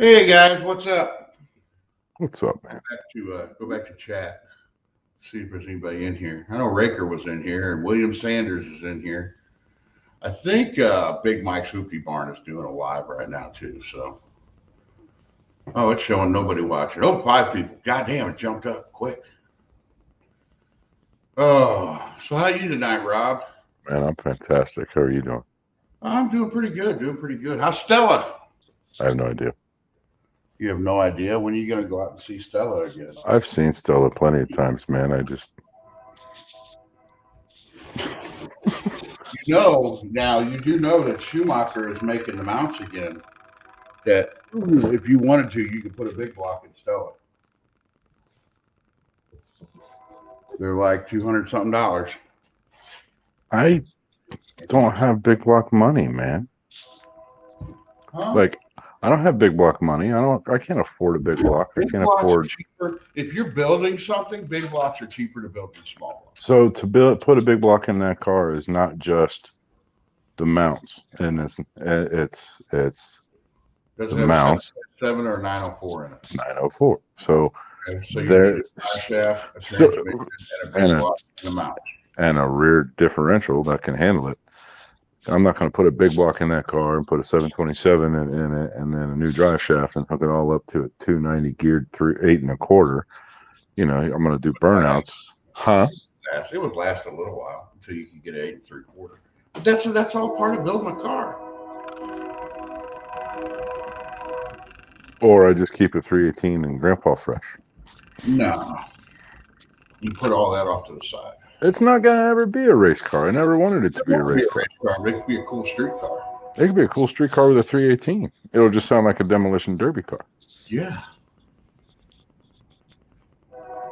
Hey guys, what's up? What's up, man? Go back to chat. See if there's anybody in here. I know Raker was in here and William Sanders is in here. I think Big Mike's Hoopty Barn is doing a live right now too. So, oh, it's showing nobody watching. Oh, 5 people. God damn, it jumped up quick. Oh, so how you tonight, Rob? Man, I'm fantastic. How are you doing? I'm doing pretty good. Doing pretty good. How's Stella? I have no idea. You have no idea when are you gonna go out and see Stella again? I've seen Stella plenty of times, man. I just You know now. You do know that Schumacher is making the mounts again. That if you wanted to, you could put a big block in Stella. They're like 200 something dollars. I don't have big block money, man. Huh? Like I don't have big block money. I can't afford a big block. I Big can't blocks are afford cheaper. If you're building something, big blocks are cheaper to build than small blocks. so to put a big block in that car is not just the mounts and it's Does the it have a mounts 7 or 904 in it? 904. So Okay, so you need there a drive shaft, a so transmission, and a and big a block and a mount. rear differential that can handle it. I'm not going to put a big block in that car and put a 727 in it and then a new drive shaft and hook it all up to a 290 geared through 8 1/4. I'm going to do burnouts. Huh? It would last a little while until you can get 8 3/4. But that's all part of building a car. Or I just keep a 318 and grandpa fresh. No, you put all that off to the side. It's not going to ever be a race car. I never wanted it to It be a won't be race a car. race car, but it could be a cool street car. It could be a cool street car with a 318. It'll just sound like a demolition derby car, Yeah.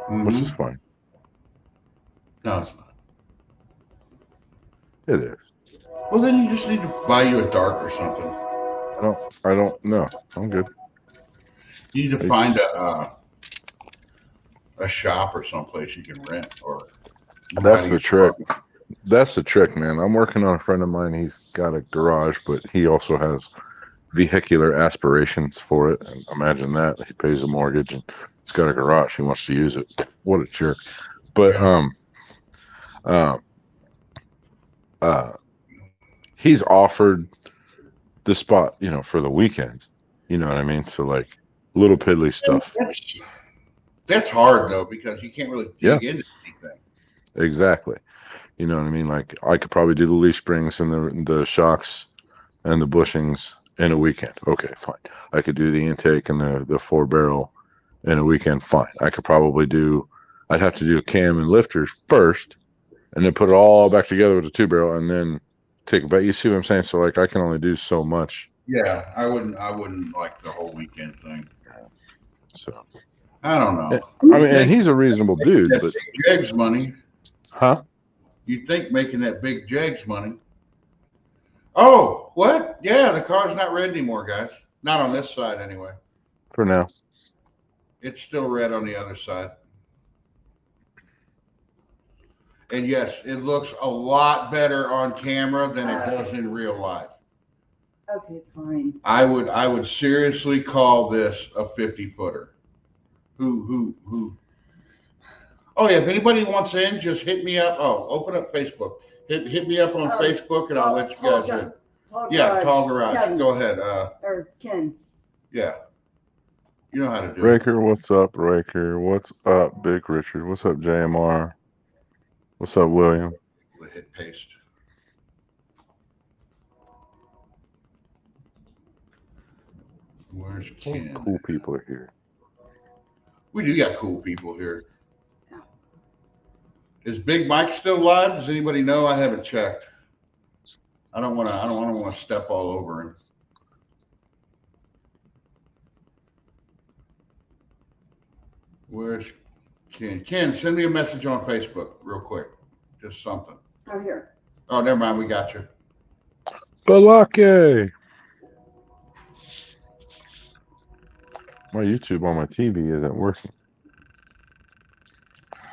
which is Mm-hmm. fine. No, it's not. It is. Well, then you just need to buy you a dark or something. I don't know. I'm good. You need to I, find a shop or someplace you can rent, or you know how that's to the get trick. That's the trick, man. I'm working on a friend of mine. He's got a garage, but he also has vehicular aspirations for it. And imagine that. He pays a mortgage and he's got a garage. He wants to use it. What a jerk. But yeah. uh, uh, he's offered the spot, for the weekends. You know what I mean? So like little piddly stuff. That's hard though because you can't really Yeah, dig into anything. exactly. You know what I mean? Like I could probably do the leaf springs and the shocks and the bushings in a weekend. Okay, fine. I could do the intake and the 4 barrel in a weekend. Fine. I could probably do. I'd have to do a cam and lifters first, and then put it all back together with a 2 barrel, and then take it back. You see what I'm saying? So like, I can only do so much. Yeah, I wouldn't like the whole weekend thing. So I don't know. eh, I You mean, and think he's a reasonable dude, that but big Jegs money? huh? You think making that big Jegs money? Oh, what? Yeah, the car's not red anymore, guys. Not on this side anyway. For now, It's still red on the other side. And yes, it looks a lot better on camera than it does in real life. Okay, fine. I would seriously call this a 50 footer. Who? Oh yeah, if anybody wants in, just hit me up. Oh, open up Facebook. Hit me up on Facebook and I'll let you guys in. Tall Yeah, garage. tall garage. Ken. Go ahead. Or Ken. Yeah, you know how to do it. Raker, what's up, Raker? What's up, Big Richard? What's up, JMR? What's up, William? Hit paste. Where's All the Ken? cool people are here. We do got cool people here. Is Big Mike still live? Does anybody know? I haven't checked. I don't want to. I don't want to step all over him. Where's Ken? Ken, send me a message on Facebook real quick. Just something. Oh, here. Oh, never mind. We got you. Balake! My YouTube on my TV isn't working.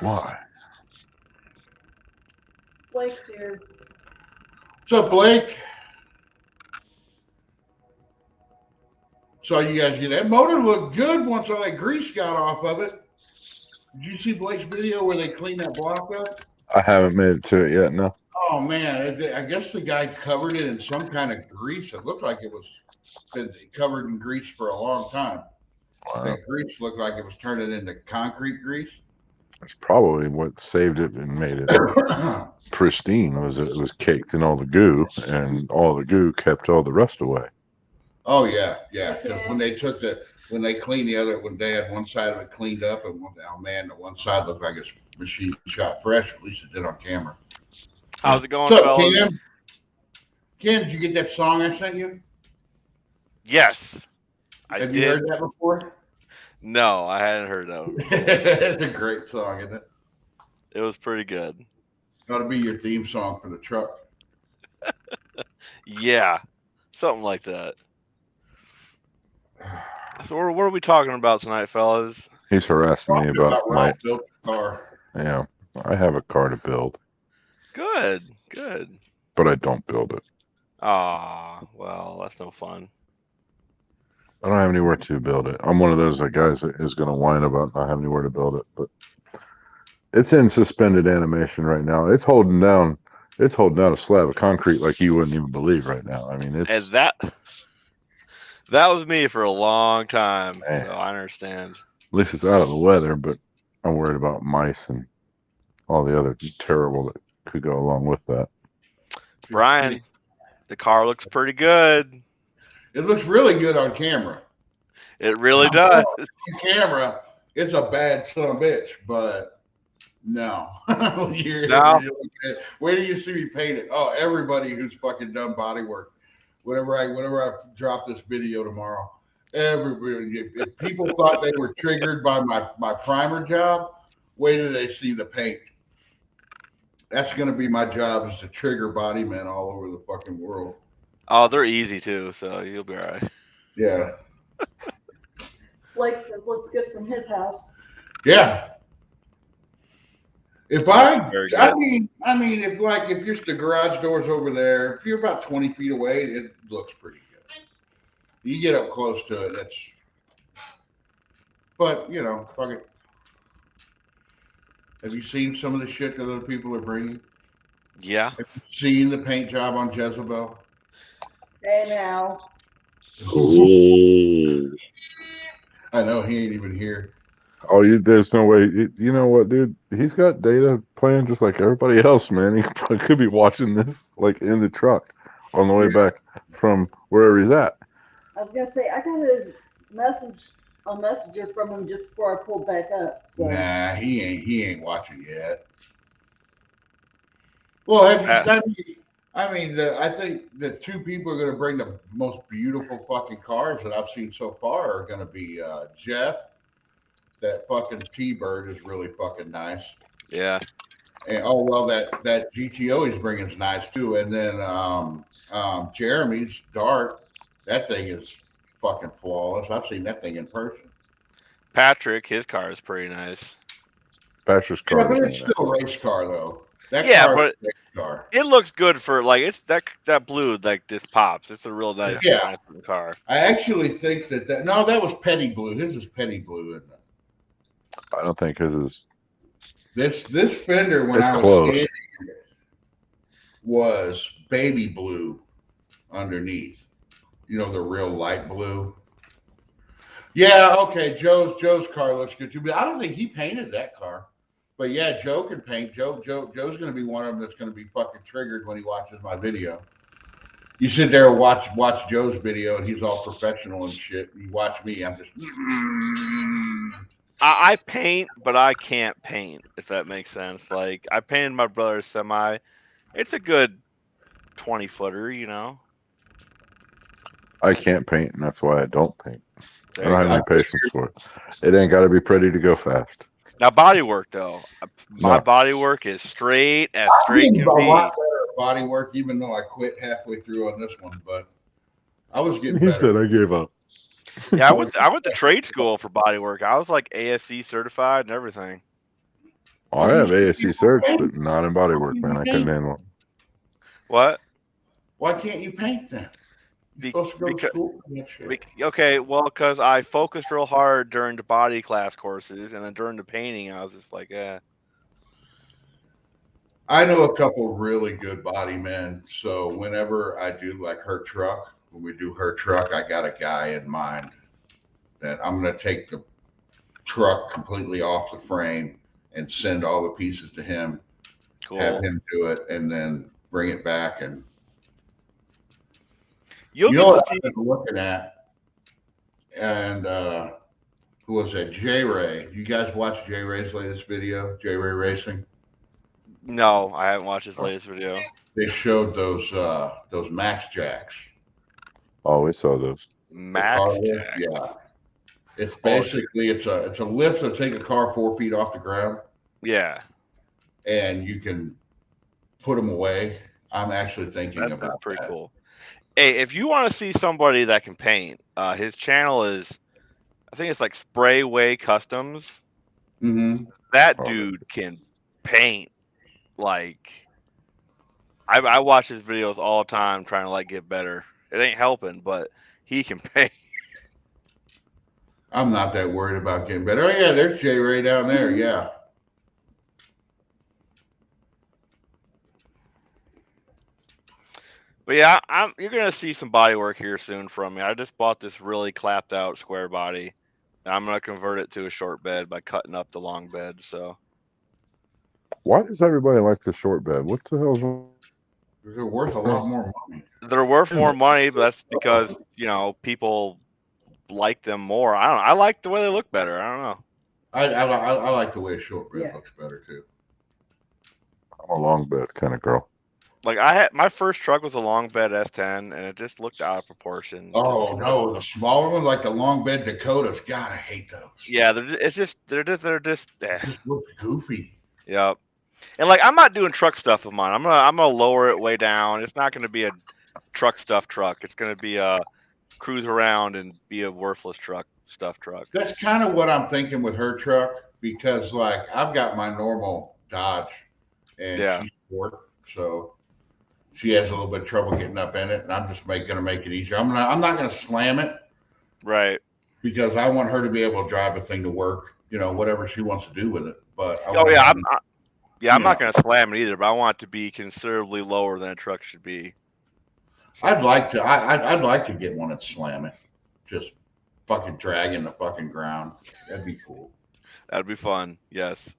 Why? Blake's here. What's up, Blake? So you guys get that motor looked good once all that grease got off of it. Did you see Blake's video where they cleaned that block up? I haven't made it to it yet. No. Oh man, I guess the guy covered it in some kind of grease. It looked like it was been covered in grease for a long time. Wow. That grease looked like it was turning into concrete grease. That's probably what saved it and made it pristine. Was it was caked in all the goo, and all the goo kept all the rust away. Oh yeah. Because when they cleaned the other, when they had one side of it cleaned up, and oh man, the one side looked like it's machine shot fresh. At least it did on camera. How's it going, So, fellas? Ken, did you get that song I sent you? Yes, I Have did. you heard that before? No, I hadn't heard of it. It's a great song, isn't it? It was pretty good. Ought to be your theme song for the truck. Yeah, something like that. So what are we talking about tonight, fellas? He's harassing me about Ralph my. built the car. Yeah, I have a car to build, Good. but I don't build it. Ah, well, that's no fun. I don't have anywhere to build it. I'm one of those guys that is going to whine about not having anywhere to build it, but it's in suspended animation right now. It's holding down a slab of concrete like you wouldn't even believe right now. I mean, And it's that was me for a long time, Man. so I understand. at least it's out of the weather, but I'm worried about mice and all the other terrible that could go along with that. Brian, the car looks pretty good. It looks really good on camera. It really does. On camera, it's a bad son of a bitch, but no. Wait till you see me paint it. Oh, everybody who's fucking done body work. Whenever I drop this video tomorrow, everybody, if people thought they were triggered by my primer job, wait till they see the paint. That's going to be my job, is to trigger body men all over the fucking world. Oh, they're easy too, so you'll be all right. Yeah. Blake says looks good from his house. Yeah. If Very good. I mean, if you're the garage doors over there, if you're about 20 feet away, it looks pretty good. You get up close to it, but you know, fuck it. Have you seen some of the shit that other people are bringing? Yeah. Have you seen the paint job on Jezebel? Hey now. I know he ain't even here. Oh, there's no way. You know what, dude? He's got data playing just like everybody else, man. He could be watching this like in the truck on the way back from wherever he's at. I was gonna say I got a messenger from him just before I pulled back up. So. Nah, he ain't watching yet. Well, I think the two people are going to bring the most beautiful fucking cars that I've seen so far are going to be Jeff. That fucking T-Bird is really fucking nice. Yeah. And that GTO he's bringing is nice too. And then Jeremy's Dart, that thing is fucking flawless. I've seen that thing in person. Patrick, his car is pretty nice. Patrick's car. Yeah, but it's still a race car though. That Yeah, car but is a race car. it looks good for like it's that blue like just pops. It's a real nice car. I actually think that was Petty Blue. His is Petty Blue, isn't it? I don't think his is. This fender when It's I was close. standing was baby blue underneath. You know, the real light blue. Yeah, okay. Joe's car looks good too, but I don't think he painted that car. But yeah, Joe can paint. Joe's going to be one of them that's going to be fucking triggered when he watches my video. You sit there and watch Joe's video, and he's all professional and shit. You watch me, I'm just. I paint, but I can't paint, if that makes sense. Like I painted my brother's semi. It's a good 20-footer, you know. I can't paint, and that's why I don't paint. I There don't you have go. any patience for it. It ain't got to be pretty to go fast. Now body work though, my No. body work is straight as I'm straight getting can a be. lot better at body work, even though I quit halfway through on this one. But I was getting He better. said I gave up. Yeah, I went to trade school for body work. I was like ASC certified and everything. I have ASC certs, but not in body work, man. I couldn't handle it. What? Why can't you paint then? You're supposed to go to school for that shit. Okay, well, because I focused real hard during the body class courses, and then during the painting, I was just like, eh. I know a couple really good body men. So whenever I do like her truck, when we do her truck, I got a guy in mind that I'm going to take the truck completely off the frame and send all the pieces to him, have Cool. him do it, and then bring it back. And You'll you get know to what see. I've been looking at? And who was that? J Ray. You guys watch J Ray's latest video? J Ray Racing. No, I haven't watched his latest video. They showed those Max Jacks. Oh, we saw those. The Max car lift, Jack. yeah. It's Oh, basically it's a lift that'll take a car 4 feet off the ground, yeah, and you can put them away. I'm actually thinking that's about pretty that. cool. Hey, if you want to see somebody that can paint, his channel is, I think it's like Sprayway Customs. Mm-hmm. That Oh, dude can paint. Like, I watch his videos all the time trying to like get better. It ain't helping, but he can paint. I'm not that worried about getting better. Oh yeah, there's J Ray down there. Mhm. Yeah. But yeah, you're gonna see some body work here soon from me. I just bought this really clapped out square body, and I'm gonna convert it to a short bed by cutting up the long bed. So why does everybody like the short bed? What the hell's wrong? They're worth a lot more money. they're worth more money, but that's because people like them more. I don't know. I like the way they look better. I don't know. I like the way a short bed Yeah. looks better too. I'm a long bed kind of girl. Like I had my first truck was a long bed S10, and it just looked out of proportion. Oh no, the smaller one, like the long bed Dakotas. God, I hate those. Yeah, they're just. It just looks goofy. Yep. And like I'm not doing truck stuff with mine. I'm gonna lower it way down. It's not gonna be a truck stuff truck. It's gonna be a cruise around and be a worthless stuff truck. That's kind of what I'm thinking with her truck because, like, I've got my normal Dodge, and Yeah. she's short, so she has a little bit of trouble getting up in it, and I'm just gonna make it easier. I'm not gonna slam it Right. because I want her to be able to drive the thing to work, whatever she wants to do with it. But Oh yeah, I'm not know. gonna slam it either, but I want it to be considerably lower than a truck should be. I'd like to get one and slam it, just fucking dragging the fucking ground. That'd be cool. That'd be fun. Yes.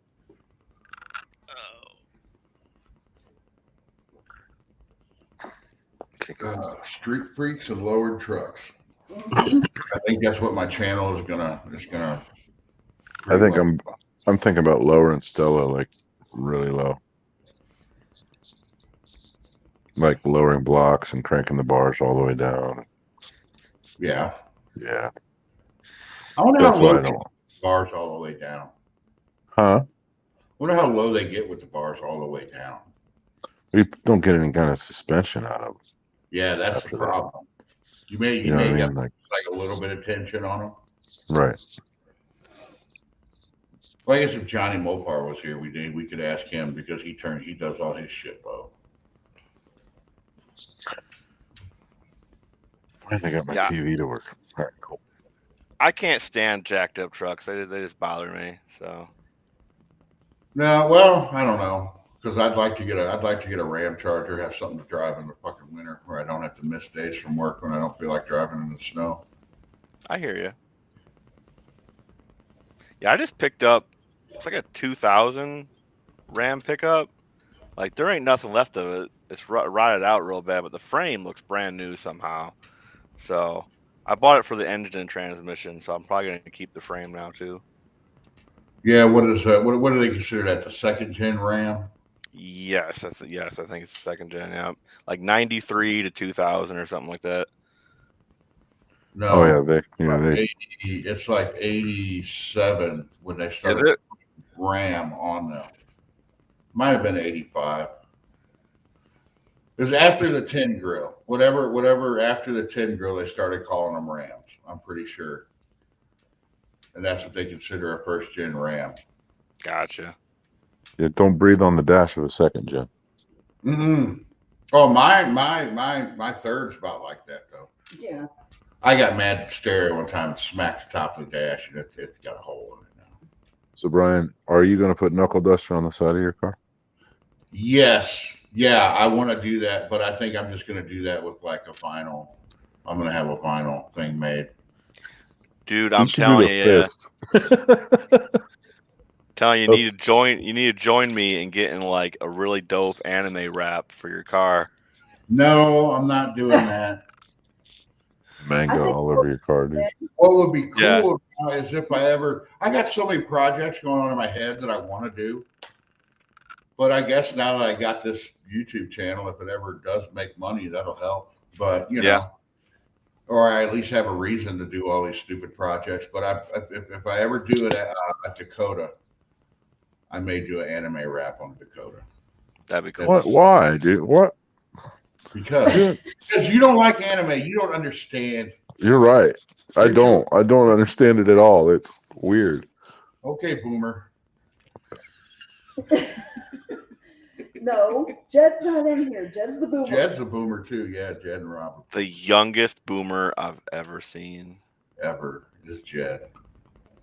Street freaks and lowered trucks. Mhm. I think that's what my channel is gonna. I think I'm thinking about lowering Stella like really low. Like lowering blocks and cranking the bars all the way down. Yeah. Yeah. I wonder That's how why low I they don't. get the bars all the way down. Huh? Wonder how low they get with the bars all the way down. We don't get any kind of suspension out of them. Yeah, that's After the that. problem. You may You know what I get mean? Like, like a little bit of tension on them. right. Well, I guess if Johnny Mopar was here, we could ask him because he does all his shit low. Finally got my Yeah. TV to work. All right, cool. I can't stand jacked up trucks. They just bother me. So No, well, I don't know because I'd like to get a Ram Charger, have something to drive in the fucking winter where I don't have to miss days from work when I don't feel like driving in the snow. I hear you. Yeah, I just picked up. It's like a 2000 Ram pickup. Like there ain't nothing left of it. It's rotted out real bad, but the frame looks brand new somehow. So I bought it for the engine and transmission. So I'm probably gonna keep the frame now too. Yeah, what is that? What do they consider that? The second gen Ram? Yes, I think it's second gen. Yeah, like 93 to 2000 or something like that. No. Oh yeah, they 80, it's like 87 when they Is started it? Ram on them. Might have been 85. It was after the 10 grill. Whatever after the 10 grill, they started calling them Rams. I'm pretty sure. And that's what they consider a first gen Ram. Gotcha. don't breathe on the dash of a second gen. Mm-hmm. Oh, my third's about like that though. Yeah. I got mad at the stereo one time and smacked the top of the dash, and it got a hole in it now. So Brian, are you going to put knuckle duster on the side of your car? Yes, yeah, I want to do that, but I think I'm just going to do that with like a vinyl. I'm going to have a vinyl thing made. Dude, I'm You should do telling the you, fist. telling you, you need to join me in getting like a really dope anime wrap for your car. No, I'm not doing that. Mango think- all over your car, dude. What would be Yeah. cool is if I got so many projects going on in my head that I want to do. But I guess now that I got this YouTube channel, if it ever does make money, that'll help. But you Yeah. know, or I at least have a reason to do all these stupid projects. But if I ever do it at Dakota, I may do an anime rap on Dakota That'd be cool. What? Why, dude? What? because Dude, you don't like anime, you don't understand. you're right. I don't understand it at all. It's weird. Okay, boomer. No, Jed's not in here. Jed's the boomer. Jed's a boomer too. Yeah, Jed and Robert The youngest boomer I've ever seen. ever is Jed.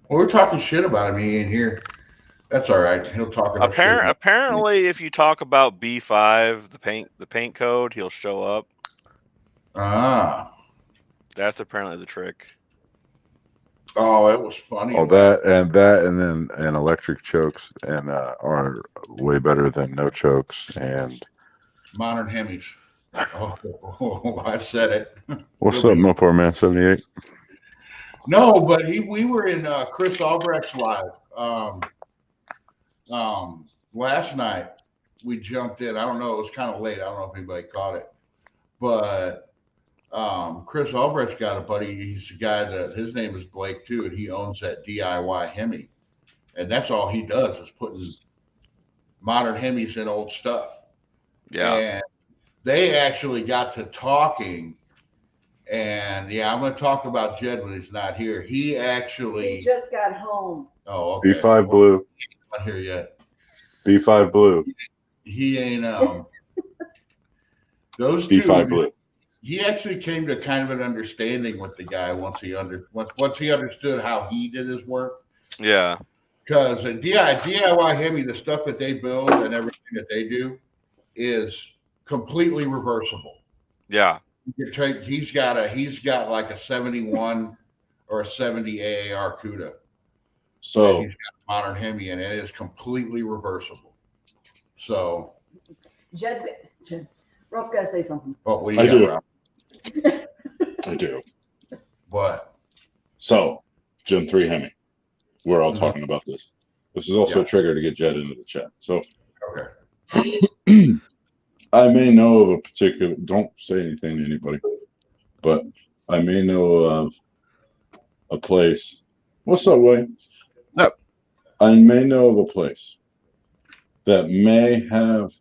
Well, we're talking shit about him. He ain't here. That's all right. He'll talk about shit. Apparently, if you talk about B5, the paint code, he'll show up. Ah. That's apparently the trick. Oh, it was funny. Oh, and then electric chokes and are way better than no chokes. And Modern Hemis. Oh, I said it. what's up, Mopar Man 78? No, but we were in Chris Albrecht's live last night. We jumped in. I don't know. It was kind of late. I don't know if anybody caught it, but Chris Albrecht's got a buddy. He's a guy that his name is Blake too, and he owns that DIY Hemi, and that's all he does is putting modern Hemis in old stuff. Yeah. And they actually got to talking. And yeah, I'm going to talk about Jed when he's not here. He just got home. Oh, okay. B5 blue. Not here yet. B5 blue. He ain't those B5 two. blue. He actually came to kind of an understanding with the guy once he understood how he did his work. Yeah. Because DIY Hemi, the stuff that they build and everything that they do is completely reversible. Yeah. He's got like a 71 or a 70 AAR CUDA. So he's got a modern Hemi and it is completely reversible. So Rob's got to say something. Oh, what do you got, Rob? I do. What? So, Gen 3 Hemi. We're all talking about this. This is also a trigger to get Jed into the chat. So, okay. I may know of a particular, don't say anything to anybody, but I may know of a place. What's up, Wayne? Yep. I may know of a place that may have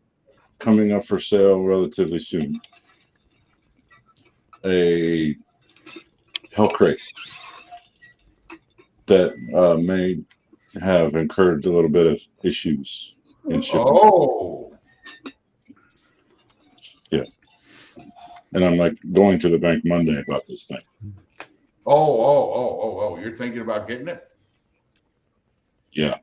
coming up for sale relatively soon a Hell Crate that may have incurred a little bit of issues in shipping. Oh. Yeah. And I'm like going to the bank Monday about this thing. Oh. You're thinking about getting it? Yeah.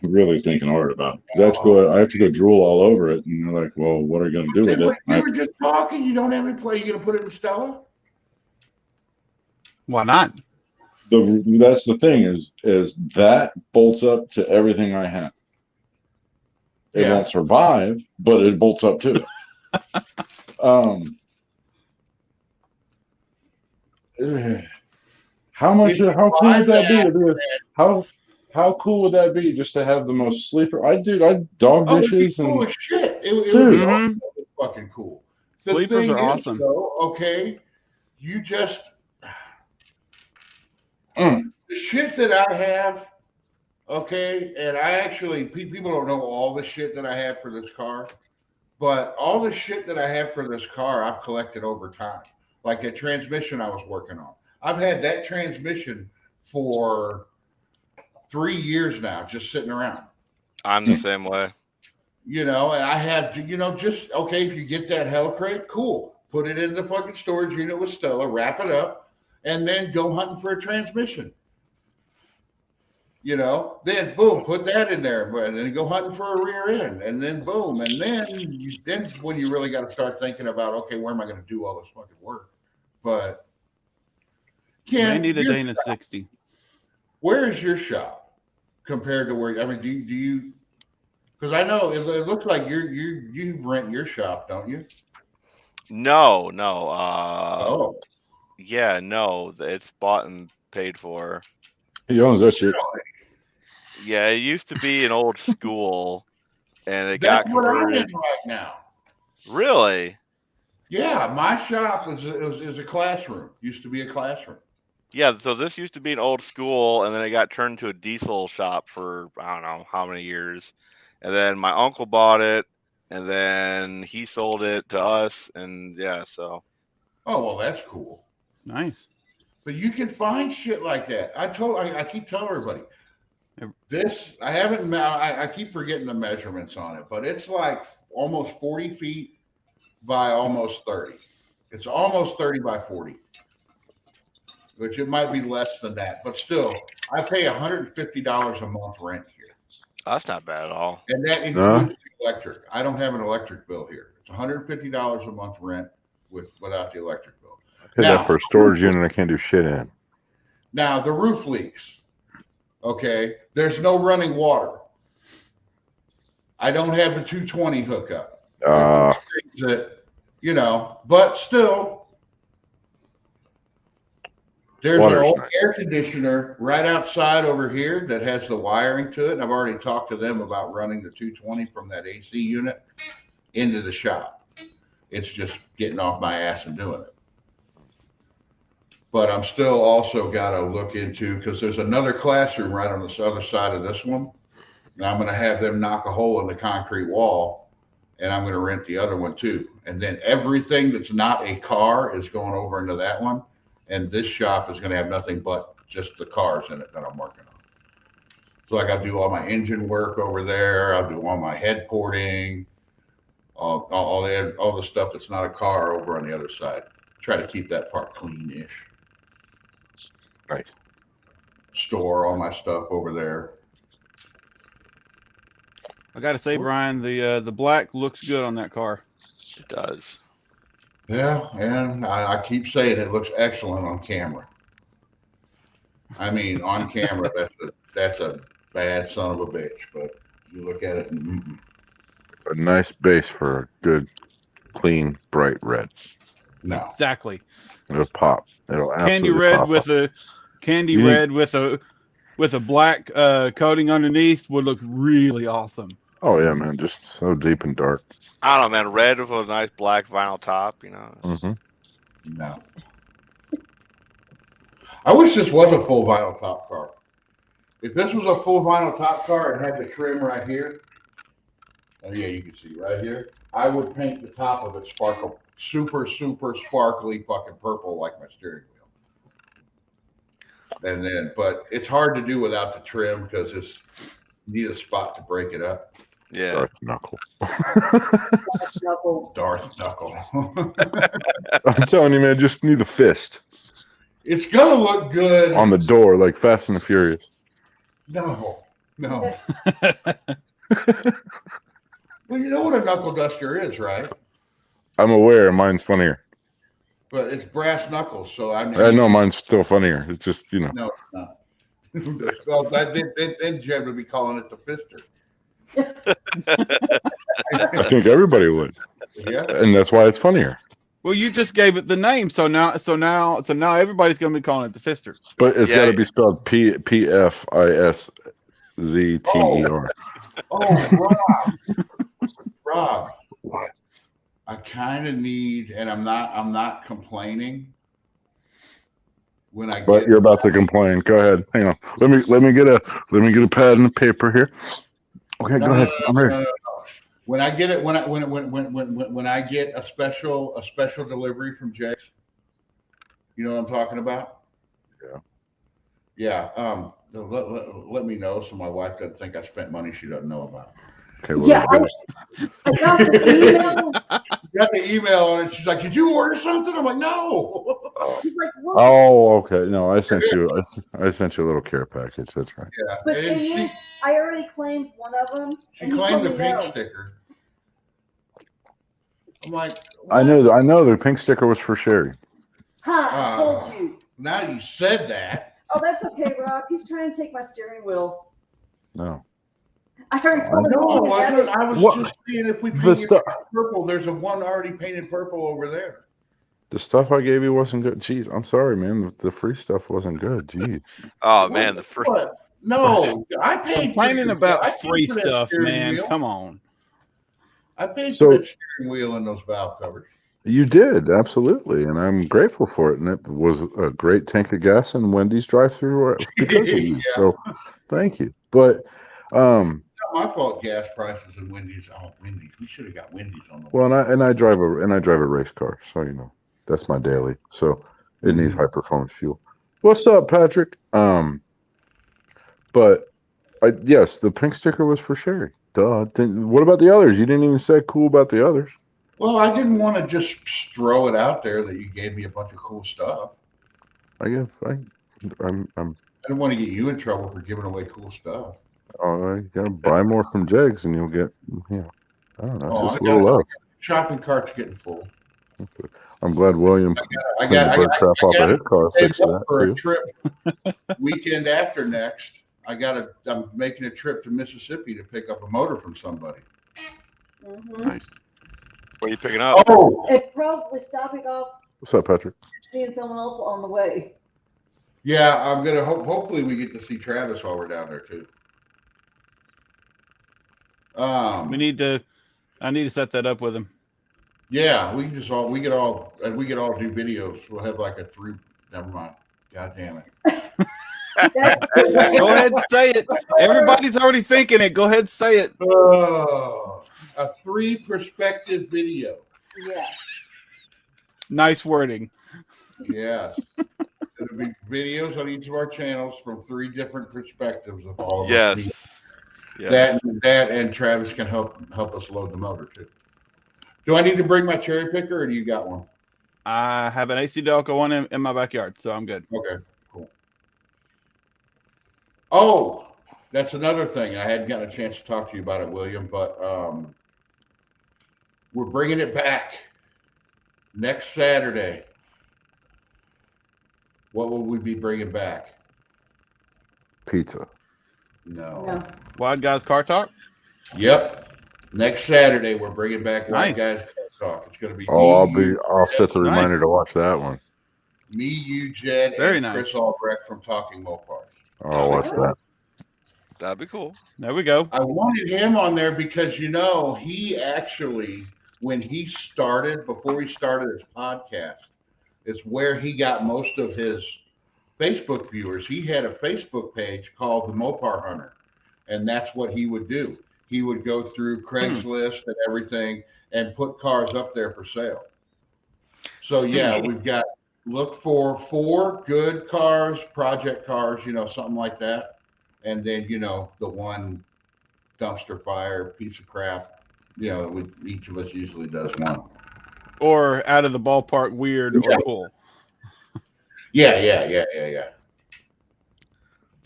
Really thinking hard about it. 'Cause I have to go drool all over it. And they're like, well, what are you going to do with it? You were just talking. You don't have any play. You going to put it in Stella? Why not? That's the thing is that bolts up to everything I have. It won't survive, but it bolts up to it. How cool would that be? How cool would that be just to have the most sleeper? I dog dishes cool and as shit. It would be awesome. Fucking cool. The Sleepers thing are is, awesome. though, okay, you just the shit that I have, okay, and I actually people don't know all the shit that I have for this car, but all the shit that I have for this car I've collected over time. Like that transmission I was working on. I've had that transmission for 3 years now, just sitting around. I'm the same way. You know, and I have to, you know, just okay, if you get that hell crate, cool. Put it in the fucking storage unit with Stella, wrap it up, and then go hunting for a transmission. You know, then boom, put that in there, and then go hunting for a rear end, and then boom, and then when you really got to start thinking about, okay, where am I going to do all this fucking work? But Ken, 90 to Dana 60. where is your shop compared to where? I mean, do you? Because I know it looks like you rent your shop, don't you? No. Oh, Yeah, no. It's bought and paid for. He owns that shit. Yeah, it used to be an old school, and it that's got what I'm in converted. right now. Really? Yeah, my shop is a classroom. Used to be a classroom. Yeah. So this used to be an old school, and then it got turned to a diesel shop for I don't know how many years, and then my uncle bought it, and then he sold it to us, and yeah. So Oh well, that's cool. Nice. But you can find shit like that. I keep telling everybody this. I haven't. I keep forgetting the measurements on it, but it's like almost 40 feet by almost 30. It's almost 30 by 40, which it might be less than that, but still, I pay $150 a month rent here, that's not bad at all. and that includes the electric. I don't have an electric bill here. It's $150 a month rent without the electric bill. Pay Now, that for a storage unit I can't do shit in. Now the roof leaks. Okay, there's no running water. I don't have a 220 hookup. That, you know, but still, there's an old air conditioner right outside over here that has the wiring to it. And I've already talked to them about running the 220 from that AC unit into the shop. It's just getting off my ass and doing it. But I'm still also got to look into, because there's another classroom right on the other side of this one. And I'm going to have them knock a hole in the concrete wall, and I'm going to rent the other one too. And then everything that's not a car is going over into that one. And this shop is going to have nothing but just the cars in it that I'm working on. So like I do all my engine work over there. I'll do all my head porting, all the stuff that's not a car over on the other side. Try to keep that part clean-ish. Nice. Store all my stuff over there. I got to say, Brian, the black looks good on that car. It does. Yeah, and I keep saying it looks excellent on camera. I mean, on camera, that's a bad son of a bitch, but you look at it and A nice base for a good, clean, bright red. no. Exactly. It'll pop. It'll absolutely Candy red pop with up. with a black coating underneath would look really awesome. Oh yeah, man, just so deep and dark. I don't know, man. Red with a nice black vinyl top, you know. Mm-hmm. No. I wish this was a full vinyl top car. If this was a full vinyl top car and had the trim right here, oh yeah, you can see right here, I would paint the top of it super sparkly fucking purple like my steering wheel. And then, but it's hard to do without the trim because you need a spot to break it up. Yeah. Darth Knuckle. Darth Knuckle. I'm telling you, man, just need a fist It's gonna look good on the door, like Fast and the Furious. No. Well, you know what a knuckle duster is, right? I'm aware mine's funnier. But it's brass knuckles, so I mean. I know mine's still funnier. It's just, you know. No, it's not. Well, then Jeb would be calling it the fister. I think everybody would. Yeah. And that's why it's funnier. Well, you just gave it the name, so now everybody's gonna be calling it the Fister. But it's got to be spelled PFISZTER. Oh, Rob. What? I kind of need, and I'm not complaining. But you're about to complain. Go ahead. Hang on. Let me get a pad and a paper here. Okay, go ahead. I'm ready. No. When I get it, when I get a special delivery from Jake's, you know what I'm talking about? Yeah. Yeah. Let me know so my wife doesn't think I spent money she doesn't know about. Okay, well, Yeah, there's I got the email. Got the email and she's like, "Did you order something?" I'm like, "No." She's like, what? Oh, okay. No, I sent you. I sent you a little care package. That's right. Yeah, But and thing is, I already claimed one of them, she and he claimed told the me pink no. sticker. I'm like, I what? I know the pink sticker was for Sherry. Ha! I told you. Now you said that. Oh, that's okay, Rob. He's trying to take my steering wheel. No. I already told him. No, he I can have wasn't. it. I was What? just seeing if we The paint stuff. it purple. There's a one already painted purple over there. The stuff I gave you wasn't good. Jeez, I'm sorry, man. The free stuff wasn't good. Jeez. Oh man, the free. What? No, I paid for Complaining your- about I paid free for that stuff, steering man. wheel. Come on. I paid So- for that steering wheel and those valve covers. You did, absolutely, and I'm grateful for it. And it was a great tank of gas in Wendy's drive-through because of you. Yeah. So, thank you. But, Not my fault. Gas prices and Wendy's. Oh, Wendy's. We should have got Wendy's on the. well, and I drive a race car, so you know that's my daily. So it needs high performance fuel. What's up, Patrick? But yes, the pink sticker was for Sherry. Duh. What about the others? You didn't even say cool about the others. Well, I didn't want to just throw it out there that you gave me a bunch of cool stuff. I guess I'm I didn't want to get you in trouble for giving away cool stuff. you gotta buy more from Jegs and you'll get, you know, I don't know, Oh, just a I little got- love. Shopping cart's getting full. I'm glad William I cleaned the bird crap off got of his car, saved fixed up that for a too. trip weekend after next. I'm making a trip to Mississippi to pick up a motor from somebody. Mhm. Nice. What are you picking up? Oh, And probably stopping off, What's up, Patrick? seeing someone else on the way. yeah, I'm gonna hopefully we get to see Travis while we're down there too. I need to set that up with him. Yeah, we could all do videos. We'll have like a three. Never mind. God damn it. Go ahead and say it. Everybody's already thinking it. Go ahead and say it. A 3 perspective video. Yeah. Nice wording. Yes. There'll be videos on each of our channels from 3 different perspectives of all of Yes. us. Yes. That and Travis can help us load the motor too. Do I need to bring my cherry picker or do you got one? I have an AC Delco one in my backyard, so I'm good. Okay, cool. Oh, that's another thing. I hadn't gotten a chance to talk to you about it, William, but we're bringing it back next Saturday. What will we be bringing back? Pizza. No. Wild Guys Car Talk. Yep. Next Saturday, we're bringing back Nice. White Guys Talk. It's going to be Oh, me, I'll set the Nice. reminder to watch that one. me, you, Jed, Very and nice. Chris Albrecht from Talking Mopars. I'll watch that. That'd be cool. There we go. I wanted him on there because, he actually, when he started, before he started his podcast, it's where he got most of his Facebook viewers. He had a Facebook page called The Mopar Hunter, and that's what he would do. He would go through Craigslist and everything and put cars up there for sale. So, yeah, we've got, look for 4 good cars, project cars, something like that. And then, the one dumpster fire piece of crap, each of us usually does one. Or out of the ballpark, weird or Yeah. cool. Yeah.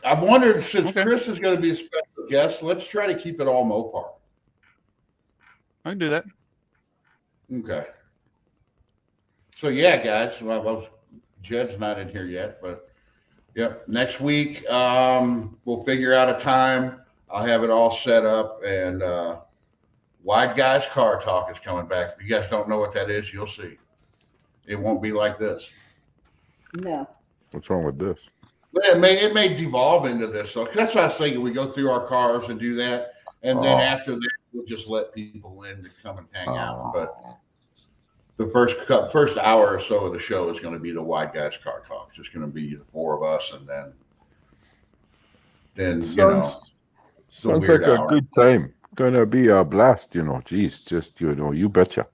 I wondered, since Okay. Chris is going to be a special guest, let's try to keep it all Mopar. I can do that. Okay. So, yeah, guys, Jed's not in here yet, but yep, next week we'll figure out a time. I'll have it all set up, and Wide Guys Car Talk is coming back. If you guys don't know what that is, you'll see. It won't be like this. No. What's wrong with this? But it may devolve into this. So that's what I was thinking. We go through our cars and do that, and then after that, we'll just let people in to come and hang out. But the first hour or so of the show is going to be the Wide Guys Car Talk. It's just going to be the 4 of us, and then Sounds like weird a hour. good time. Gonna be a blast, Geez, just you betcha.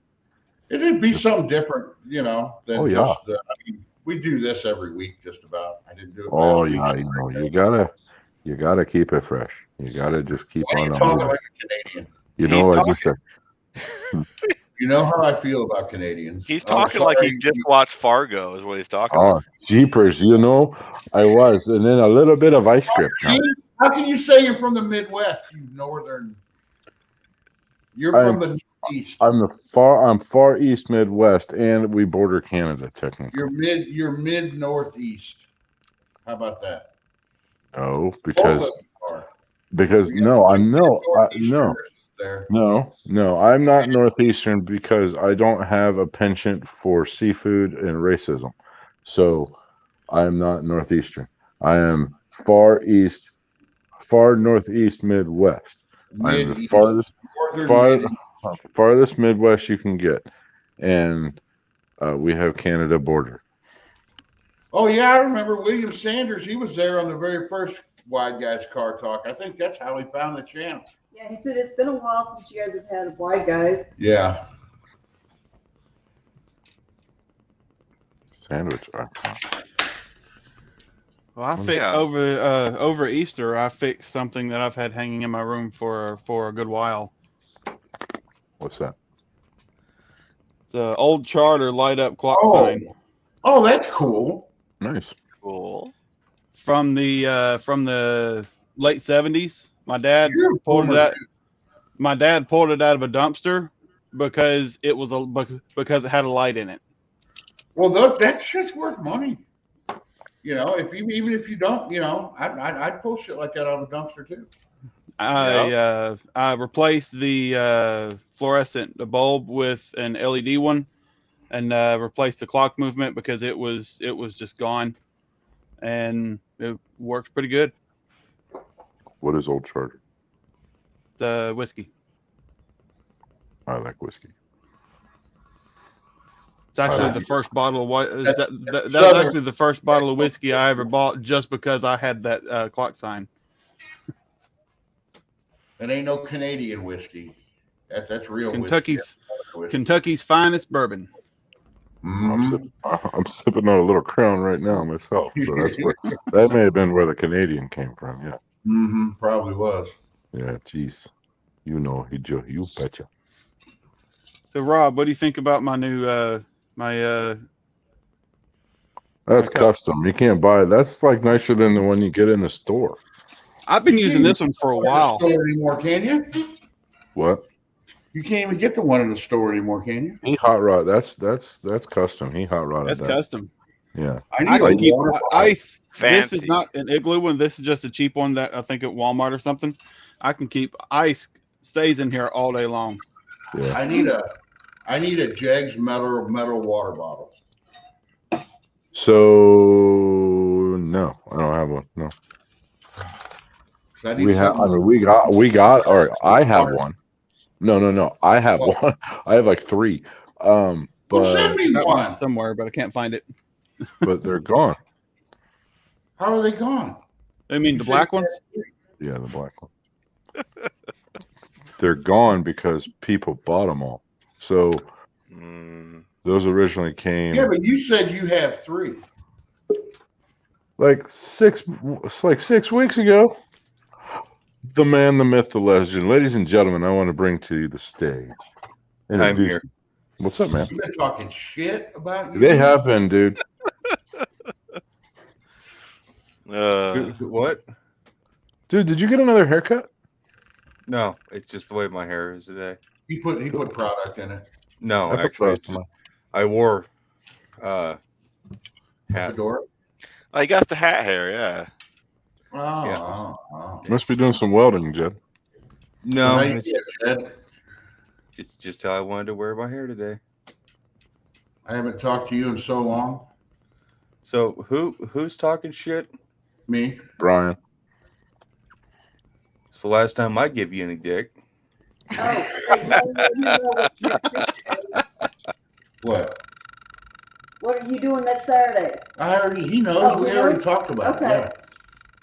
It'd be something different, than Oh, yeah. just we do this every week, just about. I didn't do it. Oh last yeah, week. you gotta keep it fresh. You gotta just keep Why are on you the talking move. like a Canadian? You know, I just You know how I feel about Canadians. He's Oh, talking like he sorry. just watched Fargo, is what he's talking oh about. jeepers, you know, I was, and then a little bit of ice script. No, How can you say you're from the Midwest? You northern. You're I'm from the Northeast. I'm far east Midwest, and we border Canada technically. You're mid Northeast. How about that? No, Both of because you are. no, I'm no, Northeasterners there. no, I'm not Northeastern because I don't have a penchant for seafood and racism. So I'm not Northeastern. I am far east, far northeast Midwest. I'm the Mid-East. farthest Northern Mid-East. farthest Midwest you can get. And we have Canada border. Oh yeah, I remember William Sanders. He was there on the very first Wide Guys Car Talk. I think that's how he found the channel. Yeah, he said it's been a while since you guys have had Wide Guys. Yeah. Sandwich. Well, I fixed Yeah. over Easter. I fixed something that I've had hanging in my room for a good while. What's that? The old Charter light up clock Oh. sign Oh, that's cool. Nice. Cool. from the late '70s. My dad You're a pulled it boomer, out. too. My dad pulled it out of a dumpster because it was because it had a light in it. Well, that shit's worth money. You know, even if you don't, you know, I'd pull shit like that out of a dumpster too. I replaced the fluorescent bulb with an LED one, and replaced the clock movement because it was just gone, and it works pretty good. What is Old Charter? The whiskey. I like whiskey. It's actually like the first bottle of what That's that was Southern. actually the first bottle of whiskey I ever bought just because I had that clock sign. That ain't no Canadian whiskey. That's real Kentucky's whiskey. Kentucky's finest bourbon. Mhm. I'm sipping on a little Crown right now myself, so that's where that may have been where the Canadian came from. Yeah, Mhm. Probably was. yeah. Jeez, you know, you betcha. So Rob, what do you think about my new That's Okay. custom. You can't buy it. That's like nicer than the one you get in the store. I've been using this one for a while. Store anymore, can you? What? You can't even get the one in the store anymore, can you? He hot rod. That's custom. He hot rodded That's that. custom. Yeah. I need can a keep water bottle. ice. Fancy. This is not an Igloo one. This is just a cheap one that I think at Walmart or something. I can keep ice stays in here all day long. Yeah. I need a Jegs metal water bottle. So no, I don't have one. No. 'Cause I need We have. I something- mean, we got. Or I have one. No. I have What? one. I have like 3. Well, But send me Got one one. somewhere, but I can't find it. but they're gone. How are they gone? I mean, the black ones. Yeah, the black one. They're gone because people bought them all. So those originally came Yeah, but you said you have 3. like 6 weeks ago. The man, the myth, the legend. Ladies and gentlemen, I want to bring to you the stage. I'm here. What's up, man? You've been talking shit about you. They have been, dude. What? Dude, did you get another haircut? No, it's just the way my hair is today. He put product in it. No, I put actually, it's product in just, I wore hat. Fedora. Oh, you got the hat hair, yeah. Oh, Yeah. oh. Must be doing some welding, Jed. No, How you it's, get, Jed? it's just how I wanted to wear my hair today. I haven't talked to you in so long. So who's talking shit? Me. Brian. It's the last time I give you any dick. Oh, What? what are you doing next Saturday? He knows. Oh, We he already knows? talked about Okay. it. Yeah.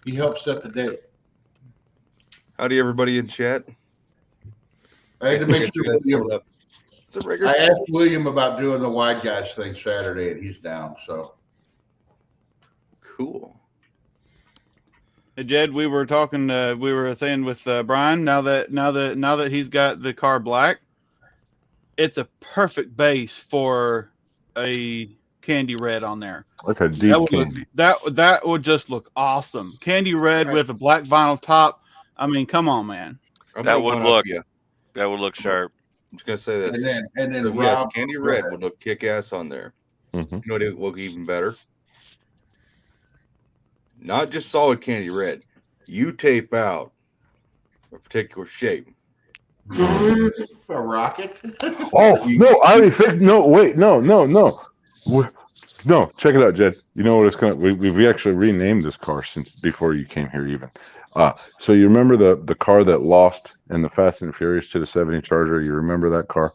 He helped set the date. Howdy, everybody in chat. I had to make sure William, up. It's a regular. I asked William about doing the Wide Guys thing Saturday, and he's down. So Cool. Jed, we were talking. We were saying with Brian. Now that he's got the car black, it's a perfect base for a candy red on there. Like a That deep would look, candy. that would just look awesome. Candy red Right. with a black vinyl top. I mean, come on, man. I'm That gonna would one-up look- you. That would look sharp. I'm just gonna say this. And then So, yes, Rob, candy go red ahead. would look kick ass on there. Mhm. You know what? It would look even better. Not just solid candy red. You tape out a particular shape. A rocket. Oh no! I already fixed. No, wait, no. No, check it out, Jed. You know what it's gonna? We actually renamed this car since before you came here, even. So you remember the car that lost in the Fast and Furious to the 70 Charger? You remember that car?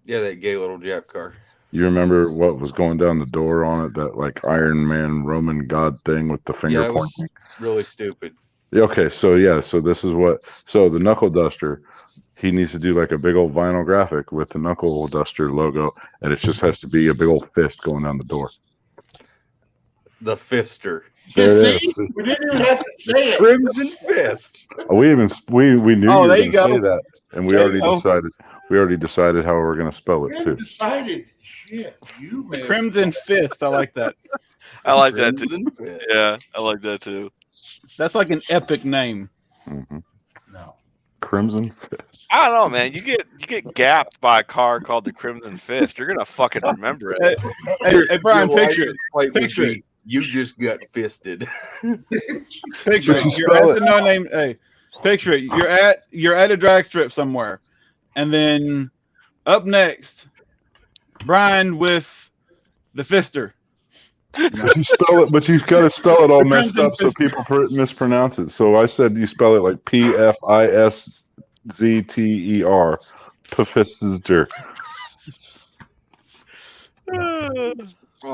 Yeah, that gay little Jap car. You remember what was going down the door on it? That like Iron Man Roman God thing with the finger Yeah, it was pointing. really stupid. Okay, so yeah, so this is what. So the knuckle duster, he needs to do like a big old vinyl graphic with the knuckle duster logo, and it just has to be a big old fist going down the door. The Fister. There it See? is. We didn't even have to say it. Crimson Fist. We knew Oh, you were there going you to go. say that, and we There already you go. decided. We already decided how we're going to spell We it haven't too. decided. Shit, you man. Crimson Fist. I like that. I like that too. Crimson Fist. Yeah, I like that too. That's like an epic name. hmm No. Crimson Fist. I don't know, man. You get gapped by a car called the Crimson Fist. You're gonna fucking remember it. Hey, Brian, Your picture it. license plate would Picture be, you just got fisted. Picture But you it. You're spell at the no name. Hey, picture it. You're at a drag strip somewhere, and then up next, Brian with the Fister. But you spell it, but you've got to spell it all The messed Crimson up so Fist. people mispronounce it. So I said you spell it like PFISZTER. Pfister.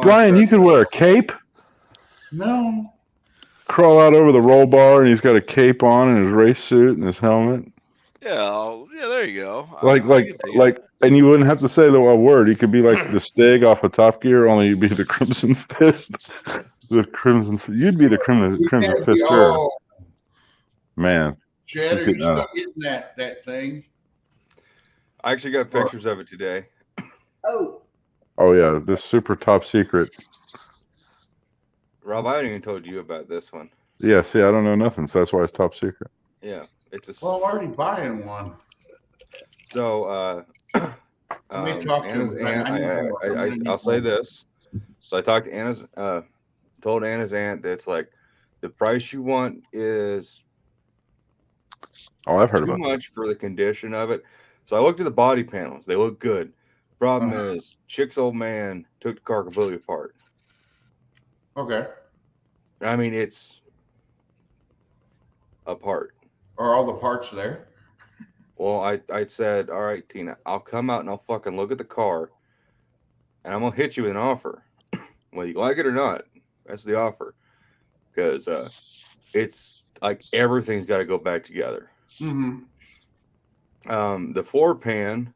Brian, you could wear a cape, No. crawl out over the roll bar, and he's got a cape on and his race suit and his helmet. Yeah, there you go. And you wouldn't have to say the word. You could be like the Stig off of Top Gear, only you'd be the Crimson Fist. You'd be the Crimson Fister. Oh, Man, Chad, are This is you still getting that thing? I actually got pictures of it today. Oh, oh yeah, this super top secret. Rob, I haven't even told you about this one. Yeah, see, I don't know nothing, so that's why it's top secret. Yeah, it's a. Well, I'm already buying one. So, I may talk to Anna's him, but I know I'm gonna need I'll say one. this. So I talked to Anna's, told Anna's aunt that it's like the price you want is Oh, I've heard too about that. much for the condition of it. So I looked at the body panels; they look good. Problem is, Chick's old man took the car completely apart. Okay. I mean, it's apart. Are all the parts there? Well, I said, all right, Tina, I'll come out and I'll fucking look at the car, and I'm gonna hit you with an offer, whether you like it or not. That's the offer, because it's like everything's got to go back together. Mm-hmm. The floor pan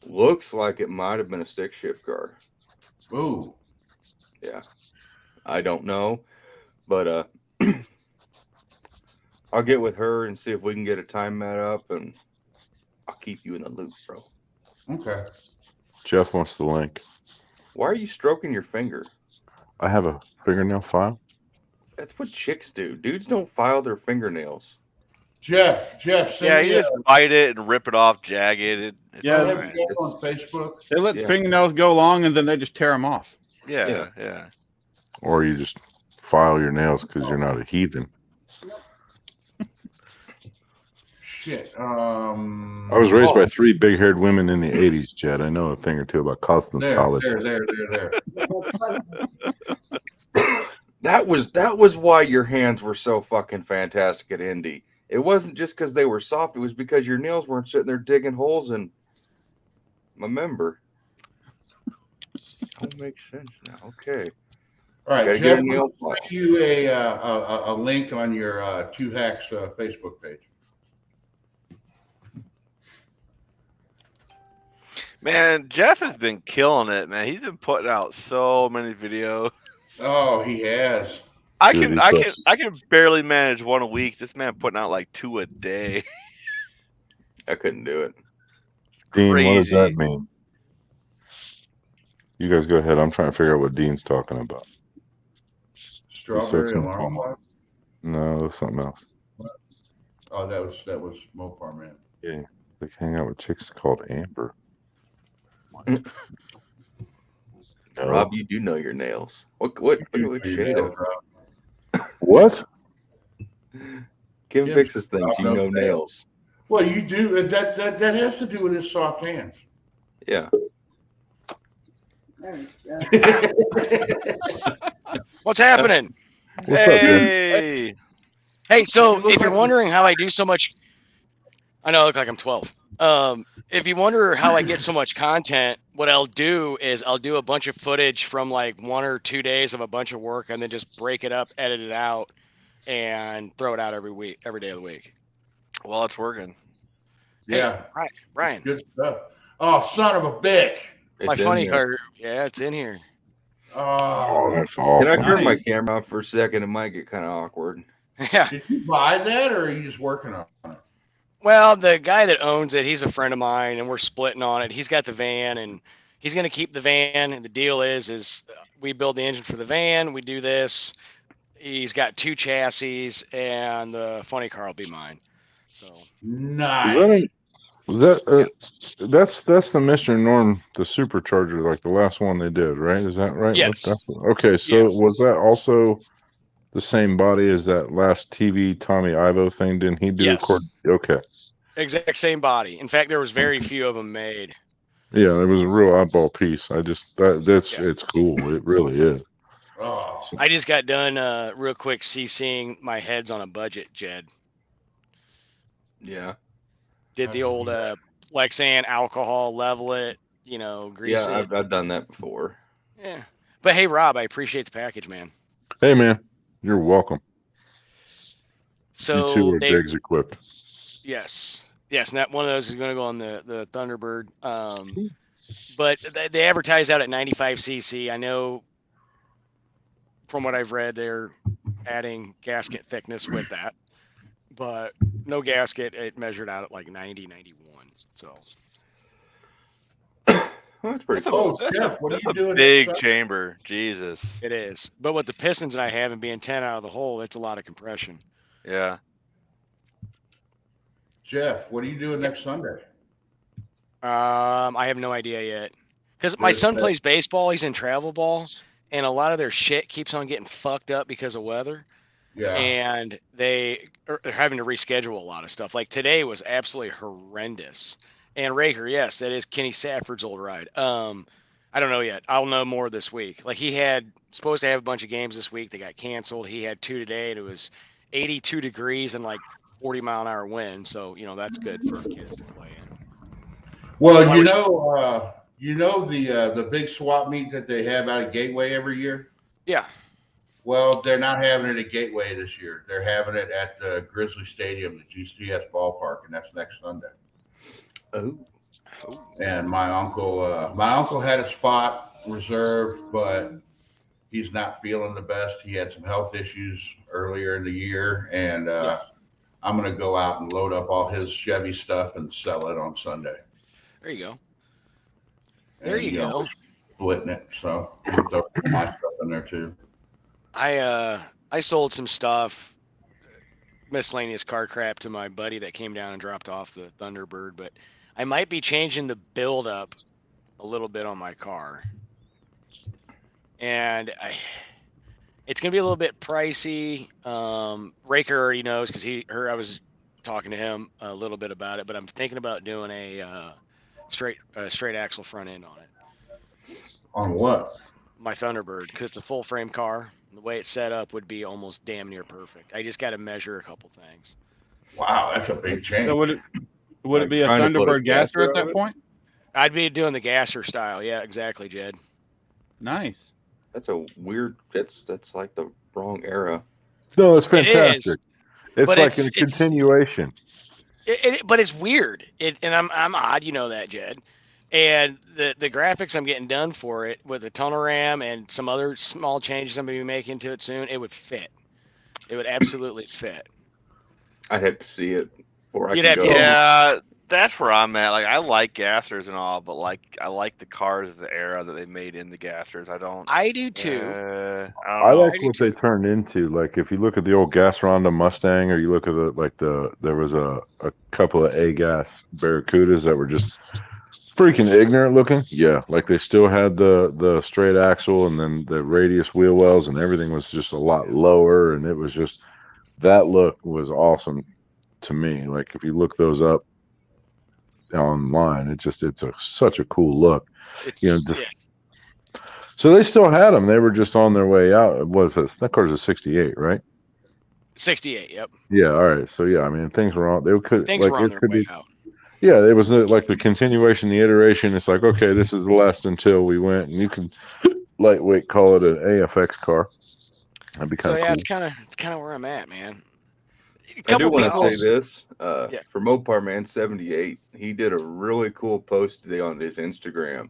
looks like it might have been a stick shift car. Ooh. Yeah, I don't know, but I'll get with her and see if we can get a time met up, and I'll keep you in the loop, bro. Okay. Jeff wants the link. Why are you stroking your finger? I have a fingernail file. That's what chicks do. Dudes don't file their fingernails. Jeff, Yeah, send you me just bite it and rip it off jagged. It's Yeah, I'll all have right. you go on Facebook. They let Yeah. fingernails go long, and then they just tear them off. Yeah. Or you just file your nails because you're not a heathen. Shit. I was raised by 3 big-haired women in the 80s, Jed. I know a thing or two about cosmetology. There. That was why your hands were so fucking fantastic at Indy. It wasn't just because they were soft. It was because your nails weren't sitting there digging holes in my member. Don't make sense now. Okay. All right, Gotta get Jeff, a nail I'll file. send you a link on your Two Hacks Facebook page. Man, Jeff has been killing it, man. He's been putting out so many videos. Oh, he has. I Dude, can he I can puts- I can barely manage one a week. This man putting out like 2 a day. I couldn't do it. Dean, what does that Crazy. mean? You guys go ahead. I'm trying to figure out what Dean's talking about. Strawberry searching alarm for clock? No, something else. Oh, that was Mopar Man. Yeah, they hang out with chicks called Amber. No. Rob, you do know your nails. What You know your shade nails, of Rob. What? Kim Yeah, fixes things? Rob You knows know nails. Well, you do. That has to do with his soft hands. Yeah. There we go. What's happening? What's up, dude? Hey. Hey, so You look if you're like wondering how I do so much, I know I look like I'm 12. If you wonder how I get so much content, what I'll do is I'll do a bunch of footage from like 1 or 2 days of a bunch of work, and then just break it up, edit it out, and throw it out every day of the week. Well, it's working. Yeah, Brian, good stuff. Oh, son of a bitch! It's my in funny there. car, yeah, it's in here. Oh, Oh, that's Can awesome. I turn my Nice. camera off for a second? It might get kind of awkward. Yeah. did you buy that, or are you just working on it? Well, the guy that owns it, he's a friend of mine, and we're splitting on it. He's got the van, and he's going to keep the van. And the deal is we build the engine for the van. We do this. He's got 2 chassis, and the funny car will be mine. So Nice. That's the Mr. Norm, the supercharger, like the last one they did, right? Is that right? Yes. Okay, so Yeah. was that also the same body as that last TV Tommy Ivo thing? Didn't he do Yes. Okay. Exact same body. In fact, there was very few of them made. Yeah, it was a real oddball piece. It's cool. It really is. Oh, I just got done real quick CCing my heads on a budget, Jed. Yeah. Did the old Lexan alcohol, level it, grease Yeah, it. I've done that before. Yeah. But hey, Rob, I appreciate the package, man. Hey, man, you're welcome. So you two are Diggs equipped. Yes, and that one of those is going to go on the Thunderbird. But they advertise out at 95 cc. I know from what I've read, they're adding gasket thickness with that, but no gasket. It measured out at like 90, 91. So Well, that's pretty That's a- close. oh, Jeff, what are That's you a doing? big next Sunday? chamber. Jesus. it is. But with the pistons that I have and being 10 out of the hole, it's a lot of compression. Yeah. Jeff, what are you doing next Sunday? I have no idea yet, because my son plays baseball. He's in travel ball, and a lot of their shit keeps on getting fucked up because of weather. Yeah. And they're having to reschedule a lot of stuff. Like today was absolutely horrendous. And Raker, yes, that is Kenny Safford's old ride. I don't know yet. I'll know more this week. Like he had supposed to have a bunch of games this week. They got canceled. He had 2 today, and it was 82 degrees and like 40-mile-an-hour wind. So that's good for kids to play in. Well, you know the big swap meet that they have out at Gateway every year. Yeah. Well, they're not having it at Gateway this year. They're having it at the Grizzly Stadium, the GCS ballpark, and that's next Sunday. Oh. And my uncle had a spot reserved, but he's not feeling the best. He had some health issues earlier in the year, and I'm going to go out and load up all his Chevy stuff and sell it on Sunday. There you go. And, go. Splitting it, so I'll throw my stuff in there too. I sold some stuff, miscellaneous car crap, to my buddy that came down and dropped off the Thunderbird, but I might be changing the build up a little bit on my car. And it's gonna be a little bit pricey. Raker already knows because I was talking to him a little bit about it, but I'm thinking about doing a straight axle front end on it. On what? My Thunderbird, because it's a full frame car. The way it's set up would be almost damn near perfect. I just got to measure a couple things. Wow, that's a big change. So would it be a trying to put a Thunderbird gasser at gasser that on it? point? I'd be doing the gasser style. Yeah, exactly, Jed. Nice. That's a weird. That's like the wrong era. No, it's It is, fantastic. It's but like it's- a continuation. But it's weird. And I'm odd, you know that, Jed. And the graphics I'm getting done for it with the tunnel ram and some other small changes I'm going to be making to it soon, it would fit. It would absolutely fit. I'd have to see it before I You'd can have to go. see it. Yeah, that's where I'm at. Like, I like gassers and all, but like, I like the cars of the era that they made in the gassers. I don't. I do too. I I don't know. like what they turned into. Like if you look at the old gas Ronda Mustang, or you look at there was a couple of A gas Barracudas that were just freaking ignorant looking. Yeah, like they still had the straight axle, and then the radius wheel wells, and everything was just a lot lower, and it was just that look was awesome to me. Like if you look those up online, it's such a cool look. It's, You know, yeah. so they still had them. They were just on their way out. It was that car's a '68, right? 68. Yep. Yeah. All right. So yeah, I mean things were on. They could Things like were on it their could way be. out. Yeah, it was like the continuation, the iteration. It's like, okay, this is the last until we went, and you can lightweight call it an AFX car. That'd be So kind of yeah, cool. it's kind of where I'm at, man. A I do couple want to people. say this Yeah. for Mopar Man 78. He did a really cool post today on his Instagram.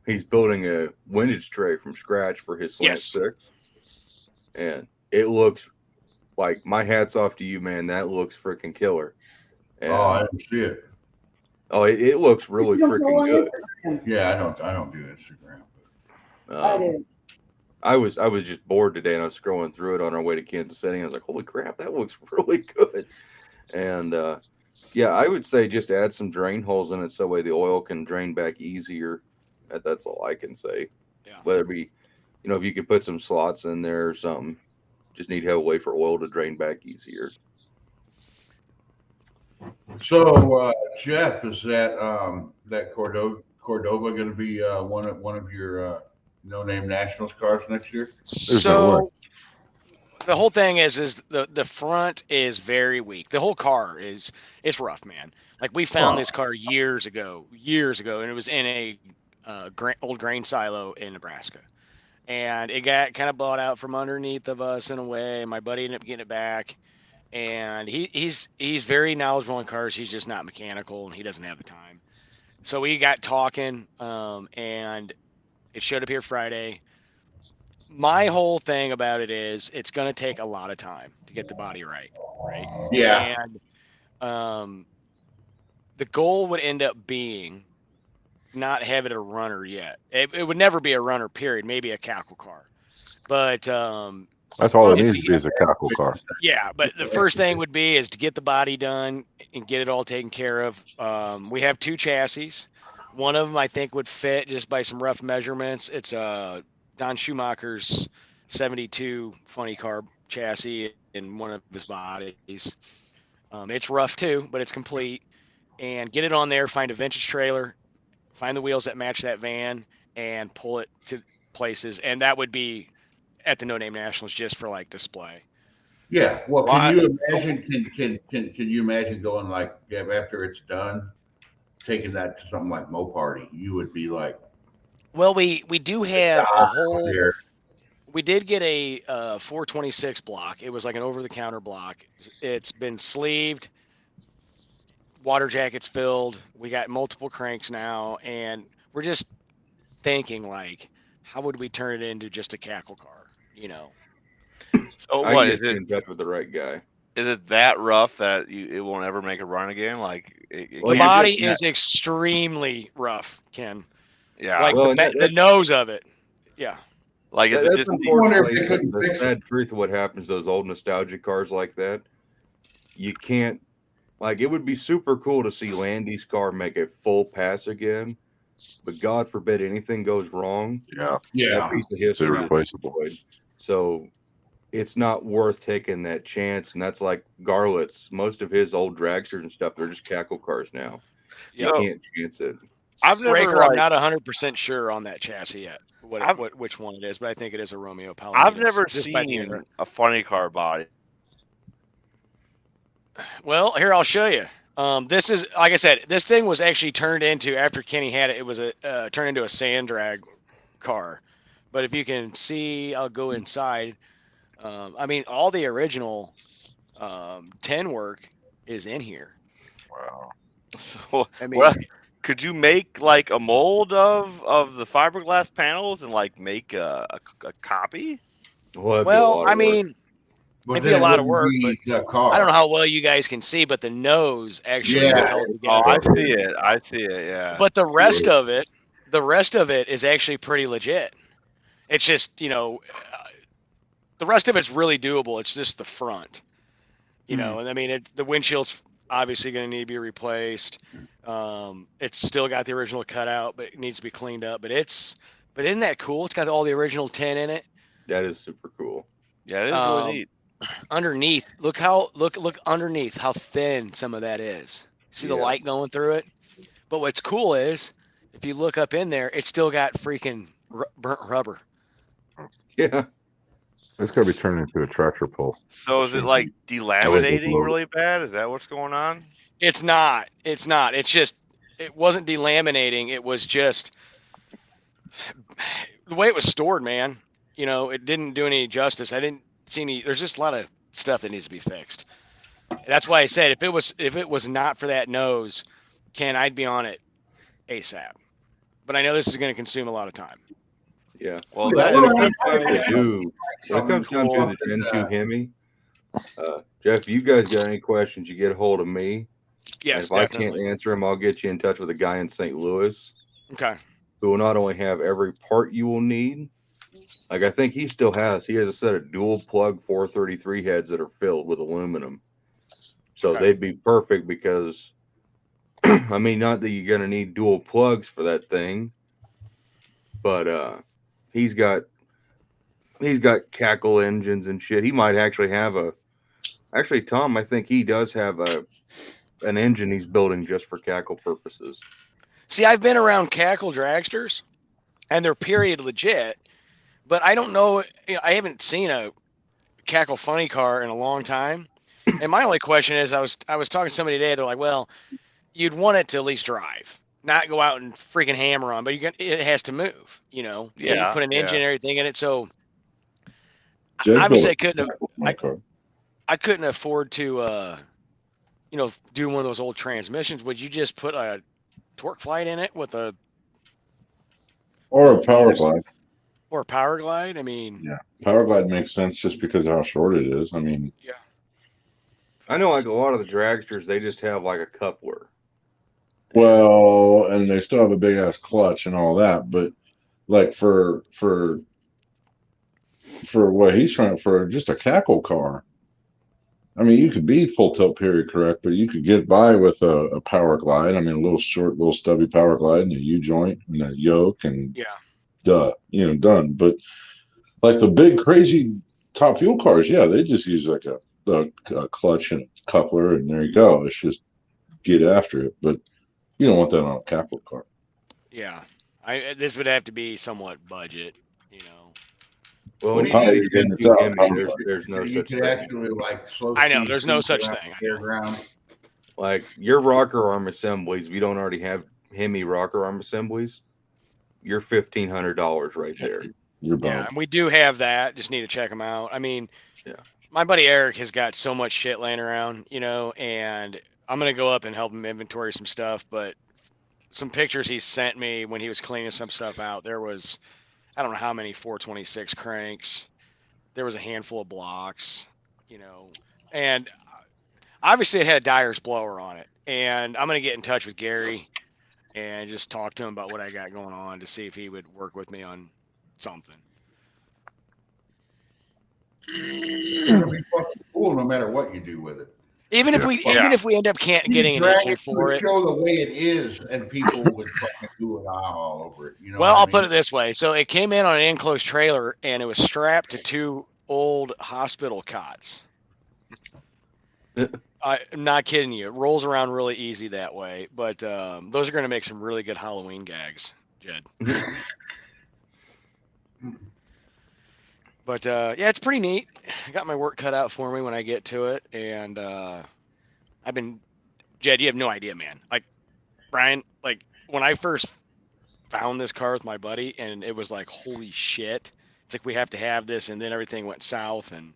He's building a windage tray from scratch for his Slant Yes. 6, and it looks like, my hat's off to you, man. That looks freaking killer. And, Oh, I didn't see it. it looks really You don't go freaking on good. Instagram. Yeah, I don't do Instagram. I do. I was just bored today, and I was scrolling through it on our way to Kansas City. And I was like, "Holy crap, that looks really good!" And yeah, I would say just add some drain holes in it so way the oil can drain back easier. That's all I can say. Yeah. Whether it be, if you could put some slots in there or something, just need to have a way for oil to drain back easier. So, Jeff, is that Cordova going to be one of your no-name nationals cars next year? There's no way. So the whole thing is the front is very weak. The whole car it's rough, man. Like we found this car years ago, and it was in a old grain silo in Nebraska, and it got kind of bought out from underneath of us in a way. My buddy ended up getting it back, and he's very knowledgeable in cars. He's just not mechanical, and he doesn't have the time. So we got talking, and it showed up here Friday. My whole thing about it is it's going to take a lot of time to get the body right? Yeah. And the goal would end up being not have it a runner yet. It would never be a runner, period. Maybe a cackle car. But That's all it needs to be is a cackle car. yeah, but the first thing would be is to get the body done and get it all taken care of. We have two chassis. One of them I think would fit just by some rough measurements. It's Don Schumacher's 72 funny carb chassis in one of his bodies. It's rough too, but it's complete. And get it on there, find a vintage trailer, find the wheels that match that van, and pull it to places. And that would be at the No Name Nationals just for like display. Yeah. Well, can you imagine? Can you imagine going like after it's done, taking that to something like Mo Party? You would be like, well, we do have a whole. There. We did get a 426 block. It was like an over-the-counter block. It's been sleeved, water jackets filled. We got multiple cranks now, and we're just thinking like, how would we turn it into just a cackle car? So I what can is get you it? in touch with the right guy. Is it that rough that it won't ever make a run again? Like Well, The you're body getting is extremely rough, Ken. yeah, Like Well, the nose of it. Yeah. like is it That's just wonder if unfortunately they couldn't the fix it. sad truth of what happens to those old nostalgia cars like that. You can't, like, it would be super cool to see Landy's car make a full pass again, but God forbid anything goes wrong. Yeah, That piece of it's history is irreplaceable. destroyed. So it's not worth taking that chance. And that's like Garlett's. Most of his old dragsters and stuff, they're just cackle cars now. You So- can't chance it. I've never Raker, I'm like, not 100% sure on that chassis yet. Which one it is, but I think it is a Romeo Palatinus. I've never just by the seen era. a funny car body. Well, here I'll show you. This is, like I said, this thing was actually turned into, after Kenny had it, it was turned into a sand drag car. But if you can see, I'll go inside. I mean, all the original 10 work is in here. Wow. So I mean, what could you make like a mold of the fiberglass panels and like make a copy? Well, that'd be a Well, lot I of work. mean, But it'd be then a it lot of wouldn't work, be but a car. I don't know how well you guys can see, but the nose actually is Yeah. held Oh, together. I see it. I see it. Yeah. But the rest of it is actually pretty legit. It's just, the rest of it's really doable. It's just the front, and I mean, the windshield's obviously going to need to be replaced. It's still got the original cutout, but it needs to be cleaned up. But isn't that cool? It's got all the original tin in it. That is super cool. Yeah, it is really neat. Underneath, look underneath how thin some of that is. See the Yeah. light going through it. But what's cool is, if you look up in there, it's still got freaking burnt rubber. Yeah. It's got to be turned into a tractor pull. So is it like delaminating low. really bad? Is that what's going on? It's not. It's not. It's just, it wasn't delaminating. It was just the way it was stored, man. It didn't do any justice. I didn't see any. There's just a lot of stuff that needs to be fixed. That's why I said if it was not for that nose, Ken, I'd be on it ASAP. But I know this is going to consume a lot of time. Yeah. Well, Yeah, that, When well, it comes time to do, when it comes time to cool. the Gen 2 Hemi, Jeff, if you guys got any questions, you get a hold of me. Yes, and if definitely. I can't answer them, I'll get you in touch with a guy in St. Louis Okay. who will not only have every part you will need. Like I think he has a set of dual plug 433 heads that are filled with aluminum. So Okay. they'd be perfect because, I mean, not that you're going to need dual plugs for that thing, but he's got cackle engines and shit. He might actually have actually, Tom, I think he does have an engine he's building just for cackle purposes. See, I've been around cackle dragsters, and they're period legit, but I don't know. I haven't seen a cackle funny car in a long time. And my only question is, I was talking to somebody today. They're like, well, you'd want it to at least drive, not go out and freaking hammer on, but it has to move. And you Yeah, put an engine and everything in it. So Jed obviously built a car. I couldn't afford to, do one of those old transmissions. Would you just put a torque flight in it with Or a power glide. or a power glide? I mean, Yeah, power glide makes sense just because of how short it is. I mean, I know, like a lot of the dragsters, they just have like a coupler. well, and they still have a big ass clutch and all that, but like for what he's trying for just a cackle car. I mean, you could be full tilt period correct, but you could get by with a power glide. I mean, a little short, little stubby power glide and a U joint and a yoke and done. But like the big crazy top fuel cars, yeah, they just use like a clutch and a coupler, and there you go. It's just get after it. But you don't want that on a capital car. yeah. This would have to be somewhat budget. Well, What when do you you say think Gen it's 2 out, Hemi, power there's no You such could thing. actually like slow. I know, speed there's no cruise such around thing, I the know. fairground. Like your rocker arm assemblies, if you don't already have Hemi rocker arm assemblies, you're $1,500 right there. You're Yeah, boned. and we do have that. Just need to check them out. I mean, Yeah. my buddy Eric has got so much shit laying around, and I'm gonna go up and help him inventory some stuff. But some pictures he sent me when he was cleaning some stuff out, there was, I don't know how many 426 cranks. There was a handful of blocks, and obviously it had a Dyer's blower on it. And I'm gonna get in touch with Gary and just talk to him about what I got going on to see if he would work with me on something. It'll be fucking cool no matter what you do with it. Even if we end up getting an Drag engine it for to it. show the way it is, and people would fucking do it all over it. Well, I'll put it this way. So it came in on an enclosed trailer, and it was strapped to two old hospital cots. I'm not kidding you. It rolls around really easy that way. But those are going to make some really good Halloween gags, Jed. But yeah, it's pretty neat. I got my work cut out for me when I get to it, and Jed, you have no idea, man. Like Brian, like when I first found this car with my buddy, and it was like, holy shit! It's like we have to have this, and then everything went south, and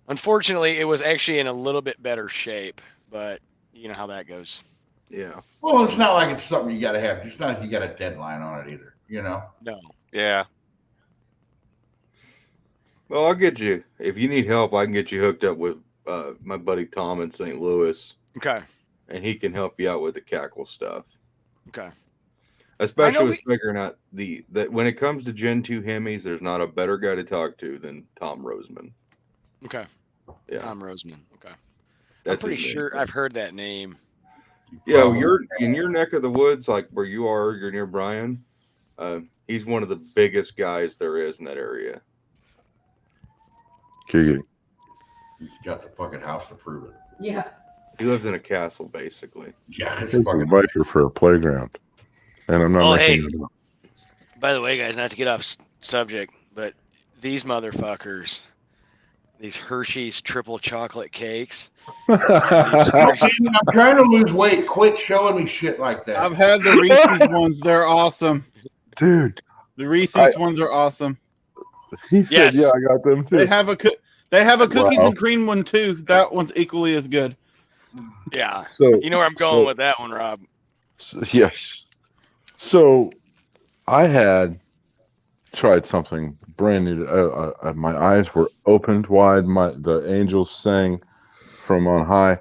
unfortunately, it was actually in a little bit better shape. But you know how that goes. Yeah. Well, it's not like it's something you got to have. It's not like you got a deadline on it either. No. Yeah. Well, I'll get you. If you need help, I can get you hooked up with my buddy Tom in St. Louis, Okay. and he can help you out with the cackle stuff. Okay. Especially with figuring out that when it comes to Gen 2 Hemis, there's not a better guy to talk to than Tom Roseman. Okay. Yeah. Tom Roseman. Okay. That's I'm pretty his name. sure I've heard that name. Yeah, well, you're in your neck of the woods, like where you are. You're near Brian. He's one of the biggest guys there is in that area. Giggity. He's got the fucking house to prove it. Yeah. He lives in a castle, basically. Yeah, it's This is fucking. Viper for a playground. And I'm not Oh, making hey. it up. By the way, guys, not to get off subject, but these motherfuckers, these Hershey's triple chocolate cakes. I'm trying to lose weight. Quit showing me shit like that. I've had the Reese's ones. They're awesome. Dude, The Reese's ones are awesome. he said, Yes. yeah, I got them too. They have a cookies Wow. and cream one too. That one's equally as good. Yeah. So You know where I'm going with that one, Rob. yes. So I had tried something brand new. My eyes were opened wide. The angels sang from on high.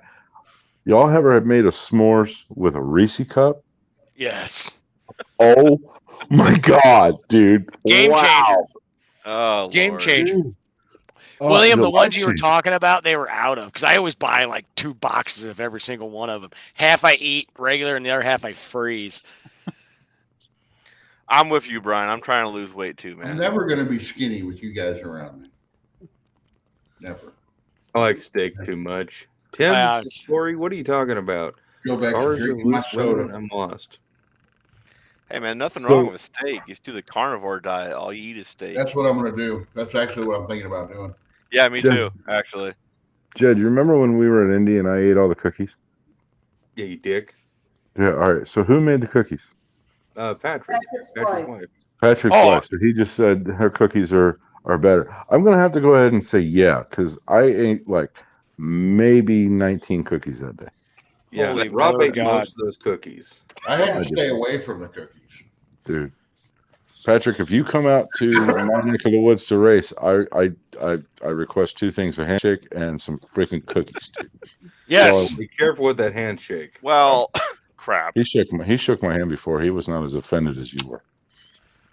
Y'all ever have made a s'mores with a Reese cup? Yes. Oh my god, dude! Game wow. changer. Oh, Game Lord. changer. Dude. William, the ones you were life-changing. talking about, they were out of because I always buy like 2 boxes of every single one of them. Half I eat regular, and the other half I freeze. I'm with you, Brian. I'm trying to lose weight too, I'm man. never going to be skinny with you guys around me. Never. I like steak too much. Tim, Wow. Story, what are you talking about? Go back Cars to are drinking my loose women. soda. I'm lost. Hey, man, nothing So- wrong with steak. You do the carnivore diet. All you eat is steak. That's what I'm going to do. That's actually what I'm thinking about doing. Yeah, me Jim. too, actually. Jed, you remember when we were at Indy and I ate all the cookies? Yeah, you dick. Yeah. All right. So who made the cookies? Patrick. Patrick's Patrick's wife. wife. Patrick's Oh. wife. So he just said her cookies are better. I'm gonna have to go ahead and say yeah, because I ate like maybe 19 cookies that day. Yeah, Holy Rob mother ate God. most of those cookies. I had I to did. stay away from the cookies. Dude. Patrick, if you come out to my neck of the woods to race, I request 2 things: a handshake and some freaking cookies. Dude. Yes. Be careful with that handshake. Well, crap. He shook my hand before. He was not as offended as you were.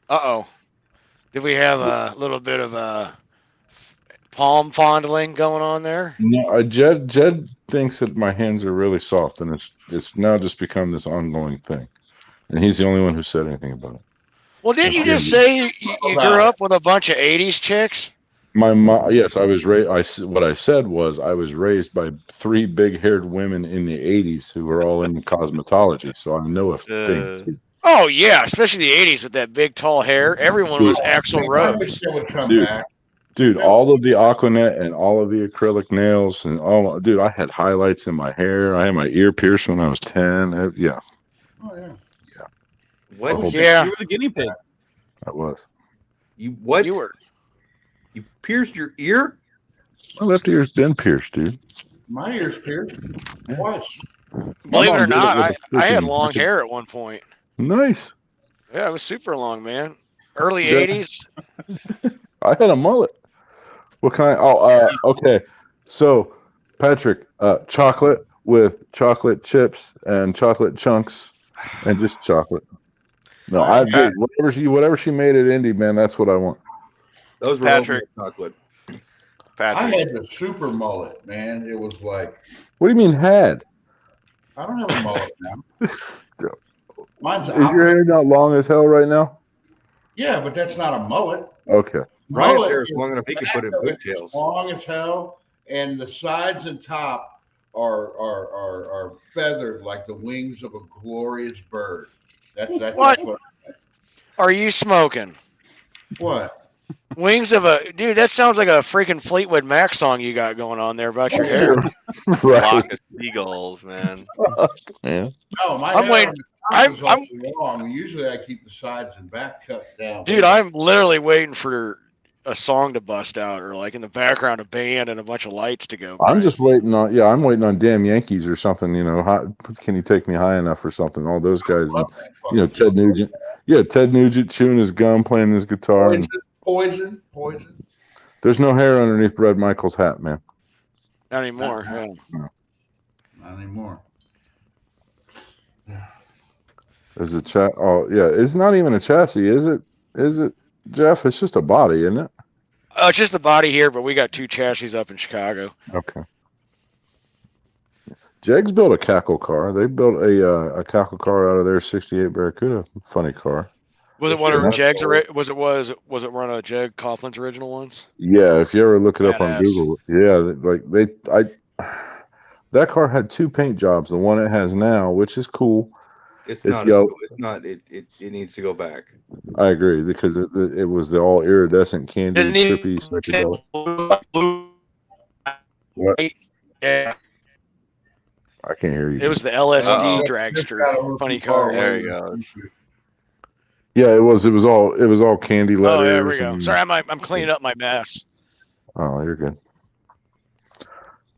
Uh-oh. Did we have a little bit of palm fondling going on there? No, Jed thinks that my hands are really soft, and it's now just become this ongoing thing. And he's the only one who said anything about it. Well, didn't you Yeah. just say you grew up with a bunch of 80s chicks? My mom, yes, I was raised. What I said was I was raised by 3 big-haired women in the '80s who were all in cosmetology, so I know a thing. Oh, yeah, especially the 80s with that big, tall hair. Everyone was Axl I Rose. wish they would come Dude. back. Dude, all of the Aquanet and all of the acrylic nails and all. Dude, I had highlights in my hair. I had my ear pierced when I was 10. Yeah, Oh, yeah. What? Yeah. You were the guinea pig. I was. You what? You were. You pierced your ear? My left ear's been pierced, dude. My ear's pierced twice. Believe it mom or did it not, with a I had freaking long fucking- hair at one point. Nice. Yeah, it was super long, man. Early Yeah. 80s. I had a mullet. What kind? Okay. So, Patrick, chocolate with chocolate chips and chocolate chunks, and just chocolate. No, I agree. Whatever she made at Indy, man, that's what I want. Those were Patrick. oatmeal chocolate. I Patrick. had the super mullet, man. It was like, What do you mean had? I don't have a mullet now. Mine's Is your hair not long as hell right now? Yeah, but that's not a mullet. Okay. Ryan's Mullet hair is is long enough he can back put in of it is pigtails. long as hell, and the sides and top are feathered like the wings of a glorious bird. That's What? what. Are you smoking? What? Wings of a dude. That sounds like a freaking Fleetwood Mac song you got going on there about your hair. Right. Flock of seagulls, man. Yeah. No, my I'm hair waiting- on the top is I'm- all long. Usually, I keep the sides and back cut down. Dude, I'm literally waiting for a song to bust out, or like in the background a band and a bunch of lights to go. I'm by. just waiting on. Yeah, I'm waiting on Damn Yankees or something. You know, can you take me high enough or something? All those guys. And, you know, Ted Nugent. Yeah, Ted Nugent chewing his gum, playing his guitar. And Poison. there's no hair underneath Brad Michaels' hat, man. Not anymore. Yeah. Not anymore. Is it chat? Oh, yeah. It's not even a chassis, is it? Is it, Jeff? It's just a body, isn't it? Oh, it's just the body here, but we got 2 chassis up in Chicago. Okay. Jegs built a cackle car. They built a cackle car out of their '68 Barracuda. Funny car. Was it one of Jeg's? Was it one of Jeg Coughlin's original ones? Yeah, if you ever look it up on Badass. Google, yeah, that car had 2 paint jobs. The one it has now, which is cool. It's It's not. yellow. It's not. It needs to go back. I agree because it was the all iridescent candy Doesn't it- trippy psychedelic. What? Yeah, I can't hear you. it was the LSD Just dragster. got a little Funny too far car. away. There you go. Yeah, it was all candy Oh, letters. there we go. and- Sorry, I'm cleaning up my mess. Oh, you're good.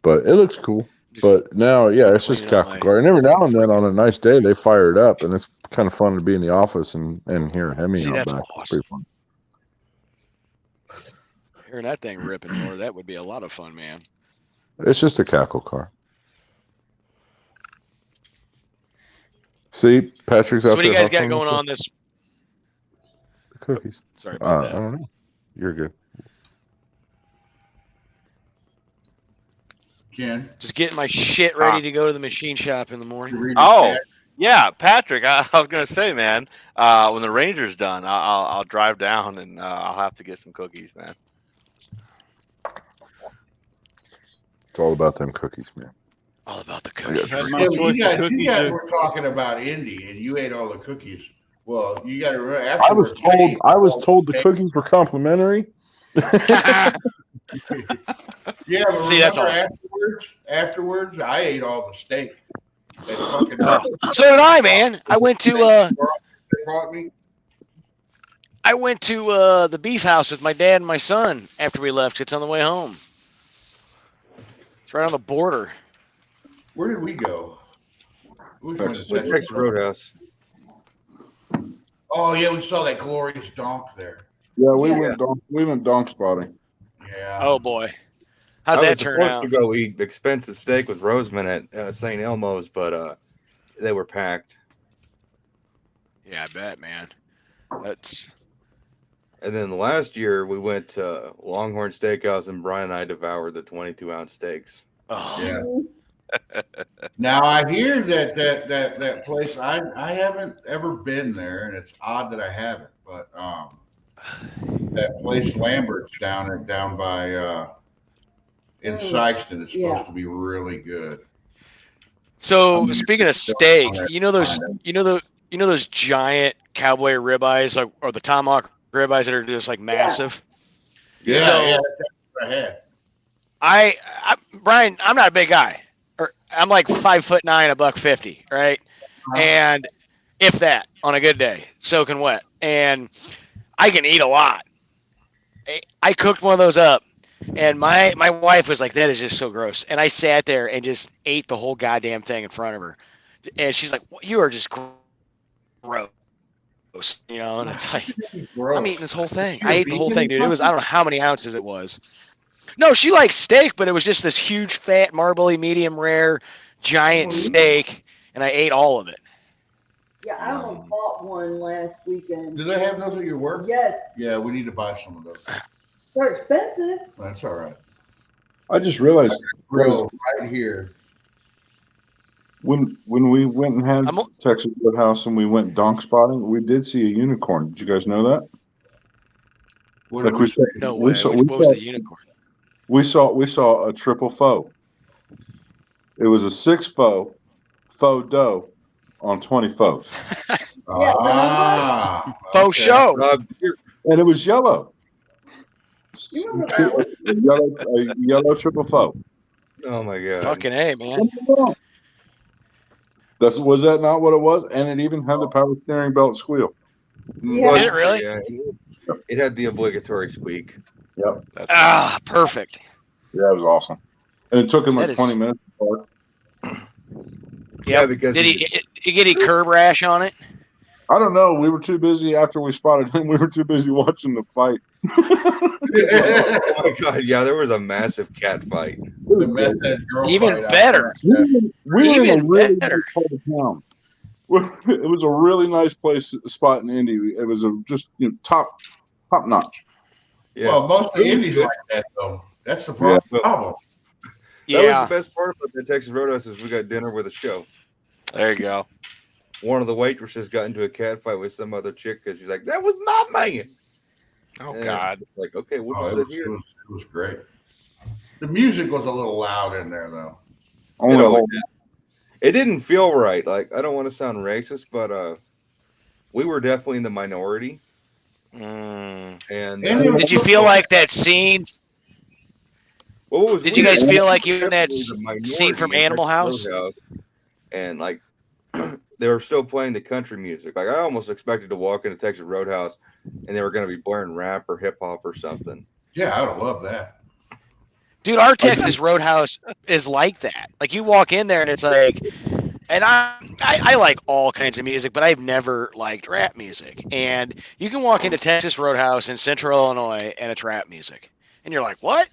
But it looks cool. Just But now, yeah, it's just clean up cackle my- car. And every now and then on a nice day, they fire it up, and it's kind of fun to be in the office and hear Hemi See, out that's back. It's awesome. pretty fun. Hearing that thing ripping more, that would be a lot of fun, man. It's just a cackle car. See, Patrick's out So what do there you guys got hustling going with on this? the cookies. Sorry about I that. don't know. You're good. Ken, Just getting my shit ready to go to the machine shop in the morning. you read the Oh, chat? yeah, Patrick. I was gonna say, man. When the Ranger's done, I'll drive down and I'll have to get some cookies, man. It's all about them cookies, man. All about the I got cookies. Had my Yeah, but choice you of guys, cookies. you guys to- were talking about Indy, and you ate all the cookies. Well, you got to remember. I was told the Okay. cookies were complimentary. Yeah, but See, that's remember awesome. afterwards, I ate all the steak. That fucking So did I, man. I went to they brought me. the beef house with my dad and my son after we left. It's on the way home. It's right on the border. Where did we go? We went to Texas Texas. Roadhouse. Oh yeah, we saw that glorious donk there. Yeah, we Yeah. went donk spotting. Yeah. Oh boy, how'd I that was turn supposed out? to go eat expensive steak with Roseman at St. Elmo's, but they were packed. Yeah, I bet, man. That's And then last year we went to Longhorn Steakhouse, and Brian and I devoured the 22-ounce steaks. oh Yeah. Now I hear that place. I haven't ever been there, and it's odd that I haven't. But that place Lambert's down by in Sykeston is Yeah. supposed to be really good. So speaking of steak, on you know those giant cowboy ribeyes, like, or the tomahawk ribeyes that are just like massive. Yeah, So- yeah, that's what I had. I Brian, I'm not a big guy. Or I'm like 5'9", $150, right? Uh-huh. And if that on a good day, soaking wet, and I can eat a lot. I cooked one of those up, and my wife was like, "That is just so gross." And I sat there and just ate the whole goddamn thing in front of her, and she's like, "You are just gross," you know. And it's like, Gross. I'm eating this whole thing. You're I ate the whole vegan thing, or dude. It was, I don't know how many ounces it was. No, she likes steak, but it was just this huge, fat, marbly, medium rare, giant steak, and I ate all of it. Yeah, I almost bought one last weekend. Do they have those at your work? Yes, Yeah, we need to buy some of those. they're expensive. That's all right. I just realized Grill right here. when we went and had I'm- Texas Roadhouse and we went donk spotting, we did see a unicorn. Did you guys know that? What Like did we we saw, No we way. saw, What we was saw, the unicorn? we saw a triple faux. It was a 6 faux dough on 20 faux, Ah, Faux okay. show. and it was yellow. You remember that one? A yellow triple faux. Oh my god! Fucking A, man. Was that not what it was? And it even had the power steering belt squeal. Yeah. Did it really? Yeah, it had the obligatory squeak. Yep. Ah, perfect. Yeah, it was awesome. And it took him like That 20 is- minutes to park. Yeah, Yep. because Did he get any curb rash on it? I don't know. We were too busy after we spotted him. We were too busy watching the fight. oh my god, yeah, there was a massive cat fight. The method girl Even fight out better. there. We were in a Even really better. nice part of town. It was a really nice place spot in Indy. It was just top notch. Yeah. Well, most of It the was indies good. like that though. That's the Yeah. problem. That Yeah. was the best part about the Texas Roadhouse is we got dinner with a show. There you go. One of the waitresses got into a cat fight with some other chick because she's like, "That was my man." Oh And God. it's like, okay, we'll Oh, just it sit was, here. it was great. The music was a little loud in there though. Only It a always whole- did. It didn't feel right. Like, I don't want to sound racist, but we were definitely in the minority. Mm. And Did you feel like that scene? what was Did you weird guys is feel we like were you were in that definitely the minority scene from in Animal Texas House? Roadhouse, and like they were still playing the country music. Like, I almost expected to walk into Texas Roadhouse and they were going to be blaring rap or hip hop or something. Yeah, I would love that. Dude, our Texas Roadhouse is like that. Like you walk in there and it's like, and I like all kinds of music, but I've never liked rap music. And you can walk into Texas Roadhouse in Central Illinois and it's rap music, and you're like, what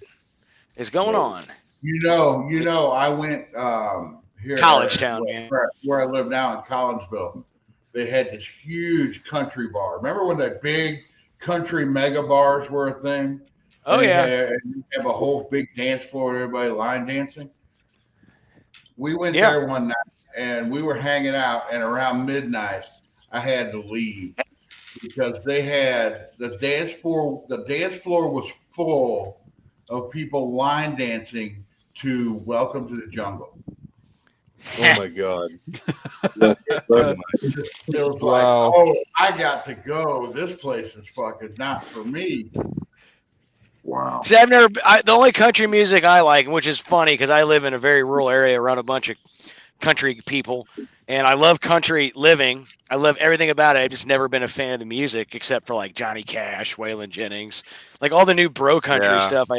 is going on? You know, I went here College Town, man. where I live now in Collinsville. They had this huge country bar. Remember when the big country mega bars were a thing? Oh They yeah, had, you have a whole big dance floor, everybody line dancing. We went Yeah. there one night and we were hanging out, and around midnight, I had to leave because they had the dance floor. The dance floor was full of people line dancing to "Welcome to the Jungle." Oh my god! It was Wow. like, oh, I got to go. This place is fucking not for me. Wow. See, the only country music I like, which is funny because I live in a very rural area around a bunch of country people, and I love country living. I love everything about it. I've just never been a fan of the music except for like Johnny Cash, Waylon Jennings, like all the new bro country Yeah. stuff.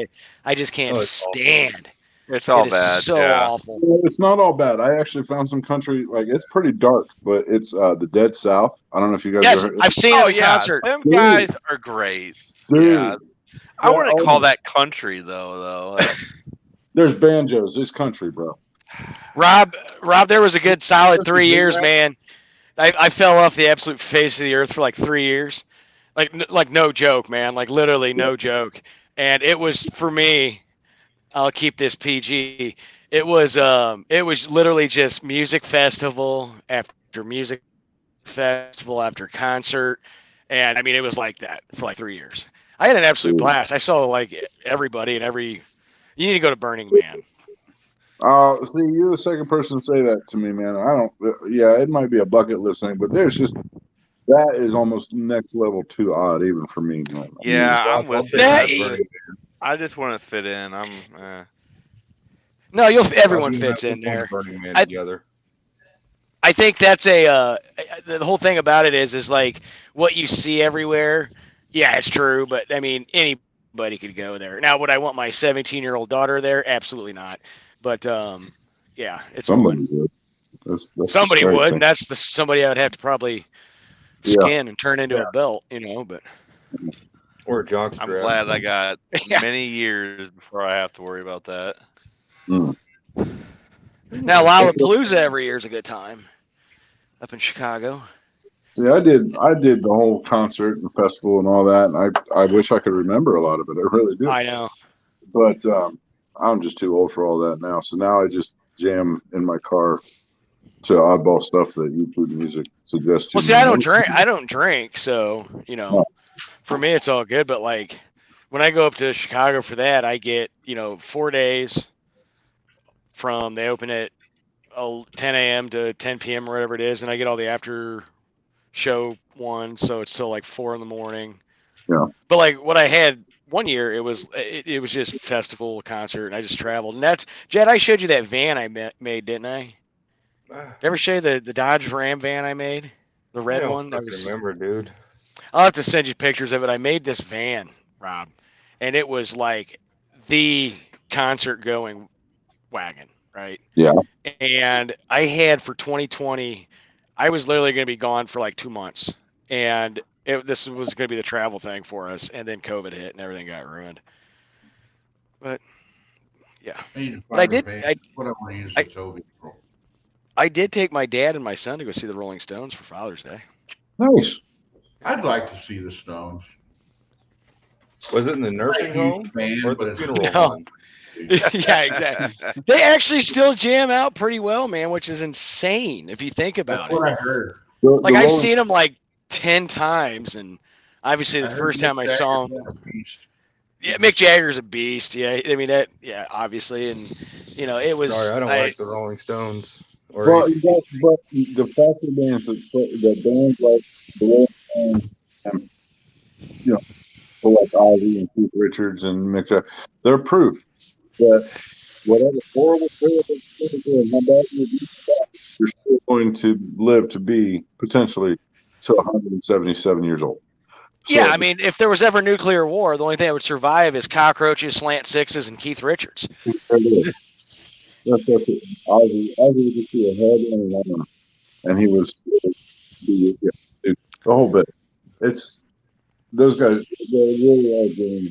I just can't Oh, it's awful. stand. It's all It is bad. so yeah. awful. Well, it's not all bad. I actually found some country, like it's pretty dark, but it's the Dead South. I don't know if you guys Yes, ever heard. I've seen Oh them in yeah. concert. Them Dude. guys are great. Dude, Yeah. I wouldn't oh call my- that country though. Like, There's banjos. It's country, bro. Rob, there was a good solid 3 years, man. I fell off the absolute face of the earth for like 3 years, like no joke, man, like literally no joke. And it was for me. I'll keep this PG. It was literally just music festival after music festival after concert, and I mean it was like that for like 3 years. I had an absolute Ooh. blast. I saw like everybody and every. You need to go to Burning Man. See, you're the second person to say that to me, man. I don't. Yeah, it might be a bucket list thing, but there's just that is almost next level too odd, even for me, man. yeah, I'm I'll with take it. that I just want to fit in. No, everyone Rob, you and I fits in were going to there. Burning Man I- together. I think that's the whole thing about it is like what you see everywhere. Yeah, it's true, but I mean anybody could go there. Now, would I want my 17-year-old daughter there? Absolutely not. But yeah, it's Somebody fun. would. That's the Somebody scary would, thing. and that's somebody I would have to probably Yeah. skin and turn into a belt, But Or a jockstrap. I'm glad I got Yeah. many years before I have to worry about that. Mm. now Lollapalooza every year is a good time up in Chicago. See, I did the whole concert and festival and all that, and I wish I could remember a lot of it. I really do. I know. But I'm just too old for all that now. So now I just jam in my car to oddball stuff that YouTube music suggests. Well, see, I don't drink, so for me it's all good. But like when I go up to Chicago for that, I get 4 days from they open at 10 a.m. to 10 p.m. or whatever it is, and I get all the after show one, so it's still like 4 in the morning. Yeah. But like what I had one year, it was just festival concert, and I just traveled. And that's Jed. I showed you that van I made, didn't I? Did I ever show you the Dodge Ram van I made? The red one? I don't remember, dude. I'll have to send you pictures of it. I made this van, Rob, and it was like the concert going wagon, right? Yeah. And I had for 2020, I was literally going to be gone for like 2 months, and this was going to be the travel thing for us, and then COVID hit and everything got ruined. But yeah, I need to but I find a did. van. What I want to use I- this OV for. I did take my dad and my son to go see the Rolling Stones for Father's Day. Nice. I'd like to see the Stones. Was it in the nursing Huge home fan, or but the it's- funeral No. home? Yeah, exactly. They actually still jam out pretty well, man, which is insane if you think about That's it. what I heard. Like The I've Rolling- seen them like 10 times, and obviously the I heard first Mick time I saw him, Jagger's a beast. yeah, Mick Jagger's a beast. Yeah, I mean that. Yeah, obviously, and it was. Sorry, I don't like the Rolling Stones. Or But, AC/DC. but the fact remains that bands like the Rolling Stones and people like Ozzy and Keith Richards and Mick Jagger, they're proof that whatever horrible, terrible thing you're doing, how bad you do, you're still going to live to be potentially to 177 years old. Yeah, So- I mean, if there was ever nuclear war, the only thing that would survive is cockroaches, slant sixes, and Keith Richards. That's it. Ozzy was just a head and a runner, and he was the whole bit. It's those guys. They really are doing.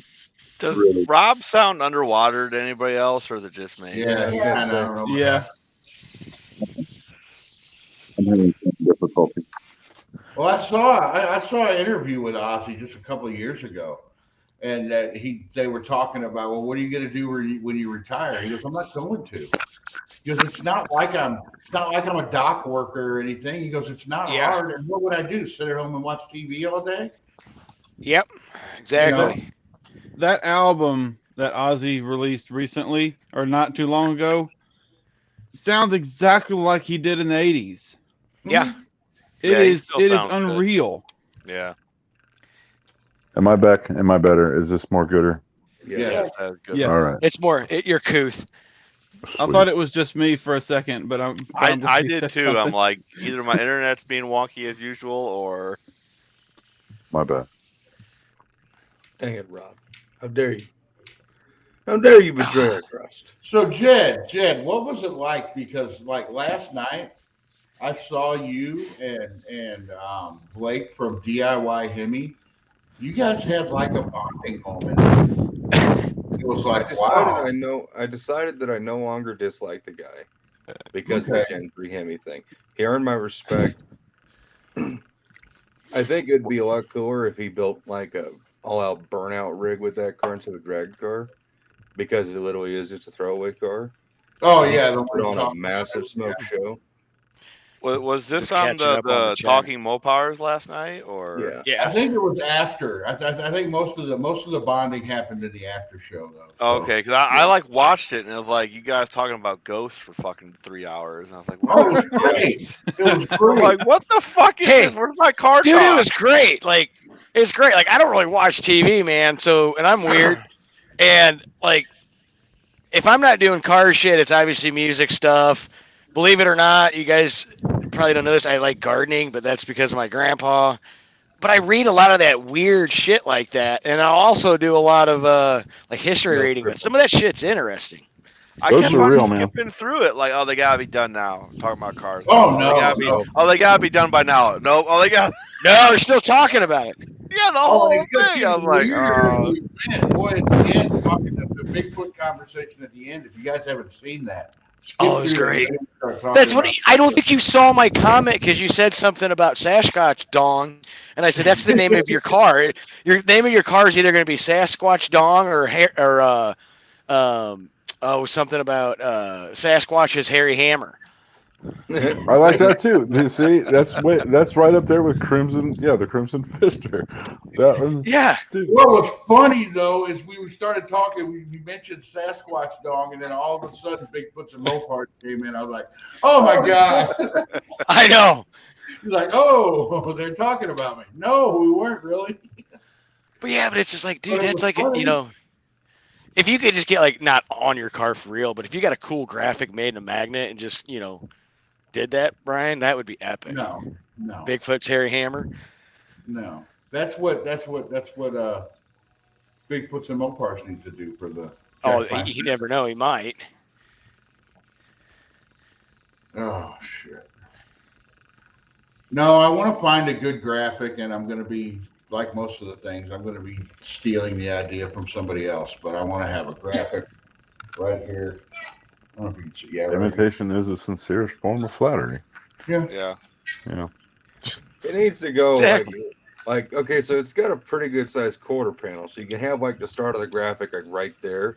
Does Really? Rob sound underwater to anybody else, or is it just me? Yeah, Yeah. I don't know. Yeah. I'm having some difficulty. Well, I saw an interview with Ozzy just a couple of years ago, and they were talking about, well, what are you going to do when you retire? He goes, I'm not going to. He goes, it's not like I'm a dock worker or anything. He goes, it's not Yeah. hard. And what would I do? Sit at home and watch TV all day? Yep, exactly. That album that Ozzy released recently, or not too long ago, sounds exactly like he did in the 80s. Yeah. It Yeah, he is still it is sounds good. unreal. Yeah. Am I back? Am I better? Is this more gooder? Yeah. That's good. Yes. All right. It's more you're couth. I Sweet. thought it was just me for a second, but I did too. I'm like, either my internet's being wonky as usual, or My bad. Dang it, Rob. How dare you? How dare you betray our trust? So Jed, what was it like? Because like last night, I saw you and Blake from DIY Hemi. You guys had like a bonding moment. It was like, wow. I decided that I no longer dislike the guy because of the Okay. Gen 3 Hemi thing. He earned my respect. I think it'd be a lot cooler if he built like a all-out burnout rig with that car instead of a drag car, because it literally is just a throwaway car. Oh yeah, the Put one on a talking massive about, smoke show. was this Just on catching the, up on the the chat. talking Mopars last night, or Yeah. I think it was after. I think most of the bonding happened in the after show though. Oh, So- okay? Because I like watched it and it was like you guys talking about ghosts for fucking 3 hours, and I was like, Oh, it was what? great. It was I was great. like, what the fuck is Hey, this? Where's my car Dude, it talk? was great. Like, it's great. Like, I don't really watch TV, man. So, and I'm weird. And like, if I'm not doing car shit, it's obviously music stuff. Believe it or not, you guys probably don't know this. I like gardening, but that's because of my grandpa. But I read a lot of that weird shit like that, and I also do a lot of like history Ghost reading. But Ripples. some of that shit's interesting. I Those kept are on real, man. skipping through it, like, oh, they gotta be done now. Talking about cars. Oh, They gotta no. they gotta be done by now. Nope. Oh, they got No, they're still talking about it. yeah the Oh, whole it got thing. even I was like, weirder as oh. we went. Boy, at the end, talking the Bigfoot conversation at the end. If you guys haven't seen that, skip Oh, it was through that great. and start talking That's what about I don't think you saw my comment because you said something about Sasquatch Dong, and I said that's the name of your car. Your name of your car is either going to be Sasquatch Dong or something about Sasquatch's hairy hammer. I like that too. You see, that's right up there with Crimson. Yeah, the Crimson Fister. That one. Yeah, Dude. What was funny though is we started talking. We mentioned Sasquatch Dong, and then all of a sudden Bigfoots and Mopars came in. I was like, "Oh my god!" I know. He's like, "Oh, they're talking about me." No, we weren't really. But yeah, but it's just like, dude, But it that's was like, funny. if you could just get like not on your car for real, but if you got a cool graphic made in a magnet and just did that, Brian, that would be epic. No. Bigfoot's hairy hammer. No. That's what Bigfoots and Mopars need to do for the. Oh, Jack you never know. He might. Oh shit. No, I want to find a good graphic, and I'm going to be like most of the things. I'm going to be stealing the idea from somebody else, but I want to have a graphic right here. I don't know if you can see. Yeah, right here. Imitation is the sincerest form of flattery. Yeah. Yeah. It needs to go Exactly. like okay, so it's got a pretty good sized quarter panel, so you can have like the start of the graphic like right there,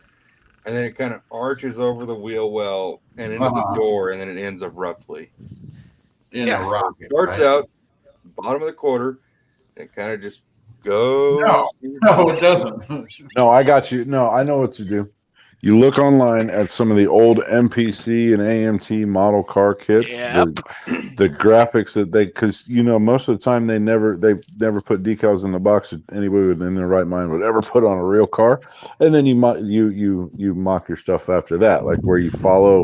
and then it kind of arches over the wheel well and into the door, and then it ends abruptly. In a rocket. Starts right? out bottom of the quarter, and it kind of just goes. No, it doesn't. No, I got you. No, I know what to do. You look online at some of the old MPC and AMT model car kits. Yep. The graphics that because most of the time they never put decals in the box that anybody in their right mind would ever put on a real car, and then you mock your stuff after that, like where you follow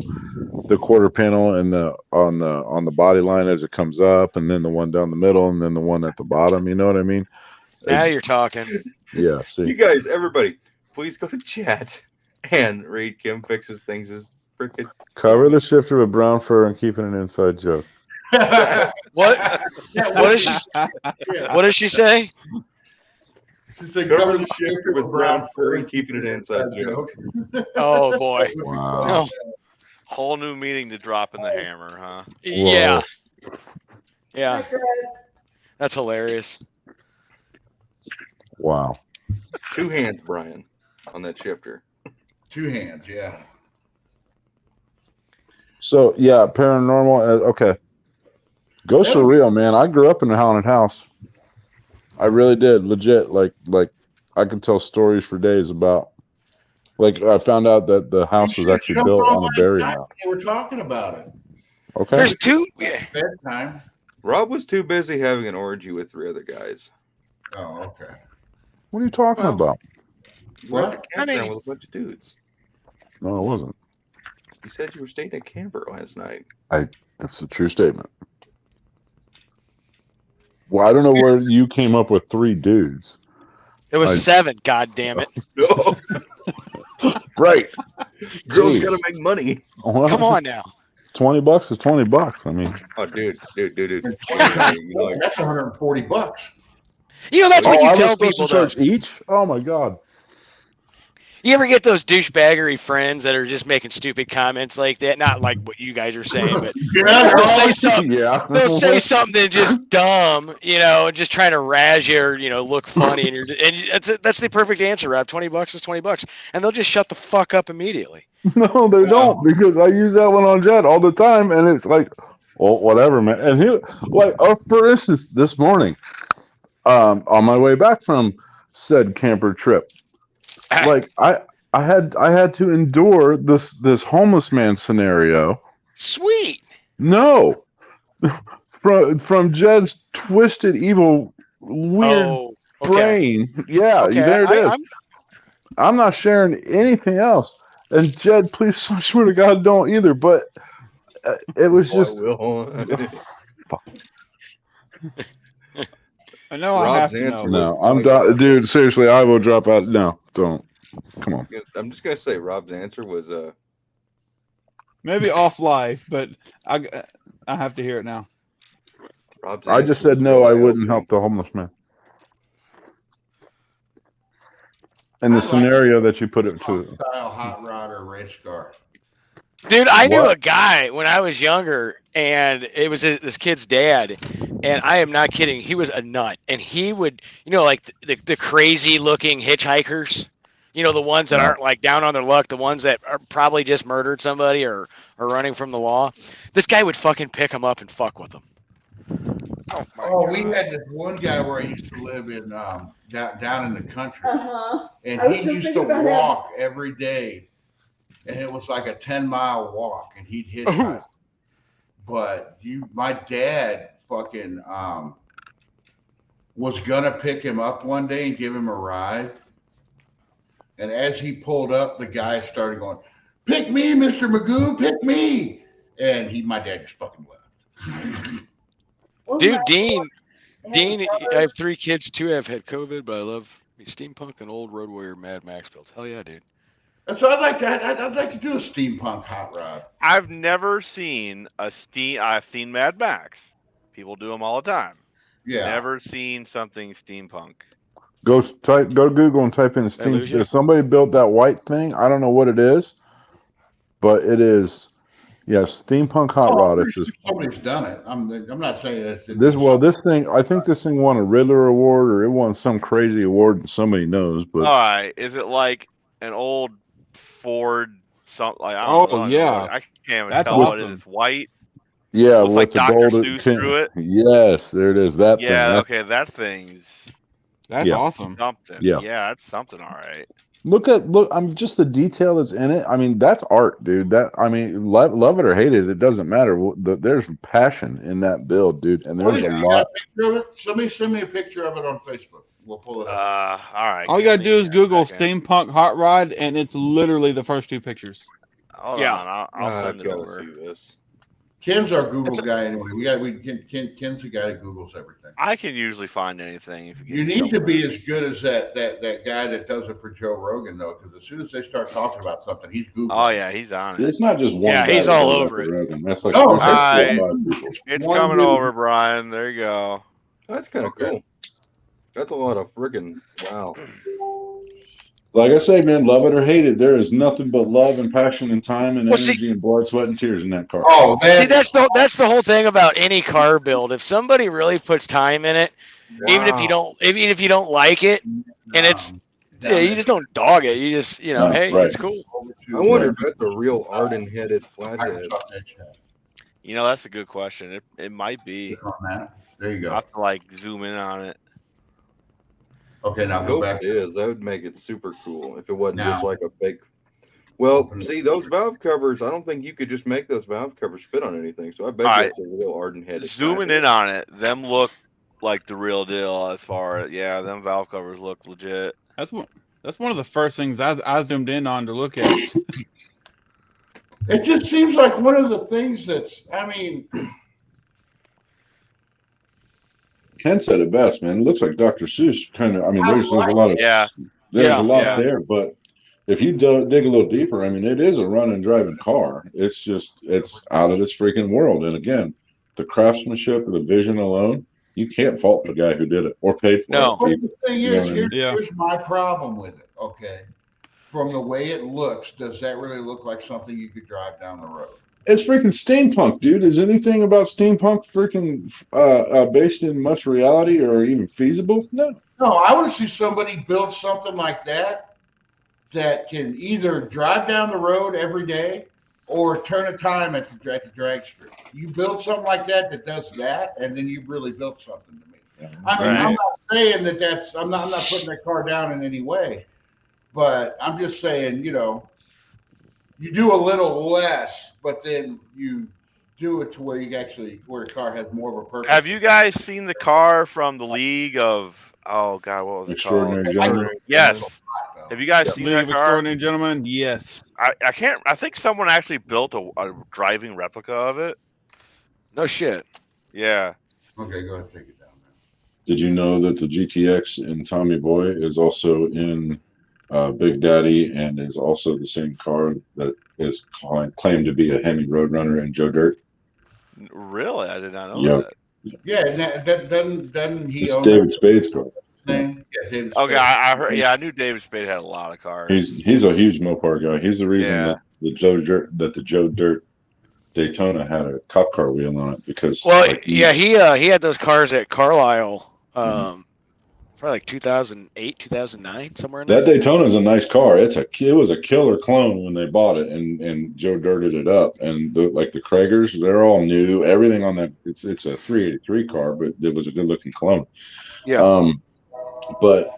the quarter panel and on the body line as it comes up, and then the one down the middle, and then the one at the bottom. You know what I mean? Now you're talking. Yeah. See. You guys, everybody, please go to chat and read Kim Fixes Things is freaking. Cover the shifter with brown fur and keep it an inside joke. What? What does she? What does she say? Cover the shifter with brown fur and keep it an inside joke. Oh boy. Wow. Oh, Whole new meaning to drop in the hammer, huh? yeah. Yeah. Hi, Chris. That's hilarious. Wow. 2 hands, Brian, on that shifter. 2 hands, yeah. So yeah, paranormal. Okay, ghosts are real, man. I grew up in a haunted house. I really did, legit. Like I could tell stories for days about. Like I found out that the house was actually built on a burial mound. They were talking about it. Okay. There's 2. Bedtime. Rob was too busy having an orgy with 3 other guys. Oh, okay. What are you talking about? We're at the What? campground with a bunch of dudes. No, it wasn't. You said you were staying at camper last night. That's a true statement. Well, I don't know where you came up with 3 dudes. It was 7. God damn it! No, Right. girls Jeez. gotta make money. Well, Come on now. $20 is $20. I mean, Oh, dude. That's $140. You know that's what you I was tell supposed people. to charge each. Oh my god. You ever get those douchebaggery friends that are just making stupid comments like that? Not like what you guys are saying, but they'll say something. Yeah. They'll say something just dumb, and just trying to razz you or look funny, and that's the perfect answer, Rob. $20 is $20, and they'll just shut the fuck up immediately. No, they don't, because I use that one on Jet all the time, and it's like, well, whatever, man. And he, for instance, this morning, on my way back from said camper trip, like I had to endure this homeless man scenario. Sweet. No, from Jed's twisted, evil, weird Okay. brain. Yeah, Okay, there it is. I'm not sharing anything else. And Jed, please, I swear to God, don't either. But it was just. I know I have to know. No, I'm dude. Seriously, I will drop out. No, don't. Come on. I'm just gonna say Rob's answer was Maybe off live, but I have to hear it now. Rob's I just said no. I wouldn't help the homeless man. And the scenario that you put it to. Style hot rod or race car. Dude, I knew a guy when I was younger, and it was this kid's dad, and I am not kidding. He was a nut, and he would, like the crazy looking hitchhikers, the ones that aren't like down on their luck, the ones that are probably just murdered somebody or are running from the law. This guy would fucking pick them up and fuck with them. Oh, we had this one guy where I used to live in down in the country, and I was he just used to thinking about that. walk every day, and it was like a 10-mile walk, and he'd hitchhike. But my dad fucking was gonna pick him up one day and give him a ride, and as he pulled up, the guy started going, "Pick me, Mr. Magoo, pick me!" And my dad just fucking left. Dude, Dean, I have 3 kids. 2 have had COVID, but I love Steampunk and old Road Warrior Mad Max builds. Hell yeah, dude. That's what I'd like to. I'd like to do a steampunk hot rod. I've never seen a steam. I've seen Mad Max. People do them all the time. Yeah. Never seen something steampunk. Go Google and type in steam. lose you? If somebody built that white thing, I don't know what it is, but it is, yeah, steampunk hot rod. It's just Somebody's done it. I'm not saying that. this thing. I think this thing won a Riddler award, or it won some crazy award that somebody knows. But All right, is it like an old Ford? Something like I don't know. Oh, yeah. I can't even That's tell what it awesome. is. White. yeah, Looks with like the Dr. golden Seuss through it. Yes, there it is. That Yeah. thing. Okay, that thing's That's Yeah. awesome. something. Yeah. Yeah, that's something. All right. Look. I mean, just the detail that's in it. I mean, that's art, dude. Love it or hate it, it doesn't matter. There's passion in that build, dude, and there's a You got lot. a picture of it? Somebody send me a picture of it on Facebook. We'll pull it up. All right. All you give gotta do me is a Google second. steampunk hot rod, and it's literally the first 2 pictures. Hold Yeah. on. I'll send I've it got to over. see this. Ken's our Google guy anyway. Ken's the guy that Googles everything. I can usually find anything. If You need to be as good as that guy that does it for Joe Rogan though, because as soon as they start talking about something, he's Googling. Oh yeah, he's on it. It's not just one. Yeah, guy he's that all does that over for it. Rogan. That's like No, there's like I- 4 or 5 people. It's One coming dude- over, Brian. There you go. That's kind of Okay. cool. That's a lot of friggin' wow. Like I say, man, love it or hate it, there is nothing but love and passion and time and Well, see- energy and blood, sweat, and tears in that car. Oh, See, that's the whole thing about any car build. If somebody really puts time in it, even if you don't like it, and it's you just don't dog it. You just No, hey, right. it's cool. I wonder if that's a real Arden-headed flathead. You know, that's a good question. It might be. There you I'll go. have to like zoom in on it. Okay, I now go hope back. it is. That would make it super cool if it wasn't just Now- like a fake. Well, see, those valve covers, I don't think you could just make those valve covers fit on anything. So I bet All you right. it's a real Arden-headed Zooming flathead. in on it, them look like the real deal as far as them valve covers look legit. That's one of the first things I zoomed in on to look at. It just seems like one of the things that's. I mean, Ken said it best, man. It looks like Dr. Seuss kind of. I mean, there's a lot of Yeah. there's Yeah. a lot Yeah. there, but if you dig a little deeper, I mean, it is a run and driving car. It's out of this freaking world. And again, the craftsmanship, the vision alone, you can't fault the guy who did it or paid for No. but it. the thing You know is, what I mean? here's my problem with it. Okay, from the way it looks, does that really look like something you could drive down the road? It's freaking steampunk, dude. Is anything about steampunk freaking based in much reality or even feasible? No. No, I want to see somebody build something like that can either drive down the road every day or turn a time at the drag strip. You build something like that does that, and then you've really built something to me. I mean, Right. I'm not saying that I'm not putting that car down in any way, but I'm just saying, you do a little less, but then you do it to where where the car has more of a purpose. Have you guys seen the car from the League of? Oh God, what was it Extraordinary called? Gentlemen. Yes. Have you guys seen League that of car? Extraordinary Gentlemen, yes. I can't. I think someone actually built a driving replica of it. No shit. Yeah. Okay, go ahead, take it down. Did you know that the GTX in Tommy Boy is also in Big Daddy and is also the same car that is claimed to be a Hemi Roadrunner in Joe Dirt? Really, I did not know Yep. that. Yeah, and doesn't he It's own David Spade's car. that thing? Yeah, David Okay, Spade. I heard. Yeah, I knew David Spade had a lot of cars. He's a huge Mopar guy. He's the reason Yeah. that the Joe Dirt Daytona had a cop car wheel on it because Well, like, yeah, he had those cars at Carlisle, probably like 2008, 2009, somewhere in there. that Daytona is a nice car. It was a killer clone when they bought it, and Joe dirted it up. And the Kragers, they're all new. Everything on that, it's a 383 car, but it was a good looking clone. Yeah. But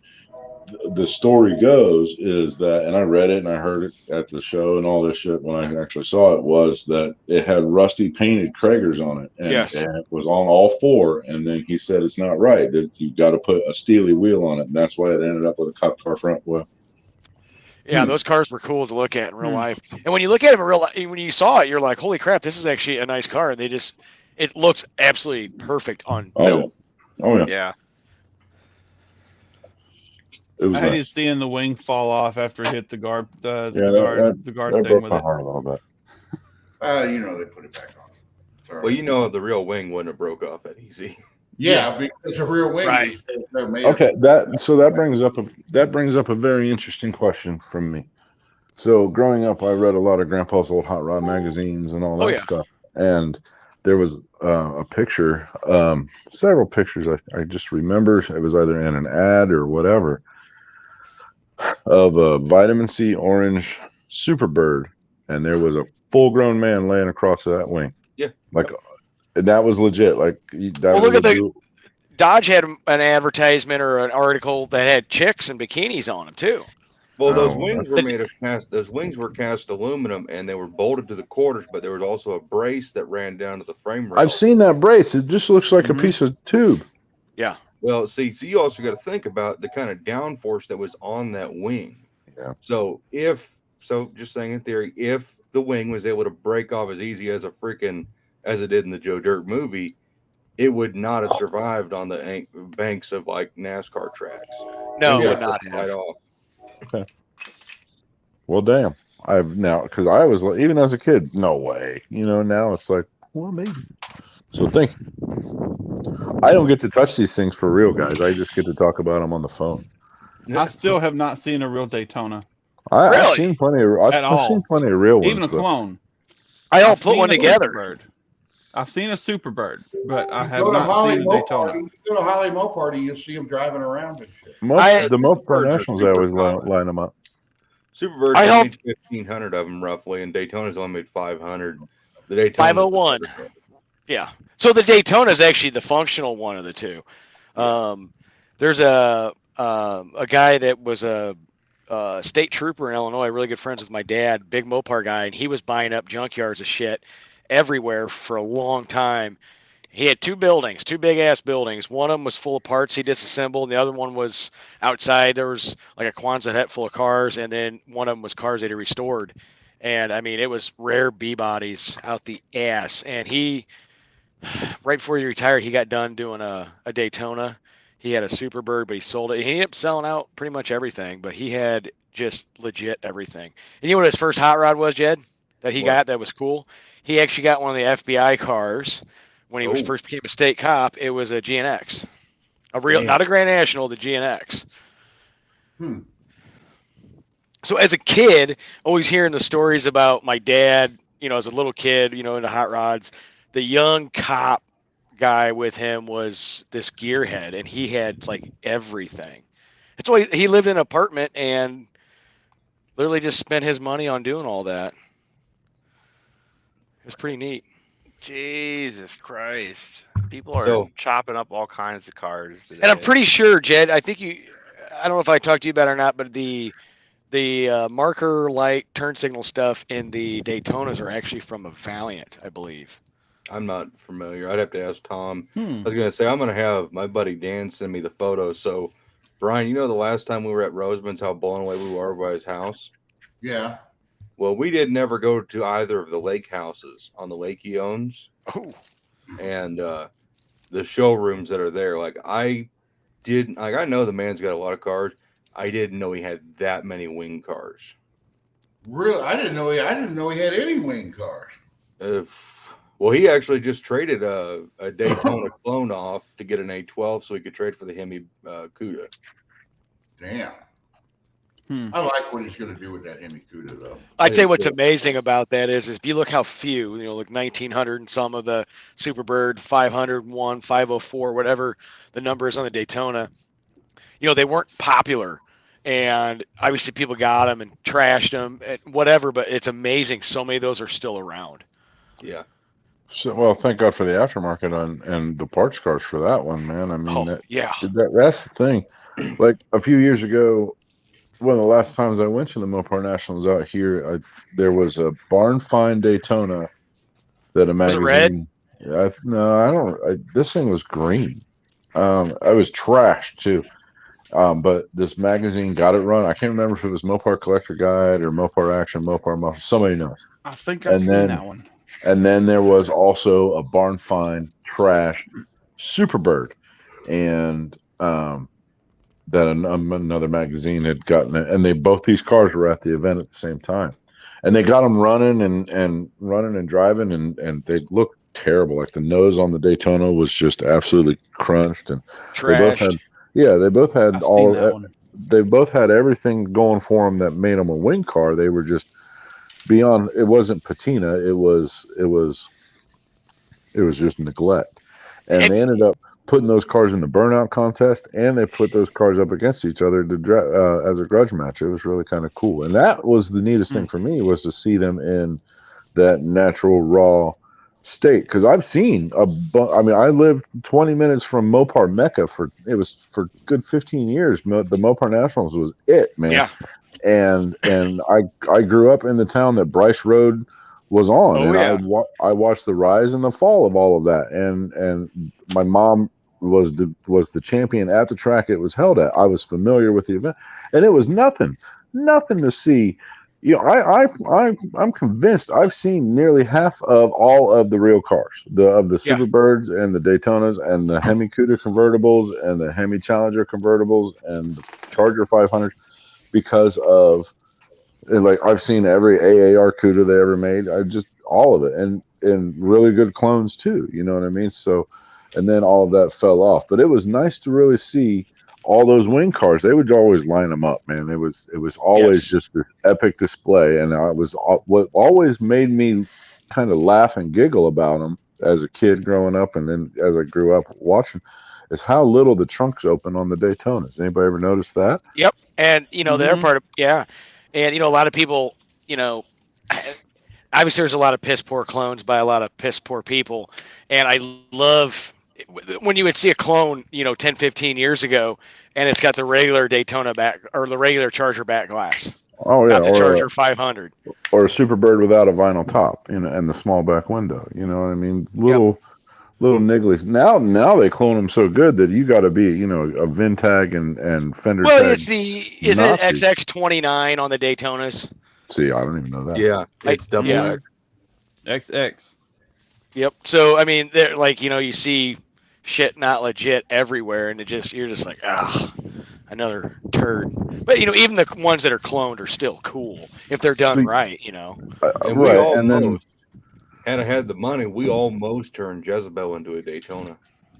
the story goes is that, and I read it and I heard it at the show and all this shit when I actually saw it, was that it had rusty painted Kragers on it, and, Yes. and it was on all 4. And then he said it's not right, that you've got to put a steely wheel on it, and that's why it ended up with a cop car front wheel. Yeah, those cars were cool to look at in real life. And when you look at them in real life, when you saw it, you're like, holy crap, this is actually a nice car. And it looks absolutely perfect on film. Oh yeah. Yeah. It was I hated nice. seeing the wing fall off after it hit the guard, Yeah, the guard that thing broke with my it. heart a little bit. They put it back on. It's all Well, right. you know, the real wing wouldn't have broke off that easy. Yeah, because a real wing. Right. is made Okay, of- that brings up a very interesting question from me. So growing up, I read a lot of Grandpa's old hot rod magazines and all Oh, that yeah. stuff, and there was a picture, several pictures. I just remember it was either in an ad or whatever of a vitamin C orange Superbird, and there was a full-grown man laying across that wing. Yeah. Like that was legit. Like that. Well, was look at a the- dual- Dodge had an advertisement or an article that had chicks and bikinis on them too. Well, those Oh, wings were made of cast. Those wings were cast aluminum, and they were bolted to the quarters. But there was also a brace that ran down to the frame rail. I've seen that brace. It just looks like Mhm. a piece of tube. Yeah. Well, see, so you also got to think about the kind of downforce that was on that wing. Yeah. So just saying in theory, if the wing was able to break off as easy as as it did in the Joe Dirt movie, it would not have survived on the banks of like NASCAR tracks. No, Yeah. it would not Right have. off. Well, damn. I've now because I was like, even as a kid, no way. Now it's like, well, maybe. So think. I don't get to touch these things for real, guys. I just get to talk about them on the phone. I still have not seen a real Daytona I've Really? seen plenty of. I've at all. seen plenty of real ones. Even a but- clone. I'll I've put seen one a together. Superbird. I've seen a Superbird, but I You have go to not Holly seen a Mo Daytona. Party, you go to Holly Mo Party, you'll see them driving around and shit. The The Mopar Superbirds are Nationals, I always super common. line them up. Superbirds I only hope- made 1,500 of them roughly, and Daytona's only made 500. The Daytona 501. Yeah. So the Daytona is actually the functional one of the two. There's a guy that was a state trooper in Illinois, really good friends with my dad, big Mopar guy, and he was buying up junkyards of shit everywhere for a long time. He had two buildings, two big ass buildings. One of them was full of parts he disassembled, and the other one was outside. There was like a Quonset hut full of cars, and then one of them was cars that he restored. And I mean, it was rare B bodies out the ass. And he, right before he retired, he got done doing a Daytona. He had a Superbird, but he sold it. He ended up selling out pretty much everything, but he had just legit everything. And you know what his first hot rod was, Jed? That he What? got that was cool? He actually got one of the FBI cars when he was Oh. first became a state cop. It was a GNX. A real, Damn. not a Grand National, the GNX. Hmm. So as a kid, always hearing the stories about my dad, as a little kid, into hot rods, the young cop guy with him was this gearhead, and he had like everything. That's why he lived in an apartment and literally just spent his money on doing all that. It was pretty neat. Jesus Christ. People are So- chopping up all kinds of cars today. And I'm pretty sure, Jed, I don't know if I talked to you about it or not, but the marker light turn signal stuff in the Daytonas are actually from a Valiant, I believe. I'm not familiar. I'd have to ask Tom. Hmm. I was gonna say I'm gonna have my buddy Dan send me the photos. So, Brian, the last time we were at Roseman's, how blown away we were by his house. Yeah. Well, we didn't ever go to either of the lake houses on the lake he owns, Oh, and the showrooms that are there. Like I know the man's got a lot of cars. I didn't know he had that many wing cars. Really? I didn't know he had any wing cars. Well, he actually just traded a Daytona clone off to get an A12 so he could trade for the Hemi Cuda. Damn. Hmm. I like what he's going to do with that Hemi Cuda, though. I tell you what's Yeah. amazing about that is if you look how few, like 1900 and some of the Superbird, 501, 504, whatever the number is on the Daytona, they weren't popular. And obviously people got them and trashed them and whatever, but it's amazing. So many of those are still around. Yeah. So, well, thank God for the aftermarket and the parts cars for that one, man. I mean, Oh, yeah. that's the thing. Like a few years ago, one of the last times I went to the Mopar Nationals out here, there was a barn find Daytona that a Was it magazine. red? No, I don't. This thing was green. I was trashed too. But this magazine got it run. I can't remember if it was Mopar Collector Guide or Mopar Action, Mopar Muscle. Somebody knows. I think I've And seen then- that one. And then there was also a barn find trash Superbird, and another magazine had gotten it, and both these cars were at the event at the same time, and they got them running and running and driving, and they looked terrible. Like the nose on the Daytona was just absolutely crunched, and they both had Trashed. they both had I've seen that all one. they both had everything going for them that made them a wing car. They were just beyond. It wasn't patina. It was just neglect, and they ended up putting those cars in the burnout contest, and they put those cars up against each other as a grudge match. It was really kind of cool, and that was the neatest thing for me, was to see them in that natural raw state. Because I've seen I mean, I lived 20 minutes from Mopar Mecca for good 15 years. The Mopar Nationals was it, man. Yeah. And I grew up in the town that Bryce Road was on, Oh, and yeah. I watched the rise and the fall of all of that, and my mom was the champion at the track it was held at. I was familiar with the event, and it was nothing to see. You know, I'm convinced I've seen nearly half of all of the real cars, of the Yeah. Superbirds and the Daytonas and the Hemi Cuda convertibles and the Hemi Challenger convertibles and the Charger 500s, because of, like, I've seen every AAR Cuda they ever made. I just, all of it, and really good clones too. You know what I mean? So, and then all of that fell off. But it was nice to really see all those wing cars. They would always line them up, man. It was always just this epic display, and what always made me kind of laugh and giggle about them as a kid growing up, and then as I grew up watching, is how little the trunks open on the Daytonas. Anybody ever notice that? Yep. And the other Mhm. part of, yeah. And a lot of people, obviously there's a lot of piss poor clones by a lot of piss poor people. And I love when you would see a clone, 10, 15 years ago, and it's got the regular Daytona back, or the regular Charger back glass, Oh yeah, not the Charger 500. or a Superbird without a vinyl top, and the small back window. You know what I mean? Little nigglies. Now they clone them so good that you got to be, a Vintag and Fender Well, tag. is it Nazi. XX29 on the Daytonas? See, I don't even know that. Yeah, it's double yeah. X. XX. Yep. So I mean, they're like, you see shit not legit everywhere, and you're just like, another turd. But even the ones that are cloned are still cool if they're done right. And we Right, almost, and then had I had the money, we almost turned Jezebel into a Daytona.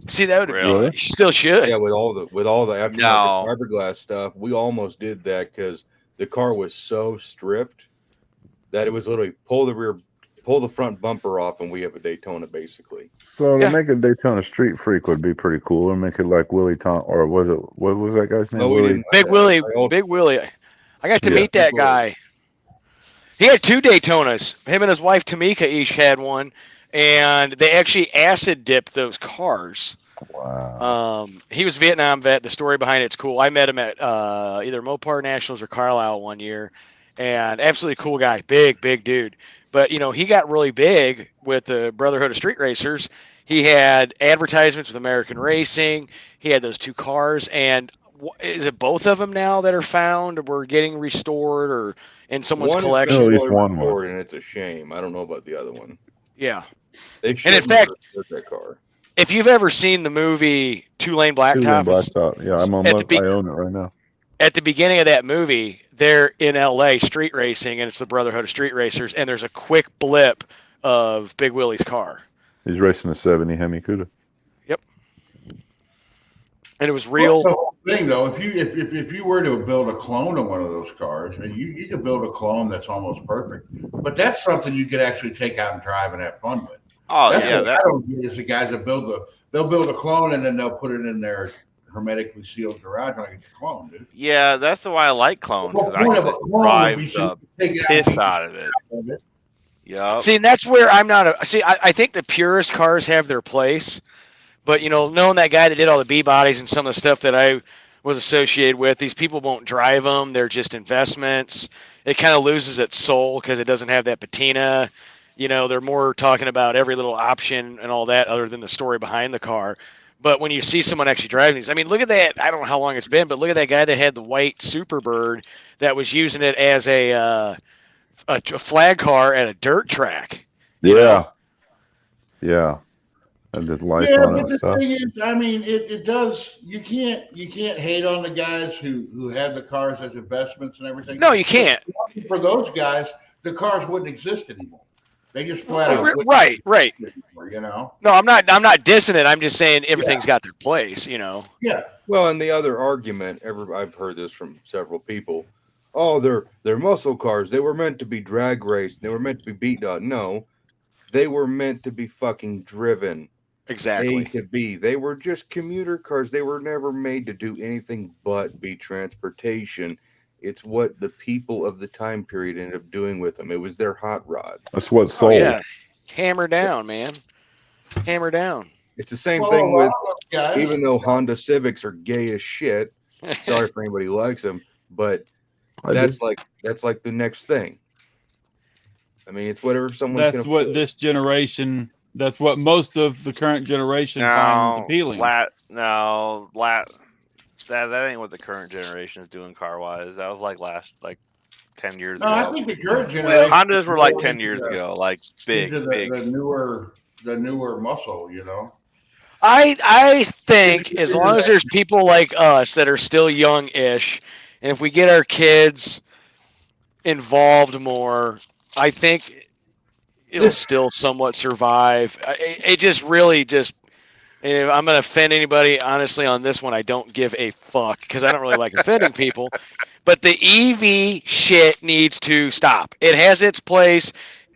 See, that would Really? you still should. Yeah, with all the aftermarket No. fiberglass stuff, we almost did that because the car was so stripped that it was literally pull the front bumper off, and we have a Daytona basically. So to Yeah. make a Daytona Street Freak would be pretty cool, and make it like Willie Tom, or what was that guy's name? No, we didn't. Big Willie. I Big Willie. I got to Yeah. meet that Big Willie. guy. He had 2 Daytonas. Him and his wife Tamika each had one, and they actually acid dipped those cars. Wow. He was a Vietnam vet. The story behind it's cool. I met him at either Mopar Nationals or Carlisle one year, and absolutely cool guy, big dude. But he got really big with the Brotherhood of Street Racers. He had advertisements with American Racing. He had those 2 cars, and is it both of them now that are found or were getting restored or in someone's One collection? At is least one restored, and it's a shame. I don't know about the other one. Yeah. They And in fact, that car. if you've ever seen the movie Two-Lane Two-lane Blacktop, Blacktop. Yeah, I own it right now. at the beginning of that movie, they're in LA street racing, and it's the Brotherhood of Street Racers, and there's a quick blip of Big Willie's car. He's racing a 70 Hemi Cuda. And it was real. The whole thing, though, if you were to build a clone of one of those cars, and you could build a clone that's almost perfect, but that's something you could actually take out and drive and have fun with. Oh That's yeah, what I don't get is the guys that they'll build a clone and then they'll put it in their hermetically sealed garage like it's a clone, dude. yeah. That's why I like clones, The because whole I point can of a just clone drive would be the to take it out piss and beat out of it. of it. Yeah. See, and that's where I'm not I think the purest cars have their place, but knowing that guy that did all the B bodies and some of the stuff that I was associated with, these people won't drive them. They're just investments. It kind of loses its soul because it doesn't have that patina. They're more talking about every little option and all that other than the story behind the car. But when you see someone actually driving these, I mean, look at that. I don't know how long it's been, but look at that guy that had the white Superbird that was using it as a flag car at a dirt track. Yeah. Yeah. And the lights Yeah, on it but and the stuff. thing is, I mean, it does. You can't hate on the guys who have the cars as investments and everything. No, you can't. For those guys, the cars wouldn't exist anymore. They just flat out wouldn't Right, right. exist anymore, you know? No, I'm not dissing it. I'm just saying everything's got their place, you know. Yeah. Well, and the other argument, I've heard this from several people. Oh, they're muscle cars. They were meant to be drag raced. They were meant to be beat on. No, they were meant to be fucking driven. Exactly. A to B. They were just commuter cars. They were never made to do anything but be transportation. It's what the people of the time period ended up doing with them. It was their hot rod. That's what sold. Oh, yeah. Hammer down, man. Hammer down. It's the same Well, thing a lot with, of those guys, even though Honda Civics are gay as shit. Sorry for anybody who likes them, but that's like the next thing. I mean, it's whatever someone. That's what this generation. That's what most of the current generation finds appealing. That ain't what the current generation is doing car wise. That was like 10 years ago. I think the current generation. Hondas were like 10 years ago, like big. The newer muscle, you know. I think as long as there's people like us that are still young-ish, and if we get our kids involved more, I think it'll still somewhat survive. It just really just. And if I'm going to offend anybody, honestly, on this one, I don't give a fuck because I don't really like offending people. But the EV shit needs to stop. It has its place.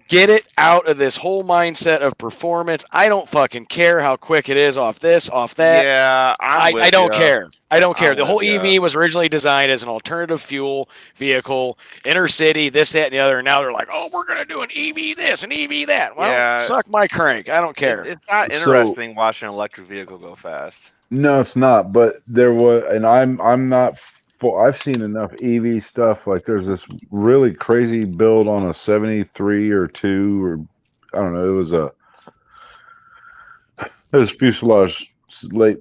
Get it out of this whole mindset of performance. I don't fucking care how quick it is off this, off that. Yeah, I don't care. I don't care. I'm The whole with ya. EV was originally designed as an alternative fuel vehicle, inner city, this, that, and the other. And now they're like, oh, we're going to do an EV this, an EV that. Well, Yeah. suck my crank. I don't care. It's not interesting watching an electric vehicle go fast. No, it's not. But there was, and I'm not. I've seen enough EV stuff. Like there's this really crazy build on a 73 or 2 or I don't know. It was fuselage late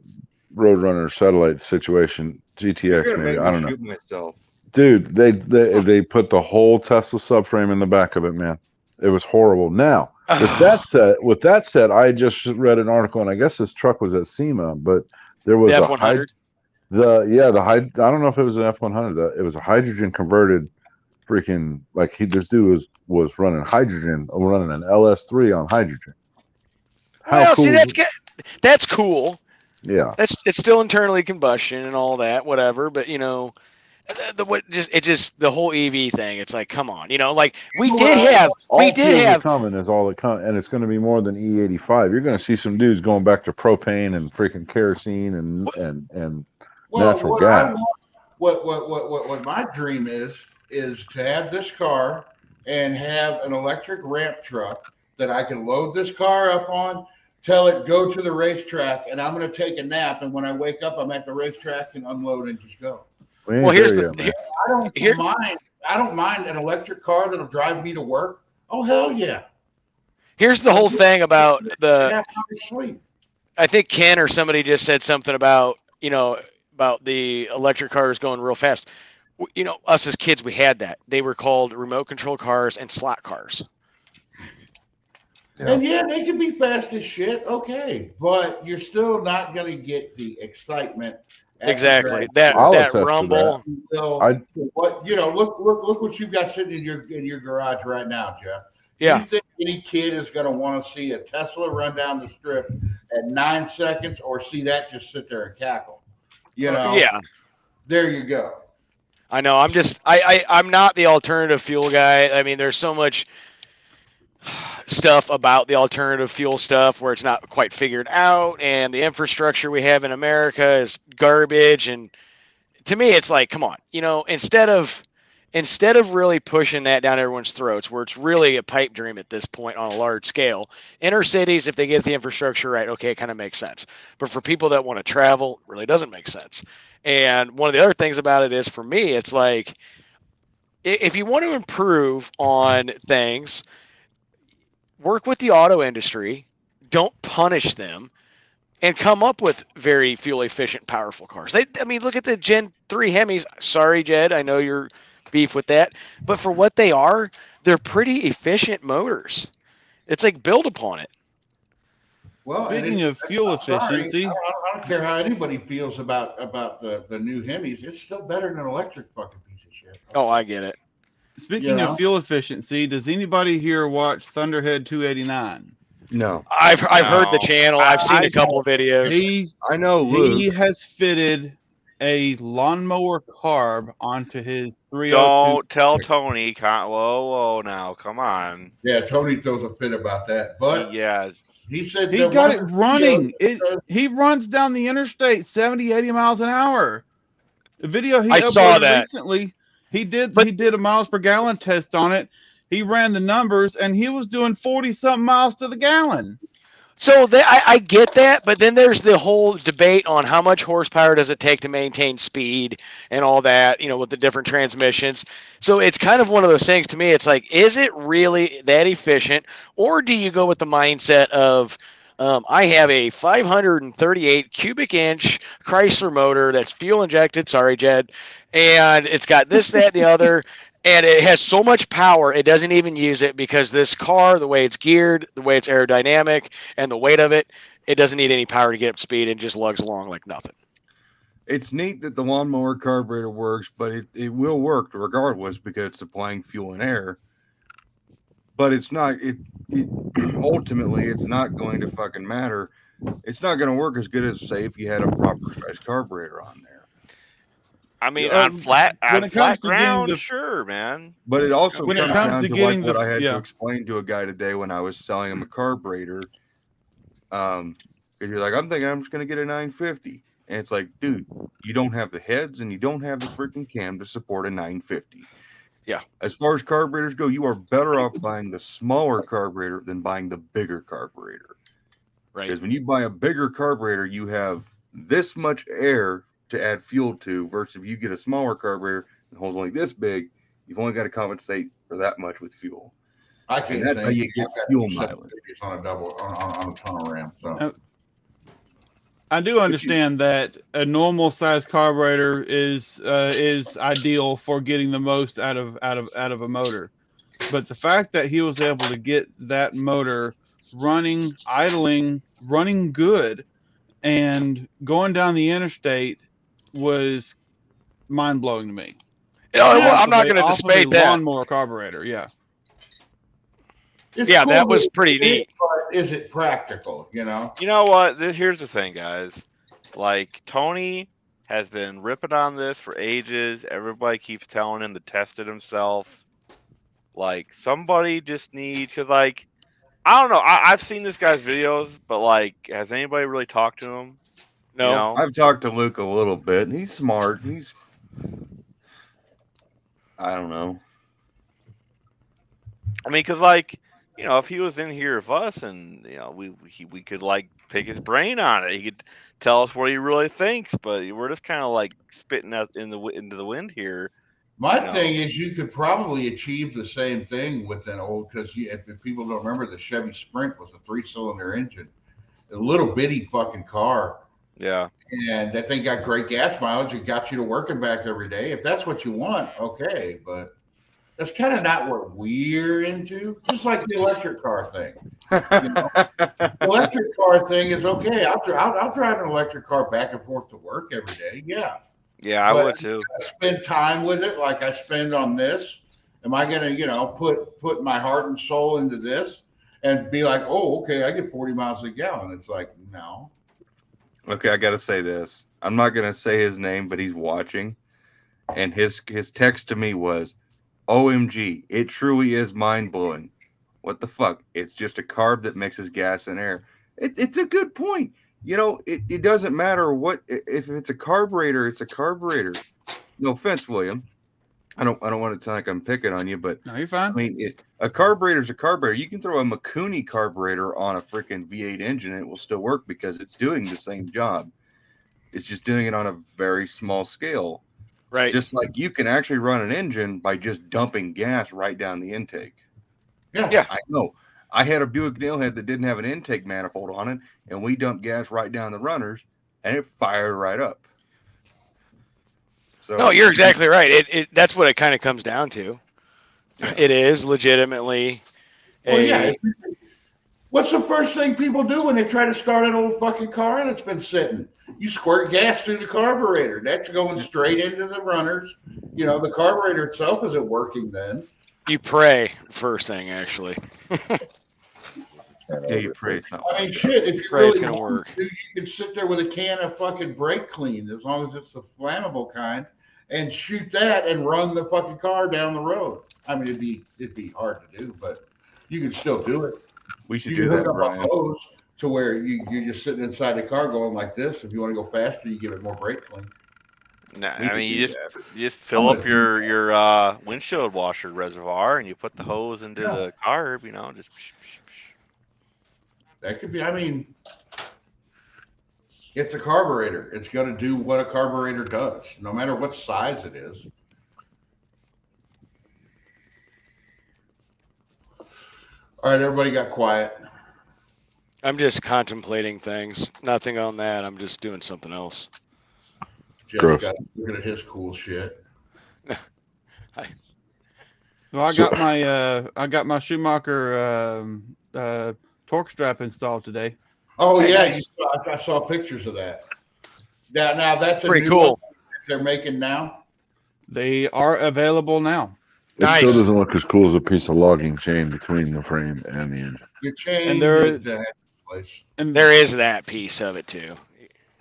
Roadrunner satellite situation GTX maybe. I don't know. Shoot myself. Dude, they put the whole Tesla subframe in the back of it, man. It was horrible. Now, with that said, I just read an article, and I guess this truck was at SEMA, but there was The a F100. I don't know if it was an F100. It was a hydrogen converted, freaking like this dude was running hydrogen, running an LS3 on hydrogen. Well, see, that's cool. Yeah, it's still internally combustion and all that, whatever. But you know, the whole EV thing. It's like, come on, you know, like we did have coming is all that comes, and it's going to be more than E85. You're going to see some dudes going back to propane and freaking kerosene and natural gas. What my dream is to have this car and have an electric ramp truck that I can load this car up on, tell it go to the racetrack, and I'm going to take a nap. And when I wake up, I'm at the racetrack and unload and just go. Well, here's the I don't mind an electric car that'll drive me to work. Oh hell yeah! Here's the whole thing about sleep. I think Ken or somebody just said something about about the electric cars going real fast. You know, us as kids, we had that. They were called remote control cars and slot cars. Yeah. And yeah, they can be fast as shit. Okay, but you're still not going to get the excitement. Exactly. That rumble. Look what you've got sitting in your garage right now, Jeff. Yeah. Do you think any kid is going to want to see a Tesla run down the strip at 9 seconds, or see that just sit there and cackle? You know. Yeah. There you go. I know. I'm not the alternative fuel guy. I mean, there's so much stuff about the alternative fuel stuff where it's not quite figured out, and the infrastructure we have in America is garbage. And to me, it's like, come on, instead of really pushing that down everyone's throats, where it's really a pipe dream at this point on a large scale, inner cities, if they get the infrastructure right, okay, it kind of makes sense. But for people that want to travel, it really doesn't make sense. And one of the other things about it is, for me, it's like, if you want to improve on things, work with the auto industry, don't punish them, and come up with very fuel efficient, powerful cars. Look at the Gen 3 Hemis. Sorry, Jed, I know you're beef with that, but for what they are, they're pretty efficient motors. It's like, build upon it. Well, and Speaking of fuel I'm sorry, efficiency, I don't care how anybody feels about the new Hemis. It's still better than an electric fucking piece of shit. Oh, I get it. speaking You of know? fuel efficiency, does anybody here watch Thunderhead 289? No, I've heard the No. channel. I've seen a couple of videos. I know He Luke. has fitted a lawnmower carb onto his 302. Don't tell Tony. Whoa, now, come on. Yeah, Tony throws a fit about that, but Yeah, he said He that got one it of the running. videos- He runs down the interstate 70, 80 miles an hour. The video he I saw uploaded that. recently, he did But- a miles per gallon test on it. He ran the numbers and he was doing 40 something miles to the gallon. So I get that, but then there's the whole debate on how much horsepower does it take to maintain speed and all that, with the different transmissions. So it's kind of one of those things to me. It's like, is it really that efficient, or do you go with the mindset of, I have a 538 cubic inch Chrysler motor that's fuel injected. Sorry, Jed, and it's got this, that, and the other. And it has so much power, it doesn't even use it because this car, the way it's geared, the way it's aerodynamic, and the weight of it, it doesn't need any power to get up speed and just lugs along like nothing. It's neat that the lawnmower carburetor works, but it will work regardless because it's supplying fuel and air. But it's not. It ultimately, it's not going to fucking matter. It's not going to work as good as, say, if you had a proper size carburetor on there. I mean, Yeah, on flat when it comes to getting ground, the- sure, man. But it also When it comes comes down to to getting like what the- I had yeah. to explain to a guy today when I was selling him a carburetor. Because you're like, I'm thinking I'm just going to get a 950. And it's like, dude, you don't have the heads and you don't have the freaking cam to support a 950. Yeah. As far as carburetors go, you are better off buying the smaller carburetor than buying the bigger carburetor. Right. Because when you buy a bigger carburetor, you have this much air to add fuel to, versus if you get a smaller carburetor and holds only this big, you've only got to compensate for that much with fuel. I can't And that's how think. you get I've got fuel 750s mileage. on a double on a tunnel ram. So I do understand that a normal size carburetor is ideal for getting the most out of a motor. But the fact that he was able to get that motor running, idling, running good, and going down the interstate was mind blowing to me. Well, I'm not going to Off of a debate that. lawnmower carburetor, yeah. it's Yeah, that cool was that pretty it is, neat. but is it practical? You know, You know what? Here's the thing, guys. Like, Tony has been ripping on this for ages. Everybody keeps telling him to test it himself. Like, somebody just needs, because, like, I don't know. I've seen this guy's videos, but, like, has anybody really talked to him? No. You know? I've talked to Luke a little bit, and he's smart. I don't know. I mean, because, like, if he was in here with us and, we could, like, pick his brain on it. He could tell us what he really thinks, but we're just kind of, like, spitting out into the wind here. my No. thing is you could probably achieve the same thing with an old, because if people don't remember, the Chevy Sprint was a 3-cylinder engine, a little bitty fucking car. Yeah. And that thing got great gas mileage. It got you to work and back every day. If that's what you want, okay. But that's kind of not what we're into. Just like the electric car thing. The electric car thing is okay. I'll drive an electric car back and forth to work every day. Yeah. Yeah, I But- would too. I spend time with it like I spend on this. Am I going to, put my heart and soul into this and be like, oh, okay, I get 40 miles a gallon? It's like, no. Okay, I gotta say this. I'm not gonna say his name, but he's watching, and his text to me was, "OMG, it truly is mind blowing. What the fuck? It's just a carb that mixes gas and air." It's a good point. It doesn't matter what, if it's a carburetor, it's a carburetor. No offense, William. I don't want to sound like I'm picking on you, but No, you're fine. I mean, a carburetor is a carburetor. You can throw a Mikuni carburetor on a freaking V8 engine and it will still work because it's doing the same job. It's just doing it on a very small scale. Right. Just like you can actually run an engine by just dumping gas right down the intake. Yeah. I know. I had a Buick Nailhead that didn't have an intake manifold on it, and we dumped gas right down the runners, and it fired right up. So No, you're exactly right. That's what it kind of comes down to. Yeah. It is legitimately Well, yeah. What's the first thing people do when they try to start an old fucking car that's been sitting? You squirt gas through the carburetor. That's going straight into the runners. You know, the carburetor itself isn't working then. You pray first thing, actually. Yeah, you pray it's not. I mean, shit, if you Pray it's really gonna want work. to, you can sit there with a can of fucking brake clean, as long as it's the flammable kind, and shoot that and run the fucking car down the road. I mean, it'd be hard to do, but you can still do it. We should You do can that, hook up Brian. a hose to where you're just sitting inside the car going like this. If you want to go faster, you give it more brake clean. Nah, We I could mean, do you just fill I'm up gonna your windshield washer reservoir and you put the hose into the carb. You know, just. That could be, I mean, it's a carburetor. It's going to do what a carburetor does, no matter what size it is. All right, everybody got quiet. I'm just contemplating things. Nothing on that. I'm just doing something else. Jeff's Gross. got looking at his cool shit. Well, I So- got my Schumacher torque strap installed today. Oh Hey, yeah, nice. I saw pictures of that. Now that's a Pretty new cool. one they're making now. They are available now. It Nice. still doesn't look as cool as a piece of logging chain between the frame and the engine. Your chain And there is place. And There is that piece of it too.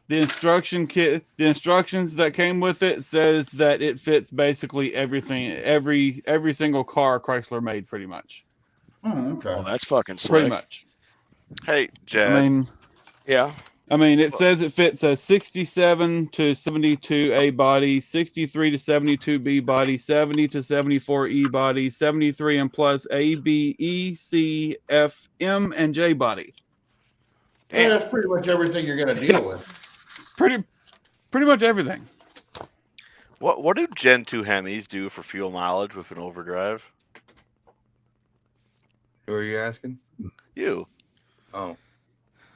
the instruction kit, the instructions that came with it says that it fits basically everything, every single car Chrysler made, pretty much. Oh, okay. Well, that's fucking slick. Pretty much. Hey, Jed. Yeah. I mean, it says it fits a 67 to 72 A body, 63 to 72 B body, 70 to 74 E body, 73 and plus A, B, E, C, F, M, and J body. Yeah, Damn. that's pretty much everything you're going to deal with. Pretty much everything. What do Gen 2 Hemis do for fuel mileage with an overdrive? Who are you asking? You. Oh,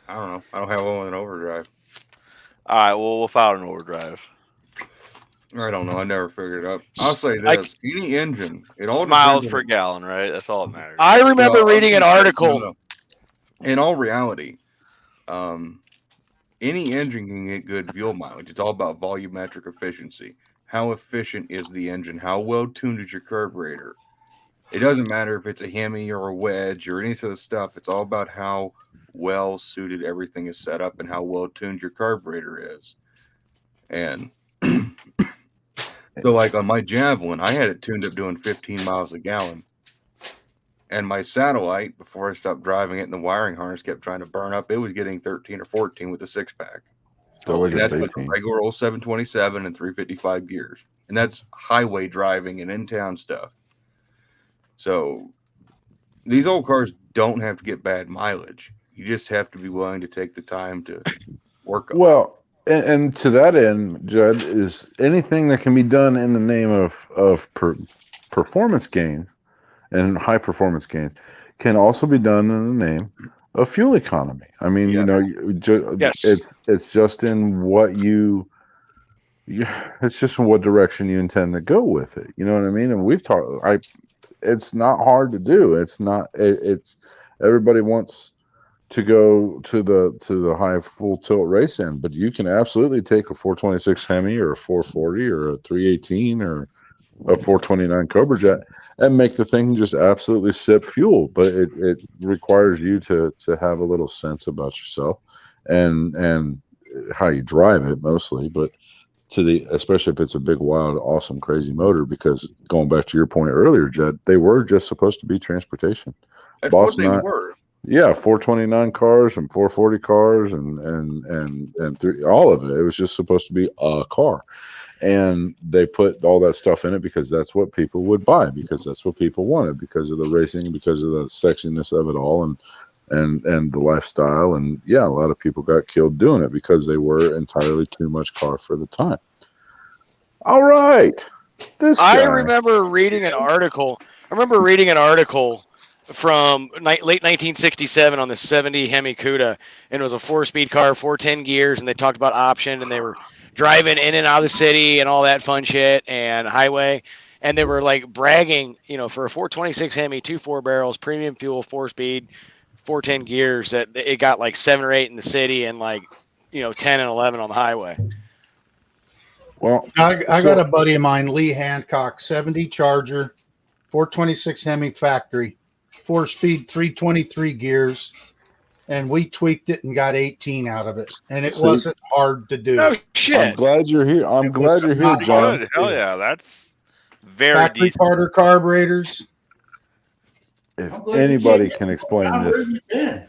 I don't know. I don't have one with an overdrive. All right. Well, without an overdrive. I don't know. I never figured it out. I'll say Like- this: any engine, it all Miles depends per on- gallon, right? That's all that matters. I remember No, reading an no, article. no. In all reality, any engine can get good fuel mileage. It's all about volumetric efficiency. How efficient is the engine? How well tuned is your carburetor? It doesn't matter if it's a Hemi or a wedge or any of the stuff. It's all about how well suited everything is set up and how well tuned your carburetor is. And so, like on my Javelin, I had it tuned up doing 15 miles a gallon. And my Satellite, before I stopped driving it and the wiring harness kept trying to burn up, it was getting 13 or 14 with the 6-pack. So And that's with a regular old 727 and 355 gears. And that's highway driving and in-town stuff. So these old cars don't have to get bad mileage. You just have to be willing to take the time to work on it. Well, and to that end, Judd, is anything that can be done in the name of performance gains and high performance gains can also be done in the name of fuel economy. I mean, Yeah. you know, Yes. it's just in what you it's just in what direction you intend to go with it. You know what I mean? And we've talked. It's not hard to do. It's not. It's everybody wants to go to the high full tilt race end, but you can absolutely take a 426 Hemi or a 440 or a 318 or a 429 Cobra Jet and make the thing just absolutely sip fuel. But it requires you to have a little sense about yourself and how you drive it mostly, but especially if it's a big, wild, awesome, crazy motor, because going back to your point earlier, Jed, they were just supposed to be transportation. That's Boss what they Nut- were. Yeah, 429 cars and 440 cars and all of it. It was just supposed to be a car. And they put all that stuff in it because that's what people would buy, because that's what people wanted, because of the racing, because of the sexiness of it all, and the lifestyle. And yeah, a lot of people got killed doing it because they were entirely too much car for the time. All right. I remember reading an article. From late 1967 on the 70 Hemi Cuda, and it was a 4-speed car, 410 gears, and they talked about option, and they were driving in and out of the city and all that fun shit and highway, and they were like bragging, you know, for a 426 Hemi, 2 4 barrels, premium fuel, 4-speed, 410 gears that it got like 7 or 8 in the city and like 10 and 11 on the highway. Well, I got a buddy of mine, Lee Hancock, 70 Charger, 426 Hemi factory, 4-speed, 323 gears, and we tweaked it and got 18 out of it, and it See? wasn't hard to do. No I'm shit. glad you're here. I'm It glad was you're here, not John. Good. Hell yeah. That's very Factory decent. Carter carburetors. If I'm glad you anybody came. can explain John, where this, you been?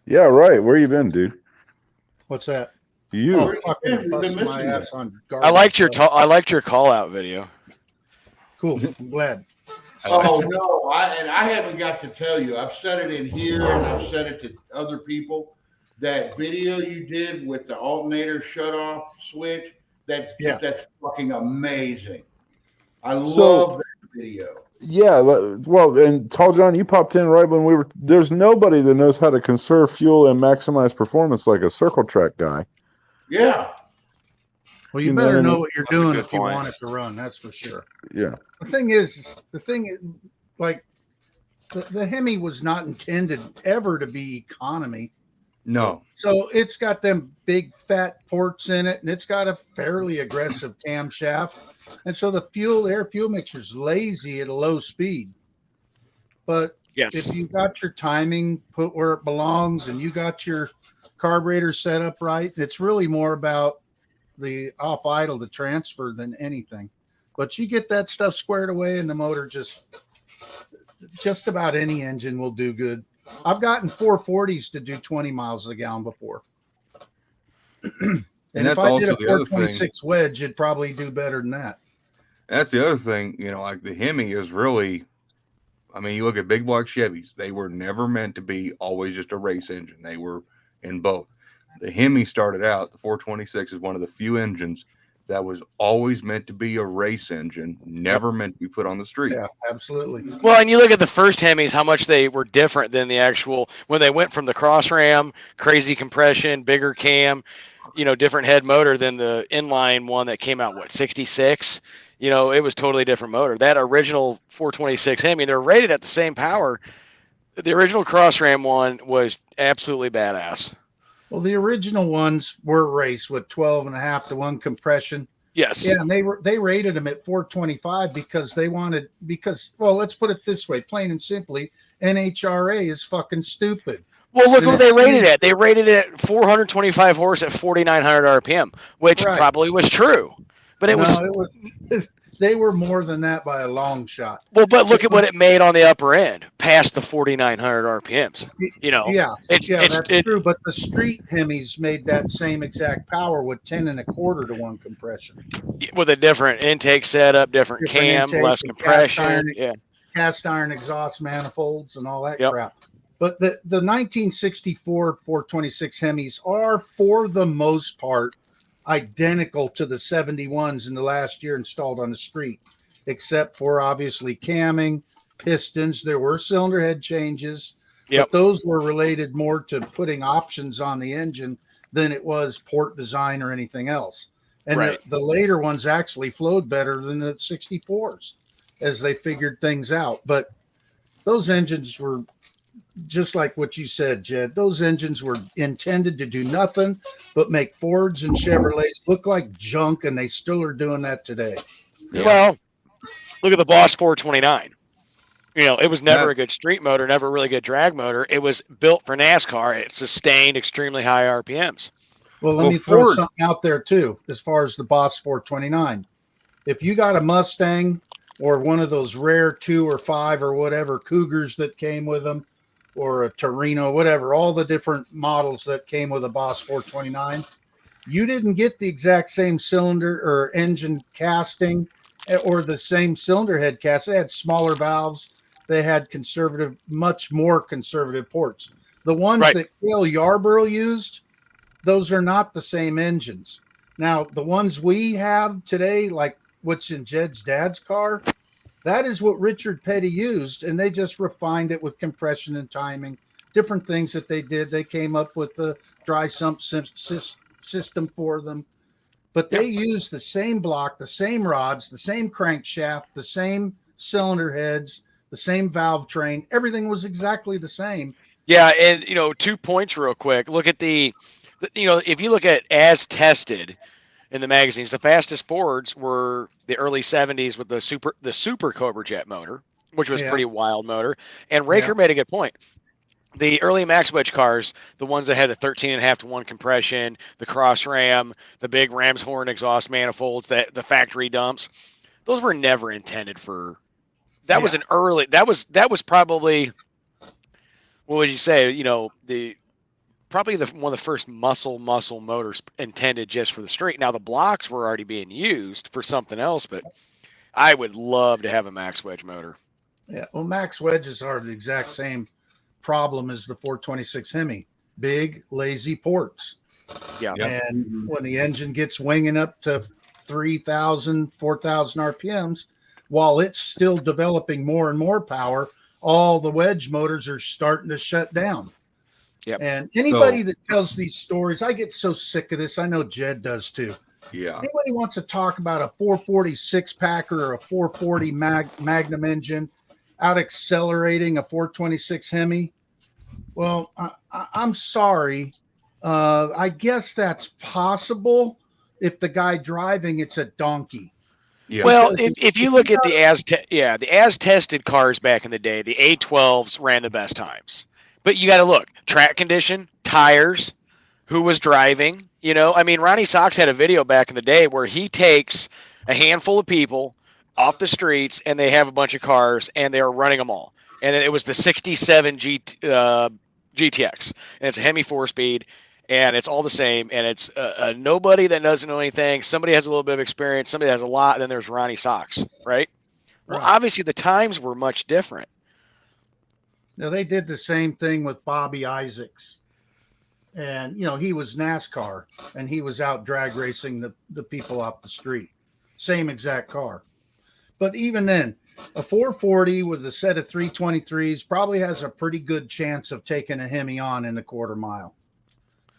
yeah, right. Where you been, dude? What's that? You. Oh, Where you fucking been? We've been busting my missing you. ass on I garbage. liked your call out video. Cool. I'm glad. Oh no, I haven't got to tell you. I've said it in here and I've said it to other people. That video you did with the alternator shut off switch, that's fucking amazing. I love that video. Yeah, well, and Tall John, you popped in right when we were. There's nobody that knows how to conserve fuel and maximize performance like a circle track guy. Yeah. Well, you You know better what I know mean? what you're That's a doing good if you point. want it to run. That's for sure. Yeah. The thing is, like, the Hemi was not intended ever to be economy. No. So it's got them big fat ports in it, and it's got a fairly aggressive camshaft. And so the air fuel mixture is lazy at a low speed. But Yes. if you got your timing put where it belongs and you got your carburetor set up right, it's really more about the off idle, the transfer than anything. But you get that stuff squared away and the motor just about any engine will do good. I've gotten 440s to do 20 miles a gallon before. and if that's I did a also the other thing. 426 wedge, it'd probably do better than that. That's the other thing, like the Hemi is really, I mean, you look at big block Chevys, they were never meant to be always just a race engine. They were in both. The Hemi started out, the 426 is one of the few engines that was always meant to be a race engine, never meant to be put on the street. Yeah, absolutely. Well, and you look at the first Hemis, how much they were different than the actual when they went from the cross ram, crazy compression, bigger cam, different head motor than the inline one that came out 66. It was totally different motor. That original 426 Hemi, they're rated at the same power. The original cross ram one was absolutely badass. Well, the original ones were race with 12.5 to 1 compression. Yes. Yeah, and they rated them at 425 because let's put it this way, plain and simply, NHRA is fucking stupid. Well, look And what they it's rated huge. at. They rated it at 425 horse at 4,900 RPM, which Right. probably was true. But it was they were more than that by a long shot. well. But look at what it made on the upper end, past the 4,900 RPMs. Yeah, it's that's true. But the street Hemis made that same exact power with 10.25 to 1 compression. with a different intake setup, different cam, intake, less and compression. cast iron exhaust manifolds and all that Yep. crap. But the 1964 426 Hemis are, for the most part, identical to the 71s in the last year installed on the street, except for obviously camming, pistons. There were cylinder head changes, Yep. but those were related more to putting options on the engine than it was port design or anything else. And Right. the later ones actually flowed better than the 64s as they figured things out. But those engines were just like what you said, Jed. Those engines were intended to do nothing but make Fords and Chevrolets look like junk, and they still are doing that today. Yeah. Well, look at the Boss 429. It was never a good street motor, never a really good drag motor. It was built for NASCAR. It sustained extremely high RPMs. Well, let me throw something out there too, as far as the Boss 429. If you got a Mustang or one of those rare 2 or 5 or whatever Cougars that came with them, or a Torino, whatever, all the different models that came with a Boss 429, you didn't get the exact same cylinder or engine casting or the same cylinder head cast. They had smaller valves. They had much more conservative ports. The ones that Cale Yarborough used, those are not the same engines. Now, the ones we have today, like what's in Jed's dad's car, that is what Richard Petty used, and they just refined it with compression and timing, different things that they did. They came up with the dry sump system for them. But they used the same block, the same rods, the same crankshaft, the same cylinder heads, the same valve train. Everything was exactly the same. Yeah, and 2 points real quick. Look at if you look at as tested in the magazines, the fastest Fords were the early 70s with the super Cobra Jet motor, which was Yeah. pretty wild motor. And Yeah. Raker made a good point. The early Max Wedge cars, the ones that had the 13.5 to 1 compression, the cross ram, the big ram's horn exhaust manifolds, the factory dumps, those were never intended for. That was an early. That was probably. What would you say? Probably one of the first muscle motors intended just for the street. Now the blocks were already being used for something else, but I would love to have a Max Wedge motor. Yeah. Well, Max wedges are the exact same problem as the 426 Hemi. Big, lazy ports. Yeah. And when the engine gets winging up to 3,000, 4,000 RPMs, while it's still developing more and more power, all the wedge motors are starting to shut down. Yep. And anybody that tells these stories, I get so sick of this. I know Jed does too. Yeah. Anybody wants to talk about a 440 6-packer or a 440 Magnum engine out accelerating a 426 Hemi? Well, I'm sorry. I guess that's possible if the guy driving it's a donkey. Yeah. Well, if you look at the as tested cars back in the day, the A12s ran the best times. But you got to look track condition, tires, who was driving. Ronnie Sox had a video back in the day where he takes a handful of people off the streets and they have a bunch of cars and they were running them all. And it was the 67 GTX, and it's a Hemi 4-speed. And it's all the same, and it's nobody that doesn't know anything. Somebody has a little bit of experience, somebody has a lot, and then there's Ronnie Sox, right? Well, obviously the times were much different. Now, they did the same thing with Bobby Isaacs. And, he was NASCAR, and he was out drag racing the people off the street. Same exact car. But even then, a 440 with a set of 323s probably has a pretty good chance of taking a Hemi on in the quarter mile.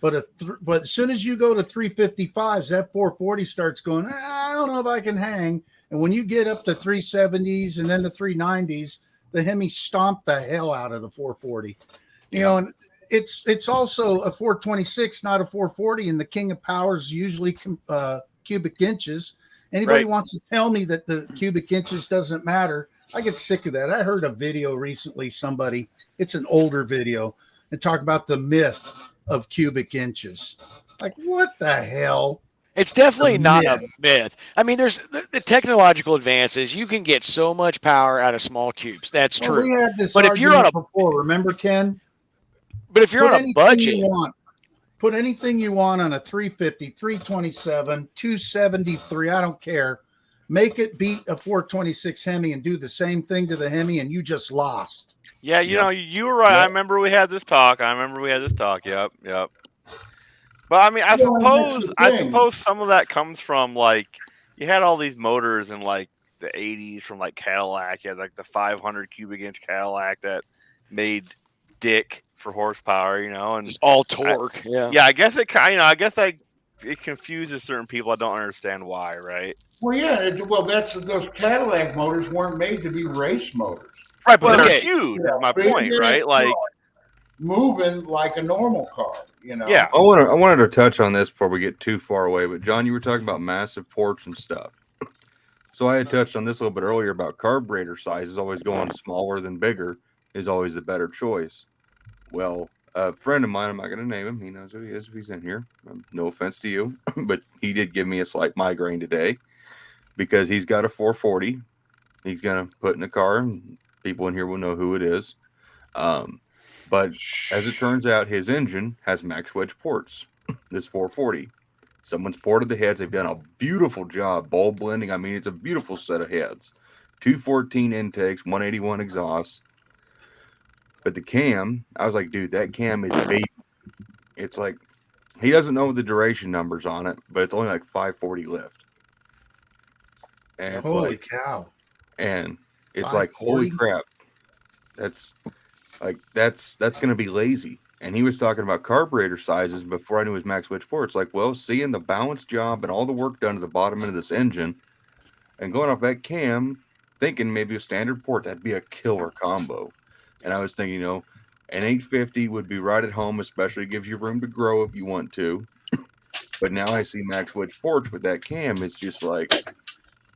But as soon as you go to 355s, that 440 starts going, I don't know if I can hang. And when you get up to 370s and then the 390s, the Hemi stomped the hell out of the 440. And it's also a 426, not a 440. And the king of power is usually cubic inches. Anybody wants to tell me that the cubic inches doesn't matter? I get sick of that. I heard a video recently, it's an older video, and talk about the myth of cubic inches. Like, what the hell? It's definitely not a myth. There's the technological advances. You can get so much power out of small cubes. That's true. We had this but if you're on before, remember, Ken? But if you're on a budget, put anything you want on a 350, 327, 273. I don't care. Make it beat a 426 Hemi and do the same thing to the Hemi, and you just lost. Yeah, you were right. Yep. I remember we had this talk. Yep. But I suppose some of that comes from you had all these motors in the 80s from Cadillac. You had the 500 cubic inch Cadillac that made dick for horsepower, and it's all torque. I guess it confuses certain people. I don't understand why, right? Well, yeah. Those Cadillac motors weren't made to be race motors. Right, but they're huge. Is my point, right? Moving like a normal car, Yeah. I wanted to touch on this before we get too far away. But John, you were talking about massive ports and stuff. So I had touched on this a little bit earlier about carburetor size is always going smaller than bigger is always the better choice. Well, a friend of mine, I'm not going to name him. He knows who he is if he's in here. No offense to you, but he did give me a slight migraine today because he's got a 440. He's going to put in the car, and people in here will know who it is. But as it turns out, his engine has max wedge ports. This 440. Someone's ported the heads. They've done a beautiful job bulb blending. It's a beautiful set of heads. 214 intakes, 181 exhausts. But the cam, I was like, dude, that cam is big. It's he doesn't know the duration numbers on it, but it's only 540 lift. And it's holy cow. And it's holy crap. That's going to be lazy. And he was talking about carburetor sizes before I knew his max wedge ports. Seeing the balance job and all the work done to the bottom end of this engine and going off that cam, thinking maybe a standard port, that'd be a killer combo. And I was thinking, An 850 would be right at home, especially gives you room to grow if you want to. But now I see Max Wedge Porch with that cam. It's just like,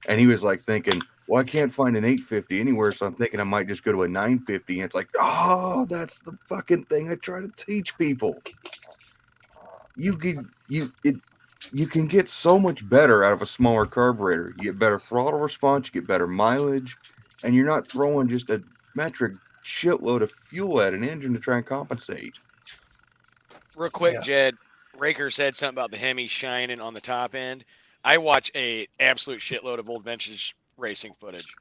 and he was like thinking, well, I can't find an 850 anywhere, so I'm thinking I might just go to a 950. And it's like, oh, that's the fucking thing I try to teach people. You can get so much better out of a smaller carburetor. You get better throttle response, you get better mileage, and you're not throwing just a metric shitload of fuel at an engine to try and compensate. Real quick, Yeah. Jed, Raker said something about the Hemi shining on the top end. I watch a absolute shitload of old vintage racing footage.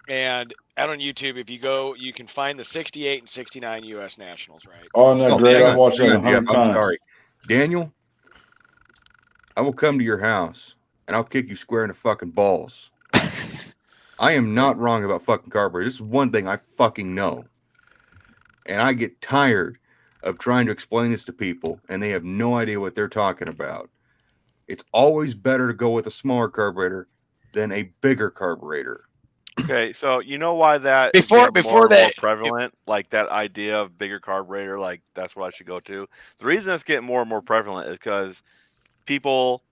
And out on YouTube, if you go, you can find the 68 and 69 U.S. Nationals, right? Oh, no, great. hang I've on, watched that hang a on, Jeff, 100 I'm times. sorry. Daniel, I will come to your house and I'll kick you square in the fucking balls. I am not wrong about fucking carburetors. This is one thing I fucking know. And I get tired of trying to explain this to people and they have no idea what they're talking about. It's always better to go with a smaller carburetor than a bigger carburetor. Okay, so you know why that Before more that- prevalent, like that idea of bigger carburetor, like that's what I should go to. The reason it's getting more and more prevalent is because people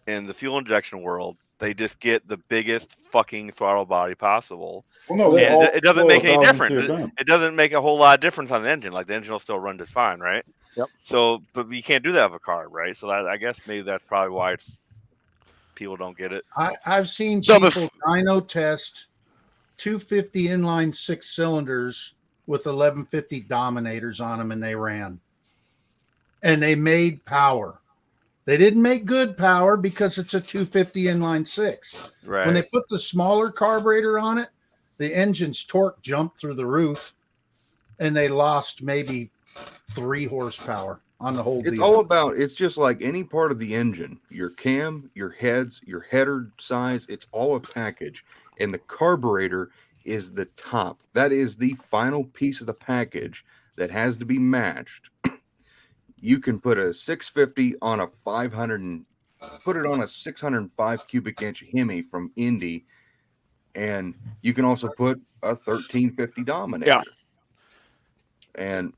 in the fuel injection world, they just get the biggest fucking throttle body possible. Well, no, they And all it doesn't flow make any 1,000 difference. CFM. It doesn't make a whole lot of difference on the engine. Like the engine will still run just fine, right? Yep. So, but you can't do that with a carb, right? So that, I guess maybe that's probably why people don't get it. I've seen So people dyno test 250 inline 6 cylinders with 1150 dominators on them, and they ran. And they made power. They didn't make good power because it's a 250 inline 6. Right. When they put the smaller carburetor on it, the engine's torque jumped through the roof, and they lost maybe 3 horsepower on the whole It's deal. all about, it's just like any part of the engine, your cam, your heads, your header size, it's all a package. And the carburetor is the top. That is the final piece of the package that has to be matched. You can put a 650 on a 500 and put it on a 605 cubic inch Hemi from Indy. And you can also put a 1350 Dominator. Yeah. And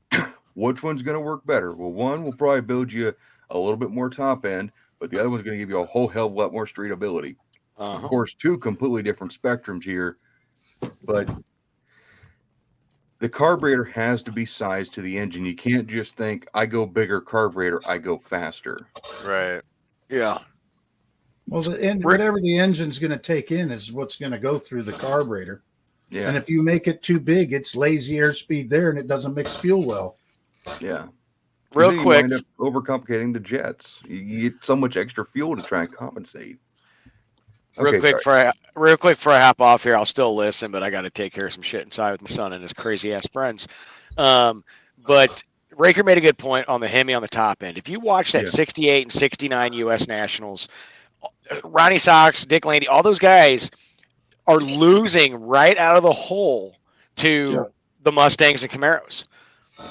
which one's going to work better? Well, one will probably build you a little bit more top end, but the other one's going to give you a whole hell of a lot more street ability. Of course, two completely different spectrums here, but the carburetor has to be sized to the engine. You can't just think, I go bigger carburetor, I go faster. Right. Yeah. Well, whatever the engine's going to take in is what's going to go through the carburetor. Yeah. And if you make it too big, it's lazy airspeed there, and it doesn't mix fuel well. Yeah. Real Then you quick. wind up overcomplicating the jets. You get so much extra fuel to try and compensate. Real Okay, quick before I hop off here, I'll still listen, but I got to take care of some shit inside with my son and his crazy ass friends. But Raker made a good point on the Hemi on the top end. If you watch that 68 and 69 U.S. Nationals, Ronnie Sox, Dick Landy, all those guys are losing right out of the hole to the Mustangs and Camaros.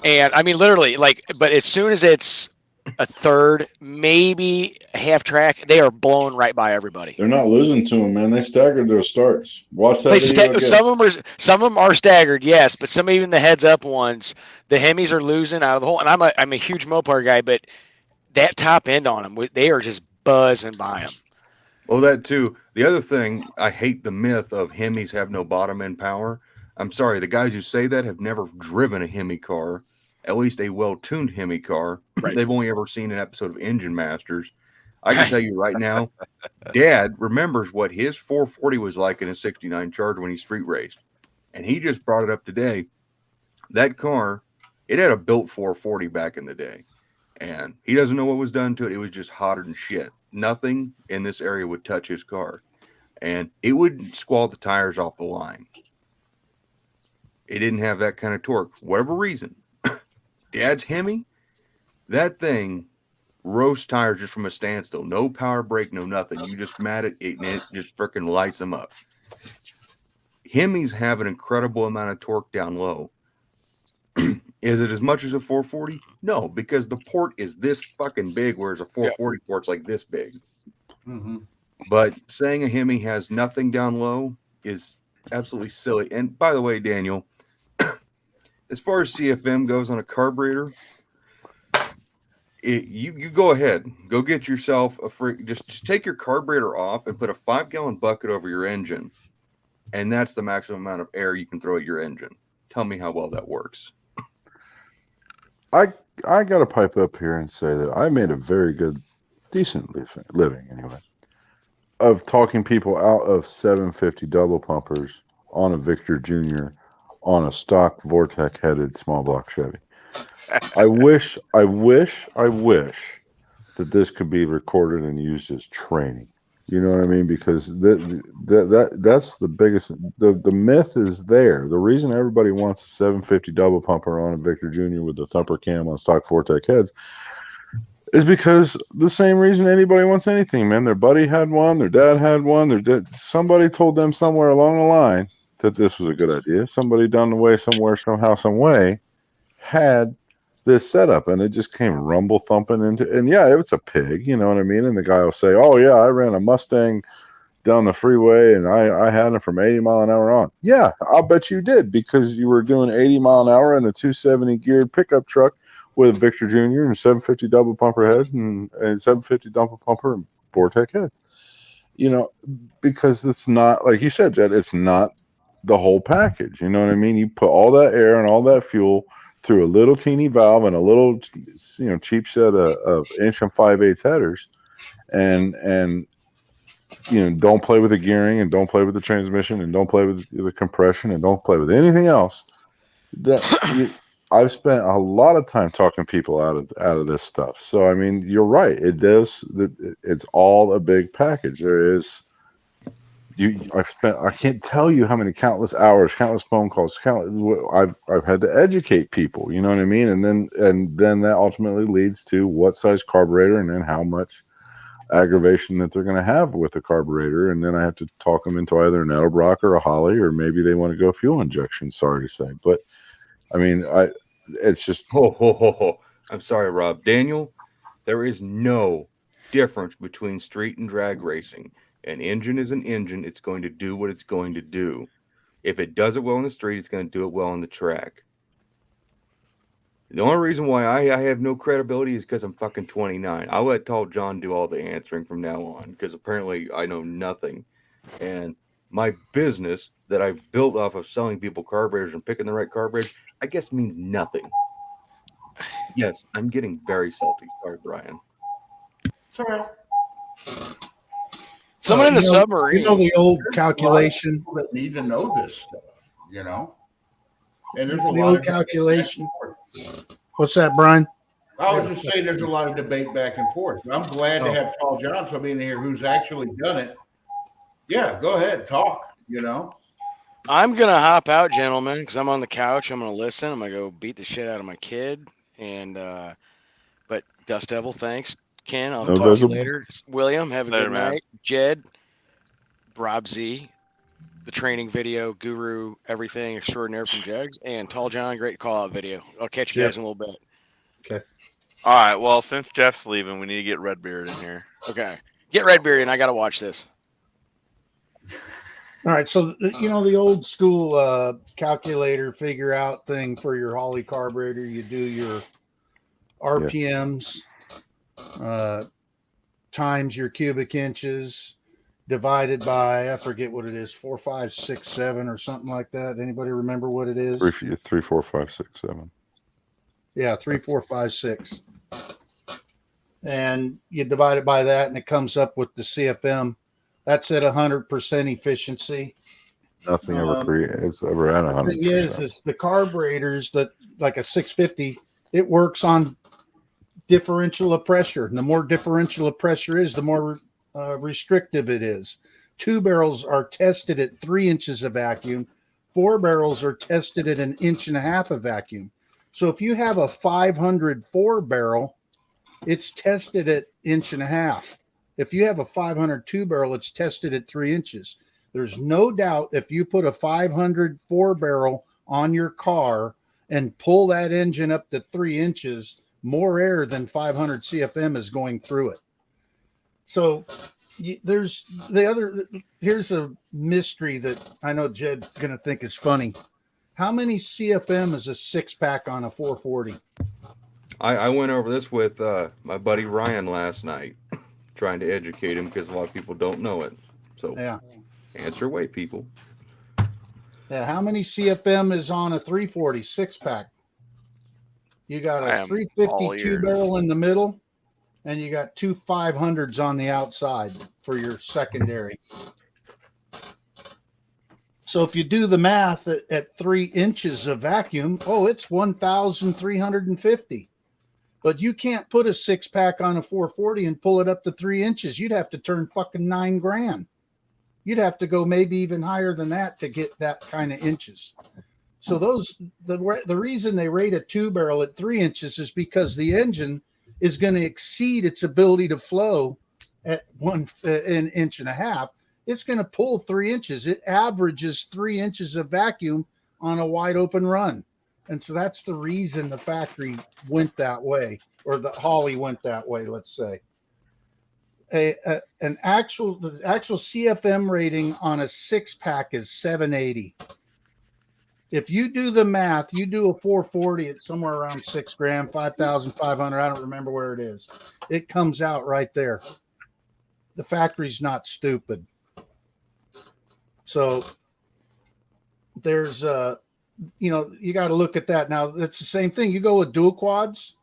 And I mean, literally, but as soon as it's a third, maybe half track, they are blown right by everybody. They're not losing to them, man. They staggered their starts. Watch that video again. Some of them are staggered, yes, but some even the heads up ones, the Hemis are losing out of the hole. And I'm a huge Mopar guy, but that top end on them, they are just buzzing by them. Oh, that too. The other thing, I hate the myth of Hemis have no bottom end power. I'm sorry, the guys who say that have never driven a Hemi car, at least a well-tuned Hemi car. Right. They've only ever seen an episode of Engine Masters. I can tell you right now, Dad remembers what his 440 was like in a 69 Charger when he street raced. And he just brought it up today. That car, it had a built 440 back in the day. And he doesn't know what was done to it. It was just hotter than shit. Nothing in this area would touch his car. And it would squall the tires off the line. It didn't have that kind of torque. For whatever reason. Dad's Hemi, that thing roasts tires just from a standstill. No power brake, no nothing. You just mat it, and it just freaking lights them up. Hemis have an incredible amount of torque down low. Is it as much as a 440? No, because the port is this fucking big, whereas a 440 port's like this big. Mm-hmm. But saying a Hemi has nothing down low is absolutely silly. And by the way, Daniel, as far as CFM goes on a carburetor, you go ahead, go get yourself a free. Just take your carburetor off and put a 5-gallon bucket over your engine, and that's the maximum amount of air you can throw at your engine. Tell me how well that works. I got to pipe up here and say that I made a very good, decent living anyway, of talking people out of 750 double pumpers on a Victor Jr. on a stock Vortec headed small block Chevy. I wish that this could be recorded and used as training. You know what I mean? Because that's the biggest. The myth is there. The reason everybody wants a 750 double pumper on a Victor Jr. with the thumper cam on stock Vortec heads is because the same reason anybody wants anything, man. Their buddy had one, their dad had one, somebody told them somewhere along the line that this was a good idea. Somebody down the way, somewhere, somehow, some way, had this setup, and it just came rumble thumping into. And yeah, it was a pig, you know what I mean. And the guy will say, "Oh yeah, I ran a Mustang down the freeway, and I had it from 80 mile an hour on." Yeah, I'll bet you did, because you were doing 80 mile an hour in a 270 geared pickup truck with a Victor Jr. and 750 double pumper head and 750 double pumper and Vortec heads. You know, because it's not, like you said, Jed, it's not the whole package. You know what I mean? You put all that air and all that fuel through a little teeny valve and a little, cheap set of 1 5/8 headers, and don't play with the gearing, and don't play with the transmission, and don't play with the compression, and don't play with anything else. I've spent a lot of time talking people out of this stuff. So I mean, you're right. It's all a big package. There is. I can't tell you how many countless hours, countless phone calls, I've had to educate people, you know what I mean? And then that ultimately leads to what size carburetor, and then how much aggravation that they're going to have with the carburetor. And then I have to talk them into either an Edelbrock or a Holly, or maybe they want to go fuel injection, sorry to say. But I mean, it's just. I'm sorry, Rob. Daniel, there is no difference between street and drag racing. An engine is an engine. It's going to do what it's going to do. If it does it well on the street, it's going to do it well on the track. The only reason why I have no credibility is because I'm fucking 29. I'll let Tall John do all the answering from now on, because apparently I know nothing. And my business that I've built off of selling people carburetors and picking the right carburetors, I guess means nothing. Yes, I'm getting very salty. Sorry, Brian. It's all right. Someone in the submarine. You know the old calculation that need to know this stuff, And there's a the lot old of calculation. What's that, Brian? I was just saying there's a lot of debate back and forth. I'm glad to have Tall John, somebody in here who's actually done it. Yeah, go ahead, talk. I'm gonna hop out, gentlemen, because I'm on the couch. I'm gonna listen. I'm gonna go beat the shit out of my kid. And but Dust Devil, thanks. Ken, I'll talk to you later. William, have a good night. Jed, Rob Z, the training video guru, everything extraordinary from Jugs, and Tall John, great call out video. I'll catch you guys in a little bit. Okay. All right. Well, since Jeff's leaving, we need to get Redbeard in here. Okay. Get Redbeard in. I got to watch this. All right. So, the old school calculator figure out thing for your Holly carburetor, you do your RPMs, times your cubic inches, divided by, I forget what it is, 4, 5, 6, 7 or something like that. Anybody remember what it is? 3, 4, 5, 6, 7. Yeah, 3, 4, 5, 6. And you divide it by that, and it comes up with the CFM. That's at 100% efficiency. Nothing it's ever at 100%. The thing is the carburetors that, like a 650, it works on differential of pressure. And the more differential of pressure is, the more restrictive it is. 2 barrels are tested at 3 inches of vacuum. 4 barrels are tested at 1.5 inches of vacuum. So if you have a 504 barrel, it's tested at 1.5 inches. If you have a 502 barrel, it's tested at 3 inches. There's no doubt if you put a 504 barrel on your car and pull that engine up to 3 inches, more air than 500 CFM is going through it. So here's a mystery that I know Jed's going to think is funny. How many CFM is a 6-pack on a 440? I went over this with my buddy Ryan last night, trying to educate him because a lot of people don't know it. So Yeah. answer away, people. Yeah. How many CFM is on a 340 6-pack? You got I a am 352 all barrel in the middle, and you got two 500s on the outside for your secondary. So if you do the math at 3 inches of vacuum, it's 1,350. But you can't put a 6-pack on a 440 and pull it up to 3 inches. You'd have to turn fucking $9,000. You'd have to go maybe even higher than that to get that kind of inches. So the reason they rate a 2-barrel at 3 inches is because the engine is going to exceed its ability to flow at an inch and a half. It's going to pull 3 inches. It averages 3 inches of vacuum on a wide open run. And so that's the reason the factory went that way, or the Holley went that way, let's say. The actual CFM rating on a 6-pack is 780. If you do the math, you do a 440 at somewhere around $6,000, 5,500. I don't remember where it is. It comes out right there. The factory's not stupid. So there's you got to look at that. Now it's the same thing. You go with dual quads.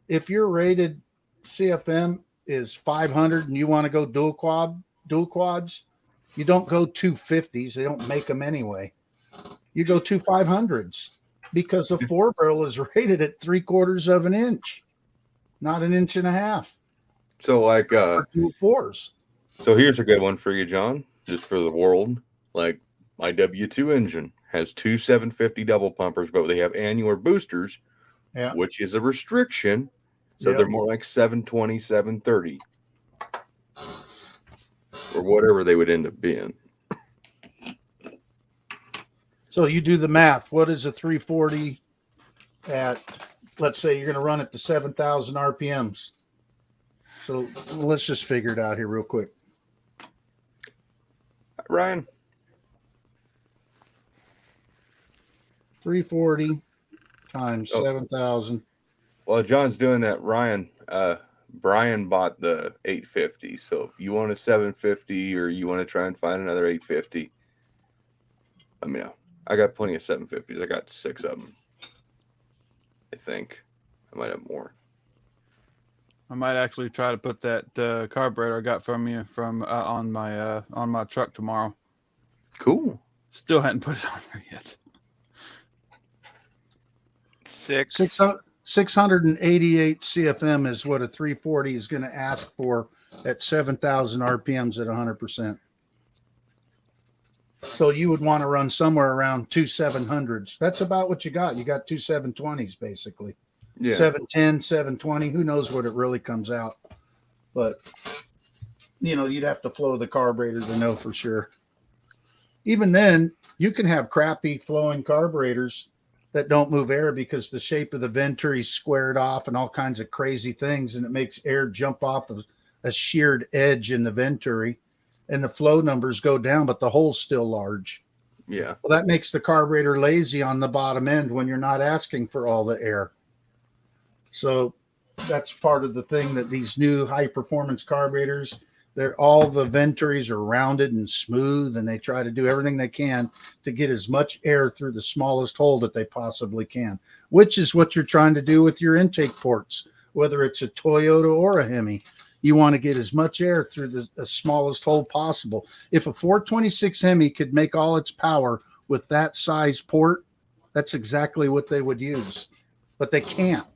If your rated CFM is 500 and you want to go dual quads, you don't go 250s. They don't make them anyway. You go 2 500s because a 4-barrel is rated at 3/4 of an inch, not an inch and a half. So like dual 4s. So here's a good one for you, John, just for the world. Like my W2 engine has 2 750 double pumpers, but they have annular boosters, which is a restriction. So they're more like 720, 730, or whatever they would end up being. So you do the math. What is a 340 at, let's say you're going to run it to 7,000 RPMs. So let's just figure it out here real quick. Ryan. 340 times 7,000. While John's doing that, Brian bought the 850. So if you want a 750 or you want to try and find another 850, let me know. I got plenty of 750s. I got 6 of them. I think I might have more. I might actually try to put that carburetor I got from you on my truck tomorrow. Cool. Still hadn't put it on there yet. 688 CFM is what a 340 is going to ask for at 7,000 RPMs at 100%. So you would want to run somewhere around 2 700s. That's about what you got. You got 2 720s basically. Yeah. 710, 720. Who knows what it really comes out? But you'd have to flow the carburetor to know for sure. Even then, you can have crappy flowing carburetors that don't move air because the shape of the venturi is squared off and all kinds of crazy things, and it makes air jump off of a sheared edge in the venturi, and the flow numbers go down, but the hole's still large. Yeah. Well, that makes the carburetor lazy on the bottom end when you're not asking for all the air. So that's part of the thing that these new high performance carburetors, all the venturies are rounded and smooth, and they try to do everything they can to get as much air through the smallest hole that they possibly can, which is what you're trying to do with your intake ports, whether it's a Toyota or a Hemi. You want to get as much air through the smallest hole possible. If a 426 Hemi could make all its power with that size port, that's exactly what they would use. But they can't.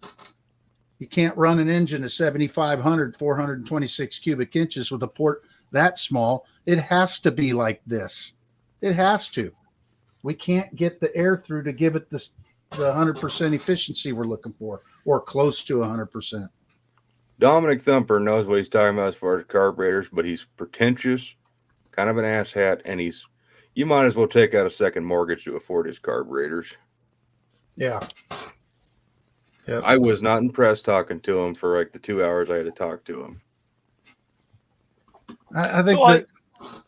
You can't run an engine to 7,500, 426 cubic inches with a port that small. It has to be like this. It has to. We can't get the air through to give it the 100% efficiency we're looking for, or close to 100%. Dominic Thumper knows what he's talking about as far as carburetors, but he's pretentious, kind of an asshat, and you might as well take out a second mortgage to afford his carburetors. Yeah. Yep. I was not impressed talking to him for like the 2 hours I had to talk to him. I think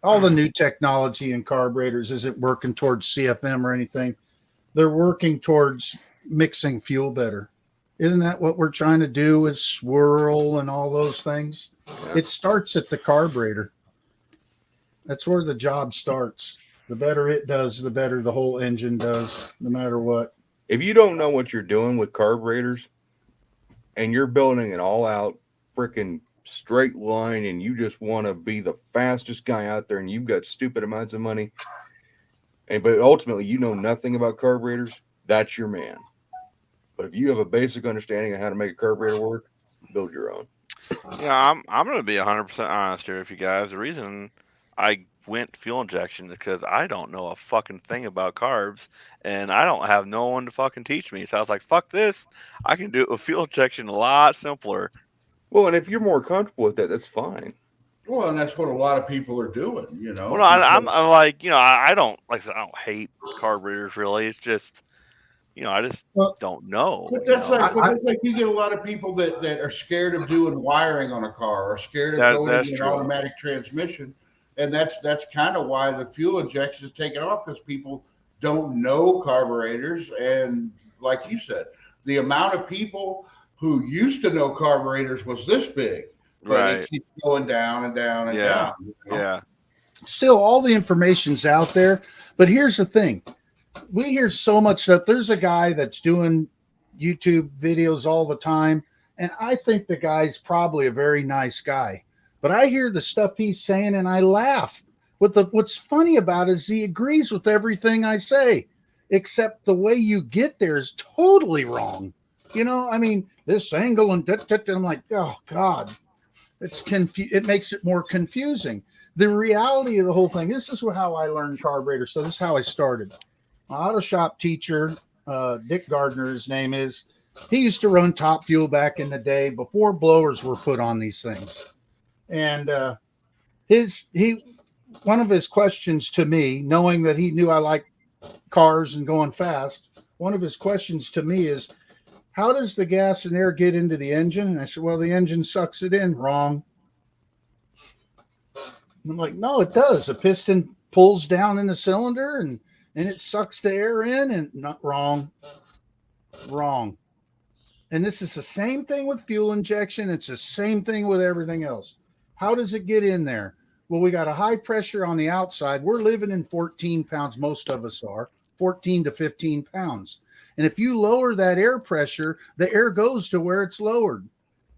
all the new technology in carburetors isn't working towards CFM or anything. They're working towards mixing fuel better. Isn't that what we're trying to do with swirl and all those things? Yeah. It starts at the carburetor. That's where the job starts. The better it does, the better the whole engine does, no matter what. If you don't know what you're doing with carburetors and you're building an all out freaking straight line and you just want to be the fastest guy out there and you've got stupid amounts of money, but ultimately you know nothing about carburetors, that's your man. But if you have a basic understanding of how to make a carburetor work, build your own. Yeah, I'm gonna be 100% honest here with you guys. The reason I went fuel injection is because I don't know a fucking thing about carbs, and I don't have no one to fucking teach me. So I was like, fuck this. I can do it with fuel injection a lot simpler. Well, and if you're more comfortable with that, that's fine. Well, and that's what a lot of people are doing, you know. Well, no, I'm like, I don't like I said, I don't hate carburetors really. It's just, I just don't know. But that's like you get a lot of people that are scared of doing wiring on a car or scared of going into an automatic transmission. And that's kind of why the fuel injection is taken off, because people don't know carburetors. And like you said, the amount of people who used to know carburetors was this big. But right. It keeps going down and down and down. You know? Yeah. Still, all the information's out there. But here's the thing. We hear so much stuff. There's a guy that's doing YouTube videos all the time, and I think the guy's probably a very nice guy. But I hear the stuff he's saying, and I laugh. What's funny about it is he agrees with everything I say, except the way you get there is totally wrong. I mean, this angle and I'm like, oh God, it makes it more confusing. The reality of the whole thing. This is how I learned carburetor. So this is how I started. My auto shop teacher, Dick Gardner, his name is, he used to run Top Fuel back in the day before blowers were put on these things. And one of his questions to me, knowing that he knew I liked cars and going fast, one of his questions to me is, how does the gas and air get into the engine? And I said, well, the engine sucks it in. Wrong. And I'm like, no, it does. A piston pulls down in the cylinder and it sucks the air in, and not wrong. And this is the same thing with fuel injection. It's the same thing with everything else. How does it get in there? Well, we got a high pressure on the outside. We're living in 14 pounds. Most of us are 14 to 15 pounds. And if you lower that air pressure, the air goes to where it's lowered.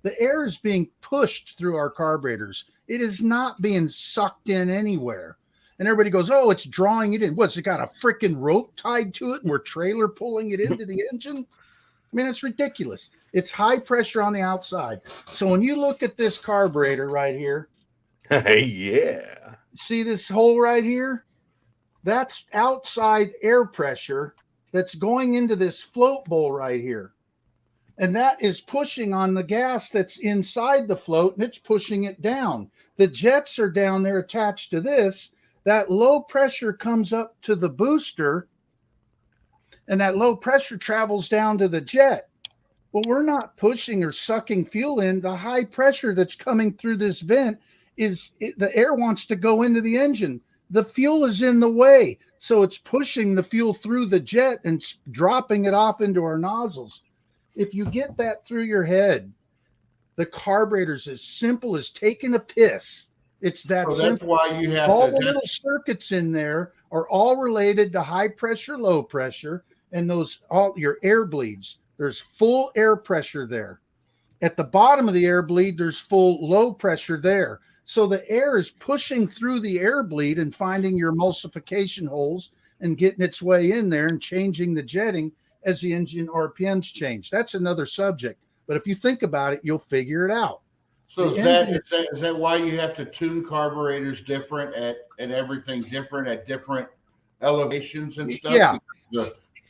The air is being pushed through our carburetors. It is not being sucked in anywhere. And everybody goes, oh, it's drawing it in. What's it got, a freaking rope tied to it and we're trailer pulling it into the engine? I mean, it's ridiculous. It's high pressure on the outside. So when you look at this carburetor right here, yeah. See this hole right here? That's outside air pressure that's going into this float bowl right here. And that is pushing on the gas that's inside the float, and it's pushing it down. The jets are down there attached to this. That low pressure comes up to the booster, and that low pressure travels down to the jet. Well, we're not pushing or sucking fuel in. The high pressure that's coming through this vent the air wants to go into the engine. The fuel is in the way. So it's pushing the fuel through the jet and dropping it off into our nozzles. If you get that through your head, the carburetor's as simple as taking a piss. It's that simple. That's why you have all the little circuits in there are all related to high pressure, low pressure, and all your air bleeds. There's full air pressure there. At the bottom of the air bleed, there's full low pressure there. So the air is pushing through the air bleed and finding your emulsification holes and getting its way in there and changing the jetting as the engine RPMs change. That's another subject. But if you think about it, you'll figure it out. So is that why you have to tune carburetors different and everything different at different elevations and stuff? Yeah.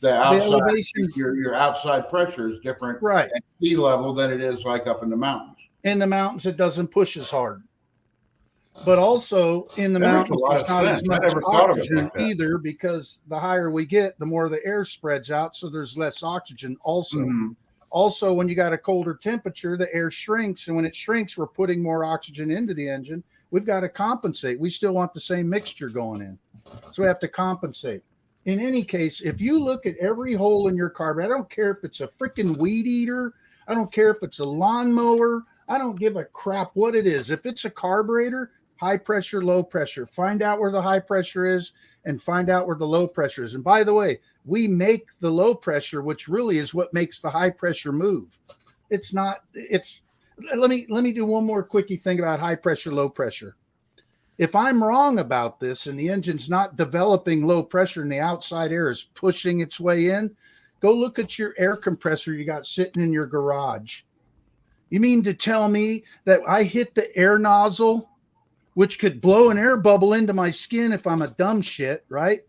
The outside, elevation, your outside pressure is different right at sea level than it is like up in the mountains. In the mountains, it doesn't push as hard. But also in the mountains, there's not as much oxygen either, because the higher we get, the more the air spreads out. So there's less oxygen also. Also, when you got a colder temperature, the air shrinks. And when it shrinks, we're putting more oxygen into the engine. We've got to compensate. We still want the same mixture going in. So we have to compensate. In any case, if you look at every hole in your carburetor, I don't care if it's a freaking weed eater. I don't care if it's a lawnmower. I don't give a crap what it is. If it's a carburetor, high pressure, low pressure, find out where the high pressure is and find out where the low pressure is. And by the way, we make the low pressure, which really is what makes the high pressure move. It's not, let me do one more quickie thing about high pressure, low pressure. If I'm wrong about this and the engine's not developing low pressure and the outside air is pushing its way in, go look at your air compressor you got sitting in your garage. You mean to tell me that I hit the air nozzle, which could blow an air bubble into my skin if I'm a dumb shit, right?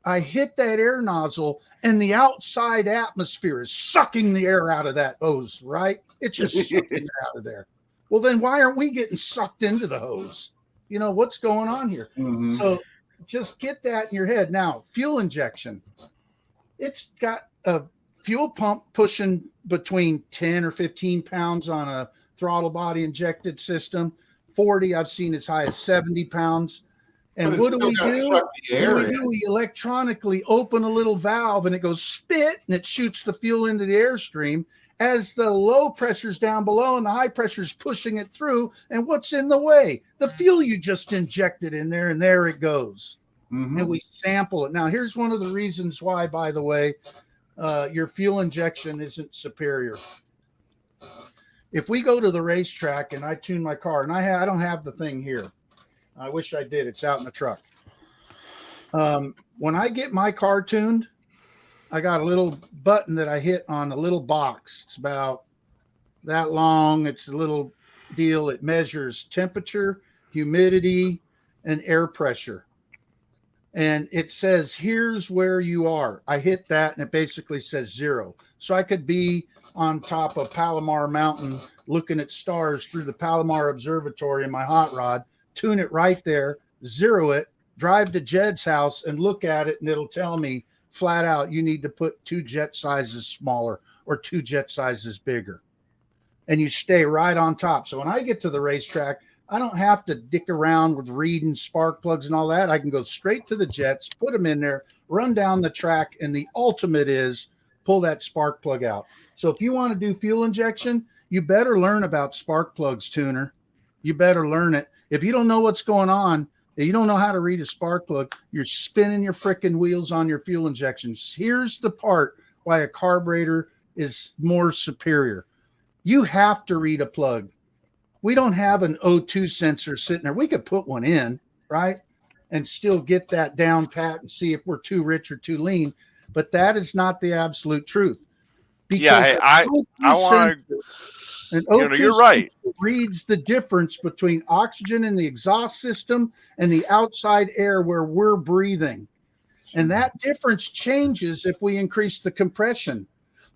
I hit that air nozzle and the outside atmosphere is sucking the air out of that hose, right? It's just sucking it out of there. Well, then why aren't we getting sucked into the hose? You know, what's going on here? Mhm. So just get that in your head. Now, fuel injection. It's got a fuel pump pushing between 10 or 15 pounds on a throttle body injected system. 40, I've seen as high as 70 pounds. And But what it's do we still gotta do? suck the air What do we in. do? We electronically open a little valve and it goes spit and it shoots the fuel into the airstream as the low pressure's down below and the high pressure's pushing it through. And what's in the way? The fuel you just injected in there, and there it goes. Mhm. And we sample it. Now, here's one of the reasons why, by the way, your fuel injection isn't superior. If we go to the racetrack and I tune my car, and I don't have the thing here. I wish I did. It's out in the truck. When I get my car tuned, I got a little button that I hit on a little box. It's about that long. It's a little deal. It measures temperature, humidity, and air pressure. And it says, here's where you are. I hit that and it basically says 0. So I could be on top of Palomar Mountain looking at stars through the Palomar Observatory in my hot rod, tune it right there, 0 it, drive to Jed's house and look at it, and it'll tell me flat out, you need to put 2 jet sizes smaller or 2 jet sizes bigger. And you stay right on top. So when I get to the racetrack, I don't have to dick around with reading spark plugs and all that. I can go straight to the jets, put them in there, run down the track, and the ultimate is pull that spark plug out. So if you want to do fuel injection, you better learn about spark plugs, tuner. You better learn it. If you don't know what's going on, you don't know how to read a spark plug, you're spinning your frickin' wheels on your fuel injections. Here's the part why a carburetor is more superior. You have to read a plug. We don't have an O2 sensor sitting there. We could put one in, right? And still get that down pat and see if we're too rich or too lean. But that is not the absolute truth. Yeah, hey, I want to. An You know, O2 you're right. sensor reads the difference between oxygen in the exhaust system and the outside air where we're breathing. And that difference changes if we increase the compression.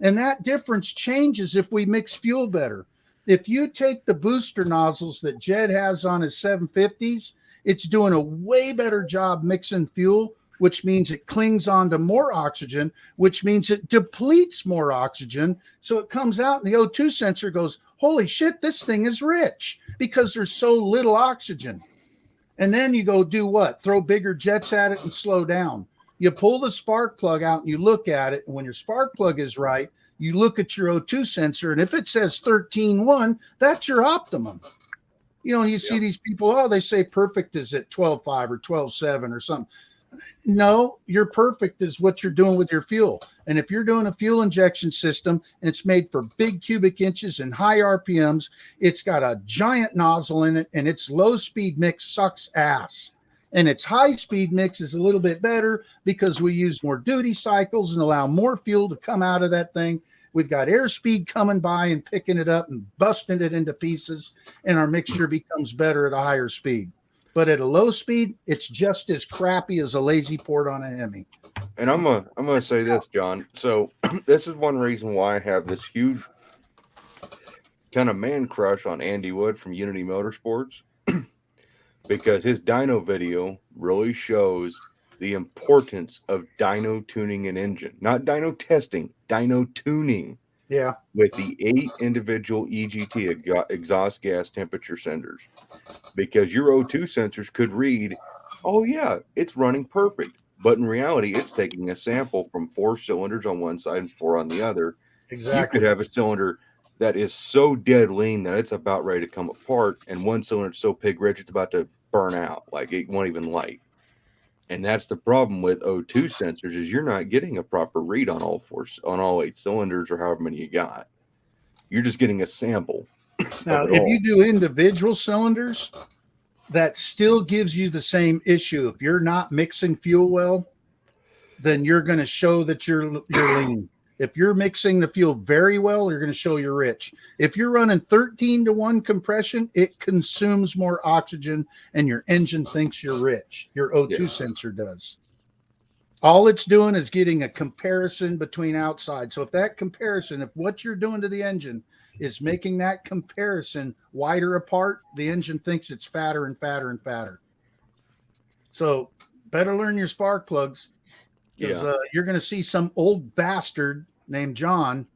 And that difference changes if we mix fuel better. If you take the booster nozzles that Jed has on his 750s, it's doing a way better job mixing fuel, which means it clings on to more oxygen, which means it depletes more oxygen. So it comes out and the O2 sensor goes, holy shit, this thing is rich because there's so little oxygen. And then you go do what? Throw bigger jets at it and slow down. You pull the spark plug out and you look at it. And when your spark plug is right, you look at your O2 sensor. And if it says 13.1, that's your optimum. You know, you see these people, oh, they say perfect is at 12.5 or 12.7 or something. No, your perfect is what you're doing with your fuel. And if you're doing a fuel injection system and it's made for big cubic inches and high RPMs, it's got a giant nozzle in it and its low speed mix sucks ass. And its high speed mix is a little bit better because we use more duty cycles and allow more fuel to come out of that thing. We've got airspeed coming by and picking it up and busting it into pieces, and our mixture becomes better at a higher speed. But at a low speed, it's just as crappy as a lazy port on a Hemi. And I'm gonna say this, John. So this is one reason why I have this huge kind of man crush on Andy Wood from Unity Motorsports, because his dyno video really shows the importance of dyno tuning an engine, not dyno testing, dyno tuning. Yeah. with the 8 individual EGT exhaust gas temperature sensors, because your O2 sensors could read, oh yeah, it's running perfect, but in reality, it's taking a sample from 4 cylinders on one side and 4 on the other. Exactly. You could have a cylinder that is so dead lean that it's about ready to come apart, and one cylinder is so pig rich it's about to burn out, like it won't even light. And that's the problem with O2 sensors, is you're not getting a proper read on all 8 cylinders or however many you got. You're just getting a sample. Now, if you do individual cylinders, that still gives you the same issue. If you're not mixing fuel well, then you're going to show that you're lean. If you're mixing the fuel very well, you're going to show you're rich. If you're running 13-to-1 compression, it consumes more oxygen and your engine thinks you're rich. Your O2 sensor does. All it's doing is getting a comparison between outside. So if that comparison, if what you're doing to the engine is making that comparison wider apart, the engine thinks it's fatter and fatter and fatter. So better learn your spark plugs. Because you're going to see some old bastard named John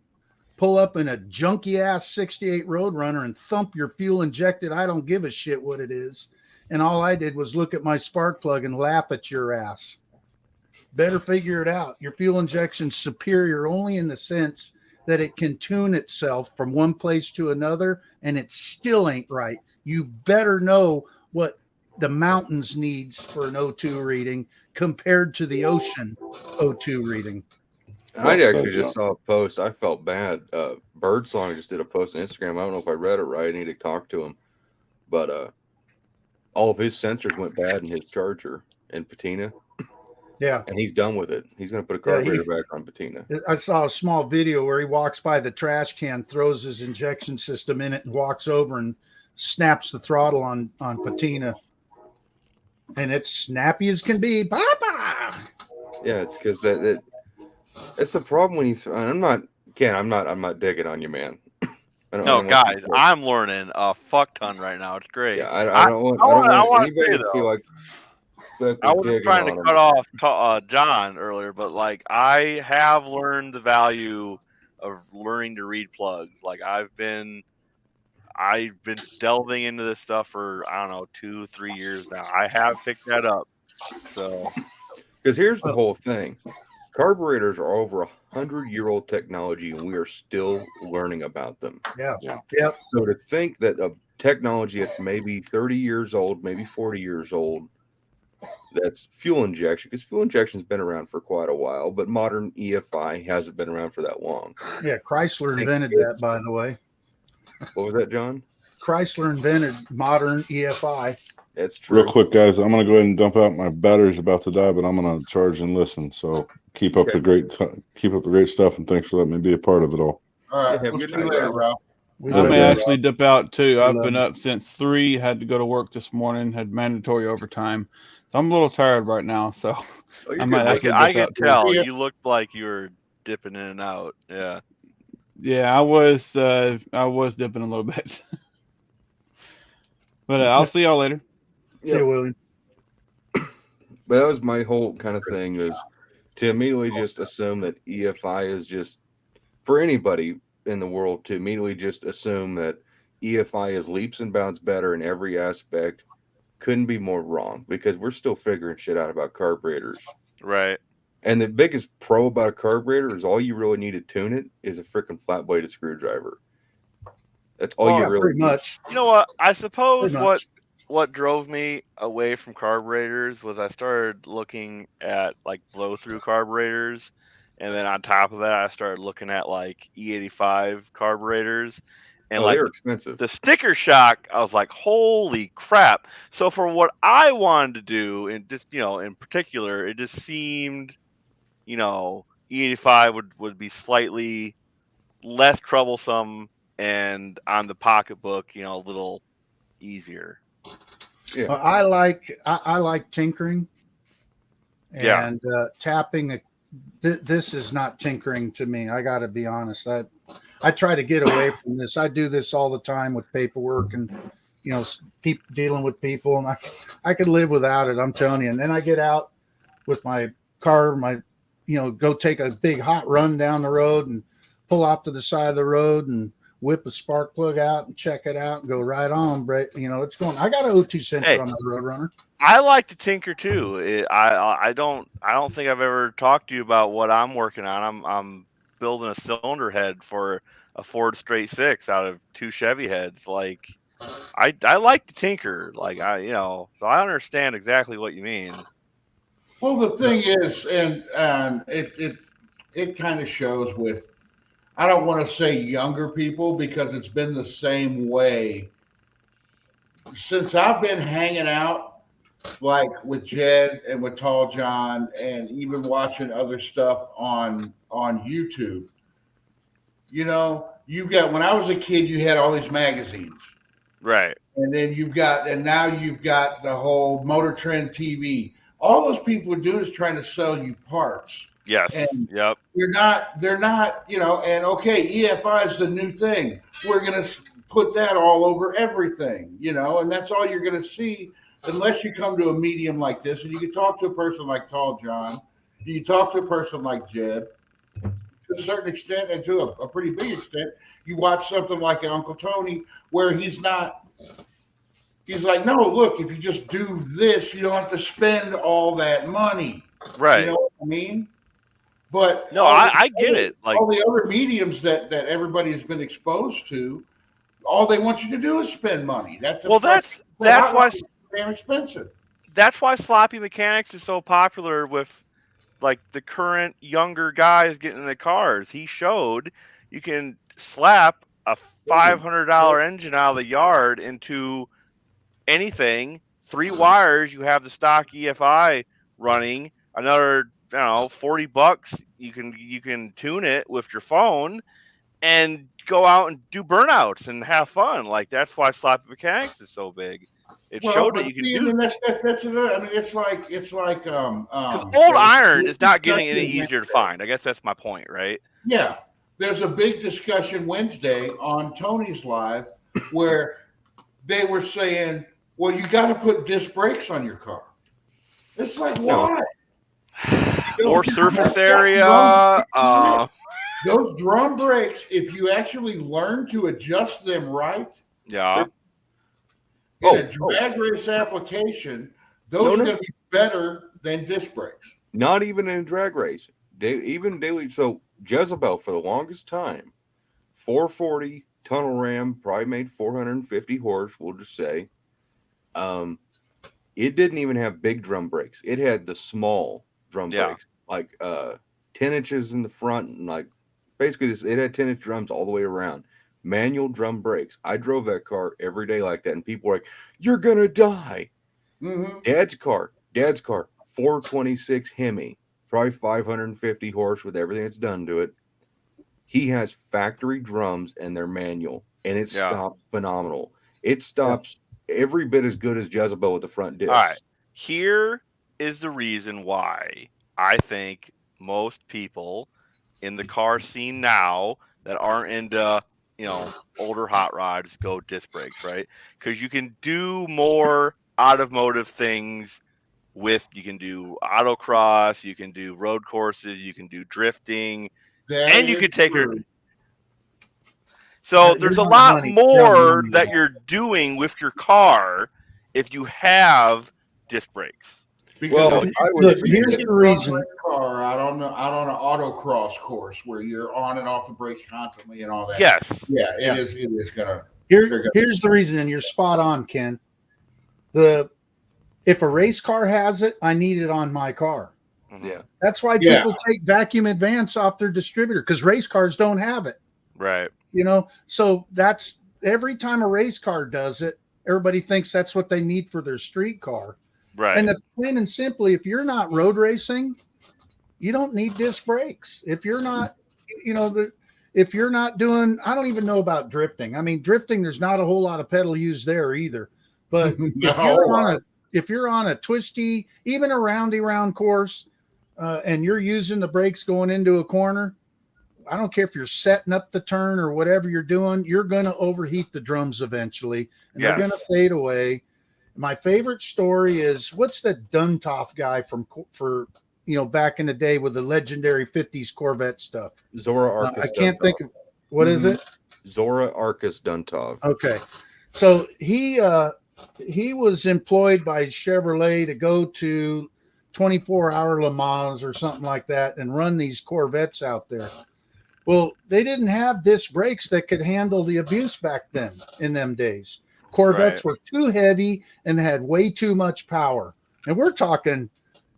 pull up in a junky ass 68 Roadrunner and thump your fuel injected. I don't give a shit what it is. And all I did was look at my spark plug and laugh at your ass. Better figure it out. Your fuel injection's superior only in the sense that it can tune itself from one place to another, and it still ain't right. You better know what the mountains needs for an O2 reading compared to the ocean O2 reading. I actually just saw a post. I felt bad. Birdsong just did a post on Instagram. I don't know if I read it right. I need to talk to him. But all of his sensors went bad in his Charger in patina. Yeah. And he's done with it. He's going to put a carburetor back on patina. I saw a small video where he walks by the trash can, throws his injection system in it, and walks over and snaps the throttle on patina. And it's snappy as can be. Papa! Yeah, it's because it's the problem when you. I'm not digging on you, man. No, guys, I'm learning a fuck ton right now. It's great. Yeah, I don't want anybody to feel like. I wasn't trying to cut off John earlier, but like I have learned the value of learning to read plugs. Like I've been delving into this stuff for, I don't know, 2-3 years now. I have picked that up. So, because here's the whole thing. Carburetors are over 100-year-old technology, and we are still learning about them. Yeah. So to think that a technology that's maybe 30 years old, maybe 40 years old, that's fuel injection, because fuel injection has been around for quite a while, but modern EFI hasn't been around for that long. Yeah, Chrysler invented that, by the way. What was that, John? Chrysler invented modern EFI. That's true. Real quick, guys, I'm going to go ahead and dump out. My battery's about to die, but I'm going to charge and listen. So keep up the great stuff, and thanks for letting me be a part of it all. All right, we'll see you later, Ralph. I may actually dip out too. I've been up since 3, had to go to work this morning, had mandatory overtime. So I'm a little tired right now, so I might actually dip I can out tell. too. You looked like you were dipping in and out. Yeah. Yeah, I was dipping a little bit. But I'll see y'all later. See you, William. But that was my whole kind of thing, is to immediately just assume that EFI is just, for anybody in the world, to immediately just assume that EFI is leaps and bounds better in every aspect, couldn't be more wrong, because we're still figuring shit out about carburetors. Right. And the biggest pro about a carburetor is all you really need to tune it is a freaking flat-bladed screwdriver. That's all you really pretty need. much. You know what? I suppose Pretty much. what drove me away from carburetors was I started looking at like blow-through carburetors, and then on top of that, I started looking at like E85 carburetors, and like they're expensive. the sticker shock. I was like, holy crap! So for what I wanted to do, and just in particular, it just seemed, E85 would be slightly less troublesome, and on the pocketbook, a little easier. Yeah. Well, I like tinkering and tapping. This is not tinkering to me. I got to be honest. I try to get away from this. I do this all the time with paperwork and dealing with people, and I could live without it. I'm telling you. And then I get out with my car, go take a big hot run down the road and pull off to the side of the road and whip a spark plug out and check it out and go right on. You know, it's going. I got an O2 sensor on my Roadrunner. I like to tinker too. I don't think I've ever talked to you about what I'm working on. I'm building a cylinder head for a Ford straight six out of 2 Chevy heads. Like I like to tinker. Like so I understand exactly what you mean. Well, the thing is, and it kind of shows with, I don't want to say younger people because it's been the same way since I've been hanging out like with Jed and with Tall John and even watching other stuff on YouTube. You know, when I was a kid, you had all these magazines. Right. And then now you've got the whole Motor Trend TV. All those people are doing is trying to sell you parts. Yes. And yep. they're not, and okay, EFI is the new thing. We're going to put that all over everything, and that's all you're going to see unless you come to a medium like this. And you can talk to a person like Tall John. You can talk to a person like Jed. To a certain extent, and to a pretty big extent, you watch something like an Uncle Tony where he's like, no, look, if you just do this, you don't have to spend all that money. Right. You know what I mean? But no, I get it. Like all the other mediums that everybody has been exposed to, all they want you to do is spend money. That's why it's damn expensive. That's why sloppy mechanics is so popular with like the current younger guys getting in the cars. He showed you can slap a $500 engine out of the yard into anything, 3 wires, you have the stock EFI running, another $40, you can tune it with your phone and go out and do burnouts and have fun. Like that's why sloppy mechanics is so big. It showed that you can do. That's another. I mean, it's like old iron is not getting any easier to find. I guess that's my point, right? Yeah, there's a big discussion Wednesday on Tony's Live where they were saying, "Well, you got to put disc brakes on your car." It's like why? More surface area. Those drum brakes, if you actually learn to adjust them right, yeah. In a drag race application, those are going to be better than disc brakes. Not even in a drag race. Even daily. So Jezebel, for the longest time, 440 tunnel ram, probably made 450 horse, we'll just say. It didn't even have big drum brakes. It had the small drum brakes, like 10 inches in the front, and like basically it had 10-inch drums all the way around. Manual drum brakes. I drove that car every day like that, and people were like, "You're gonna die." Mm-hmm. Dad's car, 426 Hemi, probably 550 horse with everything that's done to it. He has factory drums and they're manual, and it stops phenomenal. It stops every bit as good as Jezebel with the front disc. All right, here is the reason why I think most people in the car scene now that aren't into older hot rods go disc brakes, right? Because you can do more automotive things you can do autocross, you can do road courses, you can do drifting, and you can take her. So there's a lot more that you're doing with your car if you have disc brakes. Because here's the reason. Car out on an autocross course where you're on and off the brakes constantly and all that. Yes. Yeah, it is gonna. Here's the reason, and you're spot on, Ken. If a race car has it, I need it on my car. Yeah. That's why people take vacuum advance off their distributor, because race cars don't have it. Right. So that's every time a race car does it, everybody thinks that's what they need for their street car. Right. And plain and simply, if you're not road racing, you don't need disc brakes. If you're not, if you're not doing, I don't even know about drifting. I mean, drifting, there's not a whole lot of pedal use there either. But if you're on a twisty, even a round course, and you're using the brakes going into a corner, I don't care if you're setting up the turn or whatever you're doing, you're going to overheat the drums eventually, and they're going to fade away. My favorite story is, what's the Duntov guy for back in the day with the legendary 50s Corvette stuff. Zora Arcus. I can't think of what is it. Zora Arcus Duntov. Okay, so he was employed by Chevrolet to go to 24-hour Le Mans or something like that and run these Corvettes out there. Well, they didn't have disc brakes that could handle the abuse back then in them days. Corvettes were too heavy and had way too much power. And we're talking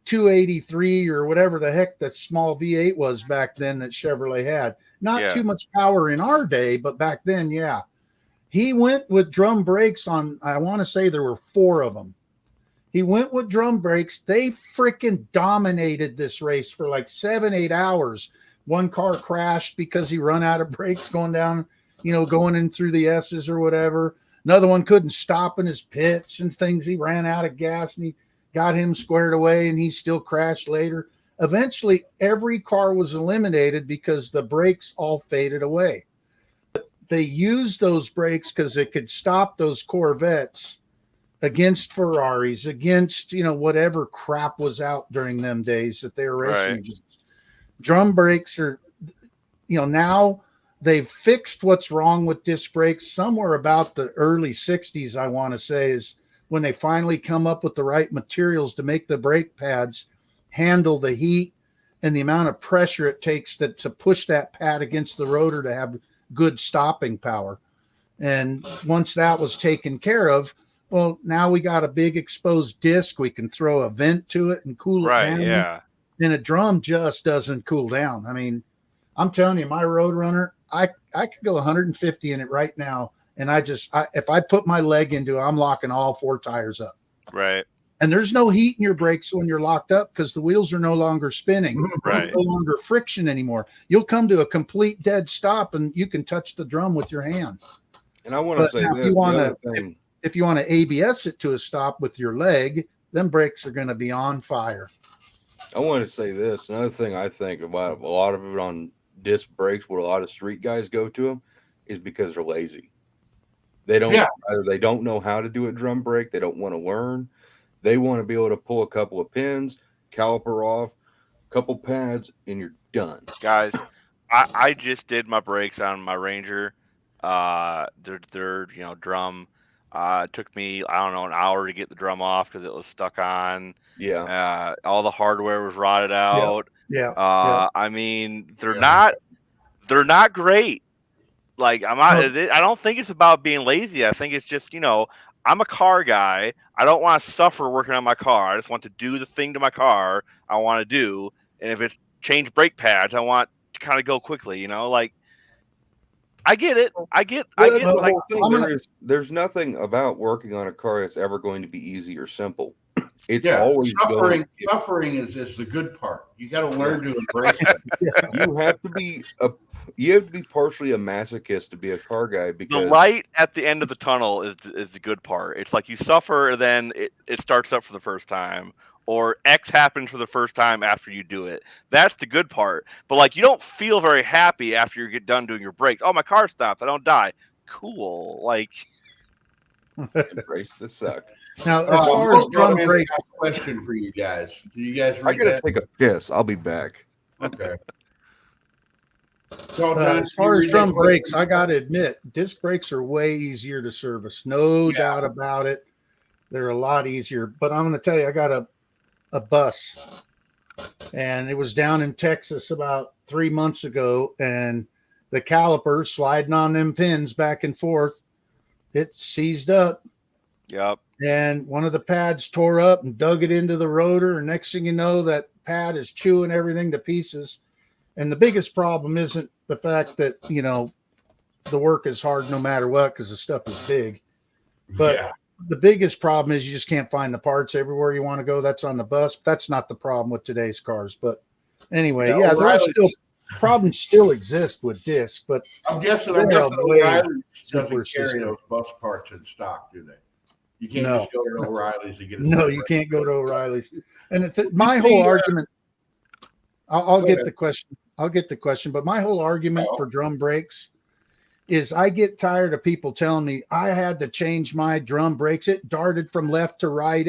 283 or whatever the heck that small V8 was back then that Chevrolet had. Not too much power in our day, but back then, yeah. He went with drum brakes on, I want to say there were 4 of them. He went with drum brakes. They freaking dominated this race for like 7-8 hours. One car crashed because he run out of brakes going down, going in through the S's or whatever. Another one couldn't stop in his pits and things. He ran out of gas and he got him squared away and he still crashed later. Eventually, every car was eliminated because the brakes all faded away. They used those brakes because it could stop those Corvettes against Ferraris, against, whatever crap was out during them days that they were racing against. Drum brakes are, now they've fixed what's wrong with disc brakes. Somewhere about the early 60s, I want to say, is when they finally come up with the right materials to make the brake pads handle the heat and the amount of pressure it takes to push that pad against the rotor to have good stopping power. And once that was taken care of, well, now we got a big exposed disc. We can throw a vent to it and cool it down. Yeah. And a drum just doesn't cool down. I mean, I'm telling you, my Roadrunner, I could go 150 in it right now. And if I put my leg into it, I'm locking all 4 tires up. Right. And there's no heat in your brakes when you're locked up because the wheels are no longer spinning. Right. There's no longer friction anymore. You'll come to a complete dead stop and you can touch the drum with your hand. And I want to say now, this. If you want to ABS it to a stop with your leg, them brakes are going to be on fire. I want to say this. Another thing I think about a lot of it on disc brakes, where a lot of street guys go to them, is because they're lazy. They don't either they don't know how to do a drum brake. They don't want to learn. They want to be able to pull a couple of pins, caliper off, couple pads, and you're done. Guys, I just did my brakes on my Ranger. They're drum. It took me, I don't know, an hour to get the drum off because it was stuck on. Yeah. All the hardware was rotted out. Yeah. I mean, they're not great. Like I don't think it's about being lazy. I think it's just, I'm a car guy. I don't want to suffer working on my car. I just want to do the thing to my car I want to do. And if it's change brake pads, I want to kind of go quickly, I get it. There's nothing about working on a car that's ever going to be easy or simple. It's always suffering is the good part. You got to learn to embrace it. You have to be partially a masochist to be a car guy, because the light at the end of the tunnel is the good part. It's like you suffer, and then it starts up for the first time, or X happens for the first time after you do it. That's the good part. But like, you don't feel very happy after you get done doing your brakes. Oh, my car stops. I don't die. Cool. Like, embrace the suck. Now, as far as drum brake, question for you guys. Do you guys read I gotta that? take a piss. I'll be back. Okay. As far as drum brakes, I got to admit, disc brakes are way easier to service. No doubt about it. They're a lot easier. But I'm going to tell you, I got a bus, and it was down in Texas about 3 months ago, and the caliper sliding on them pins back and forth, it seized up. Yep. And one of the pads tore up and dug it into the rotor. And next thing you know, that pad is chewing everything to pieces. And the biggest problem isn't the fact that, the work is hard no matter what, because the stuff is big. But the biggest problem is you just can't find the parts everywhere you want to go. That's on the bus. That's not the problem with today's cars. But anyway, problems still exist with disc. But I'm guessing O'Reilly doesn't carry those bus parts in stock, do they? You can't just go to O'Reilly's to get it. No, you can't go to O'Reilly's. And my whole argument, I'll get the question. I'll get the question. But my whole argument for drum brakes is I get tired of people telling me I had to change my drum brakes. It darted from left to right.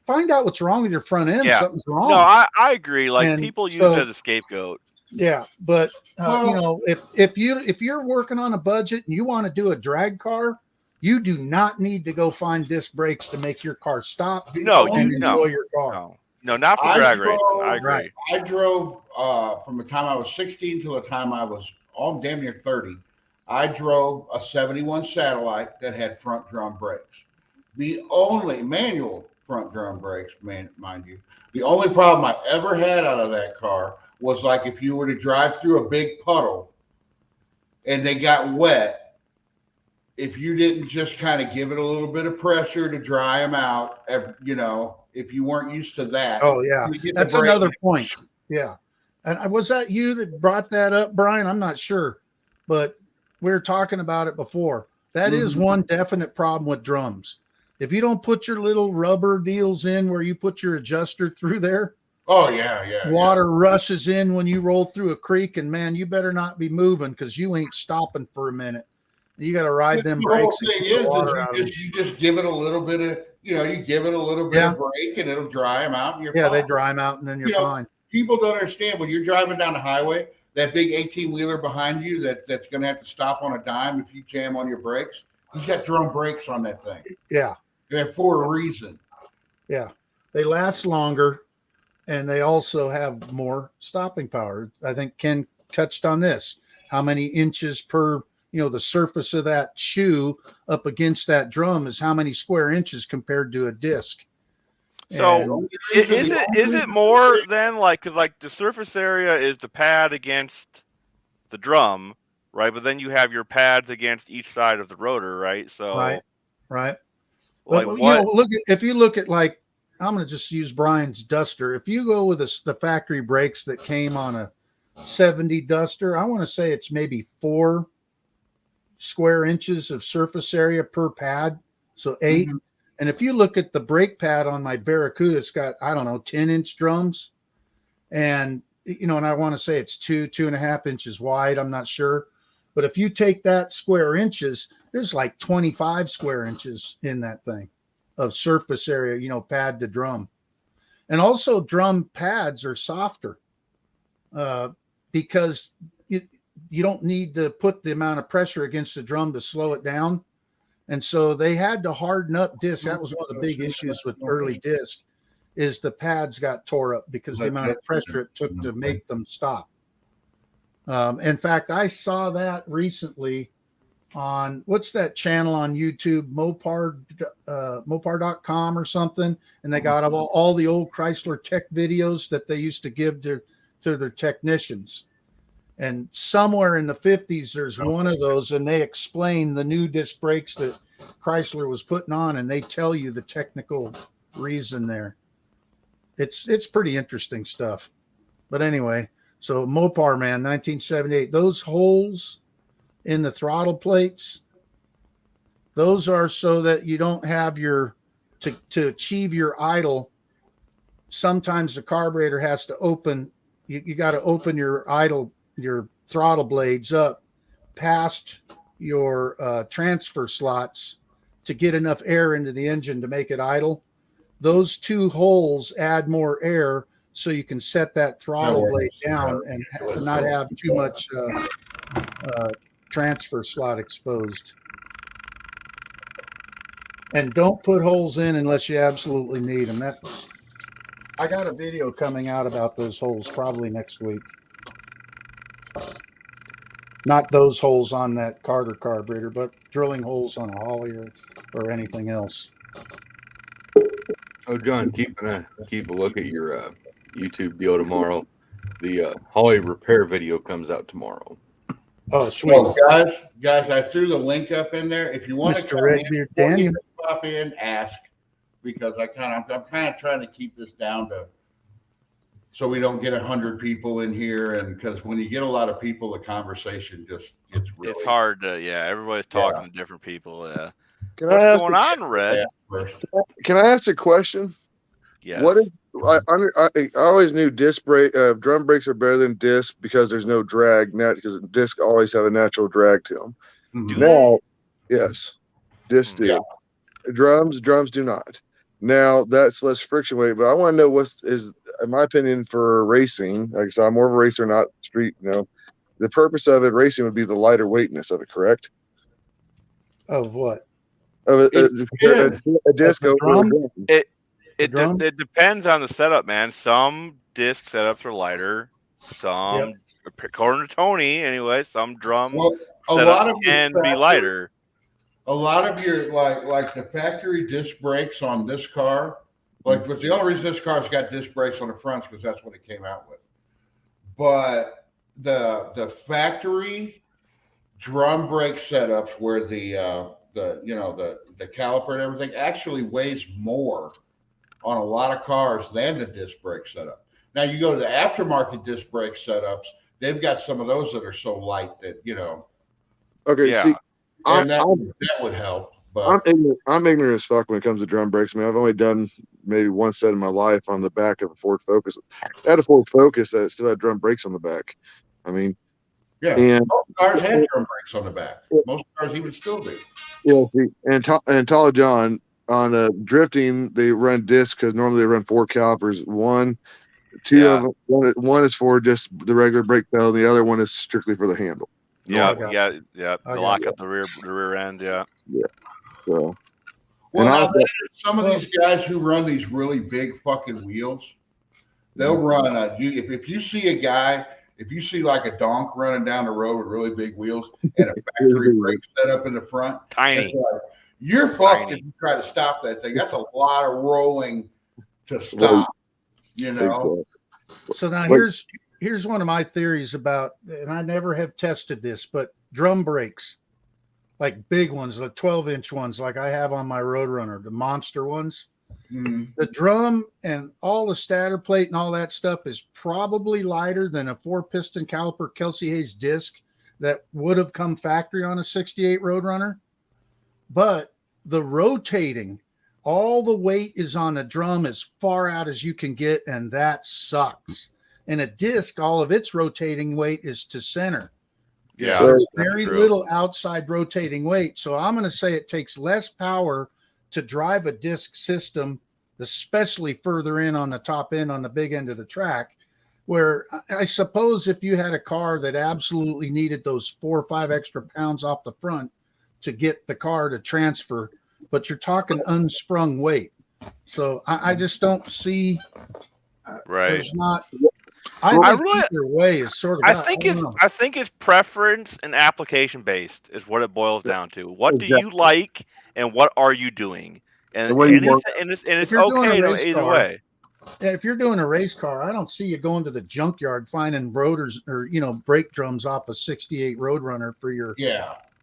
find out what's wrong with your front end. Yeah. Something's wrong. No, I agree. Like And people use so- it as a scapegoat. Yeah, but Well- you know, if you're working on a budget and you want to do a drag car, you do not need to go find disc brakes to make your car stop. No, and you enjoy no, your car. no, not for I drag drove- racing. I agree. Right. I drove from the time I was 16 till the time I was damn near 30. I drove a 71 Satellite that had front drum brakes. The only manual front drum brakes, mind you, the only problem I ever had out of that car was like if you were to drive through a big puddle and they got wet, if you didn't just kind of give it a little bit of pressure to dry them out, you know, if you weren't used to that. Oh yeah, you get the that's brake- another point. Yeah, and was that you that brought that up, Brian? I'm not sure, but we were talking about it before. That is one definite problem with drums. If you don't put your little rubber deals in where you put your adjuster through there, Oh yeah. water rushes in when you roll through a creek, and man, you better not be moving because you ain't stopping for a minute. You got to ride them The whole brakes. and thing keep the is water that out of them. you just give it a little bit of, you know, you give it a little bit Yeah. of brake and it'll dry them out and you're Yeah, they fine. dry them out and then you're You know, fine. People don't understand when you're driving down the highway, that big 18-wheeler behind you that's going to have to stop on a dime if you jam on your brakes. He's got drum brakes on that thing. Yeah. And for a reason. Yeah, they last longer, and they also have more stopping power. I think Ken touched on this. How many inches per, you know, the surface of that shoe up against that drum is how many square inches compared to a disc. So is it more than like, because like the surface area is the pad against the drum, right? But then you have your pads against each side of the rotor, right? So right. like But, what? you know, if you look at, like, I'm going to just use Brian's Duster. If you go with the factory brakes that came on a 70 Duster, I want to say it's maybe 4 square inches of surface area per pad. So 8. Mhm. And if you look at the brake pad on my Barracuda, it's got, I don't know, 10-inch drums. And, you know, and I want to say it's 2.5 inches wide. I'm not sure. But if you take that square inches, there's like 25 square inches in that thing of surface area, you know, pad to drum. And also drum pads are softer because you don't need to put the amount of pressure against the drum to slow it down. And so they had to harden up discs. That was one of the big issues with early disc, is the pads got tore up because the amount of pressure it took to make them stop. In fact, I saw that recently on, what's that channel on YouTube, Mopar.com or something. And they got all the old Chrysler tech videos that they used to give to their technicians. And somewhere in the 50s, there's one of those, and they explain the new disc brakes that Chrysler was putting on, and they tell you the technical reason there. It's pretty interesting stuff. But anyway, so Mopar, man, 1978, those holes in the throttle plates, those are so that you don't have to achieve your idle. Sometimes the carburetor has to open, you got to open your throttle blades up past your transfer slots to get enough air into the engine to make it idle. Those 2 holes add more air so you can set that throttle blade down and not have too much transfer slot exposed. And don't put holes in unless you absolutely need them. I got a video coming out about those holes probably next week. Not those holes on that Carter carburetor, but drilling holes on a Holly or anything else. Oh, John, keep a look at your YouTube deal tomorrow. The Holly repair video comes out tomorrow. Oh, sweet. Well, guys, I threw the link up in there. If you want to Mr. Redbeard Daniel. pop in, ask, because I'm kind of trying to keep this down to, so we don't get 100 people in here, and because when you get a lot of people, the conversation just gets really. It's hard to, everybody's talking to different people. Yeah. Can What's I ask going on, Red? Yeah, first. Can I ask a question? Yeah. What is I always knew drum brakes are better than disc because there's no drag net, because disc always have a natural drag to them. Mhm. Now, yes, disc do. Yeah. Drums do not. Now that's less friction weight, but I want to know what is, in my opinion, for racing. Like I said, I'm more of a racer, not street. The purpose of it, racing, would be the lighter weightness of it, correct? Of what? Of a disc the over a drum? drum. It depends on the setup, man. Some disc setups are lighter. Some, according to Tony, anyway, some drum a lot setups of can be lighter. A lot of your like the factory disc brakes on this car, but the only reason this car's got disc brakes on the fronts because that's what it came out with. But the factory drum brake setups where the caliper and everything actually weighs more on a lot of cars than the disc brake setup. Now you go to the aftermarket disc brake setups, they've got some of those that are so light that Okay, Yeah. see, and that would help. But I'm ignorant as fuck when it comes to drum brakes. I mean, I've only done maybe one set in my life on the back of a Ford Focus. I had a Ford Focus that still had drum brakes on the back. I mean, yeah, and most cars had drum brakes on the back. Most cars even still do. yeah, see, and Tall John on drifting, they run discs because normally they run 4 calipers. Two of them. One is for just the regular brake pedal, and the other one is strictly for the handle. Yeah, Okay. yeah. I To got lock it. up the rear end. Yeah. So, Well, and now also, some of these guys who run these really big fucking wheels, they'll run if you see a guy, if you see like a donk running down the road with really big wheels and a factory brake set up in the front, Tiny. it's like, you're fucked if you try to stop that thing. That's a lot of rolling to stop. So now Like- here's one of my theories about, and I never have tested this, but drum brakes, like big ones, the 12-inch ones, like I have on my Roadrunner, the monster ones. The drum and all the stator plate and all that stuff is probably lighter than a 4-piston caliper Kelsey Hayes disc that would have come factory on a 68 Roadrunner. But the rotating, all the weight is on the drum as far out as you can get, and that sucks. And a disc, all of its rotating weight is to center. Yeah. So- There's that's very true. little outside rotating weight. So I'm going to say it takes less power to drive a disc system, especially further in on the top end, on the big end of the track, where I suppose if you had a car that absolutely needed those 4 or 5 extra pounds off the front to get the car to transfer, but you're talking unsprung weight. So I just don't see, Right. there's not, I I think really- either way is sort of, I think it's preference and application based is what it boils down to. What do you like and what are you doing? And The way you anything, work- and it's you're doing a okay race either car, way. if you're doing a race car, I don't see you going to the junkyard finding rotors or, brake drums off a 68 Roadrunner for your,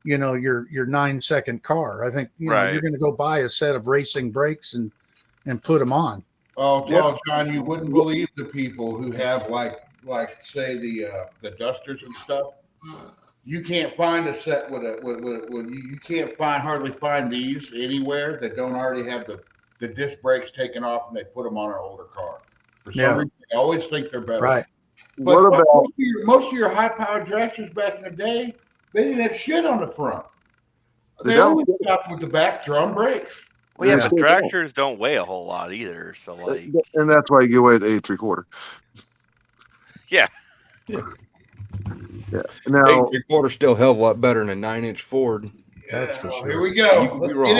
your 9-second car. I think, Right. you're going to go buy a set of racing brakes and put them on. Oh, Tall John, you wouldn't believe the people who have like say the dusters and stuff. You can't find a set with you can't hardly find these anywhere that don't already have the disc brakes taken off and they put them on an older car. For some reason, they always think they're better. Right. But What about- most of your high-powered dragsters back in the day? They didn't have shit on the front. They They don't. only stopped with the back drum brakes. Well, yeah, Yeah. but tractors don't weigh a whole lot either. So like, and that's why you get away with 8 3/4. yeah. Yeah. Now, 8 3/4 still hell of a lot better than a 9-inch Ford. That's for sure. Here we go. You could be Let's wrong.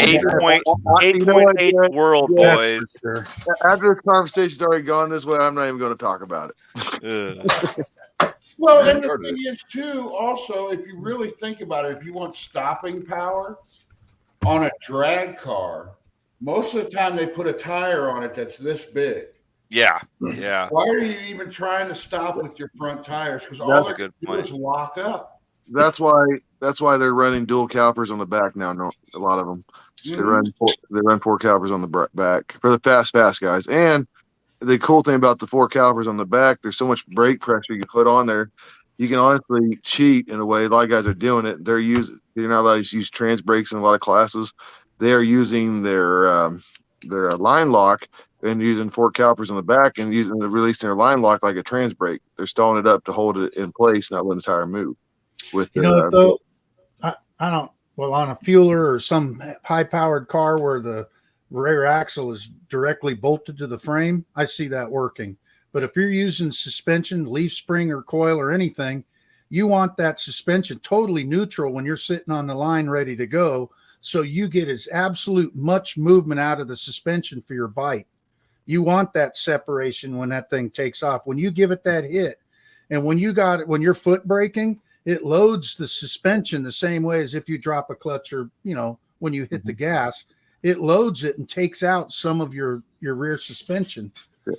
get into it. 8.8 world, That's boys. for sure. after this conversation's already gone this way, I'm not even going to talk about it. Ugh. Well, Yeah, and the part of thing is too, also, if you really think about it, if you want stopping power on a drag car, most of the time they put a tire on it that's this big. Yeah, yeah. Why are you even trying to stop with your front tires? Because all That's they're a good going to do is lock up. That's why they're running dual calipers on the back now. No, a lot of them they run 4 calipers on the back for the fast guys. And the cool thing about the 4 calipers on the back, there's so much brake pressure you put on there. You can honestly cheat in a way. A lot of guys are doing it. They're not allowed to use trans brakes in a lot of classes. They are using their line lock and using 4 calipers on the back and releasing their line lock like a trans brake. They're stalling it up to hold it in place, not letting the tire move. With Though I don't, well, on a fueler or some high powered car where the rear axle is directly bolted to the frame, I see that working. But if you're using suspension, leaf spring or coil or anything, you want that suspension totally neutral when you're sitting on the line ready to go, so you get as absolute much movement out of the suspension for your bite. You want that separation when that thing takes off. When you give it that hit, and when you're foot braking, it loads the suspension the same way as if you drop a clutch or, when you hit the gas, it loads it and takes out some of your rear suspension.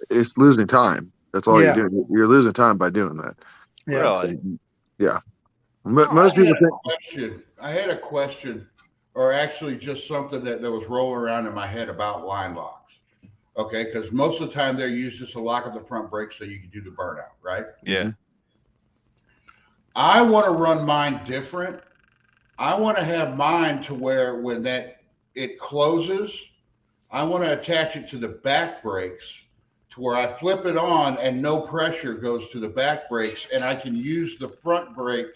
It's losing time. That's all Yeah. you're doing. You're losing time by doing that. Yeah. Really? Yeah. Most people think. I had a question, or actually just something that was rolling around in my head about line locks. Okay, because most of the time they're used just to lock up the front brake so you can do the burnout, right? Yeah. I want to run mine different. I want to have mine to where when it closes, I want to attach it to the back brakes to where I flip it on and no pressure goes to the back brakes, and I can use the front brake,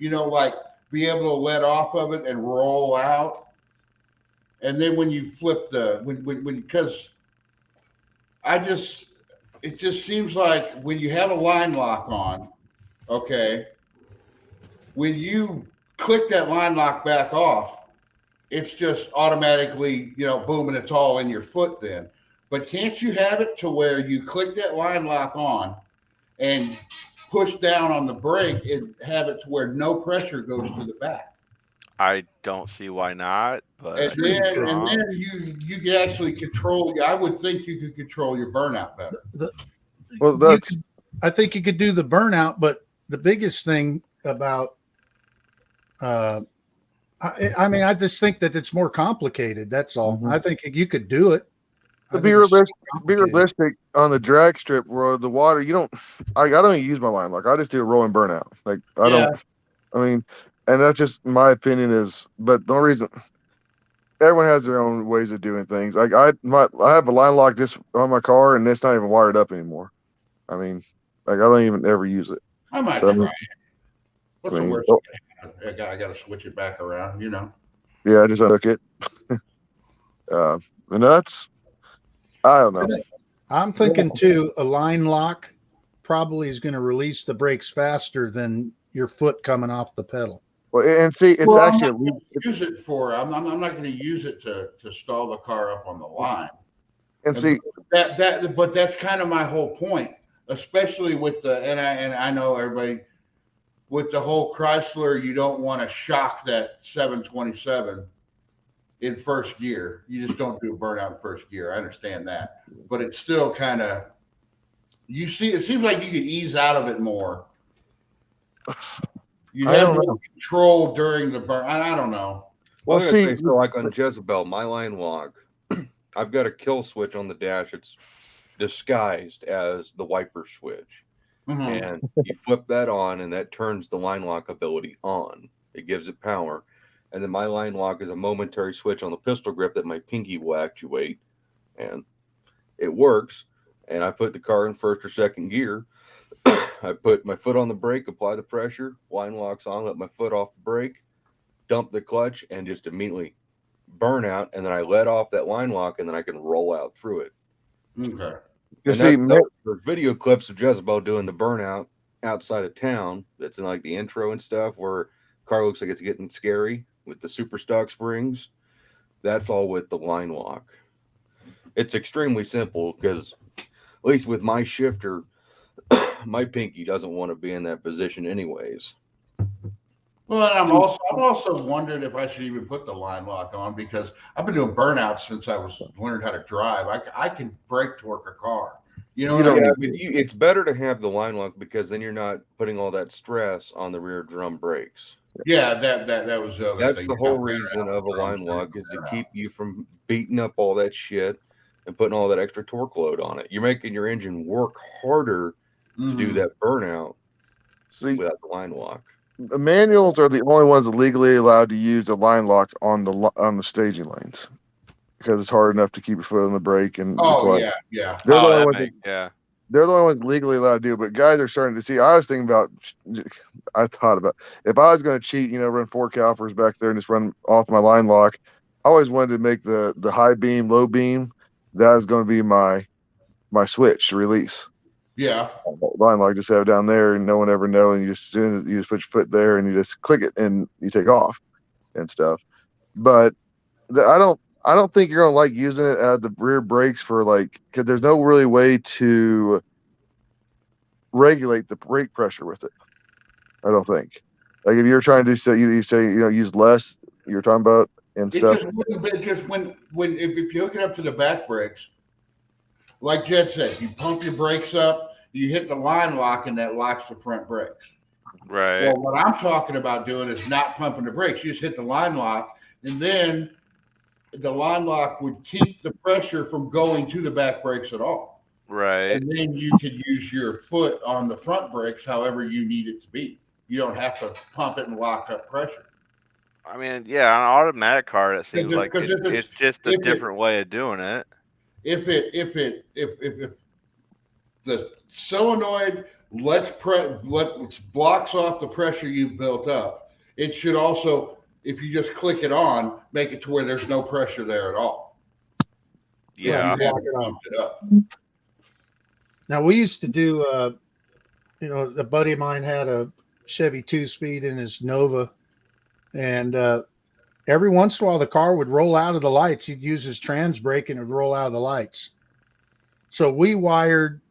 like be able to let off of it and roll out. And then when you flip because it just seems like when you have a line lock on, okay, when you click that line lock back off, it's just automatically, boom, and it's all in your foot then. But can't you have it to where you click that line lock on and push down on the brake and have it to where no pressure goes to the back? I don't see why not, but And then you can actually control. I would think you could control your burnout better. I think you could do the burnout, but the biggest thing about, I just think that it's more complicated. That's all. I think you could do it. To be realistic on the drag strip where the water, I don't even use my line lock. I just do a rolling burnout. Like and that's just my opinion but the only reason, everyone has their own ways of doing things. Like I have a line lock just on my car and it's not even wired up anymore. I don't even ever use it. I might try it. What's the worst? I got to switch it back around, Yeah, I just unhook it. And that's, I don't know. I'm thinking too, a line lock probably is going to release the brakes faster than your foot coming off the pedal. Well, and see, it's actually I'm not going to use it to stall the car up on the line. And see but that's kind of my whole point, especially with and I know everybody with the whole Chrysler, you don't want to shock that 727 in first gear. You just don't do a burnout in first gear. I understand that, but it's still kind of, it seems like you could ease out of it more. You have more control during the burn. I don't know. Well, so like on Jezebel, my line lock, I've got a kill switch on the dash. It's disguised as the wiper switch. And you flip that on and that turns the line lock ability on. It gives it power. And then my line lock is a momentary switch on the pistol grip that my pinky will actuate. And it works. And I put the car in first or second gear. I put my foot on the brake, apply the pressure, line locks on, let my foot off the brake, dump the clutch, and just immediately burn out. And then I let off that line lock, and then I can roll out through it. Okay. There's video clips of Jezebel doing the burnout outside of town. That's in like the intro and stuff, where car looks like it's getting scary with the super stock springs. That's all with the line lock. It's extremely simple because, at least with my shifter, my pinky doesn't want to be in that position anyways. Well, I'm also wondering if I should even put the line lock on, because I've been doing burnouts since I learned how to drive. I can brake torque a car. It's better to have the line lock because then you're not putting all that stress on the rear drum brakes. Yeah, that was the other That's thing. the whole reason of a line lock, is to keep you from beating up all that shit and putting all that extra torque load on it. You're making your engine work harder to do that burnout without the line lock. The manuals are the only ones legally allowed to use a line lock on the staging lanes, because it's hard enough to keep your foot on the brake and the clutch. Yeah. They're the only ones legally allowed to do. But guys are starting to see. I thought about if I was going to cheat, run 4 calipers back there and just run off my line lock. I always wanted to make the high beam, low beam. That is going to be my switch release. Yeah. Line lock, just have it down there, and no one ever know. And you just put your foot there, and you just click it, and you take off and stuff. But I don't think you're gonna like using it at the rear brakes for because there's no really way to regulate the brake pressure with it. I don't think. Like if you're trying to say you say use less, you're talking about and stuff. Just when if you hook it up to the back brakes, like Jed said, you pump your brakes up, you hit the line lock, and that locks the front brakes. Right. Well, what I'm talking about doing is not pumping the brakes. You just hit the line lock, and then the line lock would keep the pressure from going to the back brakes at all. Right. And then you could use your foot on the front brakes however you need it to be. You don't have to pump it and lock up pressure. I mean, yeah, on an automatic car, it seems like Because if it's just a different way of doing it. If the solenoid blocks off the pressure you've built up, it should also, if you just click it on, make it to where there's no pressure there at all. Yeah. You haven't pumped it up. Now we used to do, a buddy of mine had a Chevy 2-speed in his Nova, and every once in a while the car would roll out of the lights. He'd use his trans brake and it would roll out of the lights. So we wired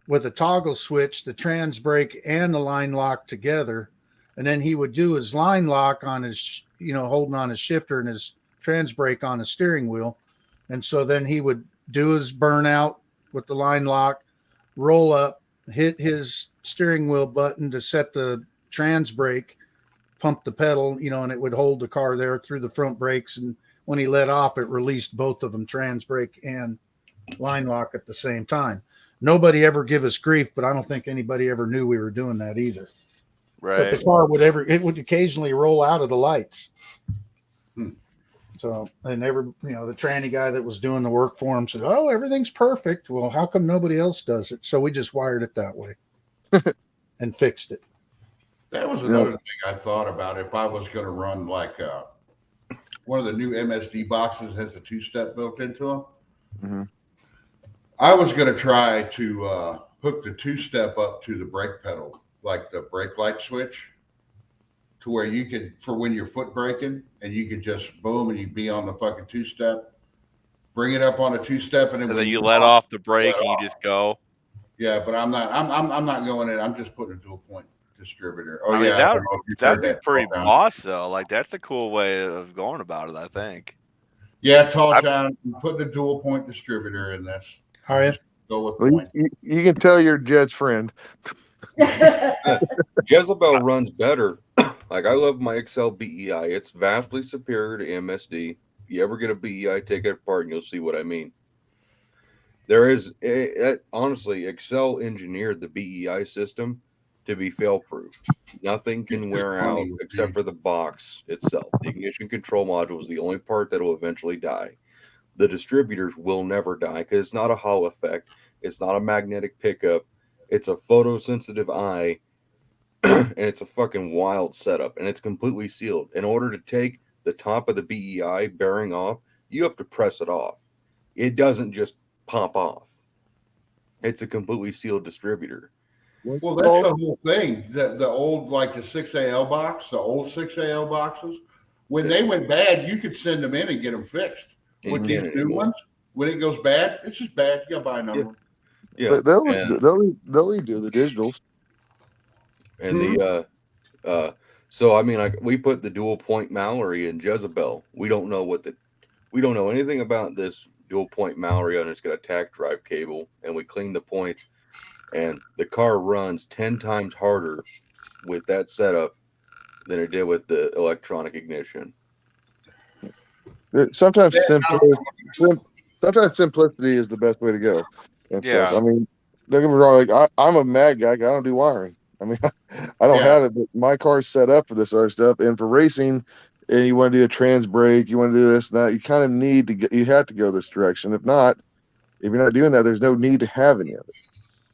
with a toggle switch the trans brake and the line lock together, and then he would do his line lock on his, holding on his shifter and his trans brake on the steering wheel. And so then he would do his burnout with the line lock, roll up, hit his steering wheel button to set the trans brake, pump the pedal, and it would hold the car there through the front brakes. And when he let off, it released both of them, trans brake and line lock at the same time. Nobody ever give us grief, but I don't think anybody ever knew we were doing that either. Right. But the car would occasionally roll out of the lights. So, and the tranny guy that was doing the work for him said, "Oh, everything's perfect." Well, how come nobody else does it? So we just wired it that way and fixed it. That was another thing I thought about if I was going to run like one of the new MSD boxes has a 2-step built into them. Mm-hmm. I was going to try to hook the 2-step up to the brake pedal, like the brake light switch, to where you could, for when you're foot braking, and you could just boom and you'd be on the fucking 2-step, bring it up on a 2-step, and then you let off the brake and you just go. Yeah, but I'm not going in. I'm just putting a dual point distributor. Oh, I mean, yeah, that'd be pretty boss though. Like that's a cool way of going about it, I think. Yeah, Tall John, putting a dual point distributor in this. All right. Go with Well, you can tell you're Jed's friend. Jezebel runs better. Like I love my XL BEI. It's vastly superior to MSD. You ever get a BEI, take it apart and you'll see what I mean. There is honestly, Excel engineered the BEI system to be fail-proof. Nothing can wear out except for the box itself. The ignition control module is the only part that will eventually die. The distributors will never die because it's not a Hall effect. It's not a magnetic pickup. It's a photosensitive eye, and it's a fucking wild setup, and it's completely sealed. In order to take the top of the BEI bearing off, you have to press it off. It doesn't just pop off. It's a completely sealed distributor. Well, that's the whole thing. The old, like the 6AL box, the old 6AL boxes, when they went bad, you could send them in and get them fixed. With these new ones, when it goes bad, it's just bad. You gotta buy another one. Yeah, they'll redo the digitals. And so I mean, like we put the dual point Mallory in Jezebel. We don't know anything about this dual point Mallory, and it's got a tack drive cable, and we clean the points, and the car runs 10 times harder with that setup than it did with the electronic ignition. Sometimes simplicity is the best way to go. And stuff. I mean, don't get me wrong. Like I'm a mad guy. I don't do wiring. I mean, I don't have it, but my car's set up for this other stuff. And for racing, and you want to do a trans brake, you want to do this and that, you kind of need to get. You have to go this direction. If you're not doing that, there's no need to have any of it.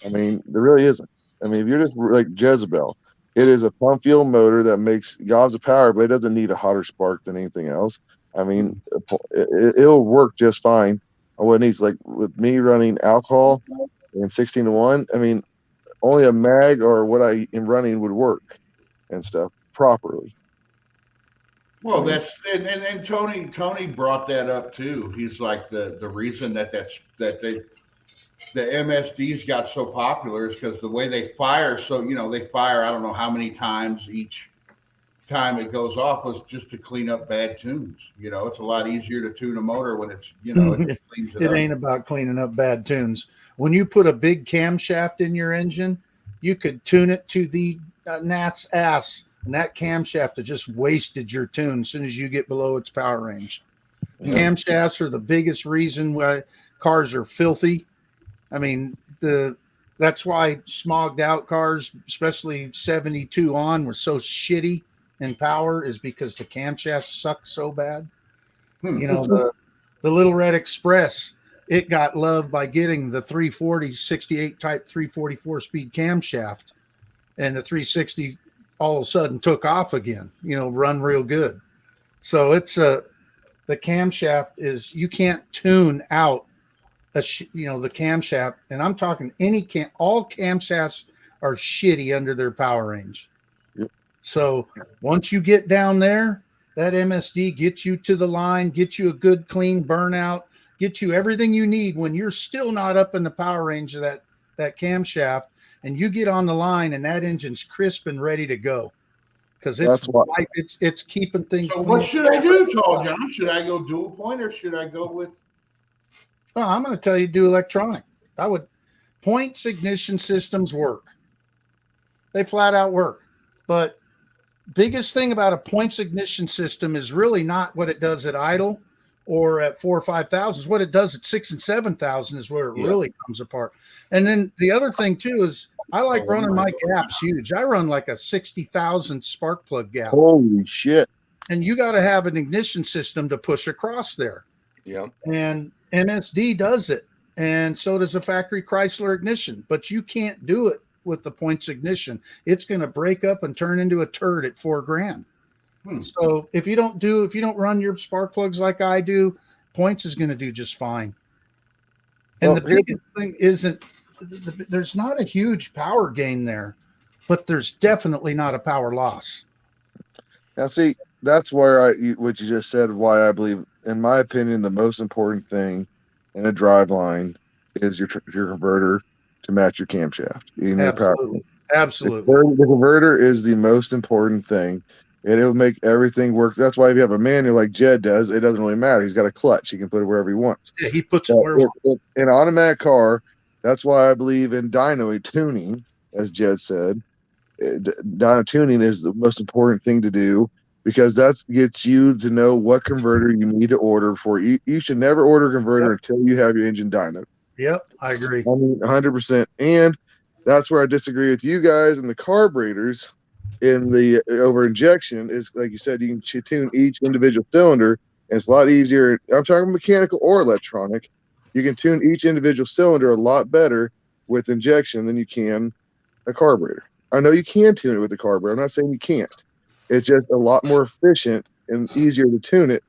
I mean, there really isn't. I mean, if you're just like Jezebel, it is a pump fuel motor that makes gobs of power, but it doesn't need a hotter spark than anything else. I mean, it'll work just fine on what it needs. Like with me running alcohol and 16-to-1, I mean, only a mag or what I am running would work and stuff properly. Well, that's and Tony brought that up too. He's like the reason that the MSDs got so popular is because the way they fire. So they fire, I don't know how many times each time it goes off was just to clean up bad tunes. It's a lot easier to tune a motor when it's it cleans it It up. ain't about cleaning up bad tunes. When you put a big camshaft in your engine, you could tune it to the gnat's ass, and that camshaft has just wasted your tune as soon as you get below its power range. Yeah. Camshafts are the biggest reason why cars are filthy. I mean, that's why smogged out cars, especially 72 on, were so shitty in power, is because the camshafts suck so bad. The Little Red Express, it got loved by getting the 340 68 type 344 speed camshaft, and the 360 all of a sudden took off again, run real good. So it's the camshaft is, you can't tune out the camshaft, and I'm talking all camshafts are shitty under their power range. Yep. So once you get down there, that MSD gets you to the line, gets you a good clean burnout, gets you everything you need when you're still not up in the power range of that camshaft, and you get on the line and that engine's crisp and ready to go. Because it's keeping things. So what should I do, Tall John? Should I go dual point or should I go with? Well, I'm going to tell you, do electronic. Points ignition systems work. They flat out work. But biggest thing about a points ignition system is really not what it does at idle or at 4,000 or 5,000. Is what it does at 6,000 and 7,000 is where it really comes apart. And then the other thing too is I like running my gaps huge. I run like a 60,000 spark plug gap. Holy shit! And you got to have an ignition system to push across there. Yeah. And MSD does it, and so does a factory Chrysler ignition, but you can't do it with the points ignition. It's going to break up and turn into a turd at $4,000. So if you don't run your spark plugs like I do, points is going to do just fine. And the biggest thing isn't, there's not a huge power gain there, but there's definitely not a power loss. Now, see, that's where what you just said, why I believe, in my opinion, the most important thing in a drive line is your converter to match your camshaft. Absolutely. The converter is the most important thing, and it'll make everything work. That's why if you have a manual like Jed does, it doesn't really matter. He's got a clutch. He can put it wherever he wants. Yeah, he puts it where he wants. In an automatic car, that's why I believe in dyno tuning, as Jed said. Dyno tuning is the most important thing to do, because that gets you to know what converter you need to order for. You should never order a converter until you have your engine dyno. Yep, I agree. I mean, 100%. And that's where I disagree with you guys and the carburetors in the over injection is, like you said, you can tune each individual cylinder, and it's a lot easier. I'm talking mechanical or electronic. You can tune each individual cylinder a lot better with injection than you can a carburetor. I know you can tune it with the carburetor. I'm not saying you can't. It's just a lot more efficient and easier to tune it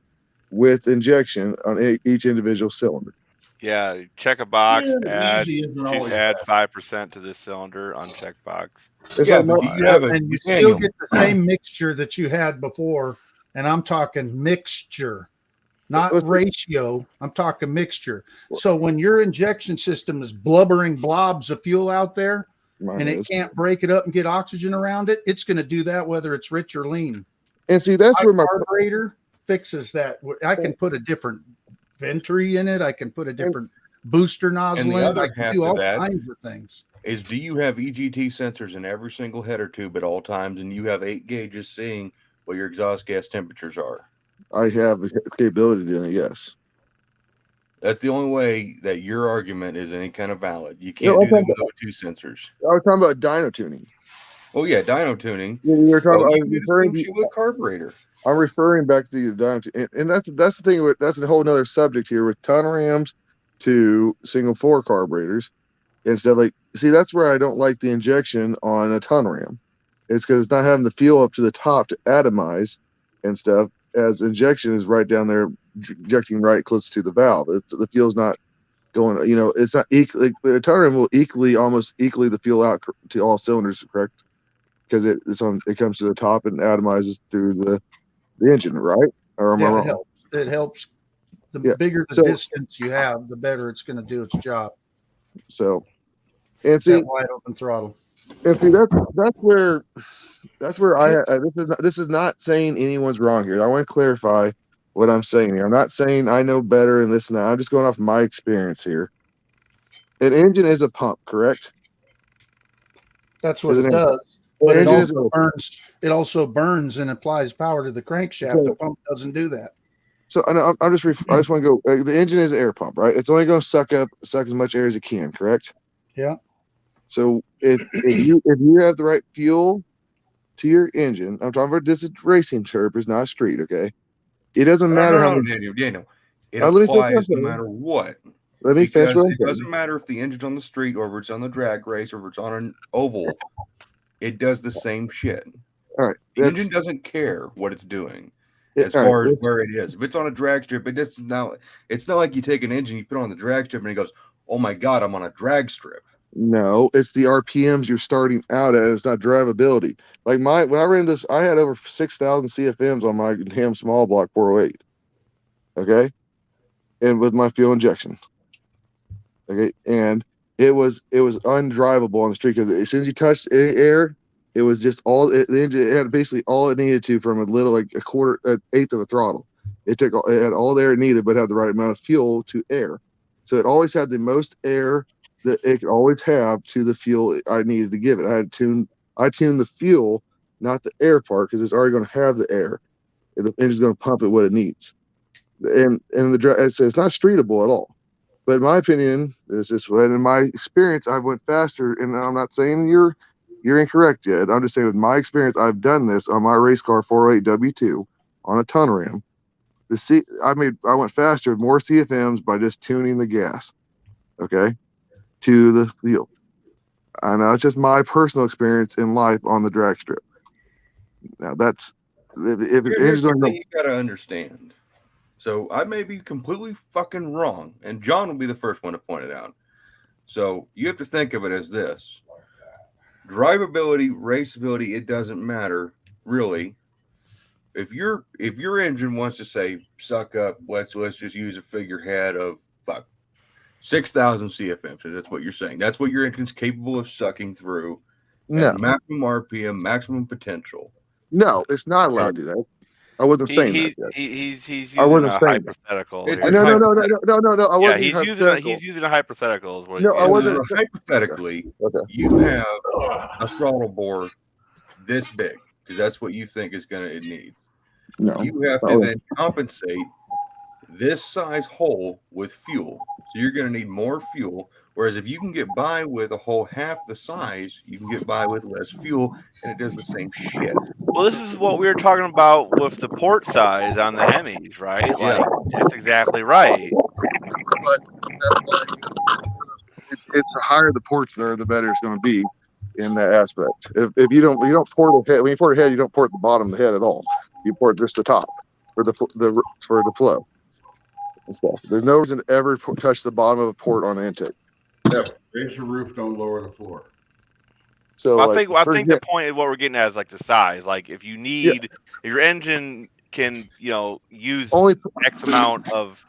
with injection on each individual cylinder. Yeah, check a box, add easy isn't always add bad. 5% to this cylinder, uncheck box. It's Yeah, like but my- you have a And you manual. still get the same mixture that you had before. And I'm talking mixture, not Listen. ratio. I'm talking mixture. So when your injection system is blubbering blobs of fuel out there mine and it is. can't break it up and get oxygen around it, it's going to do that whether it's rich or lean. And see, that's where my carburetor fixes that. I can put a different venturi in it. I can put a different booster nozzle in it. other I can half do of all that kinds of things. is, do you have EGT sensors in every single header tube at all times, and you have 8 gauges seeing what your exhaust gas temperatures are? I have the capability to do it, yes. That's the only way that your argument is any kind of valid. You No, can't I'm do that talking with O2 sensors. I was talking about dyno tuning. Oh yeah, dyno tuning. You were talking Oh, about, I you was can do the referring same to, shit with carburetor. I'm referring back to the dyno, and that's the thing with, that's a whole nother subject here with ton rams to single 4 carburetors and stuff. Like, see, that's where I don't like the injection on a ton ram. It's because it's not having the fuel up to the top to atomize and stuff. as injection is right down there, injecting right close to the valve. The fuel's not going, it's not equally. The tuner will almost equally the fuel out to all cylinders, correct? Because it comes to the top and atomizes through the engine, right? Or am I Yeah, wrong? it helps. The Yeah. bigger the distance you have, the better it's going to do its job. So, and It's see, that wide open throttle. and see that's where this is not saying anyone's wrong here. I want to clarify what I'm saying here. I'm not saying I know better and this and that. I'm just going off my experience here. An engine is a pump, correct? That's what it does. But An it engine is also burns. It also burns and applies power to the crankshaft. So- The pump doesn't do that. So I just want to go. The engine is an air pump, right? It's only going to suck as much air as it can, correct? Yeah. So if you have the right fuel to your engine, I'm talking about this is racing purpose, not street. Okay, it doesn't matter how many. Daniel. It let me finish applies what no I'm saying. matter what. Let me finish Because what I'm it saying. doesn't matter if the engine's on the street or if it's on the drag race or if it's on an oval. It does the same shit. All right, The engine doesn't care what it's doing as all far right, as where it is. If it's on a drag strip, it's not like you take an engine, you put it on the drag strip, and it goes, "Oh my god, I'm on a drag strip." No, it's the RPMs you're starting out at. It's not drivability. Like when I ran this, I had over 6,000 CFMs on my damn small block 408. Okay, and with my fuel injection. Okay, and it was undrivable on the street because as soon as you touched any air, it was just the engine had basically all it needed to from a little, like an eighth of a throttle. It had all the air it needed, but had the right amount of fuel to air. So it always had the most air that it could always have to the fuel I needed to give it. I tuned the fuel, not the air part, because it's already going to have the air. The engine's going to pump it what it needs. And it's not streetable at all. But in my opinion, is this way. In my experience, I went faster, and I'm not saying you're incorrect yet. I'm just saying with my experience, I've done this on my race car 408 W2 on a ton ram. I went faster with more CFMs by just tuning the gas, okay, to the fuel. I know it's just my personal experience in life on the drag strip. Now that's if the Here's engine's the going thing you gotta understand. So I may be completely fucking wrong, and John will be the first one to point it out. So you have to think of it as this: drivability, raceability, it doesn't matter really. If your engine wants to say suck up, let's just use a figurehead of 6,000 CFM. So that's what you're saying. That's what your engine's capable of sucking through at maximum RPM, maximum potential. No, it's not allowed to do that. I wasn't saying that yet. He's using a hypothetical. No. I wasn't He's using a hypothetical. Is what no, I wasn't. Hypothetically, okay. You have a throttle bore this big because that's what you think it needs. No, you have to then compensate this size hole with fuel. So you're going to need more fuel. Whereas if you can get by with a hole half the size, you can get by with less fuel, and it does the same shit. Well, this is what we were talking about with the port size on the Hemis, right? Yeah. Like, that's exactly right. But that's why it's the higher the ports there, the better it's going to be in that aspect. If you don't port the head, when you port a head, you don't port the bottom of the head at all. You port just the top for the flow and stuff. There's no reason to ever touch the bottom of a port on the intake. Never. Raise the roof, don't lower the floor. So I think the point of what we're getting at is like the size. Like if you need, if your engine can, use only X amount of.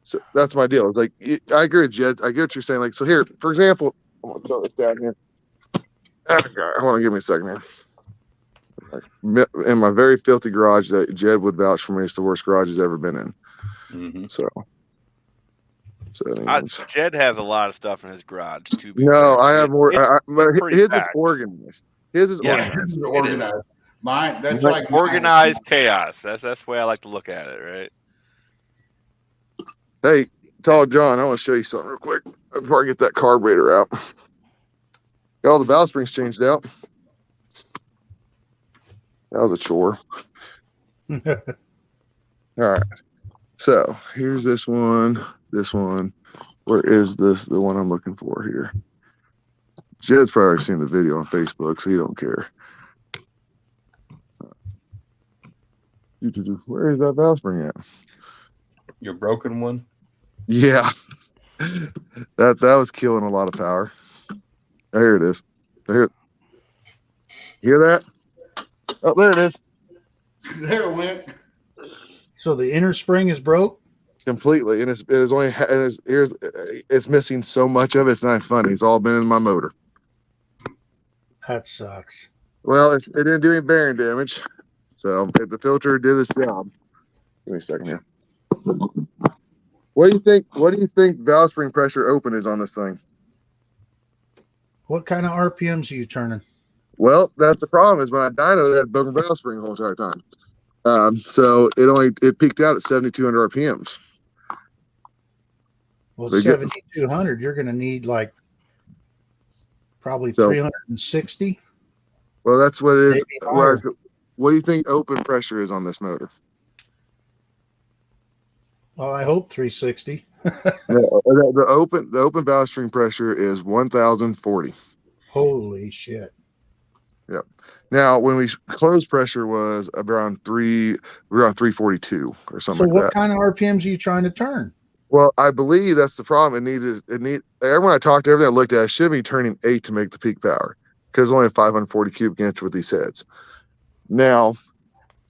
So that's my deal. It's like I agree with Jed. I get what you're saying. Like so here, for example, I'm gonna throw this down here. Hold on, give me a second here. In my very filthy garage that Jed would vouch for me, it's the worst garage he's ever been in. Mm-hmm. So Jed has a lot of stuff in his garage too. No, I have more. But his is packed. organized. His is organized. Mine, that's like organized chaos. That's the way I like to look at it, right? Hey, Tall John, I want to show you something real quick before I get that carburetor out. Got all the valve springs changed out. That was a chore. All right. So here's this one. This one. Where is this? The one I'm looking for here. Jed's probably seen the video on Facebook, so he don't care. Where is that valve spring at? Your broken one. Yeah, that was killing a lot of power. Oh, here it is. Here, hear that? Oh, there it is. There it went. So the inner spring is broke. Completely, and it's missing so much of it. It's not funny. It's all been in my motor. That sucks. Well, it didn't do any bearing damage, so the filter did its job. Give me a second here. What do you think? What do you think valve spring pressure open is on this thing? What kind of RPMs are you turning? Well, that's the problem. Is when I dynoed, it had broken valve spring the whole entire time. So it peaked out at 7,200 RPMs. Well, 7,200. You're going to need like probably 360. Well, that's what it is. Maybe higher. What do you think open pressure is on this motor? Well, I hope 360. The open valve spring pressure is 1,040. Holy shit. Yep. Now, when we closed pressure was around 342 or something So like what that. kind of RPMs are you trying to turn? Well, I believe that's the problem. Everyone I talked to, everything I looked at, should be turning 8 to make the peak power because it's only a 540 cubic inch with these heads. Now,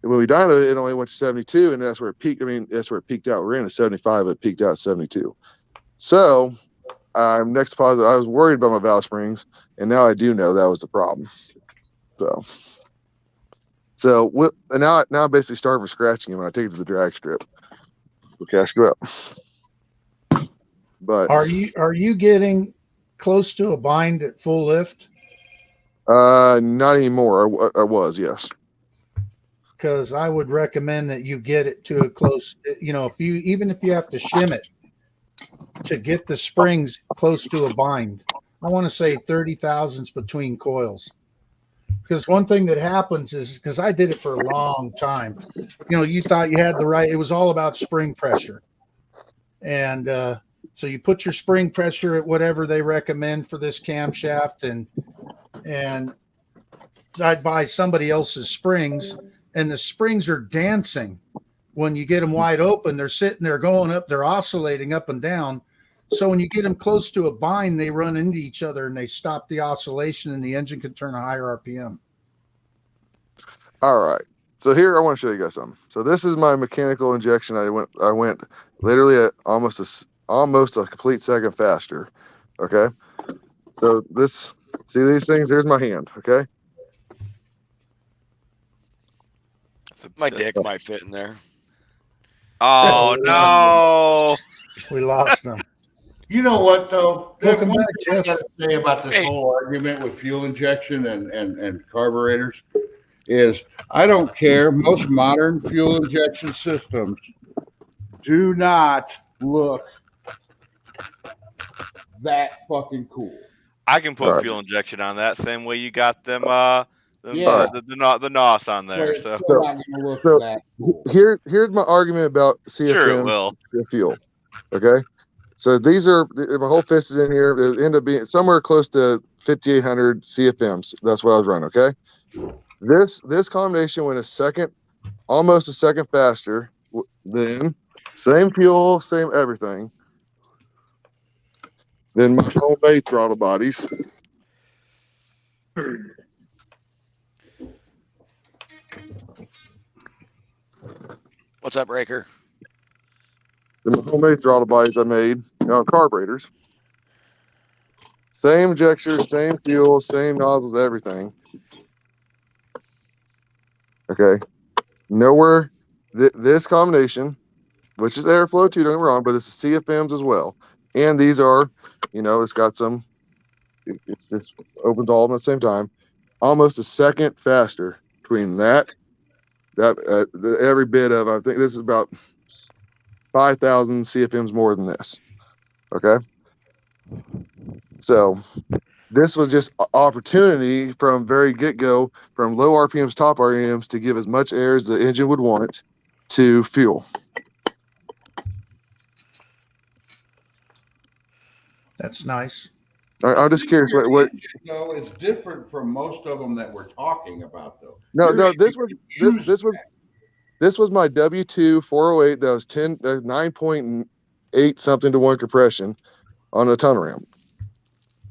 when we dynoed it only went to 72, and that's where it peaked. I mean, that's where it peaked out. We're in at 75, but it peaked out at 72. So, next positive, I was worried about my valve springs, and now I do know that was the problem. So now I'm basically starting from scratching them when I take it to the drag strip. Okay, screw up. But Are you getting close to a bind at full lift? not anymore. I was, yes. Because I would recommend that you get it to a close. If you have to shim it to get the springs close to a bind, I want to say 30 thousandths between coils. Because one thing that happens is, because I did it for a long time, you thought you had the right. It was all about spring pressure, and so you put your spring pressure at whatever they recommend for this camshaft, and I'd buy somebody else's springs, and the springs are dancing when you get them wide open. They're sitting there going up, they're oscillating up and down. So when you get them close to a bind, they run into each other and they stop the oscillation, and the engine can turn a higher RPM. All right. So here I want to show you guys something. So this is my mechanical injection. I went literally at almost a complete second faster. Okay. So see these things? Here's my hand. Okay. My dick might fit in there. Oh no! We lost them. You know what though? Welcome One back, thing I Jeff. gotta say about this whole argument with fuel injection and carburetors is I don't care. Most modern fuel injection systems do not look that fucking cool. I can put All right. fuel injection on that same way you got them. Yeah. The NOS on But there. it's So still not gonna look So- that cool. Here's my argument about CFM sure it will. fuel. Okay. So these are my whole fist is in here. It ended up being somewhere close to 5,800 CFMs. That's what I was running. Okay. This combination went almost a second faster. Then same fuel, same everything. Then my homemade throttle bodies. What's up, Raker? The homemade throttle bodies I made, carburetors. Same injector, same fuel, same nozzles, everything. Okay. Nowhere, this combination, which is airflow too, don't get me wrong, but it's CFMs as well. And these are, it's got some, it's just opens all of them at the same time. Almost a second faster between every bit of, I think this is about 5,000 CFMs more than this. Okay. So this was just opportunity from very get-go, from low RPMs, top RPMs, to give as much air as the engine would want to fuel. That's nice. I'm just curious what No, it's different from most of them that we're talking about though. no, You're this This was my W2 408 that was 9.8 something to 1 compression on a tunnel ram.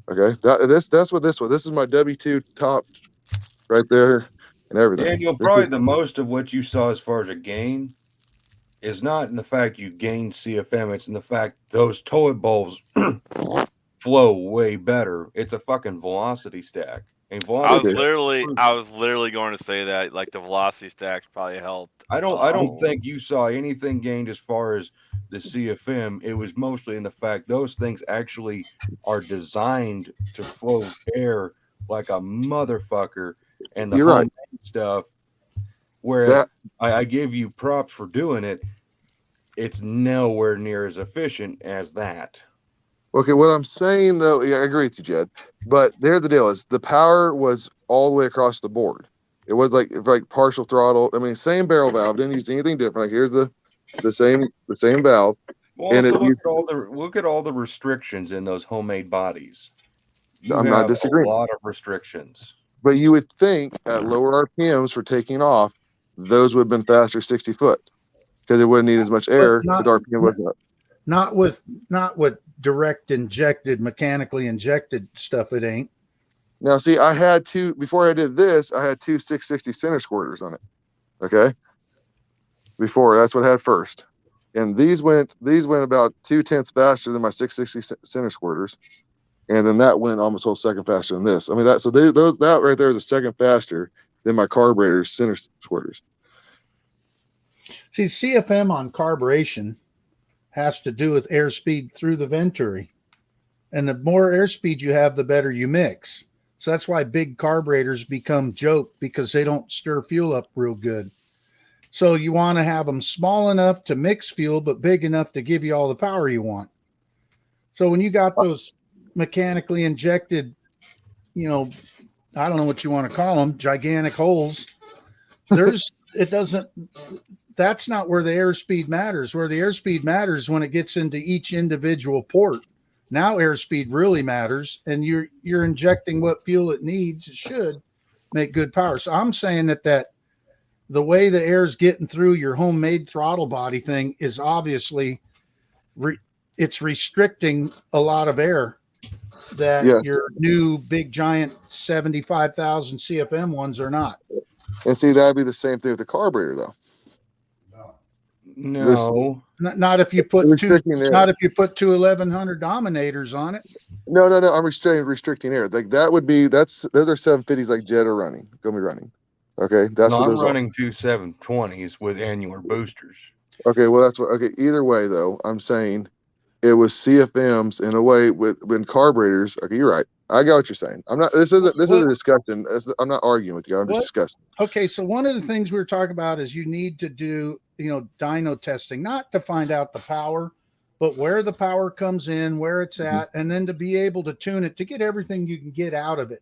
Okay, that's what this was. This is my W2 top right there and everything. Daniel, probably the most of what you saw as far as a gain is not in the fact you gained CFM. It's in the fact those toilet bowls flow way better. It's a fucking velocity stack. And I was velocity literally going to say that, like, the velocity stacks probably helped. I don't think you saw anything gained as far as the CFM. It was mostly in the fact those things actually are designed to flow air like a motherfucker, and the You're right. homemade stuff, whereas I give you props for doing it, it's nowhere near as efficient as that. Okay, what I'm saying though, yeah, I agree with you, Jed. But there, the deal is the power was all the way across the board. It was like partial throttle. I mean, same barrel valve. Didn't use anything different. Like here's the same valve. Well, And also look at all the restrictions in those homemade bodies. I'm not disagreeing. A lot of restrictions. But you would think at lower RPMs for taking off, those would have been faster 60 foot because it wouldn't need as much air. But the RPM wasn't up. Not with direct injected, mechanically injected stuff. It ain't. Now, see, I had two before I did this. I had two 660 center squirters on it. Okay. Before that's what I had first, and these went about 0.2 faster than my 660 center squirters, and then that went almost a whole second faster than this. I mean that right there is a second faster than my carburetor's center squirters. See, CFM on carburation has to do with airspeed through the venturi. And the more airspeed you have, the better you mix. So that's why big carburetors become joke, because they don't stir fuel up real good. So you want to have them small enough to mix fuel, but big enough to give you all the power you want. So when you got those mechanically injected, I don't know what you want to call them, gigantic holes, that's not where the airspeed matters. Where the airspeed matters when it gets into each individual port. Now airspeed really matters, and you're injecting what fuel it needs. It should make good power. So I'm saying that the way the air is getting through your homemade throttle body thing is obviously it's restricting a lot of air that your new big giant 75,000 CFM ones are not. And see, that'd be the same thing with the carburetor, though. No, not if you put two 1100 dominators on it. No. I'm restricting air. Like those are 750s like Jed are running. Gonna be running. Okay, that's what I'm those running 2 720s with annular boosters. Okay, well that's what. Okay, either way though, I'm saying it was CFMs in a way when carburetors. Okay, you're right. I got what you're saying. I'm not. This is a discussion. I'm not arguing with you. I'm just discussing. Okay, so one of the things we were talking about is you need to do dyno testing, not to find out the power, but where the power comes in, where it's at, and then to be able to tune it to get everything you can get out of it.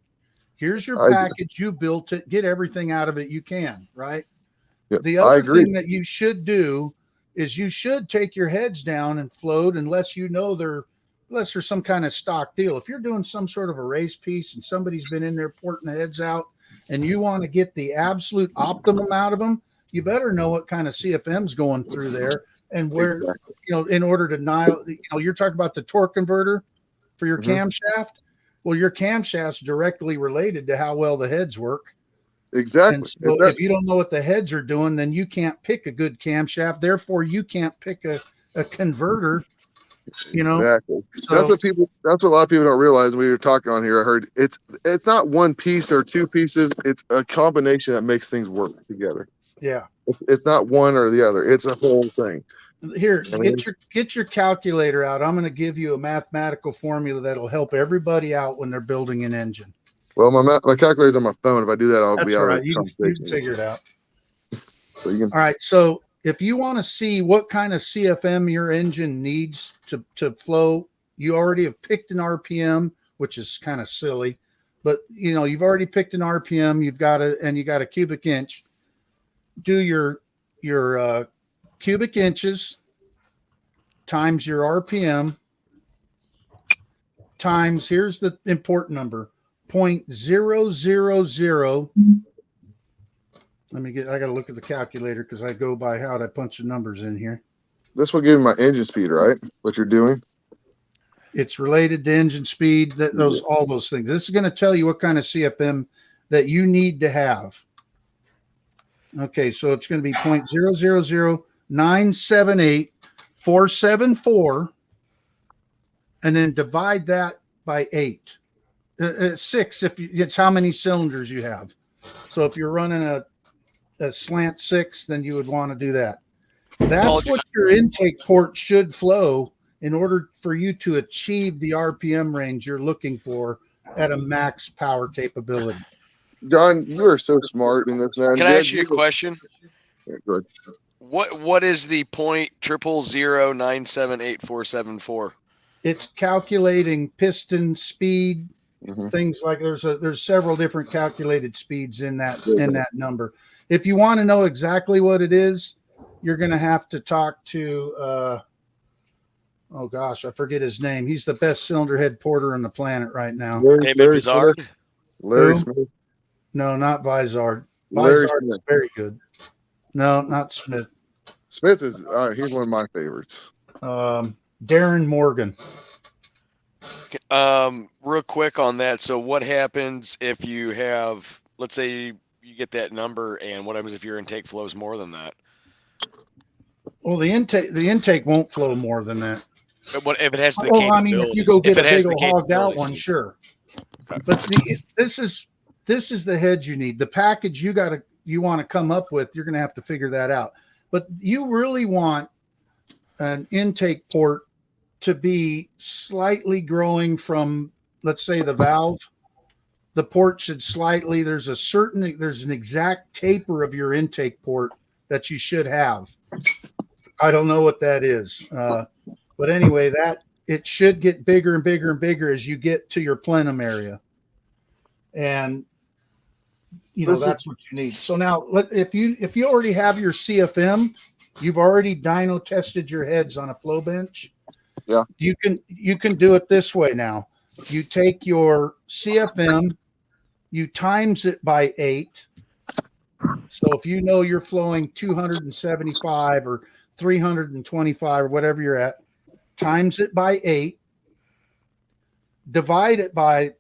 Here's your package. You built it. Get everything out of it you can, right? Yep, the other thing that you should do is you should take your heads down and float unless there's some kind of stock deal. If you're doing some sort of a race piece and somebody's been in there porting the heads out and you want to get the absolute optimum out of them, you better know what kind of CFM's going through there and where, in order to you're talking about the torque converter for your camshaft. Well, your camshaft's directly related to how well the heads work. Exactly. And so if you don't know what the heads are doing, then you can't pick a good camshaft. Therefore, you can't pick a converter. Exactly. So, that's what a lot of people don't realize. When we were talking on here, I heard it's not one piece or two pieces. It's a combination that makes things work together. Yeah. It's not one or the other. It's a whole thing. Here, get your calculator out. I'm going to give you a mathematical formula that'll help everybody out when they're building an engine. Well, my calculator's on my phone. If I do that, I'll be out of the conversation. You can figure it out. So all right. So if you want to see what kind of CFM your engine needs to flow, you already have picked an RPM, which is kind of silly, but you've already picked an RPM. You got a cubic inch. Do your cubic inches times your RPM times, here's the important number, 0.000 I got to look at the calculator because I go by how I punch the numbers in here. This will give me my engine speed, right? What you're doing? It's related to engine speed, all those things. This is going to tell you what kind of CFM that you need to have. Okay, so it's going to be 0.000978474, and then divide that by 8. 6 if it's how many cylinders you have. So if you're running a slant 6, then you would want to do that. That's what your intake port should flow in order for you to achieve the RPM range you're looking for at a max power capability. John, you are so smart in this, man. Can I ask you a question? Yeah, go ahead. What is the 0.000978474? It's calculating piston speed, things like there's several different calculated speeds in that number. If you want to know exactly what it is, you're going to have to talk to oh gosh, I forget his name. He's the best cylinder head porter on the planet right now. David Vizard? Larry Smith. No, not Vizard. Larry Vizard is very good. No, not Smith. Smith is he's one of my favorites. Darren Morgan. Real quick on that. So what happens if you have, let's say you get that number, and what happens if your intake flows more than that? Well, the intake won't flow more than that. But what if it has the if you go get a big old hogged out one, sure. Okay. But this is the head you need. The package you want to come up with, you're going to have to figure that out. But you really want an intake port to be slightly growing from, let's say, the valve. The port should slightly, there's an exact taper of your intake port that you should have. I don't know what that is. But anyway, that it should get bigger and bigger and bigger as you get to your plenum area. And that's what you need. So now if you already have your CFM, you've already dyno tested your heads on a flow bench. Yeah. You can do it this way now. You take your CFM, you times it by 8. So if you know you're flowing 275 or 325 or whatever you're at, times it by 8, divide it by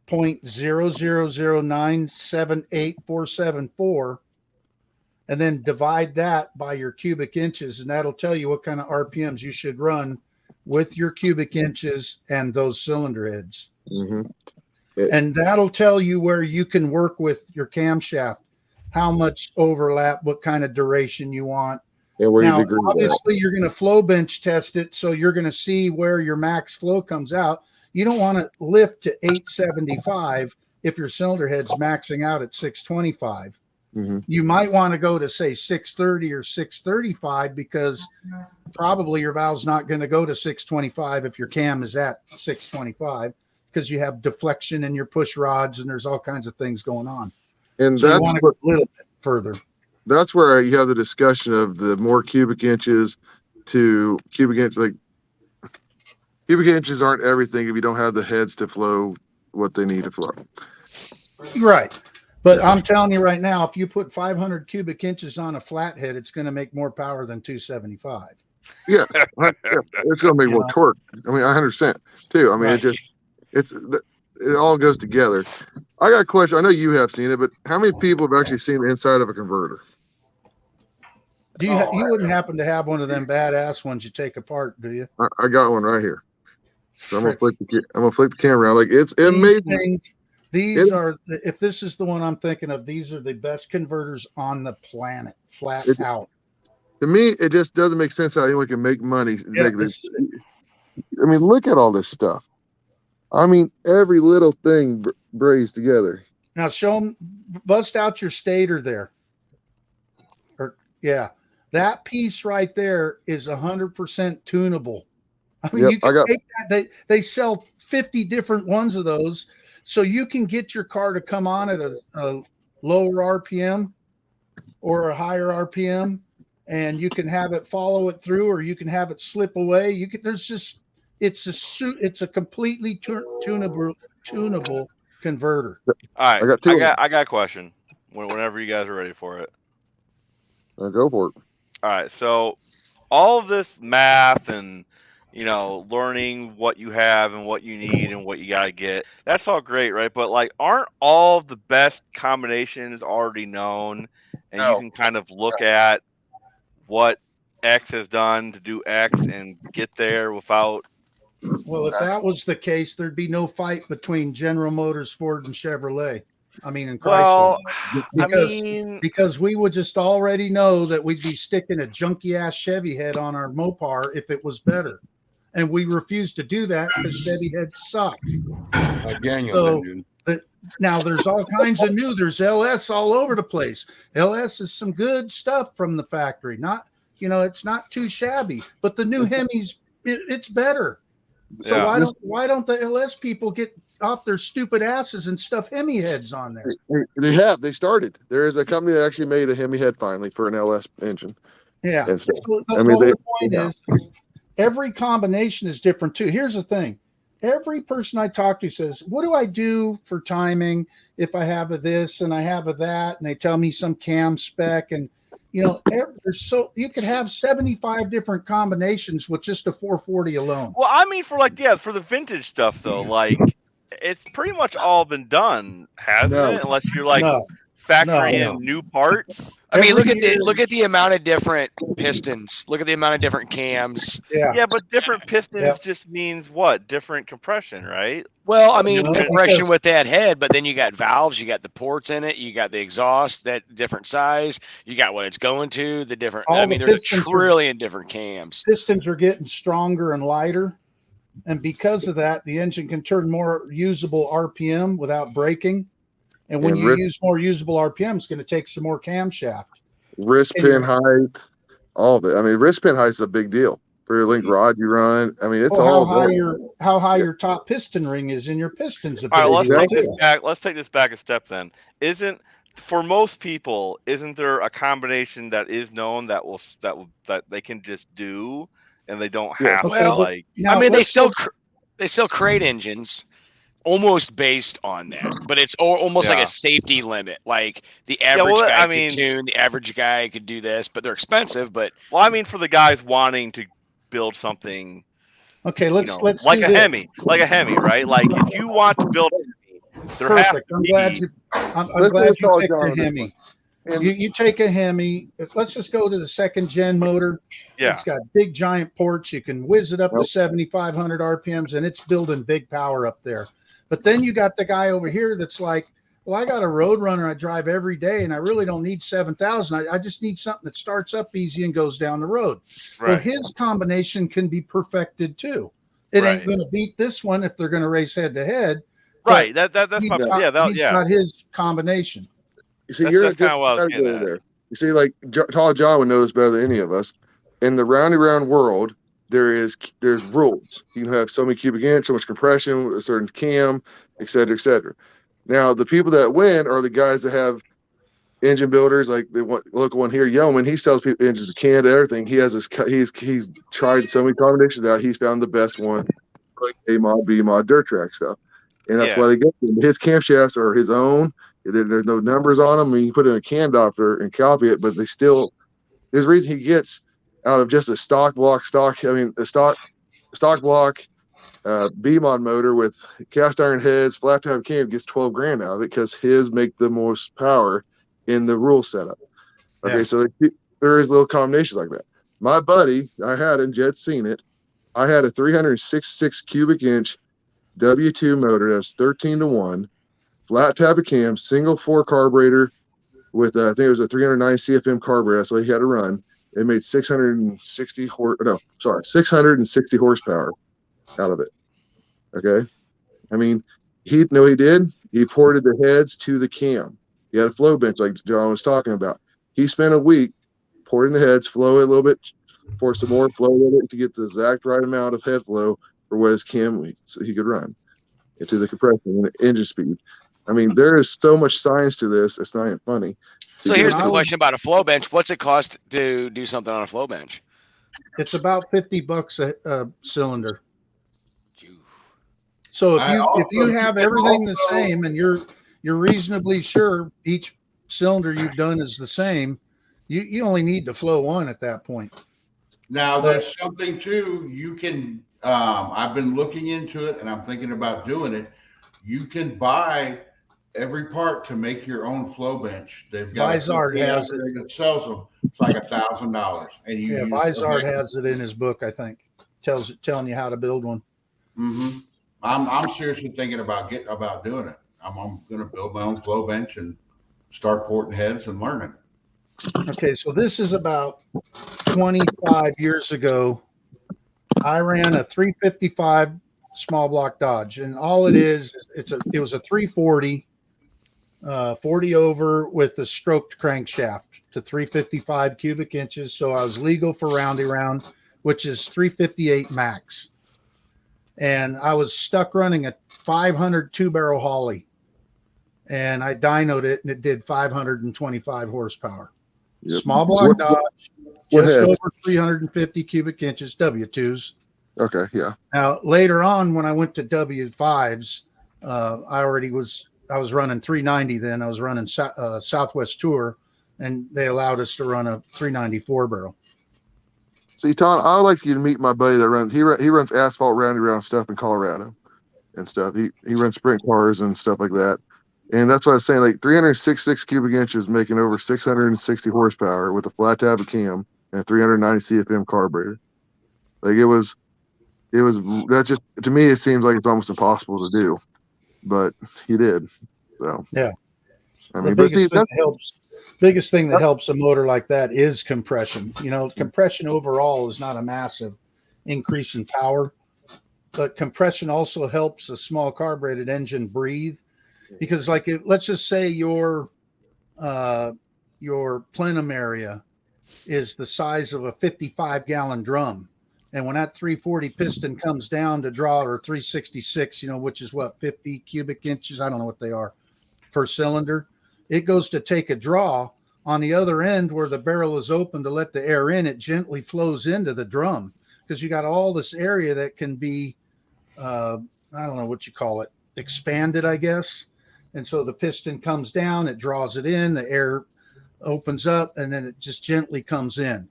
0.000978474, and then divide that by your cubic inches, and that'll tell you what kind of RPMs you should run with your cubic inches and those cylinder heads. And that'll tell you where you can work with your camshaft, how much overlap, what kind of duration you want. Now, obviously, you're going to flow bench test it, so you're going to see where your max flow comes out. You don't want to lift to 875 if your cylinder head's maxing out at 625. You might want to go to, say, 630 or 635 because probably your valve's not going to go to 625 if your cam is at 625 because you have deflection in your push rods and there's all kinds of things going on. And so you want to go a little bit further. That's where you have the discussion of the more cubic inches to cubic inch. Like cubic inches aren't everything if you don't have the heads to flow what they need to flow. Right. But I'm telling you right now, if you put 500 cubic inches on a flathead, it's going to make more power than 275. Yeah, it's going to make more torque. I mean, 100% too. I mean, it all goes together. I got a question. I know you have seen it, but how many people have actually seen the inside of a converter? Do you? You wouldn't happen to have one of them badass ones you take apart, do you? I got one right here. So I'm gonna flick the camera around. Like it's amazing. These are, if this is the one I'm thinking of, these are the best converters on the planet, flat out. To me, it just doesn't make sense how anyone can make money. I mean, look at all this stuff. I mean, every little thing brays together. Now show them, bust out your stator there. That piece right there is 100% tunable. I mean, you can take that. They sell 50 different ones of those. So you can get your car to come on at a lower RPM or a higher RPM, and you can have it follow it through, or you can have it slip away. It's a completely tunable converter. All right, I got a question. Whenever you guys are ready for it. Go for it. All right, so all of this math and learning what you have and what you need and what you gotta get, that's all great, right? But like, aren't all the best combinations already known, and you No. can kind of look at what X has done to do X and get there without? Well, if that was the case, there'd be no fight between General Motors, Ford, and Chevrolet. I mean, and Chrysler. Well, Because, because we would just already know that we'd be sticking a junky ass Chevy head on our Mopar if it was better. And we refuse to do that because Chevy heads suck. Again, Now there's all kinds of new. There's LS all over the place. LS is some good stuff from the factory. Not, it's not too shabby. But the new Hemis, it's better. So Yeah. why don't the LS people get off their stupid asses and stuff Hemi heads on there? They started. There is a company that actually made a Hemi head finally for an LS engine. Yeah. And so, So the whole point is every combination is different too. Here's the thing. Every person I talk to says, what do I do for timing if I have a this and I have a that? And they tell me some cam spec. And, there's you could have 75 different combinations with just a 440 alone. Well, I mean, for the vintage stuff though, like it's pretty much all been done, hasn't it? Unless you're factoring in new parts. I mean, look at the amount of different pistons. Look at the amount of different cams. Yeah, but different pistons just means what? Different compression, right? Well, I mean, compression with that head, but then you got valves, you got the ports in it, you got the exhaust, that different size, you got what it's going to, the different. There's a trillion different cams. Pistons are getting stronger and lighter, and because of that, the engine can turn more usable RPM without braking. And when you use more usable RPM, it's going to take some more camshaft. Wrist pin height, all of it. I mean, wrist pin height is a big deal for your link rod you run. I mean, it's all how high your top piston ring is in your pistons. All right, let's take this back. Let's take this back a step then. For most people, isn't there a combination that is known that they can just do and they don't have to I mean, they still create engines almost based on that, but it's almost like a safety limit. Like the average guy could tune, the average guy could do this, but they're expensive. But I mean, for the guys wanting to build something, let's like a Hemi, right? Like if you want to build a Hemi, there has to be. I'm glad you picked a Hemi. You take a Hemi. Let's just go to the second gen motor. Yeah, it's got big giant ports. You can whiz it up to 7,500 RPMs, and it's building big power up there. But then you got the guy over here that's like, well, I got a Roadrunner I drive every day, and I really don't need 7,000. I just need something that starts up easy and goes down the road. Right. Well, his combination can be perfected too. It ain't going to beat this one if they're going to race head to head. Right. That's he's got his combination. You see, you're kind of what I was getting at. There. You see, like Tall John would know this better than any of us. In the roundy round world, there's rules. You can have so many cubic inch, so much compression with a certain cam, et cetera, et cetera. Now, the people that win are the guys that have engine builders, like the local one here, Yeoman. He sells people engines to Canada, everything. He has he's tried so many combinations out. He's found the best one, like A mod, B mod, dirt track stuff, and that's why they get them. His camshafts are his own. There's no numbers on them. I mean, you put in a cam Doppler and copy it, but they still. There's a reason he gets out of just a stock block, stock block, B-mod motor with cast iron heads, flat top cam gets 12 grand out of it because his make the most power in the rule setup. Okay, so there is little combinations like that. My buddy, I had, and Jed's seen it, I had a 366 cubic inch W2 motor that's 13-1, flat tab cam, single 4 carburetor with, I think it was a 309 CFM carburetor, that's what he had to run. It made 660 horsepower out of it. Okay. I mean, he ported the heads to the cam. He had a flow bench like John was talking about. He spent a week porting the heads, flow it a little bit, pour some more, flow a little bit to get the exact right amount of head flow for what his cam week so he could run into the compression and the engine speed. I mean, there is so much science to this. It's not even funny. So here's the question about a flow bench. What's it cost to do something on a flow bench? It's about $50 a cylinder. So if you have everything the same and you're reasonably sure each cylinder you've done is the same, you only need to flow one at that point. Now there's something too, you can, I've been looking into it and I'm thinking about doing it. You can buy every part to make your own flow bench. They've got Vizard has it. that sells them. It's like $1,000. And you Vizard has it in his book, I think. Telling you how to build one. Mm-hmm. I'm seriously thinking about doing it. I'm going to build my own flow bench and start porting heads and learning. Okay, so this is about 25 years ago. I ran a 355 small block Dodge, and all it is, it was a 340, 40 over with the stroked crankshaft to 355 cubic inches. So I was legal for roundy round, which is 358 max. And I was stuck running a 500 2-barrel Holly, and I dynoed it, and it did 525 horsepower. Yep. Small block Dodge, just over 350 cubic inches, W2s. Okay, yeah. Now later on, when I went to W5s, I was running 390 then. I was running Southwest Tour, and they allowed us to run a 394 barrel. See, Tom, I would like you to meet my buddy that runs. He runs asphalt roundy round stuff in Colorado and stuff. He runs sprint cars and stuff like that. And that's what I was saying, like 366 cubic inches making over 660 horsepower with a flat tab cam and 390 CFM carburetor. Like it was that just, to me, it seems like it's almost impossible to do, but he did. So, yeah. I mean, biggest thing that helps a motor like that is compression. You know, compression overall is not a massive increase in power, but compression also helps a small carbureted engine breathe. Because like, let's just say your plenum area is the size of a 55-gallon drum. And when that 340 piston comes down to draw, or 366, you know, which is what, 50 cubic inches, I don't know what they are per cylinder, it goes to take a draw. On the other end where the barrel is open to let the air in, it gently flows into the drum, because you got all this area that can be, I don't know what you call it, expanded, I guess. And so the piston comes down, it draws it in, the air opens up, and then it just gently comes in.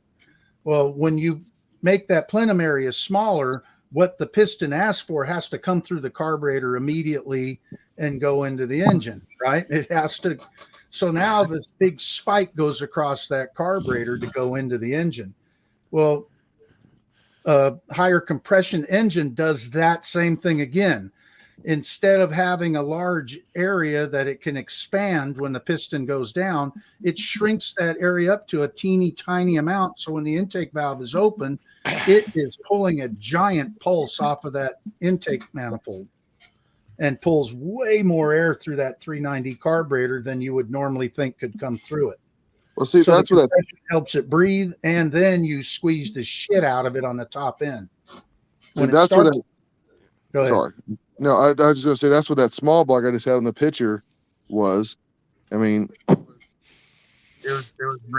Well, when you make that plenum area smaller, what the piston asks for has to come through the carburetor immediately and go into the engine, right? It has to. So now this big spike goes across that carburetor to go into the engine. Well, a higher compression engine does that same thing again. Instead of having a large area that it can expand when the piston goes down, it shrinks that area up to a teeny tiny amount. So when the intake valve is open, it is pulling a giant pulse off of that intake manifold and pulls way more air through that 390 carburetor than you would normally think could come through it. Well, see, so that's what helps it breathe, and then you squeeze the shit out of it on the top end. When that's starts, what go ahead. Sorry. No, I was just going to say that's what that small block I just had on the picture was. I mean, it was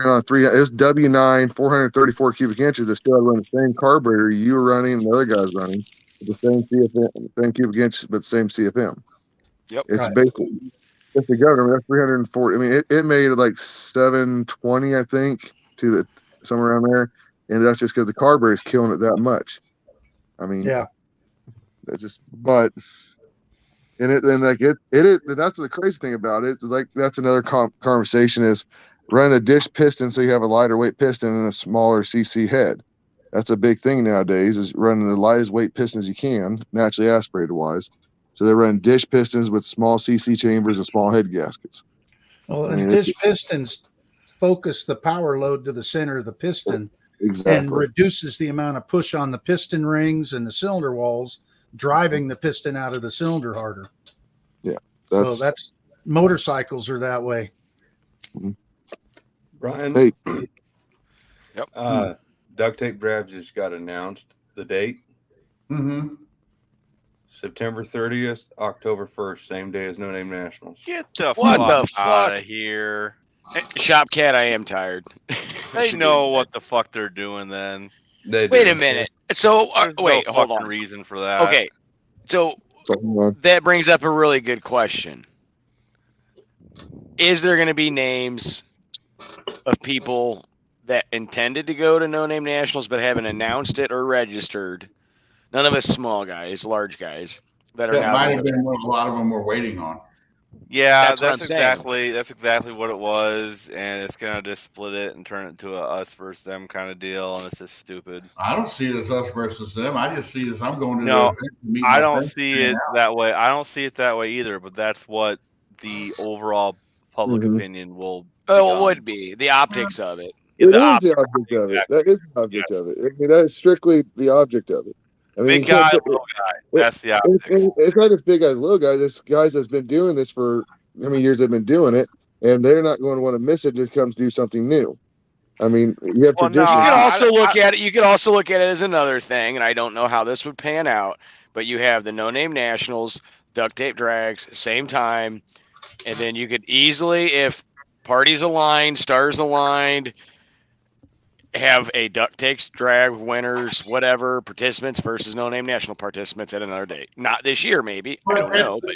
on it was W9, 434 cubic inches. It still had run the same carburetor you were running and the other guys running, with the same CFM, same cubic inches, but same CFM. Yep. It's basically, it's the governor. That's 340. I mean, it made it like 720, I think, to the somewhere around there, and that's just because the carburetor is killing it that much. I mean, yeah. That's just, but, and that's the crazy thing about it. Like, that's another conversation is run a dish piston so you have a lighter weight piston and a smaller CC head. That's a big thing nowadays, is running the lightest weight pistons you can, naturally aspirated wise. So they run dish pistons with small CC chambers and small head gaskets. Well, and dish pistons focus the power load to the center of the piston. Exactly. And reduces the amount of push on the piston rings and the cylinder walls, driving the piston out of the cylinder harder. Yeah. That's motorcycles are that way. Brian. Hey. Yep. Duct Tape Brad just got announced the date. Mm-hmm. September 30th, October 1st, same day as No Name Nationals. Get the What fuck the fuck? out of here. Shop Cat, I am tired. They know what the fuck they're doing then. Wait a minute. So, wait, hold on. Reason for that. Okay. So, that brings up a really good question. is there going to be names of people that intended to go to No Name Nationals but haven't announced it or registered? None of us small guys, large guys that are That now might going have been what a lot of them were waiting on. Yeah, That's what I'm saying. that's exactly what it was, and it's gonna just split it and turn it into a us versus them kind of deal, and it's just stupid. I don't see it as us versus them. I just see it as I'm going to the No, event to meet I my don't friends. see it that way. I don't see it that way either. But that's what the overall public opinion will. Oh, become. it would be the optics of it. It The is the object of it. That is the object of it. I mean, that is strictly the object of it. I mean, Big you can't guy, put, little guy. That's the optics. it's not just big guys, little guys. It's guys that's been doing this for how many years they've been doing it, and they're not going to want to miss it. Just comes do something new. I mean, you have Well, no, tradition. You could also look at it. You could also look at it as another thing, and I don't know how this would pan out, but you have the No Name Nationals, duct tape drags, same time, and then you could easily, if parties aligned, stars aligned, have a duct tape drag winners, whatever participants versus No Name National participants at another date. Not this year, maybe. I don't know, but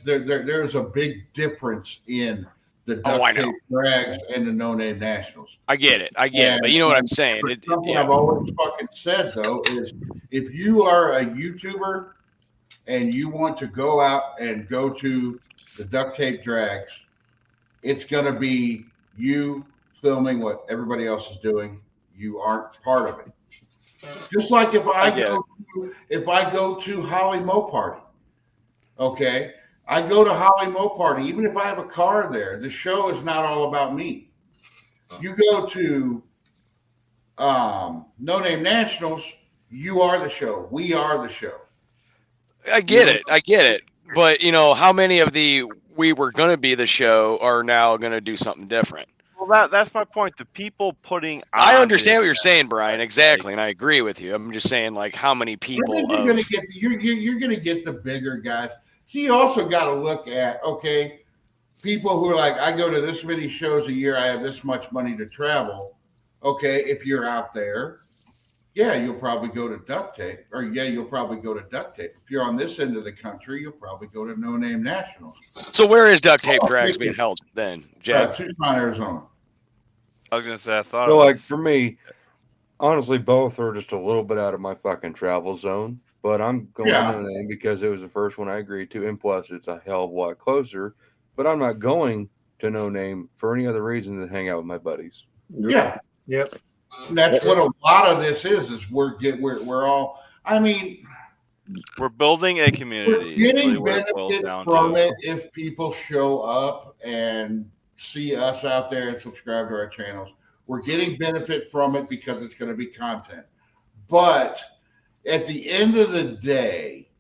There's a big difference in the duct tape drags and the No Name Nationals. I get it. But you know what I'm saying. Something I've always fucking said though is if you are a YouTuber and you want to go out and go to the duct tape drags, it's gonna be you filming what everybody else is doing. You aren't part of it. Just like if I go to Holly Mo Party, okay, I go to Holly Mo Party. Even if I have a car there, the show is not all about me. You go to No Name Nationals, you are the show. We are the show. I get it. But you know, how many of the we were going to be the show are now going to do something different? Well, that's my point. The people putting. I understand what you're saying, Brian. Exactly, and I agree with you. I'm just saying, like, how many people? You're going to get the bigger guys. See, you also got to look at people who are like, I go to this many shows a year. I have this much money to travel. Okay, if you're out there, yeah, you'll probably go to duct tape, or you'll probably go to duct tape. If you're on this end of the country, you'll probably go to No Name Nationals. So where is duct tape drags being held then, Jeff? Tucson, Arizona. I was gonna say I thought. So like for me, honestly, both are just a little bit out of my fucking travel zone. But I'm going to No Name because it was the first one I agreed to, and plus it's a hell of a lot closer. But I'm not going to No Name for any other reason than hang out with my buddies. Yeah. Yep. That's what a lot of this is we're all. I mean, we're building a community. We're getting benefit from it if people show up and see us out there and subscribe to our channels. We're getting benefit from it because it's going to be content. But at the end of the day,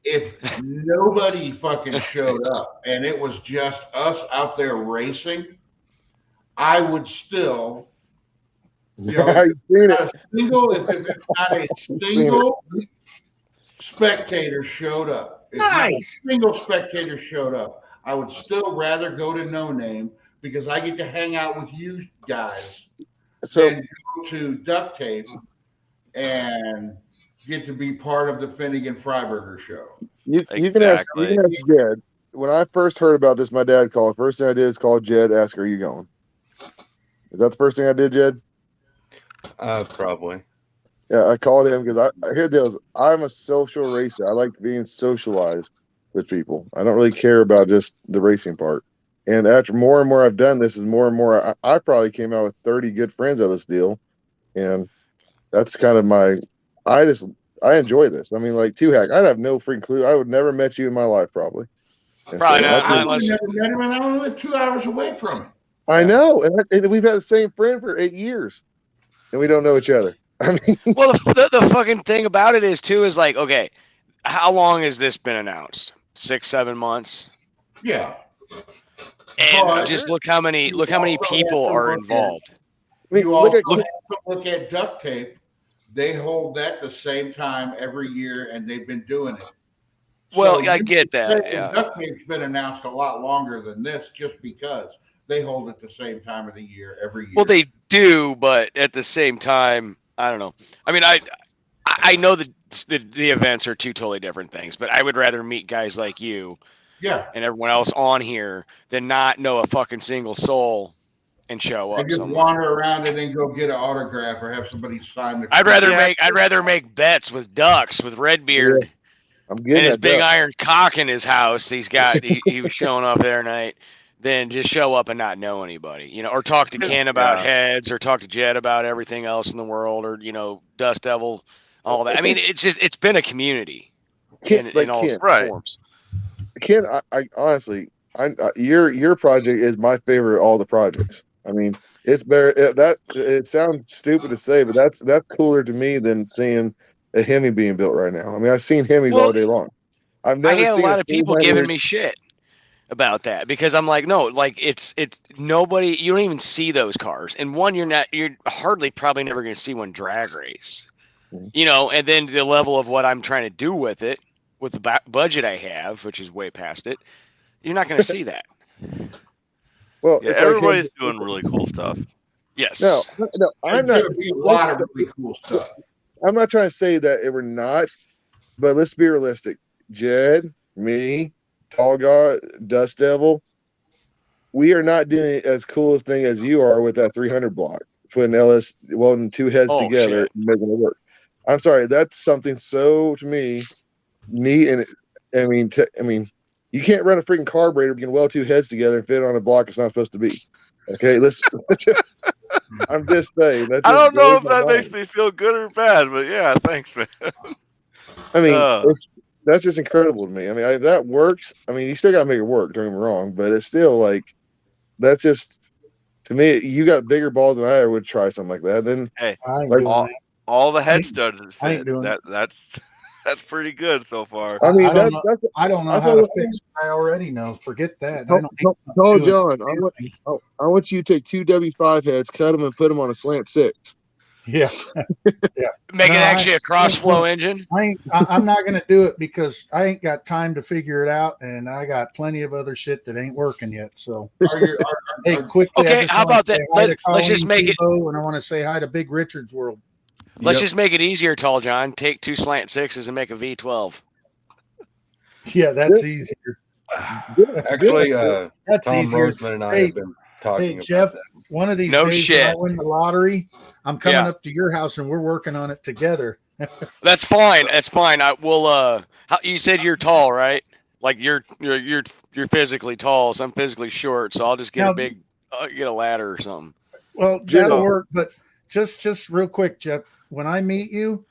if nobody fucking showed up and it was just us out there racing, I would still, if it's not a single spectator showed up, if not a single spectator showed up, I would still rather go to No Name because I get to hang out with you guys and go to duct tape and get to be part of the Finnegan Freiberger show. You can ask Jed. When I first heard about this, my dad called. First thing I did is call Jed, ask, "Are you going?" Is that the first thing I did, Jed? Probably. Yeah, I called him because I hear this. I'm a social racer. I like being socialized with people. I don't really care about just the racing part. And after more and more I've done this, is more and more. I probably came out with 30 good friends out of this deal, and that's kind of my. I enjoy this. I mean, like Two-Hack, I'd have no freaking clue. I would never met you in my life, probably. Probably not. I never met him, and I only live 2 hours away from him. I know, and we've had the same friend for 8 years, and we don't know each other. I mean, well, the fucking thing about it is too is like, okay, how long has this been announced? 6-7 months. Yeah. And just look how many people are involved. You also look at duct tape. They hold that the same time every year, and they've been doing it. Well, I get that. Yeah. Duct tape's been announced a lot longer than this, just because they hold it the same time of the year every year. Well, they do, but at the same time, I don't know. I mean, I know that the events are two totally different things, but I would rather meet guys like you Yeah. and everyone else on here than not know a fucking single soul and show up And just somewhere. wander around and then go get an autograph or have somebody sign the. I'd rather make bets with Ducks with Redbeard. Yeah, I'm getting and his that big duck. iron cock in his house. He was showing off there tonight. Then just show up and not know anybody, or talk to Ken about heads, or talk to Jed about everything else in the world, or Dust Devil, all that. I mean, it's been a community in all forms. Ken, I honestly, your project is my favorite of all the projects. I mean, it's better. It sounds stupid to say, but that's cooler to me than seeing a Hemi being built right now. I mean, I've seen Hemis all day long. I had a lot of people giving me shit about that because I'm like, no, like it's nobody. You don't even see those cars, and one, you're hardly probably never going to see one drag race, And then the level of what I'm trying to do with it, with the budget I have, which is way past it, you're not going to see that. Well, yeah, everybody's doing really cool stuff. Yes. No, I'm not. A lot of really cool stuff. I'm not trying to say that we're not, but let's be realistic. Jed, me, Tall God, Dust Devil, we are not doing as cool a thing as you are with that 300 block, putting welding two heads together and making it work. I'm sorry, that's something so to me neat, and I mean, you can't run a freaking carburetor. You can weld two heads together and fit it on a block it's not supposed to be. Okay, I'm just saying. I don't know if that makes me feel good or bad, but yeah, thanks, man. I mean, that's just incredible to me. I mean, that works. I mean, you still got to make it work. Don't get me wrong, but it's still like that's just to me. You got bigger balls than I would try something like that. Then hey, all the head studs fit. That's pretty good so far. I mean, I don't know how to fix. I already know. Forget that. Tell John, I want you to take two W5 heads, cut them, and put them on a slant 6. Yeah. Make it actually a cross flow engine. I'm not going to do it because I ain't got time to figure it out, and I got plenty of other shit that ain't working yet. So, hey, quickly. Okay, how about that? Let's just make it. And I want to say hi to Big Richard's World. Let's just make it easier, Tall John. Take two slant 6s and make a V12. Yeah, that's easier. Actually, that's Tom easier. Roseman and I have been talking about Jeff, that. one of these days when I win the lottery, I'm coming up to your house and we're working on it together. That's fine. That's fine. I will. You said you're tall, right? Like you're physically tall, so I'm physically short. So I'll just get get a ladder or something. Well, that'll work. But just real quick, Jeff. When I meet you,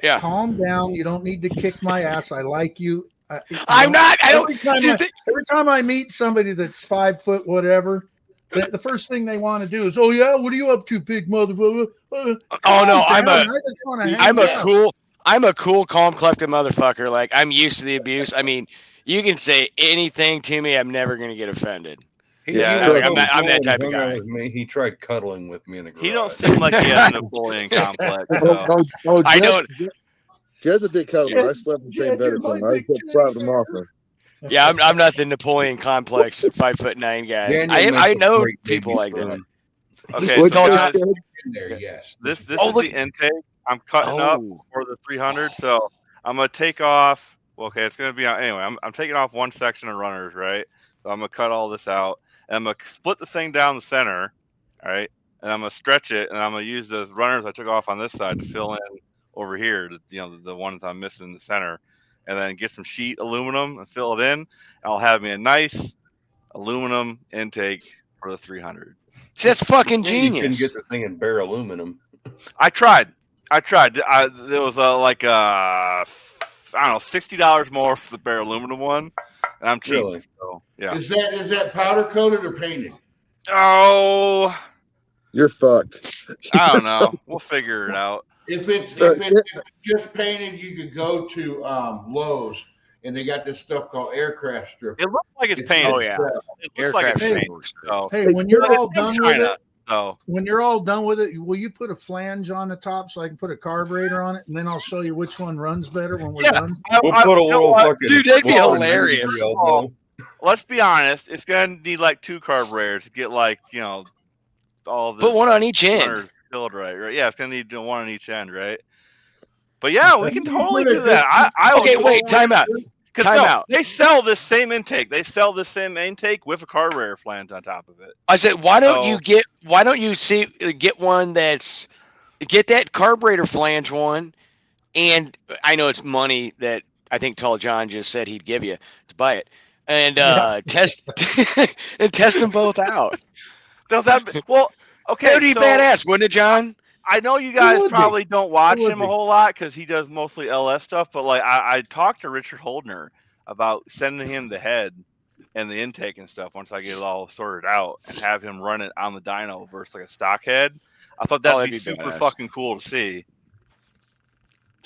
calm down. You don't need to kick my ass. I like you. I'm not. Every time I meet somebody that's 5 foot, whatever, the first thing they want to do is, "Oh yeah, what are you up to, big motherfucker?" I'm a cool, calm, collected motherfucker. Like I'm used to the abuse. I mean, you can say anything to me, I'm never gonna get offended. I'm that type of guy. He tried cuddling with me in the garage. He don't seem like he has a Napoleon complex. I don't. Jed's a big cuddler. I slept in the same bed as him. I just slapped him off him. Yeah, I'm not the Napoleon complex 5'9" guy. I know people like that. Okay, this is the intake. I'm cutting up for the 300, so I'm gonna take off. Well, okay, it's gonna be anyway. I'm taking off one section of runners, right? So I'm gonna cut all this out, and I'm gonna split the thing down the center, all right? And I'm gonna stretch it, and I'm gonna use those runners I took off on this side to fill in over here, the ones I'm missing in the center, and then get some sheet aluminum and fill it in. And I'll have me a nice aluminum intake for the 300. That's fucking genius. You can get the thing in bare aluminum. I tried. There was I don't know, $60 more for the bare aluminum one, and I'm cheap. Really? So yeah. Is that powder coated or painted? Oh, you're fucked. I don't know. We'll figure it out. If it's just painted, you could go to Lowe's, and they got this stuff called aircraft strip. It looks like it's painted. Oh yeah, it looks like it's painted. So. Hey, when you're all done with it, So when you're all done with it, will you put a flange on the top so I can put a carburetor on it, and then I'll show you which one runs better when we're done? We'll put a little fucking dude. That'd be hilarious. Let's be honest. It's gonna need like 2 carburetors to get all of the. Put one on each end. Filled right. Yeah, it's gonna need one on each end, right? But yeah, we can totally do that. Okay, wait, time out. Time out. They sell this same intake. They sell this same intake with a carburetor flange on top of it. I said, why don't you get one get that carburetor flange one, and I know it's money that I think Tall John just said he'd give you to buy it, and test them both out. Well, okay, that would be badass, wouldn't it, John? I know you guys probably don't watch him a whole lot because he does mostly LS stuff, but like I talked to Richard Holdner about sending him the head and the intake and stuff once I get it all sorted out and have him run it on the dyno versus like a stock head. I thought that'd be super fucking cool to see.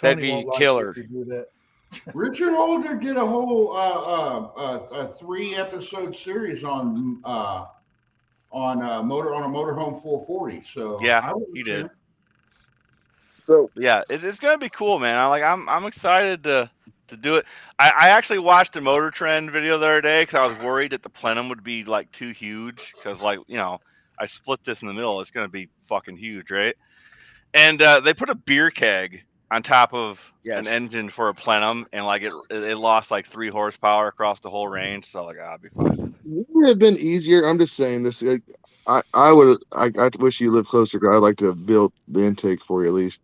That'd be killer. Richard Holdner did a whole 3-episode series on a motorhome 440. So yeah, he did. So yeah, it's gonna be cool, man. I'm excited to do it. I actually watched a Motor Trend video the other day because I was worried that the plenum would be like too huge because like I split this in the middle. It's gonna be fucking huge, right? And they put a beer keg on top of an engine for a plenum, and like it lost like 3 horsepower across the whole range. So like, I'd be fine. It would have been easier. I'm just saying this. I wish you lived closer. Cause I'd like to build the intake for you at least.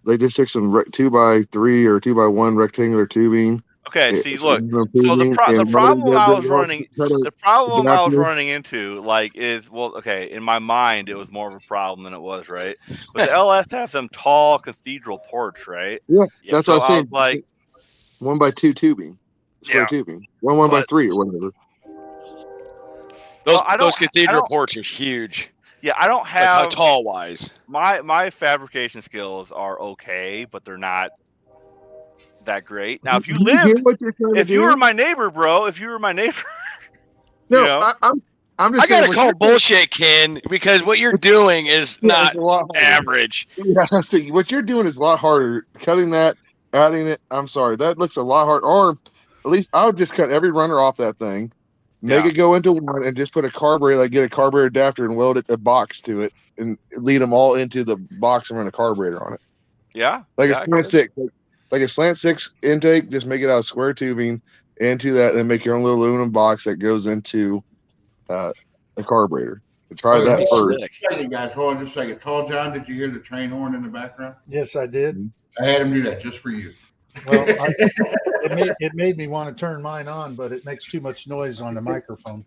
They just took some 2x3 or 2x1 rectangular tubing. Okay, see, look. So the problem I was running into, like, is in my mind it was more of a problem than it was, right? But the LS has them tall cathedral ports, right? Yeah, that's what I was saying. Like 1x2 tubing, square tubing, 1x3 or whatever. Those cathedral ports are huge. Yeah, I don't have how tall wise. My fabrication skills are okay, but they're not that great. Now, if you were my neighbor, bro, no, I'm just. I gotta call bullshit, Ken, because what you're doing is not average. Yeah, see, what you're doing is a lot harder. Cutting that, adding it. I'm sorry, that looks a lot hard. Or at least I would just cut every runner off that thing. Make it go into one and just put a carburetor, like get a carburetor adapter and weld a box to it and lead them all into the box and run a carburetor on it. Yeah. Like a slant six, like a slant 6 intake, just make it out of square tubing into that and make your own little aluminum box that goes into a carburetor. Try that first. Second, guys, hold on just a second. Tall John, did you hear the train horn in the background? Yes, I did. I had him do that just for you. Well, it made me want to turn mine on, but it makes too much noise on the microphone.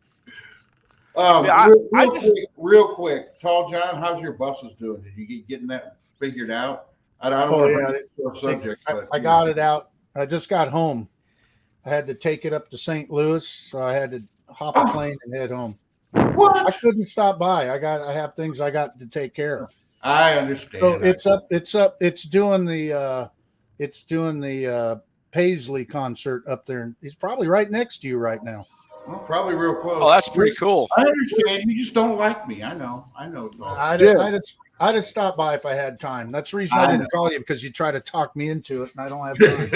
Real quick, Tall John, how's your buses doing? Did you getting that figured out? I don't know the subject. I got it out. I just got home. I had to take it up to St. Louis, so I had to hop a plane and head home. What? I couldn't stop by. I have things I got to take care of. I understand. So it's doing the Paisley concert up there. He's probably right next to you right now. Well, probably real close. Oh, that's pretty cool. I understand. You just don't like me. I know. I'd have stopped by if I had time. That's the reason I didn't call you, because you try to talk me into it, and I don't have time.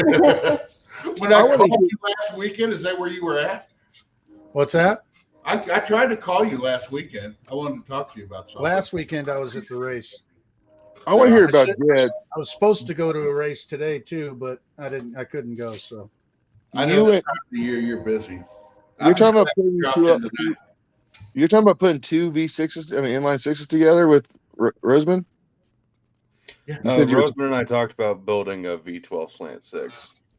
When I called you last weekend, is that where you were at? What's that? I tried to call you last weekend. I wanted to talk to you about something. Last weekend I was at the race. I want to hear about Jed. I was supposed to go to a race today too, but I couldn't go. So I know this time of the year you're busy. You're talking about putting two V6s, inline 6s together with Roseman? Yeah. Roseman and I talked about building a V12 slant 6.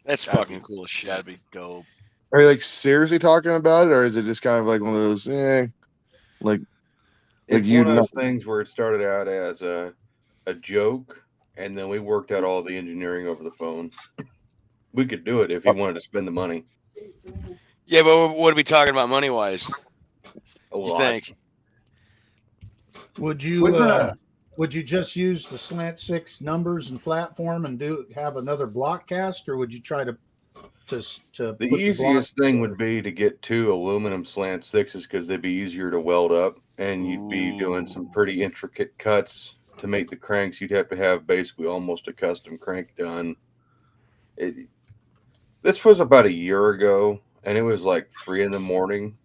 That's fucking cool as shit. That'd be dope. Are you seriously talking about it, or is it just kind of like one of those it's one of those things where it started out as a joke, and then we worked out all the engineering over the phone. We could do it if you wanted to spend the money. Yeah, but what are we talking about money wise? You think? Would you just use the slant 6 numbers and platform and have another block cast, or would you try to the easiest thing would be to get 2 aluminum slant 6s, because they'd be easier to weld up, and you'd be doing some pretty intricate cuts to make the cranks. You'd have to have basically almost a custom crank done. This was about a year ago, and it was like 3 a.m.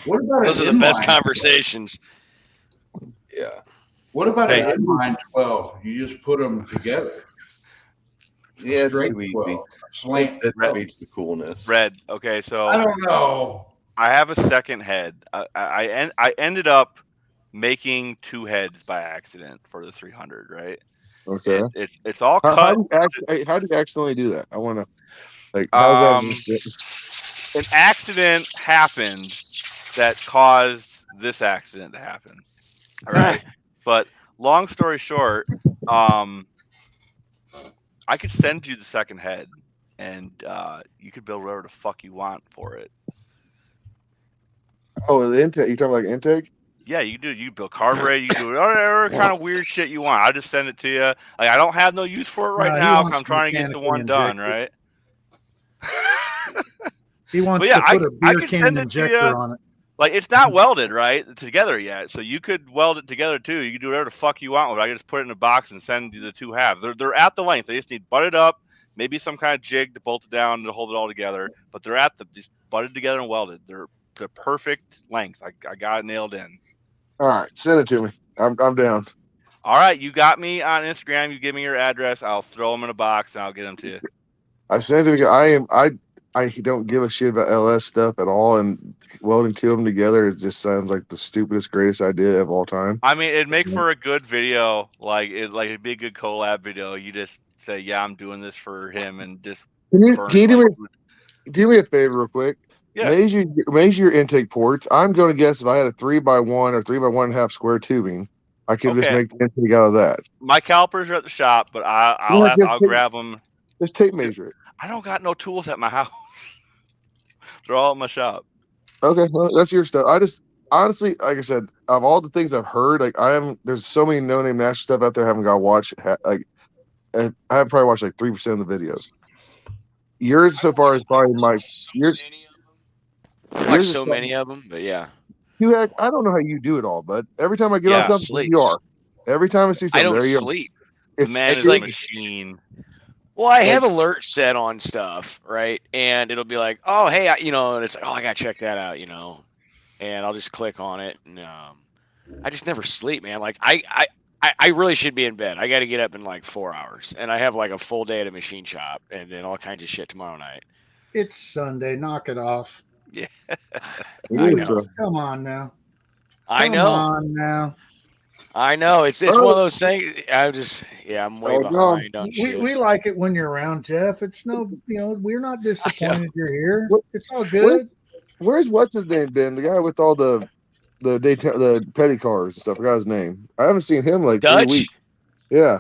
What about those are the best conversations? Yeah. What about an inline 12? You just put them together. Yeah, it's Straight too easy. 12. Slant. That beats the coolness. Red. Okay, so I don't know. I have a second head. I ended up making 2 heads by accident for the 300, right? Okay. It's all How cut. do you accidentally do that? I want to, like, An accident happened that caused this accident to happen. All right. But long story short, I could send you the second head, and you could build whatever the fuck you want for it. Oh, the intake. You talking like intake? Yeah, you do. You build carburetor. You do whatever kind of weird shit you want. I just send it to you. Like I don't have no use for it right now because I'm trying to get the one done. Right. He wants yeah, to put a I beer could can send it to injector you. on it. Like it's not welded right together yet, so you could weld it together too. You can do whatever the fuck you want with it. I can just put it in a box and send you the 2 halves. They're at the length. They just need butted up, maybe some kind of jig to bolt it down to hold it all together. But they're just butted together and welded. They're perfect length. I got it nailed in. All right, send it to me. I'm down. All right, you got me on Instagram. You give me your address. I'll throw them in a box and I'll get them to you. I sent it. I don't give a shit about LS stuff at all, and welding 2 of them together, it just sounds like the stupidest, greatest idea of all time. I mean, it'd make for a good video. It'd be a good collab video. You just say, "Yeah, I'm doing this for him," and just. Can you do me a favor real quick? Yeah. Measure your intake ports. I'm going to guess if I had a 3x1 or 3x1.5 square tubing, I could just make the intake out of that. My calipers are at the shop, but I'll grab them. Just tape measure it. I don't got no tools at my house. They're all at my shop. Okay, well, that's your stuff. I just honestly, like I said, of all the things I've heard, like there's so many no-name national stuff out there I haven't got to watch. Like, and I have probably watched like 3% of the videos. Yours so far is probably my. I watch so many of them, but yeah. I don't know how you do it all, but every time I get on something, you are. Every time I see something, I don't there you sleep. Man is like a machine. Well, I have alerts set on stuff, right? And it'll be like, oh, hey, and it's like, oh, I gotta check that out, and I'll just click on it. And I just never sleep, man. Like I really should be in bed. I got to get up in like 4 hours, and I have like a full day at a machine shop, and then all kinds of shit tomorrow night. It's Sunday. Knock it off. Yeah. I know. Come on now. Come on now. I know. It's one of those things. I'm way behind on shit. We like it when you're around, Jeff. It's we're not disappointed you're here. It's all good. Where's what's his name been? The guy with all the petty cars and stuff. I forgot his name. I haven't seen him like Dutch? 3 weeks. Yeah.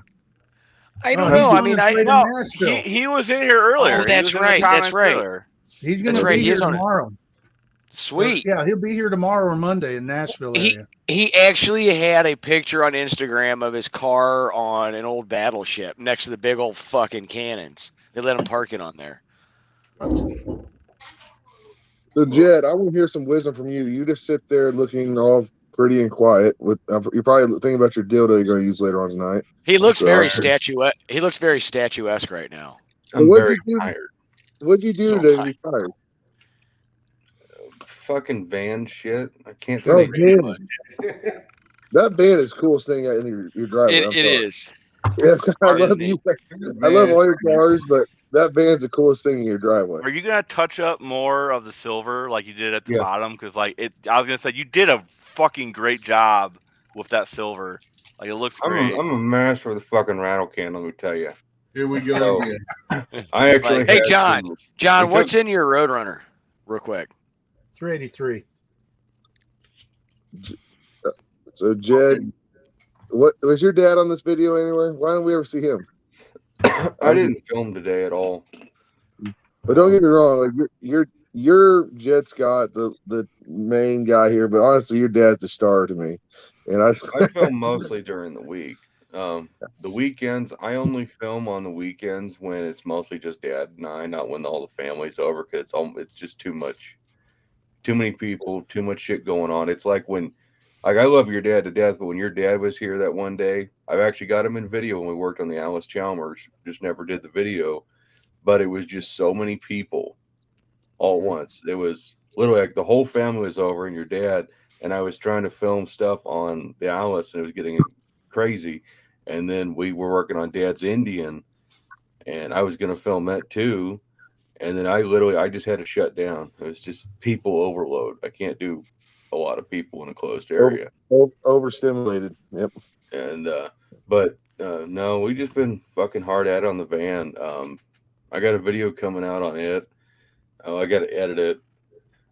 I don't know. I mean, I know he was in here earlier. Oh, that's right. That's right. Earlier. He's going to be here tomorrow. Sweet. Yeah, he'll be here tomorrow or Monday in Nashville area. He actually had a picture on Instagram of his car on an old battleship next to the big old fucking cannons. They let him park it on there. So, Jed, I want to hear some wisdom from you. You just sit there looking all pretty and quiet. You're probably thinking about your dildo you're going to use later on tonight. He looks very statuesque. He looks very statuesque right now. I'm very tired. What'd you do to be tired? Fucking van shit. I can't say much. That van is the coolest thing in your driveway. It is. Yeah, I love you. I love all your cars, but that van's the coolest thing in your driveway. Are you gonna touch up more of the silver like you did at the bottom? Because I was gonna say you did a fucking great job with that silver. Like it looks great. I'm a master of the fucking rattle can. Let me tell you. Here we go again. I actually. Hey, John, what's in your Roadrunner? Real quick. 383. So, Jed, what was your dad on this video anywhere? Why don't we ever see him? I didn't film today at all. But don't get me wrong, like you're Jed Scott, the main guy here, but honestly, your dad's the star to me. And I film mostly during the week. The weekends, I only film on the weekends when it's mostly just Dad and I, not when all the family's over, because it's just too much. Too many people, too much shit going on. It's like I love your dad to death, but when your dad was here that one day, I've actually got him in video when we worked on the Alice Chalmers, just never did the video, but it was just so many people all at once. It was literally like the whole family was over and your dad, and I was trying to film stuff on the Alice and it was getting crazy. And then we were working on Dad's Indian and I was going to film that too. And then I just had to shut down. It was just people overload. I can't do a lot of people in a closed area. Overstimulated. Yep. And, no, we just been fucking hard at it on the van. I got a video coming out on it. Oh, I got to edit it.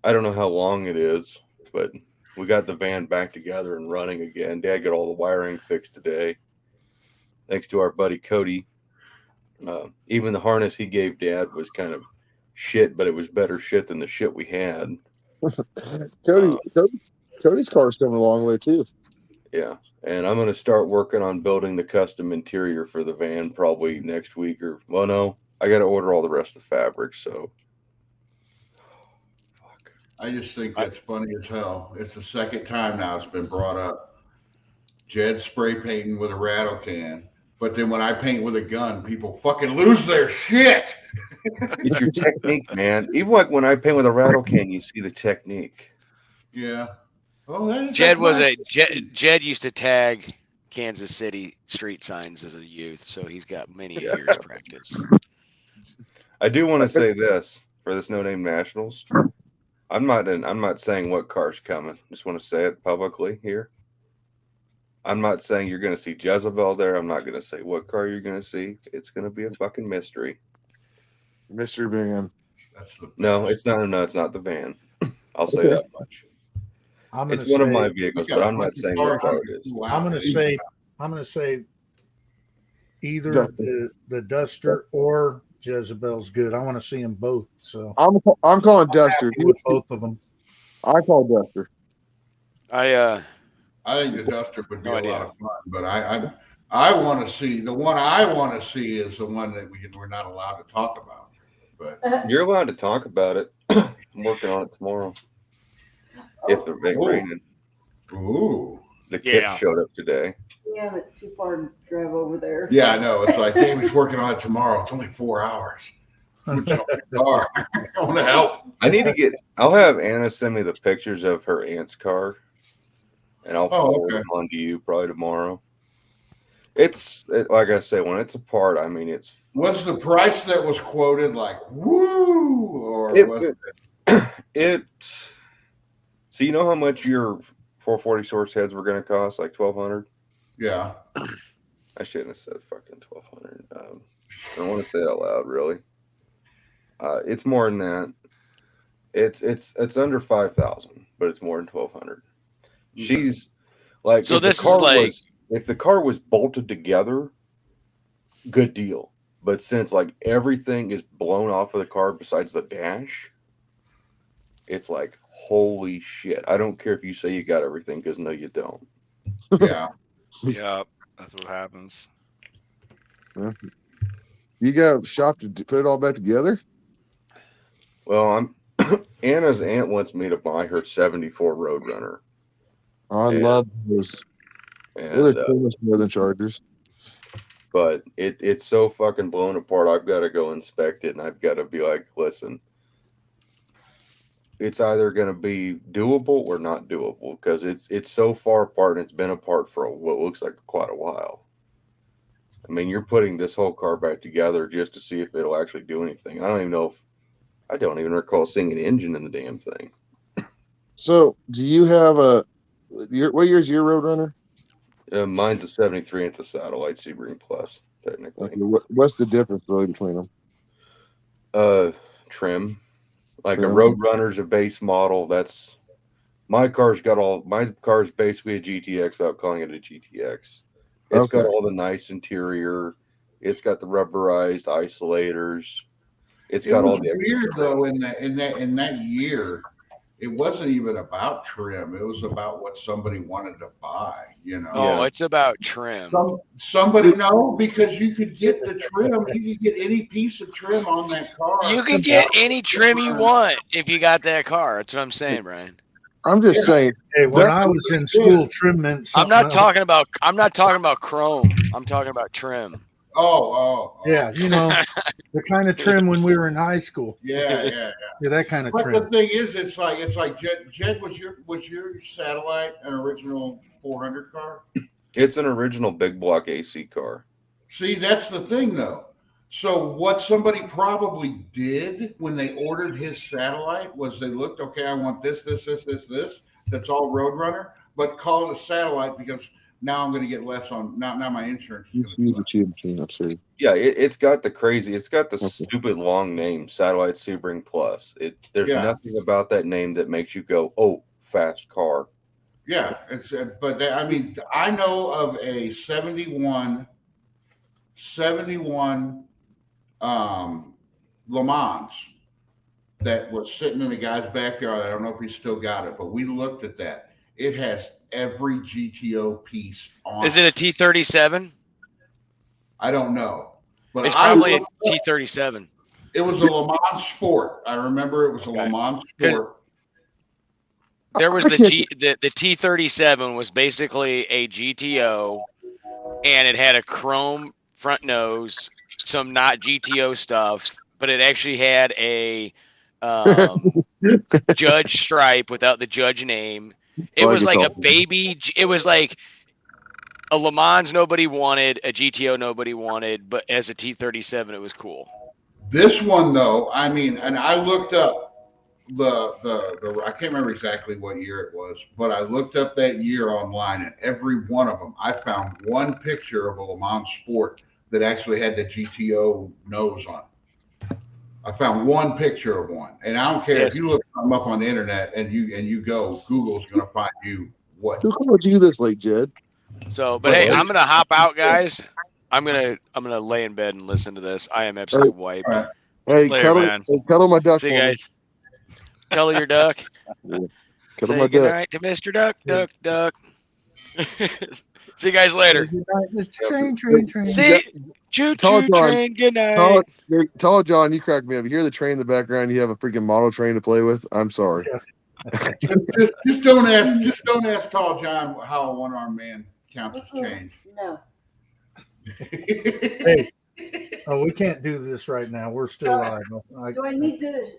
I don't know how long it is, but we got the van back together and running again. Dad got all the wiring fixed today. Thanks to our buddy Cody. Even the harness he gave Dad was kind of shit, but it was better shit than the shit we had. Cody's car's coming a long way too. Yeah, and I'm going to start working on building the custom interior for the van probably next week no, I got to order all the rest of the fabrics. So, fuck. I just think that's funny as hell. It's the second time now it's been brought up. Jed spray painting with a rattle can, but then when I paint with a gun, people fucking lose their shit. It's your technique, man. Even like when I paint with a rattle can, you see the technique. Yeah. Oh, Jed used to tag Kansas City street signs as a youth, so he's got many years practice. I do want to say this for this No Name Nationals. I'm not saying what car's coming. Just want to say it publicly here. I'm not saying you're going to see Jezebel there. I'm not going to say what car you're going to see. It's going to be a fucking mystery. Mystery van. No, it's not. No, it's not the van. I'll say that much. It's one of my vehicles, but I'm not saying what car it is. I'm going to say either the Duster or Jezebel's good. I want to see them both. So I'm calling Duster. With both of them. I call Duster. I think the Duster would be a lot of fun, but I want to see the one I want to see is the one that we're not allowed to talk about. But you're allowed to talk about it. I'm working on it tomorrow. If they're big raining. Ooh. The kid showed up today. Yeah, it's too far to drive over there. Yeah, I know. It's like David's working on it tomorrow. It's only 4 hours. I want to help. I'll have Anna send me the pictures of her aunt's car, and I'll forward them on to you probably tomorrow. Like I say, when it's apart, I mean, it's. Was the price that was quoted like, woo? Or was it? So you know how much your 440 source heads were going to cost? Like $1,200? Yeah. I shouldn't have said fucking $1,200. I don't want to say it out loud, really. It's more than that. It's under $5,000, but it's more than $1,200. She's like, so this is like, if the car was bolted together, good deal. But since like everything is blown off of the car besides the dash, it's like, holy shit. I don't care if you say you got everything, because no, you don't. Yeah. Yeah, that's what happens. You got a shop to put it all back together? Well, Anna's aunt wants me to buy her 74 Roadrunner. I love those. They're so much more than Chargers. But it's so fucking blown apart. I've got to go inspect it, and I've got to be like, listen, it's either going to be doable or not doable, because it's so far apart, and it's been apart for what looks like quite a while. I mean, you're putting this whole car back together just to see if it'll actually do anything. I don't even recall seeing an engine in the damn thing. So, do you have what year's your Roadrunner? Mine's a 73 inch satellite Sebring Plus, technically. Okay, what's the difference really between them? Trim. Like a Roadrunner's a base model. My car's basically a GTX without calling it a GTX. It's got all the nice interior. It's got the rubberized isolators. It's got all the weird though in that year. It wasn't even about trim. It was about what somebody wanted to buy, you know. Oh, it's about trim. Somebody because you could get the trim. You could get any piece of trim on that car. You can get any trim you want if you got that car. That's what I'm saying, Brian. I'm just saying. Hey, when I was in school, trim meant I'm not talking about chrome. I'm talking about trim. Oh. Yeah, you know, the kind of trim when we were in high school. Yeah, that kind of but trim. The thing is, it's like Jed, was your satellite an original 400 car? It's an original big block AC car. See, that's the thing though. So what somebody probably did when they ordered his satellite was they looked, okay, I want this. That's all Roadrunner, but call it a satellite because now I'm going to get less on. Now my insurance is going to be less. Yeah, it's got the stupid long name, Satellite Sebring Plus. There's nothing about that name that makes you go, oh, fast car. Yeah, I mean, I know of a 71 Le Mans that was sitting in a guy's backyard. I don't know if he still got it, but we looked at that. It has every GTO piece on it. Is it a T37? I don't know. But it's probably a T37. It was a Le Mans Sport. I remember it was a Le Mans Sport. There was the T37 was basically a GTO, and it had a chrome front nose, some not GTO stuff, but it actually had a judge stripe without the judge name. It was like a baby. It was like a Le Mans nobody wanted, a GTO nobody wanted, but as a T37, it was cool. This one though, I mean, and I looked up the I can't remember exactly what year it was, but I looked up that year online, and every one of them, I found one picture of a Le Mans Sport that actually had the GTO nose on it. I found one picture of one, and I don't care if you look them up on the internet and you go, Google's going to find you what. Who called you this late, Jed? So, but hey, I'm gonna hop out, guys. I'm gonna lay in bed and listen to this. I am absolutely wiped. Right. Hey, cuddle my duck. See you guys. Cuddle your duck. Cuddle Say my goodnight to Mr. Duck. See you guys later. Train. See, choo train. Good night. Tall John, you crack me up. You hear the train in the background? You have a freaking model train to play with. I'm sorry. just don't ask Tall John how a one-armed man counts as change. No. Hey, we can't do this right now. We're still live. Do I need to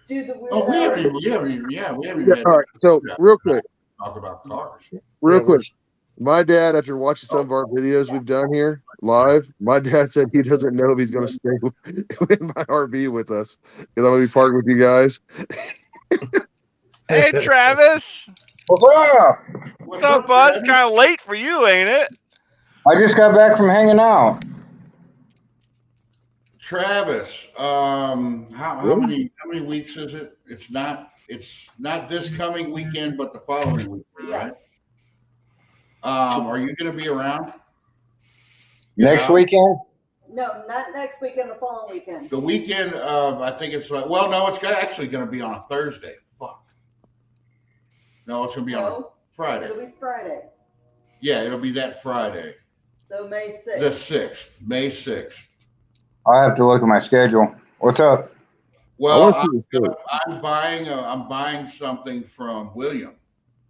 do the weird? Oh, we haven't. All right. So real quick, talk about cars. Real quick. My dad, after watching some of our videos we've done here live, my dad said he doesn't know if he's going to stay in my RV with us because I'm going to be parked with you guys. Hey, Travis. What's up? What's up, bud? It's kind of late for you, ain't it? I just got back from hanging out. Travis, how many weeks is it? It's not this coming weekend, but the following weekend, right? Are you going to be around? Next weekend? No, not next weekend. The following weekend. The weekend of, I think it's like, well, no, it's actually going to be on a Thursday. Fuck. No, it's going to be on a Friday. It'll be Friday. Yeah, it'll be that Friday. So May 6th. The 6th, May 6th. I'll have to look at my schedule. What's up? Well, I'm buying something from William,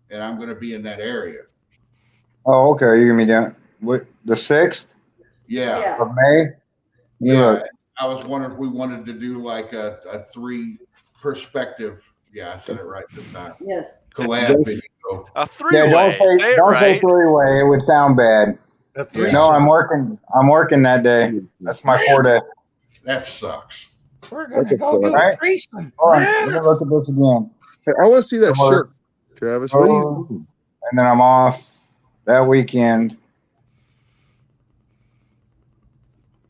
and I'm going to be in that area. Oh, okay. You're gonna be down the 6th? Yeah. Of May? Yeah. I was wondering if we wanted to do like a 3 perspective. Yeah, I said it right this time. Yes. Collab video. A 3-way. Yeah, don't say 3-way. It would sound bad. No, I'm working. I'm working that day. That's my 4-day. That sucks. We're gonna go do a threesome. Hold on. Let me look at this again. Hey, I want to see that shirt, Travis. And then I'm off that weekend.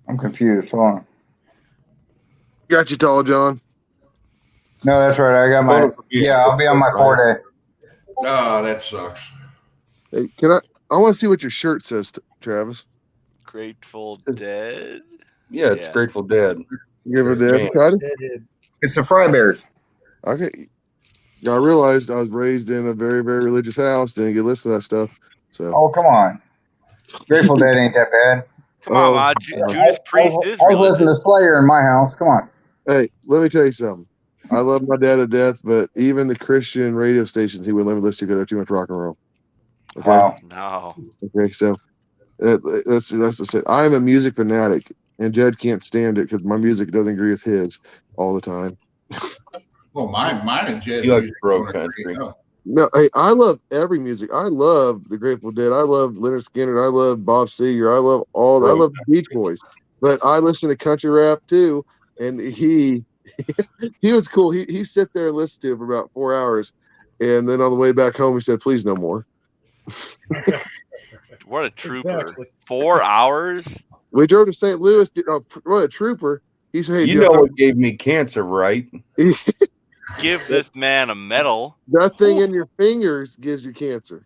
I'm confused. Hold on. Got you, Tall John. No, that's right. I got my. Yeah, I'll be on my 4-day. Oh, that sucks. Hey, I want to see what your shirt says, Travis. Grateful Dead. Yeah, it's Grateful Dead. Grateful Dead. It's the Fry Bears. Okay. Yeah, I realized I was raised in a very, very religious house. Didn't get listened to that stuff. So. Oh, come on. Grateful Dead ain't that bad. Come on, Ma. Judas Priest is I was listening to Slayer in my house. Come on. Hey, let me tell you something. I love my dad to death, but even the Christian radio stations he would never listen to because they're too much rock and roll. Okay? Wow. No. Okay, so that's just it. I'm a music fanatic, and Jed can't stand it because my music doesn't agree with his all the time. Well, mine and Jed. You like bro country. No, hey, I love every music. I love the Grateful Dead. I love Leonard Skinner. I love Bob Seger. I love I love the Beach Boys. But I listen to country rap too, and he was cool. He sit there and listened to it for about 4 hours, and then on the way back home, he said, "Please no more." What a trooper! Exactly. 4 hours. We drove to St. Louis. What a trooper! He said, "Hey, You know what gave me cancer, right?" Give this man a medal. That thing in your fingers gives you cancer.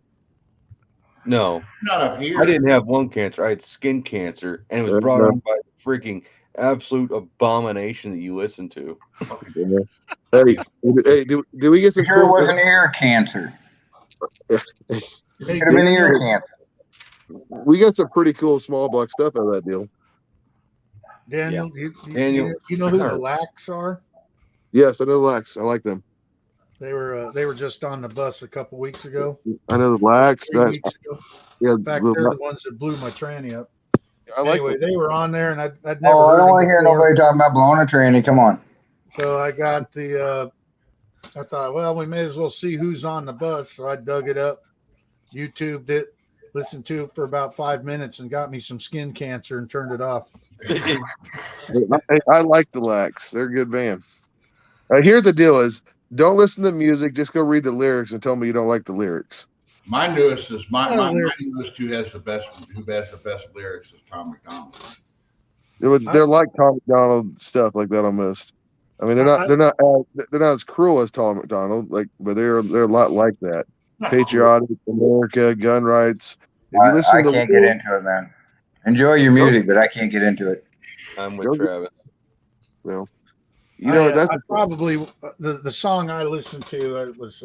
No, Not up here. I didn't have lung cancer. I had skin cancer, and it was brought on by the freaking absolute abomination that you listen to. Hey, do we get some? Sure, it wasn't ear cancer. Could have been ear cancer. We got some pretty cool small block stuff out of that deal. Daniel, Daniel, you know who the Lacs are? Yes, I know the Lacs. I like them. They were just on the bus a couple weeks ago. I know the Lacs. 3 weeks ago. Yeah, in fact, they're the ones that blew my tranny up. Anyway, they were on there, and I'd never. Oh, I don't want to hear nobody talking about blowing a tranny. Come on. So I got the. I thought, well, we may as well see who's on the bus. So I dug it up, YouTubed it, listened to it for about 5 minutes, and got me some skin cancer and turned it off. I like the Lacs. They're a good band. Here's the deal: is don't listen to music. Just go read the lyrics and tell me you don't like the lyrics. My newest is my newest who has the best lyrics is Tom McDonald. They're like Tom McDonald stuff like that almost. I mean, they're not as cruel as Tom McDonald, but they're a lot like that. Patriotic, America, gun rights. If you listen I can't get into it, man. Enjoy your music, but I can't get into it. I'm with Travis. Well, you know that's probably the song I listened to. It was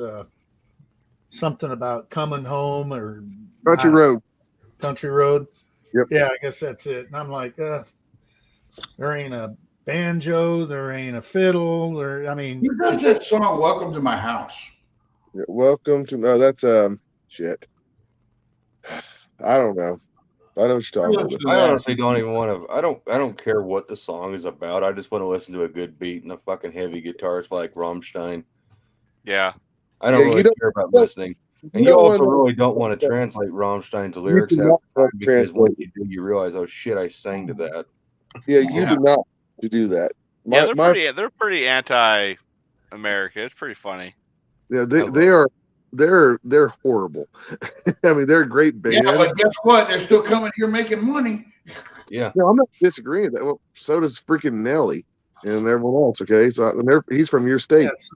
something about coming home or Country Road. Country Road. Yep. Yeah, I guess that's it. And I'm like, there ain't a banjo, there ain't a fiddle, I mean, who does that song? Welcome to my house. Yeah, welcome to that's shit. I don't know. I know what you're talking about. I honestly don't even want to. I don't care what the song is about. I just want to listen to a good beat and a fucking heavy guitarist like Rammstein. Yeah. I don't really care about listening. And you also really don't want to translate Rammstein's lyrics because what you do, you realize, oh shit, I sang to that. Yeah, you do not to do that. They're pretty anti-America. It's pretty funny. Yeah, they're horrible. I mean, they're a great band. Yeah, but guess what? They're still coming here making money. Yeah. No, I'm not disagreeing with that. Well, so does freaking Nelly and everyone else. Okay, so he's from your state. Yes.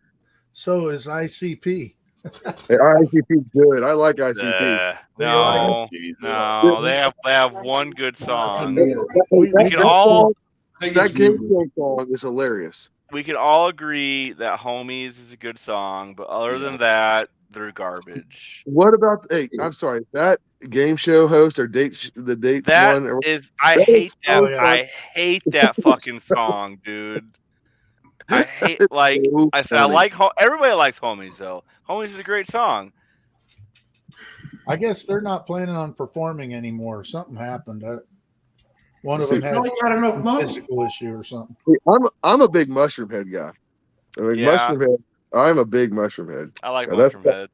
So is ICP. Hey, ICP's good. I like ICP. No, they have one good song. We can all that Game Show song is hilarious. We can all agree that Homies is a good song, but other than that, they're garbage. What about I'm sorry, that game show host or date that one? I hate that. I hate that fucking song, dude. I hate I said I like everybody likes Homies though. Homies is a great song. I guess they're not planning on performing anymore. Something happened. One of them had a physical issue or something. I'm a big Mushroom Head guy. I mean, Mushroom Head. I'm a big Mushroom Head. I like Mushroom Head.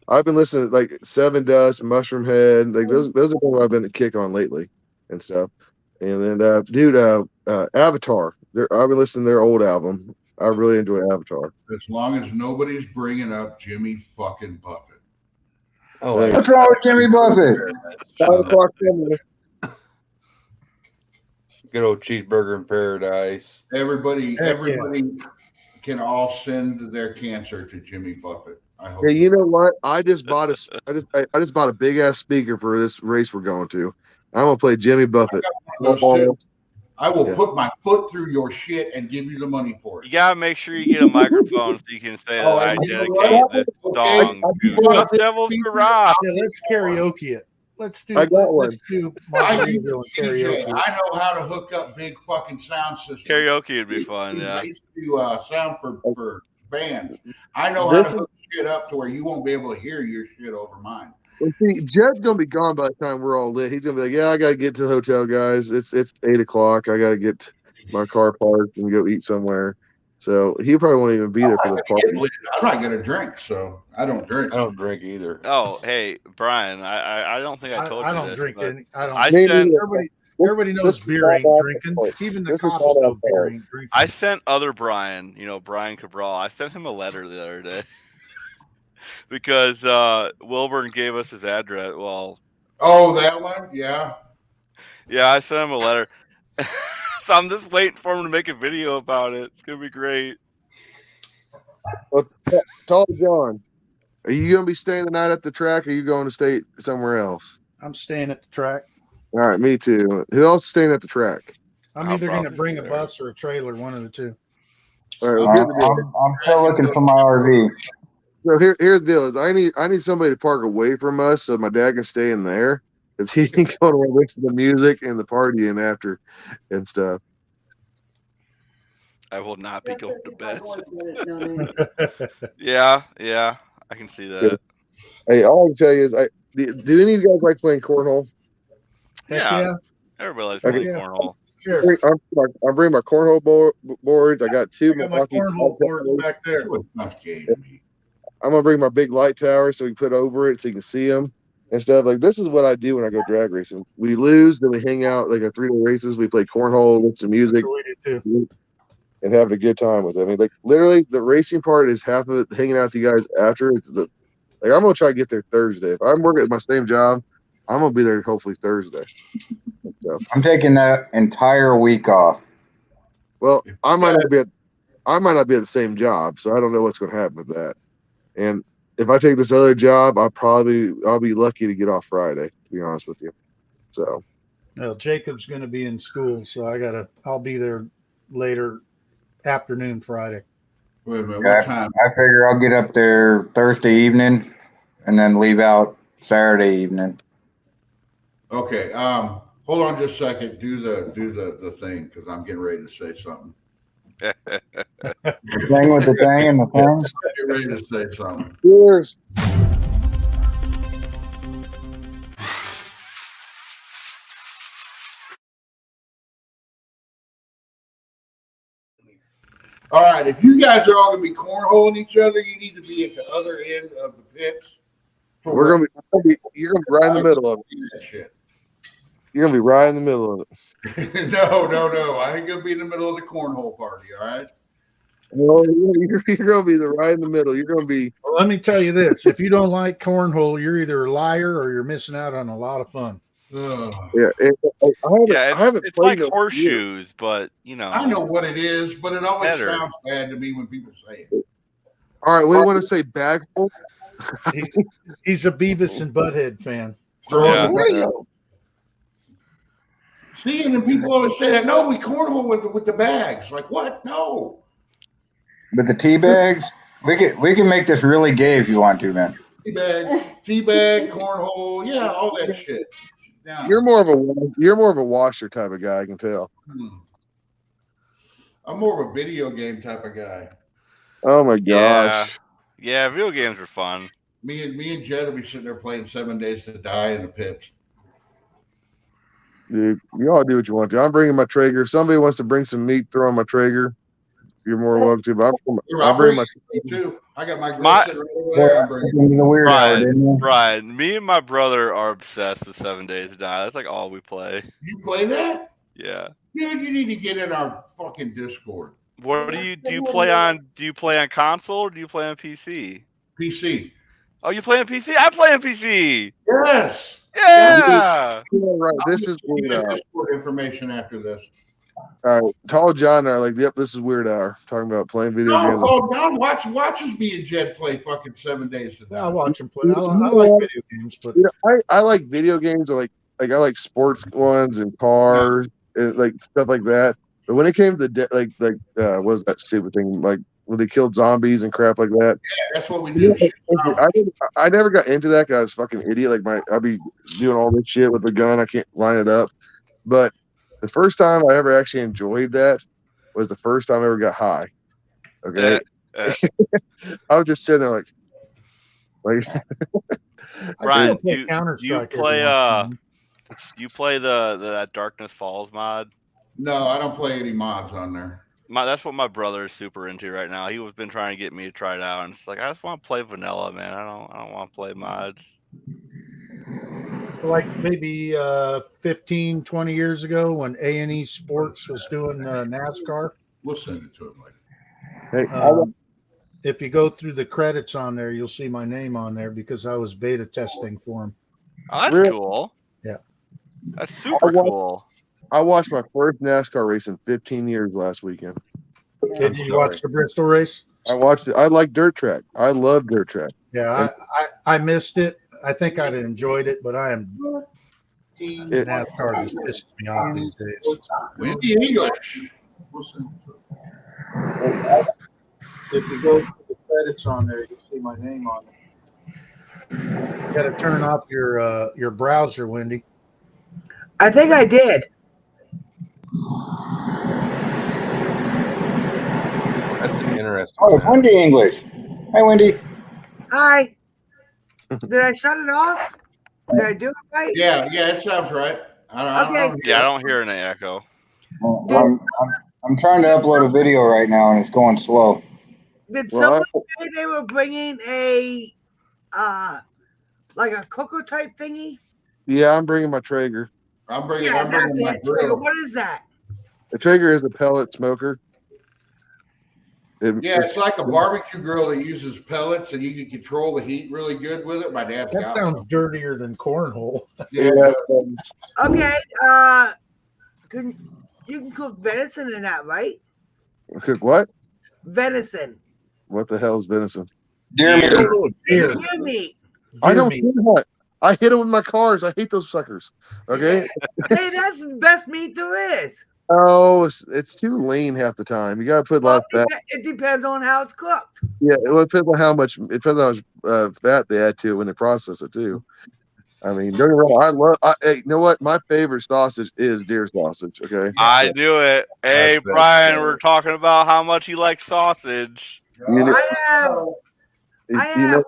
I've been listening to like Seven Dust, Mushroom Head. Like those are what I've been to kick on lately and stuff. And then, Avatar. I've been listening to their old album. I really enjoy Avatar. As long as nobody's bringing up Jimmy fucking Buffett. Oh, what's wrong with Jimmy Buffett? 5 o'clock dinner. Good old cheeseburger in paradise. Everybody can all send their cancer to Jimmy Buffett. I hope. Hey, you know what? I just bought a big ass speaker for this race we're going to. I'm gonna play Jimmy Buffett. I will put my foot through your shit and give you the money for it. You gotta make sure you get a microphone so you can say that I dedicate this song to the Devil's Garage. Yeah, let's karaoke it. Let's do. I got one. Let's do karaoke. I know how to hook up big fucking sound systems. Karaoke would be fun. Yeah. I used to do sound for bands. I know how to hook shit up to where you won't be able to hear your shit over mine. Well, see, Jed's gonna be gone by the time we're all lit. He's gonna be like, "Yeah, I gotta get to the hotel, guys. It's 8 o'clock. I gotta get my car parked and go eat somewhere." So he probably won't even be there for the party. I'm not gonna drink, so I don't drink. I don't drink either. Oh, hey, Brian, I don't think I told you. I don't this, drink any. I don't. Everybody knows beer ain't drinking. Even the cops know beer ain't drinking. I sent other Brian, Brian Cabral. I sent him a letter the other day because Wilburn gave us his address. Well, that one, yeah. Yeah, I sent him a letter. So I'm just waiting for him to make a video about it. It's gonna be great. Well, tell John, are you gonna be staying the night at the track, or are you going to stay somewhere else? I'm staying at the track. All right, me too. Who else is staying at the track? I'm either going to bring a bus or a trailer, one of the two. All right, well, I'm still looking for my RV. So here's the deal: is I need somebody to park away from us so my dad can stay in there, because he can go to listen to the music and the party and after and stuff. I will not be going to bed. Yeah, I can see that. Hey, all I can tell you is, do any of you guys like playing cornhole? Yeah. Everybody likes playing cornhole. Sure. I'm bringing my cornhole boards. I got two. I got my cornhole boards back there. I'm gonna bring my big light tower so we can put over it so you can see them and stuff. Like, this is what I do when I go drag racing. We lose, then we hang out like a 3-day races. We play cornhole, listen to music, and having a good time with it. I mean, like, literally, the racing part is half of it. Hanging out with you guys after, it's I'm gonna try to get there Thursday. If I'm working at my same job, I'm gonna be there hopefully Thursday. So, I'm taking that entire week off. well, I might not be at the same job, so I don't know what's gonna happen with that. And if I take this other job, I'll be lucky to get off Friday, to be honest with you. So, well, Jacob's going to be in school, so I'll be there later afternoon Friday. Wait a minute, what time? I figure I'll get up there Thursday evening and then leave out Saturday evening. Okay. Hold on just a second. Do the thing, because I'm getting ready to say something. The thing with the thing and the thing. Get ready to say something. Cheers. All right, if you guys are all going to be cornholing each other, you need to be at the other end of the pits. You're gonna be right in the middle of it. You're gonna be right in the middle of it. No. I ain't gonna be in the middle of the cornhole party. All right. Well, you're gonna be right in the middle. You're gonna be. Well, let me tell you this: if you don't like cornhole, you're either a liar or you're missing out on a lot of fun. Yeah, it's like horseshoes, but I know what it is, but it always sounds bad to me when people say it. All right, we want to say baghole. He's a Beavis and Butthead fan. Yeah. See, and then people always say that. No, we cornhole with the bags. Like, what? No. With the tea bags, we can make this really gay if you want to, man. Tea bag, cornhole, yeah, all that shit. Yeah. You're more of a washer type of guy, I can tell. I'm more of a video game type of guy. Oh my gosh. Yeah, video games are fun. Me and Jed will be sitting there playing 7 Days to Die in the pits. Dude, you all do what you want to. I'm bringing my Traeger. If somebody wants to bring some meat, throw on my Traeger. You're more welcome to. But I'm bringing my too. I got my grill right there. Brian, me and my brother are obsessed with 7 Days to Die. That's like all we play. You play that? Yeah. Dude, you need to get in our fucking Discord. What do you play on? Do you play on console or do you play on PC? PC. Oh, you play on PC? I play on PC. Yes. Yeah. Right. This is weird hour. Discord information after this. All right. Tall John and I are like, yep, this is weird hour. Talking about playing video games. No, John watches me and Jed play fucking 7 Days to Die. I watch him play. I like video games, but I like video games. I like sports ones and cars and like stuff like that. But when it came to what was that stupid thing? Like when they killed zombies and crap like that. Yeah, that's what we do. I never got into that because I was a fucking idiot. Like I'd be doing all this shit with the gun. I can't line it up. But the first time I ever actually enjoyed that was the first time I ever got high. Okay. I was just sitting there like Brian, you play that Darkness Falls mod? No, I don't play any mods on there. That's what my brother is super into right now. He was been trying to get me to try it out, and it's like I just want to play vanilla, man. I don't want to play mods. like maybe 15, 20 years ago when A&E Sports was doing NASCAR. We'll send it to him later. Hey, If you go through the credits on there, you'll see my name on there because I was beta testing for him. Oh, that's Really? cool. Yeah. That's super cool. I watched my first NASCAR race in 15 years last weekend. Did you watch the Bristol race? I watched it. I like dirt track. I love dirt track. Yeah, I missed it. I think I'd enjoyed it, but I am NASCAR just pisses me off these days. Wendy English. If you go to the credits on there, you'll see my name on it. You got to turn off your browser, Wendy. I think I did. That's an interesting. Oh, it's Wendy English. Hi, Wendy. Hi. Did I shut it off? Did I do it right? Yeah, it sounds right. I don't hear an echo. Well, I'm trying to upload a video right now, and it's going slow. Did someone say they were bringing a like a cooker type thingy? Yeah, I'm bringing my Traeger. I'm bringing that's my it. grill. Traeger. What is that? The Traeger is a pellet smoker. It's like a barbecue grill that uses pellets, and you can control the heat really good with it. My dad's That got sounds some. dirtier than cornhole. Yeah. Okay. You can cook venison in that, right? Cook what? Venison. What the hell is venison? Deer meat. Deer meat. I don't do that. I hit them with my cars. I hate those suckers. Okay. Hey, that's the best meat there is. Oh, it's too lean half the time. You got to put a lot of fat. It depends on how it's cooked. Yeah, it depends on how much. It depends on how much fat they add to it when they process it too. I mean, don't get me wrong. Hey, you know what? My favorite sausage is deer sausage. Okay. I knew it. Hey, Brian, we're talking about how much you like sausage. I have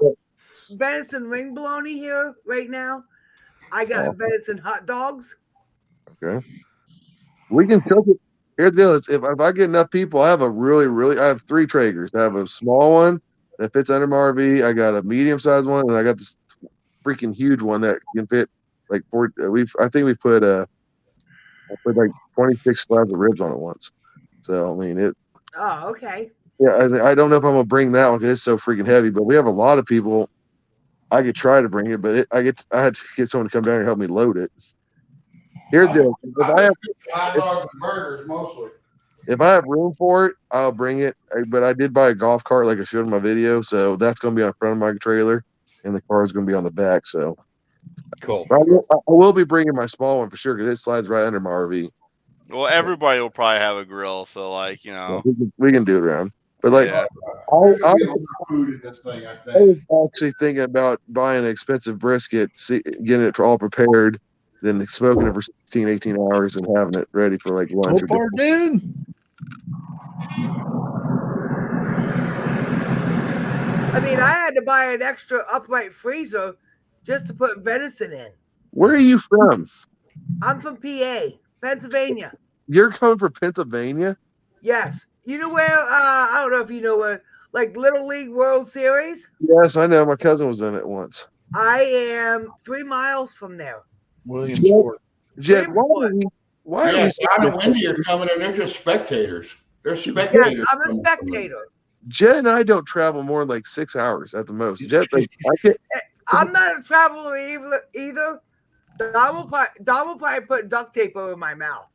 venison ring bologna here right now. I got venison hot dogs. Okay. We can cook it. Here's the deal: if I get enough people, I have I have 3 Traegers. I have a small one that fits under my RV. I got a medium sized one, and I got this freaking huge one that can fit like 4. I think we put like 26 slabs of ribs on it once. So I mean it. Oh, okay. Yeah, I don't know if I'm gonna bring that one because it's so freaking heavy. But we have a lot of people. I could try to bring it, but I had to get someone to come down and help me load it. Here's the deal: if I have hot dogs and burgers mostly. If I have room for it, I'll bring it. But I did buy a golf cart like I showed in my video, so that's going to be on the front of my trailer, and the car is going to be on the back. So cool. I will be bringing my small one for sure because it slides right under my RV. Well, everybody will probably have a grill, so like we can do it around. But like, yeah. Food in this thing, I think. I was actually thinking about buying an expensive brisket, getting it all prepared, then smoking it for 16, 18 hours and having it ready for like lunch or dinner. I mean, I had to buy an extra upright freezer just to put venison in. Where are you from? I'm from PA, Pennsylvania. You're coming from Pennsylvania? Yes. You know where, I don't know if you know where, like Little League World Series? Yes, I know. My cousin was in it once. I am 3 miles from there. Williamsport. Jed, why are we John and Wendy are coming and they're just spectators. They're spectators. Yes, I'm a spectator. Jed and I don't travel more than like 6 hours at the most. Jed, like, I'm not a traveler either. Don will probably put duct tape over my mouth.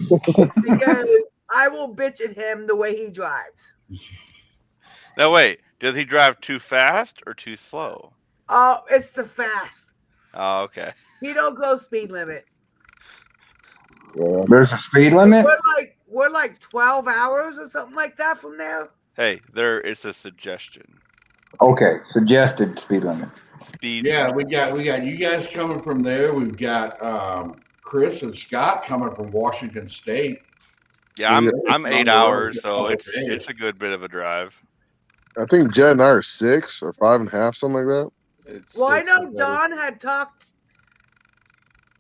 Because I will bitch at him the way he drives. Now wait, does he drive too fast or too slow? Oh, it's the fast. Oh, okay. He don't go speed limit. There's a speed limit? We're like 12 hours or something like that from there. Hey, there is a suggestion. Okay, suggested speed limit. Yeah, we got you guys coming from there. We've got Chris and Scott coming from Washington State. Yeah, I'm 8 hours, so it's a good bit of a drive. I think Jed and I are 6 or 5.5, something like that. Well, I know Don had talked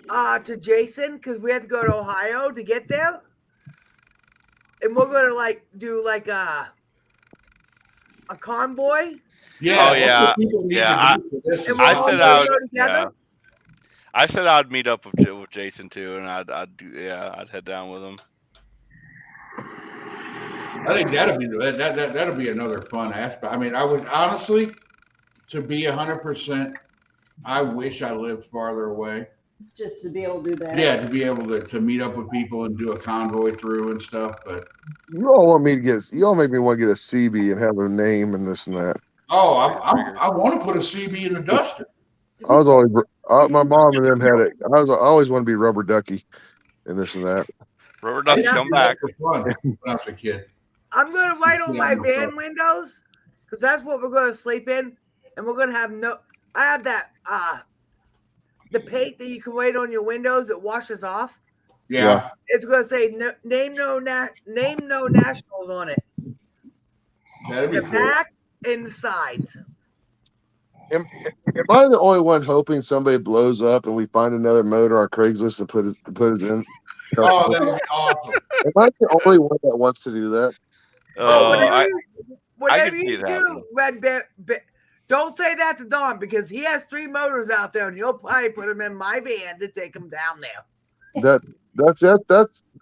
to Jason because we had to go to Ohio to get there, and we're gonna do a convoy. Yeah. Oh yeah. Yeah. I said I would. Yeah. I said I'd meet up with Jason too, and I'd head down with him. I think that'll be another fun aspect. I mean, I would honestly, to be 100%, I wish I lived farther away. Just to be able to do that. Yeah, to be able to meet up with people and do a convoy through and stuff. But you all make me want to get a CB and have a name and this and that. Oh, I want to put a CB in the duster. I was always my mom and them had it. I always want to be Rubber Ducky and this and that. Rubber Ducky, come back. For fun when I was a kid. I'm gonna write on my van windows because that's what we're gonna sleep in, and we're gonna have I have that the paint that you can write on your windows that washes off. Yeah. It's gonna say name no nationals on it. That'd be the cool. back and the sides. Am I the only one hoping somebody blows up and we find another motor on Craigslist and put it in? Oh, that would be awesome. Am I the only one that wants to do that? Whatever you do, Red Bear, don't say that to Don because he has 3 motors out there and he'll probably put them in my van to take them down there. That's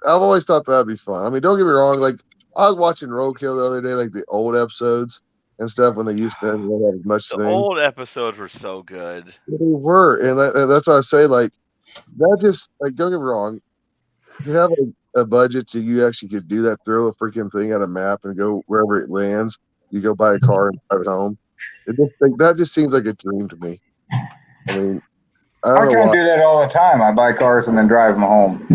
I've always thought that'd be fun. I mean, don't get me wrong. Like I was watching Roadkill the other day, like the old episodes and stuff when they used to have as much. The old episodes were so good. They were, and that's what I say. Like that, just like don't get me wrong. You have a budget so you actually could do that. Throw a freaking thing at a map and go wherever it lands. You go buy a car and drive it home. That just seems like a dream to me. I mean, I can't do that all the time. I buy cars and then drive them home.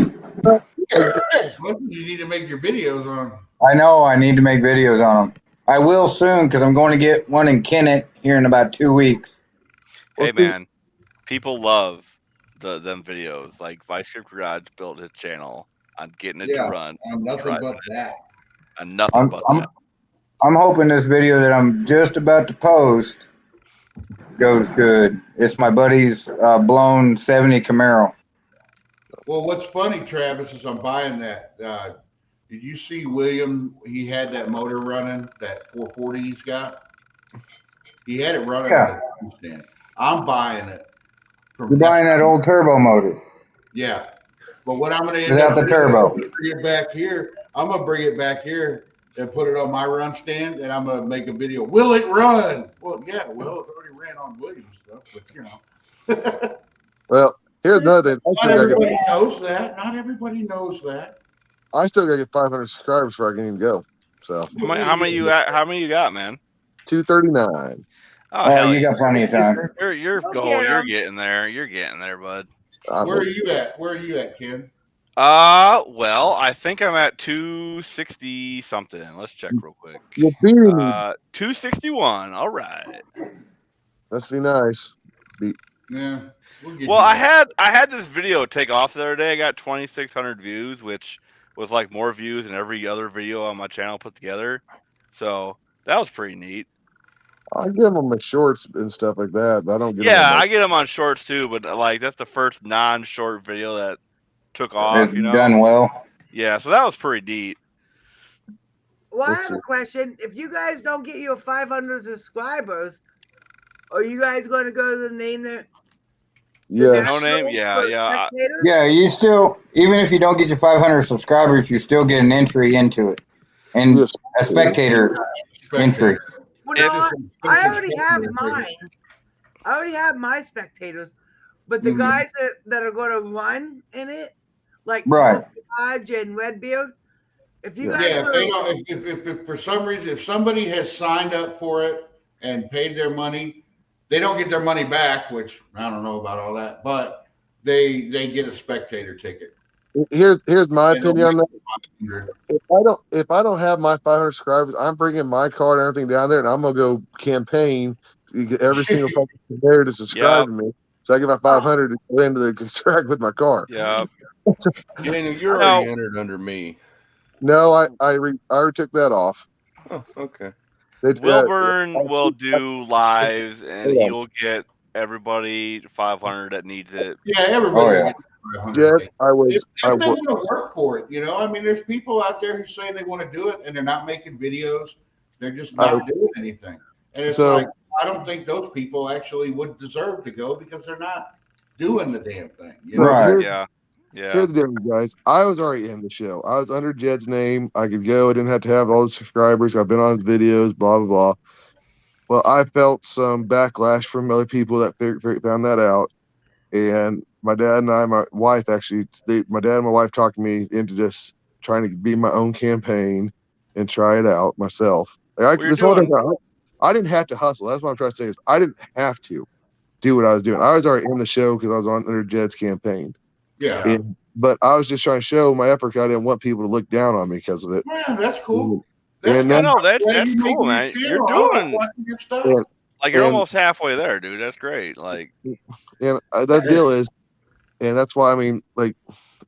You need to make your videos on. I know. I need to make videos on them. I will soon because I'm going to get one in Kennett here in about 2 weeks. Hey man, people love them videos. Like Vice Grip Garage built his channel on getting it to run. On nothing but that. On nothing but that. I'm hoping this video that I'm just about to post goes good. It's my buddy's blown 70 Camaro. Well, what's funny, Travis, is I'm buying that. Did you see William? He had that motor running, that 440 he's got. He had it running. Yeah. I'm buying it. You're buying that old turbo motor. Yeah. But what I'm going to without the turbo. Bring it back here. I'm going to bring it back here and put it on my run stand, and I'm going to make a video. Will it run? Well, yeah. Well, it already ran on Williams stuff, but you know. Well, here's another thing. Not everybody knows that. Not everybody knows that. I still got to get 500 subscribers before I can even go. So how many you got, man? 239. Oh, you got plenty of time. You're going. You're getting there. You're getting there, bud. Where are you at? Where are you at, Ken? Well, I think I'm at 260 something. Let's check real quick. You're beating me. 261. All right. Must be nice. Yeah. Well, I had this video take off the other day. I got 2,600 views, which was like more views than every other video on my channel put together. So that was pretty neat. I give them my shorts and stuff like that, but I don't get them. Yeah, I get them on shorts too, but like that's the first non-short video that took off. It's done well. Yeah, so that was pretty neat. Well, I have a question. If you guys don't get your 500 subscribers, are you guys going to go to the name that? Yeah. No name. Yeah. Yeah, you still, even if you don't get your 500 subscribers, you still get an entry into it, and a spectator entry. Well, no, I already have mine. I already have my spectators, but the guys that are going to run in it, like Hodge and Redbeard, if you guys if for some reason, if somebody has signed up for it and paid their money, they don't get their money back, which I don't know about all that, but they get a spectator ticket. Here's my opinion on that. If I don't have my 500 subscribers, I'm bringing my card and everything down there, and I'm gonna go campaign to get every single fucking there to subscribe to me, so I get my 500 to go into the contract with my car. Yeah. Daniel, you're already entered under me. No, I already took that off. Oh, okay. Wilburn will do lives, and he will get everybody 500 that needs it. Yeah, everybody. Yes, I would. If they want to work for it, you know. I mean, there's people out there who say they want to do it, and they're not making videos. They're just not doing anything. And it's like, I don't think those people actually would deserve to go because they're not doing the damn thing. So Right. Here's the difference, guys. I was already in the show. I was under Jed's name. I could go. I didn't have to have all the subscribers. I've been on his videos, blah, blah, blah. Well, I felt some backlash from other people that found that out. And my dad and I, my wife actually, my dad and my wife talked me into just trying to be my own campaign and try it out myself. Like this whole thing, I didn't have to hustle. That's what I'm trying to say is I didn't have to do what I was doing. I was already in the show because I was under Jed's campaign. Yeah. But I was just trying to show my effort. I didn't want people to look down on me because of it. Man, that's cool. That's that's cool, man. You're doing your stuff. like you're almost halfway there, dude. That's great. Like, and that deal is, and that's why I mean, like,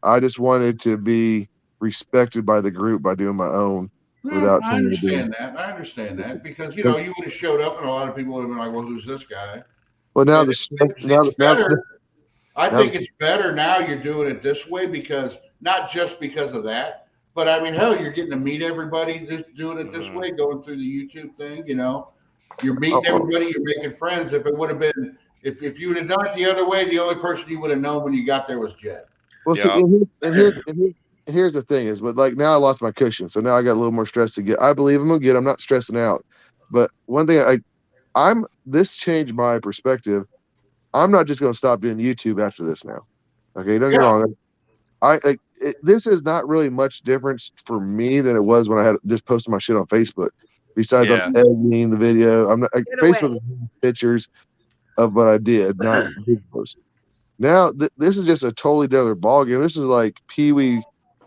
I just wanted to be respected by the group by doing my own. Without I understand that. I understand that because you would have showed up and a lot of people would have been like, "Well, who's this guy?" Well, now it's better. I think it's better now you're doing it this way because not just because of that, but I mean, hell, you're getting to meet everybody just doing it this way, going through the YouTube thing. You're meeting everybody, you're making friends. If it would have been, if you would have done it the other way, the only person you would have known when you got there was Jed. Well, here's the thing is, but like now I lost my cushion, so now I got a little more stress to get. I believe I'm gonna get. I'm not stressing out, but one thing this changed my perspective. I'm not just gonna stop doing YouTube after this now. Okay, don't get me wrong. This is not really much difference for me than it was when I had just posted my shit on Facebook. Besides, I'm editing the video. I'm not Facebook pictures of what I did, not videos. Now, this is just a totally different ballgame. This is like Pee Wee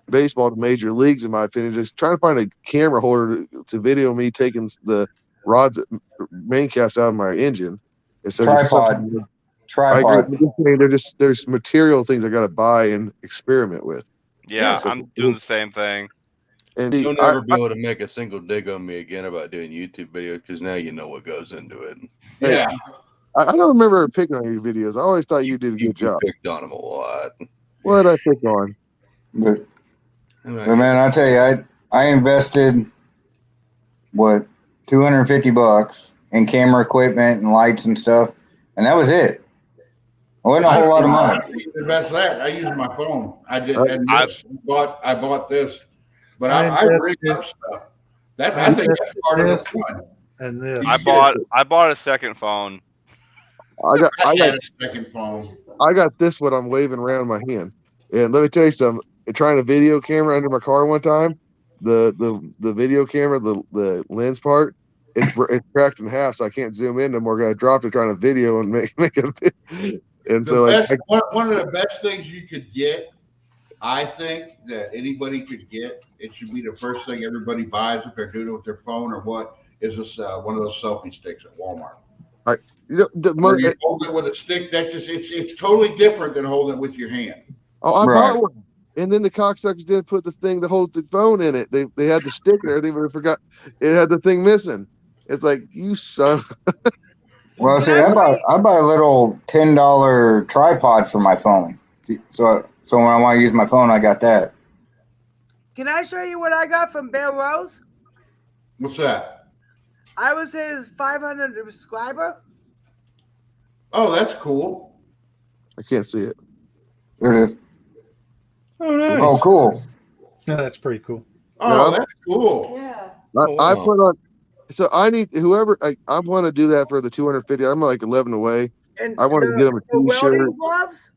baseball to major leagues, in my opinion. Just trying to find a camera holder to video me taking the rods, main caps out of my engine. Tripod. There's material things I got to buy and experiment with. Yeah, I'm doing the same thing. And you'll never be able to make a single dig on me again about doing YouTube videos because now you know what goes into it. Yeah. I don't remember picking on your videos. I always thought you did a good job. Picked on them a lot. What did I pick on? But man, I tell you, I invested $250 in camera equipment and lights and stuff, and that was it. It wasn't a whole lot of money. The best that I use my phone. I bought this, but I rigged up stuff. I think that's part of the fun. And this. I bought a second phone. I got a second phone. I got this what I'm waving around in my hand. And let me tell you something. Trying a video camera under my car one time, the video camera, the lens part, it's cracked in half, so I can't zoom in no more. I dropped it trying to video and make a video. And so one of the best things you could get, I think, that anybody could get, it should be the first thing everybody buys if they're doing it with their phone or what, is this one of those selfie sticks at Walmart. You hold it with a stick. It's totally different than holding it with your hand. Oh, I bought one, and then the cocksuckers didn't put the thing to hold the phone in it. They had the stick and everything, but I forgot it had the thing missing. It's like, you son. Well, see, I bought a little $10 tripod for my phone. So when I want to use my phone, I got that. Can I show you what I got from Bill Rose? What's that? I was his 500 subscriber. Oh, that's cool. I can't see it. There it is. Oh, nice. Oh, cool. Yeah, that's pretty cool. Oh, that's cool. Yeah. I put on. So I need whoever I want to do that for the 250. I'm like 11 away. And I want to get them a T-shirt. Welding gloves.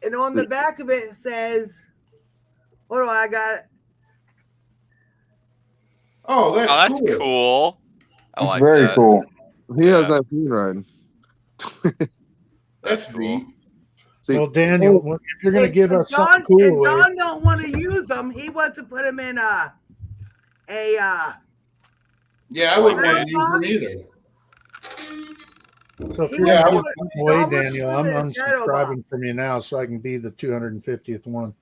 And on the back of it says, "What do I got?" It. Oh, that's cool. I like very that. cool. He has that riding. That's cool. Well, Daniel, if you're going to give us something cool, and Don don't want to use them. He wants to put them in a. Yeah, I wouldn't want to use them either. So if you're going to give something away, Daniel, I'm unsubscribing from you now so I can be the 250th one.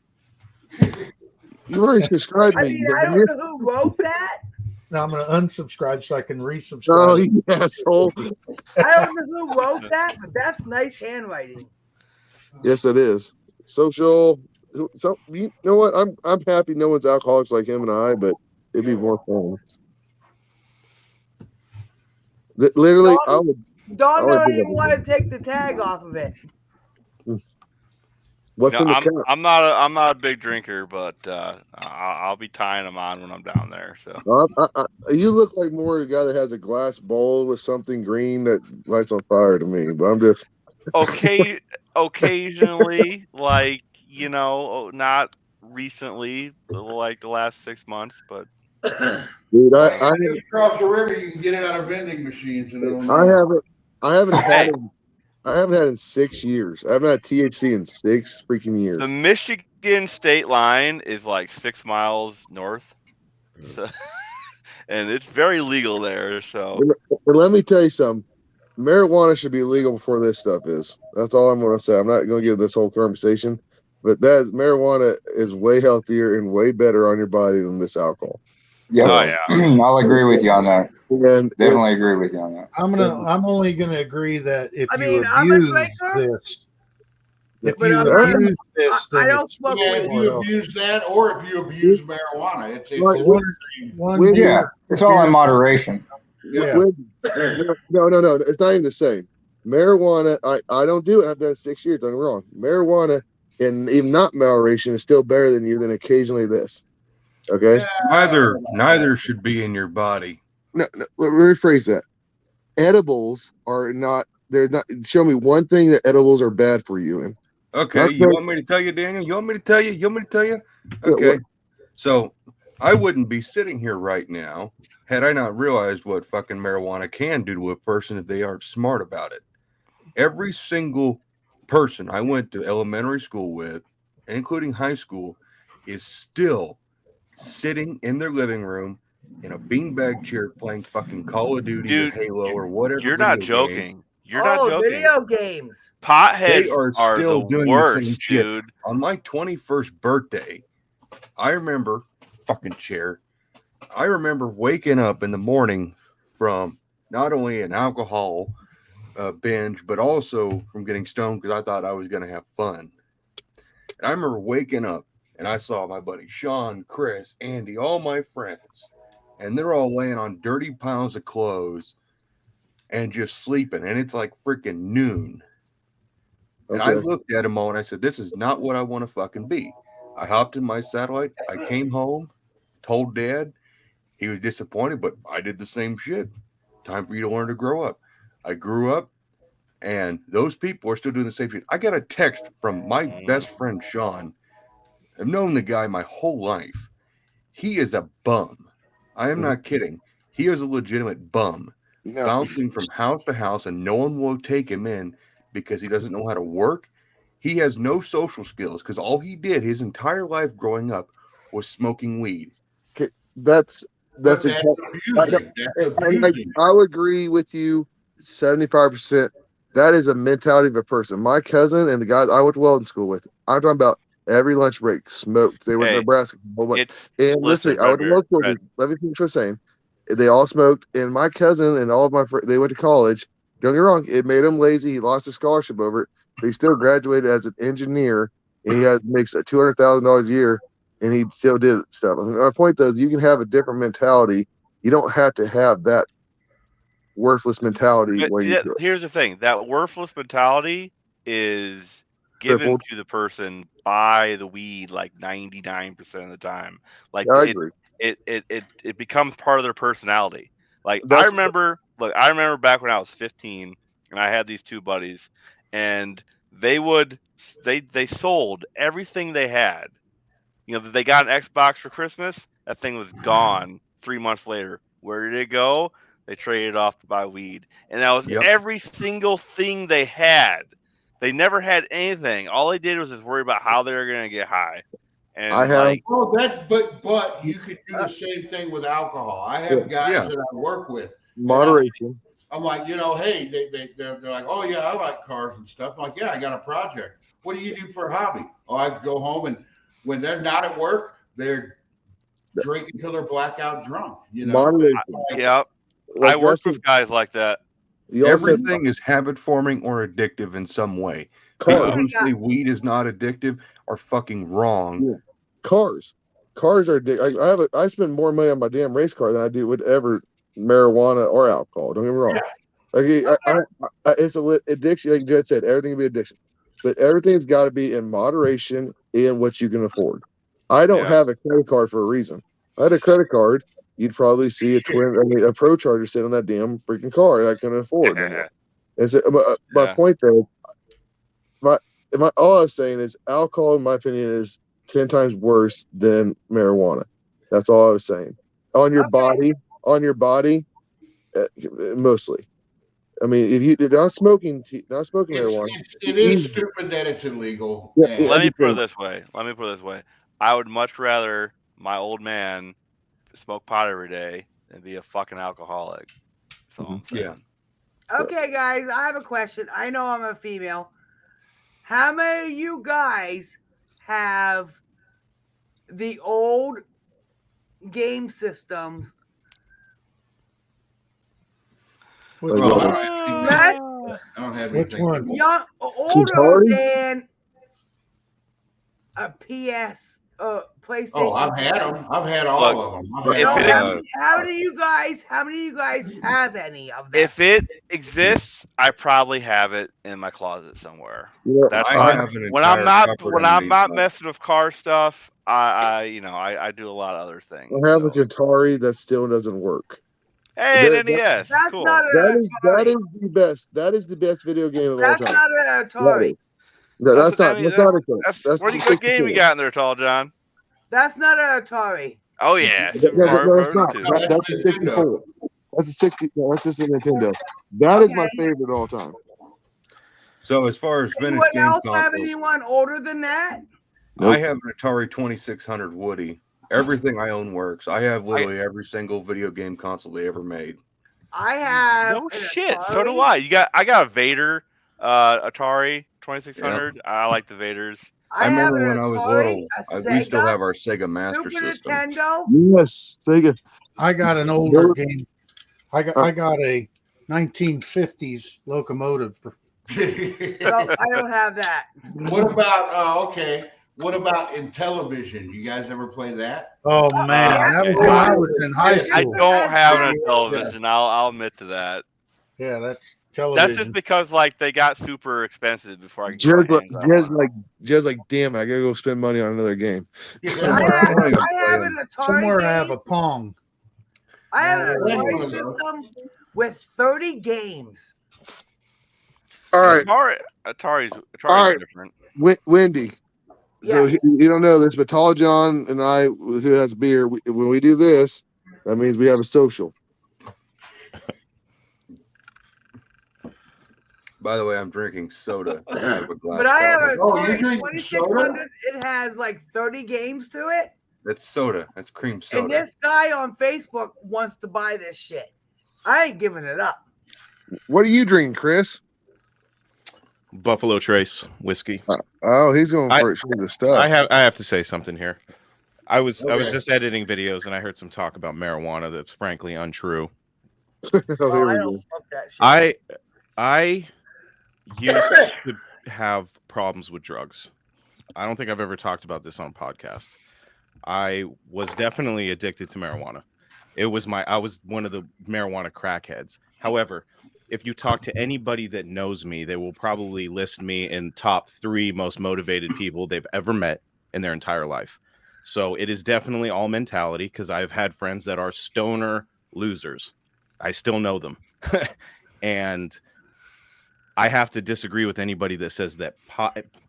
You already subscribed me. I mean, I don't know who wrote that. No, I'm going to unsubscribe so I can resubscribe. Oh, you asshole. I don't know who wrote that, but that's nice handwriting. Yes, it is. Social. So you know what? I'm happy no one's alcoholics like him and I, but it'd be more fun. Literally, Don don't even want to take the tag off of it. What's in the cup? I'm not a big drinker, but I'll be tying them on when I'm down there. So You look like more a guy that has a glass bowl with something green that lights on fire to me. But I'm just occasionally, like not recently, like the last 6 months, but. Dude, just across the river, you can get it out of vending machines, and it'll. I haven't had it. I haven't had it in 6 years. I haven't had THC in 6 freaking years. The Michigan state line is like 6 miles north, so, and it's very legal there. So, but let me tell you something. Marijuana should be legal before this stuff is. That's all I'm going to say. I'm not going to get this whole conversation, but marijuana is way healthier and way better on your body than this alcohol. Yeah, I'll agree with you on that. And definitely agree with you on that. I'm only gonna agree that if I you mean, I'm a abuse drinker, this, if but you I'm not- abuse this, I then don't it's smoke Yeah, weed. if you abuse that, or if you abuse marijuana, it's one Yeah, it's all in moderation. Yeah. No. It's not even the same. Marijuana, I don't do it. I've done it 6 years. Don't get me wrong. Marijuana, and even not moderation, is still better than occasionally this. Okay. Neither should be in your body. No, let me rephrase that. Edibles are not. They're not. Show me one thing that edibles are bad for you in. Okay, you want me to tell you, Daniel? You want me to tell you? You want me to tell you? Okay. So I wouldn't be sitting here right now had I not realized what fucking marijuana can do to a person if they aren't smart about it. Every single person I went to elementary school with, including high school, is still sitting in their living room in a beanbag chair playing fucking Call of Duty or Halo or whatever. You're not joking. You're not joking. Video games. Potheads They are still doing the same shit. Dude. On my 21st birthday, I remember I remember waking up in the morning from not only an alcohol binge, but also from getting stoned because I thought I was going to have fun. And I remember waking up and I saw my buddy Sean, Chris, Andy, all my friends, and they're all laying on dirty piles of clothes and just sleeping. And it's like freaking noon. And I looked at them all and I said, this is not what I want to fucking be. I hopped in my satellite. I came home, told Dad. He was disappointed, but I did the same shit. Time for you to learn to grow up. I grew up, and those people are still doing the same shit. I got a text from my best friend, Sean. I've known the guy my whole life. He is a bum. I am not kidding. He is a legitimate bum. Bouncing from house to house, and no one will take him in because he doesn't know how to work. He has no social skills because all he did his entire life growing up was smoking weed. That's abusing. I would agree with you 75%. That is a mentality of a person. My cousin and the guys I went to welding school with, I'm talking about every lunch break smoked. They went to Nebraska. And listen, I went to welding school. Let me finish what I'm saying. They all smoked, and my cousin and all of my friends, they went to college. Don't get me wrong, it made him lazy. He lost his scholarship over it, but he still graduated as an engineer, and he makes $200,000 a year, and he still did stuff. My point though is you can have a different mentality. You don't have to have that worthless mentality. Here's the thing: that worthless mentality is given to the person by the weed like 99% of the time. Like it becomes part of their personality. Like I remember back when I was 15 and I had these two buddies, and they sold everything they had. They got an Xbox for Christmas. That thing was gone 3 months later. Where did it go? They traded off to buy weed. And that was every single thing they had. They never had anything. All they did was just worry about how they were going to get high. And but you could do the same thing with alcohol. I have guys that I work with. Moderation. I'm like, hey, they're like, oh yeah, I like cars and stuff. I'm like, yeah, I got a project. What do you do for a hobby? Oh, I go home, and when they're not at work, they're drinking until they're blackout drunk. Moderation. I work with guys like that. Everything is habit forming or addictive in some way. People who say weed is not addictive are fucking wrong. Yeah. Cars are addictive. I spend more money on my damn race car than I do with ever marijuana or alcohol. Don't get me wrong. It's a addiction. Like Jed said, everything can be addiction. but everything's got to be in moderation and what you can afford. I don't have a credit card for a reason. If I had a credit card, you'd probably see a Pro Charger sitting on that damn freaking car I couldn't afford anymore. And so my point though, all I was saying is alcohol, in my opinion, is 10 times worse than marijuana. That's all I was saying. On your body, mostly. I mean, if you're not smoking marijuana, it is stupid that it's illegal. Let me put it this way. I would much rather my old man smoke pot every day than be a fucking alcoholic. That's all I'm saying. Okay, guys, I have a question. I know I'm a female. How many of you guys have the old game systems? I don't have Which one? Older than a PS PlayStation. Oh, I've had them. I've had all of them. How many of you guys have any of them? If it exists, I probably have it in my closet somewhere. That's fine. When I'm not messing with car stuff, I do a lot of other things. I have an Atari that still doesn't work. Hey, an NES. That's cool. not that is the best. That is the best video game of all time. That's not an Atari. That's not a What good game you got in there, Tall John? That's not an Atari. Oh yeah, That's a 64. That's a 60. No, that's just a Nintendo. That is my favorite of all time. So as far as vintage Anyone games, else have anyone older than that? I have an Atari 2600 Woody. Everything I own works. I have literally every single video game console they ever made. I have. No shit. So do I. I got a Vader Atari 2600. Yeah. I like the Vaders. I remember when I was little, we still have our Sega Master System. Nintendo? Yes, Sega. I got an older game. I got a 1950s locomotive. I don't have that. What about What about in television? You guys ever play that? Oh man, that was when I was in high school. I don't have a television. I'll admit to that. Yeah, that's television. That's just because they got super expensive before I could Jed's like, damn it, I gotta go spend money on another game. Somewhere I have a Pong. I have an Atari system with 30 games. All right. Atari's different. Wendy. So you don't know this, but Tall John and I, who has beer, when we do this, that means we have a social. By the way, I'm drinking soda. But I have a 2600. It has 30 games to it. That's soda. That's cream soda. And this guy on Facebook wants to buy this shit. I ain't giving it up. What are you drinking, Chris? Buffalo Trace whiskey. Oh, he's going for the stuff. I have to say something here. I was just editing videos and I heard some talk about marijuana that's frankly untrue. I don't smoke that shit. I used to have problems with drugs. I don't think I've ever talked about this on podcast. I was definitely addicted to marijuana. I was one of the marijuana crackheads. However, if you talk to anybody that knows me, they will probably list me in top 3 most motivated people they've ever met in their entire life. So it is definitely all mentality, because I've had friends that are stoner losers. I still know them. And I have to disagree with anybody that says that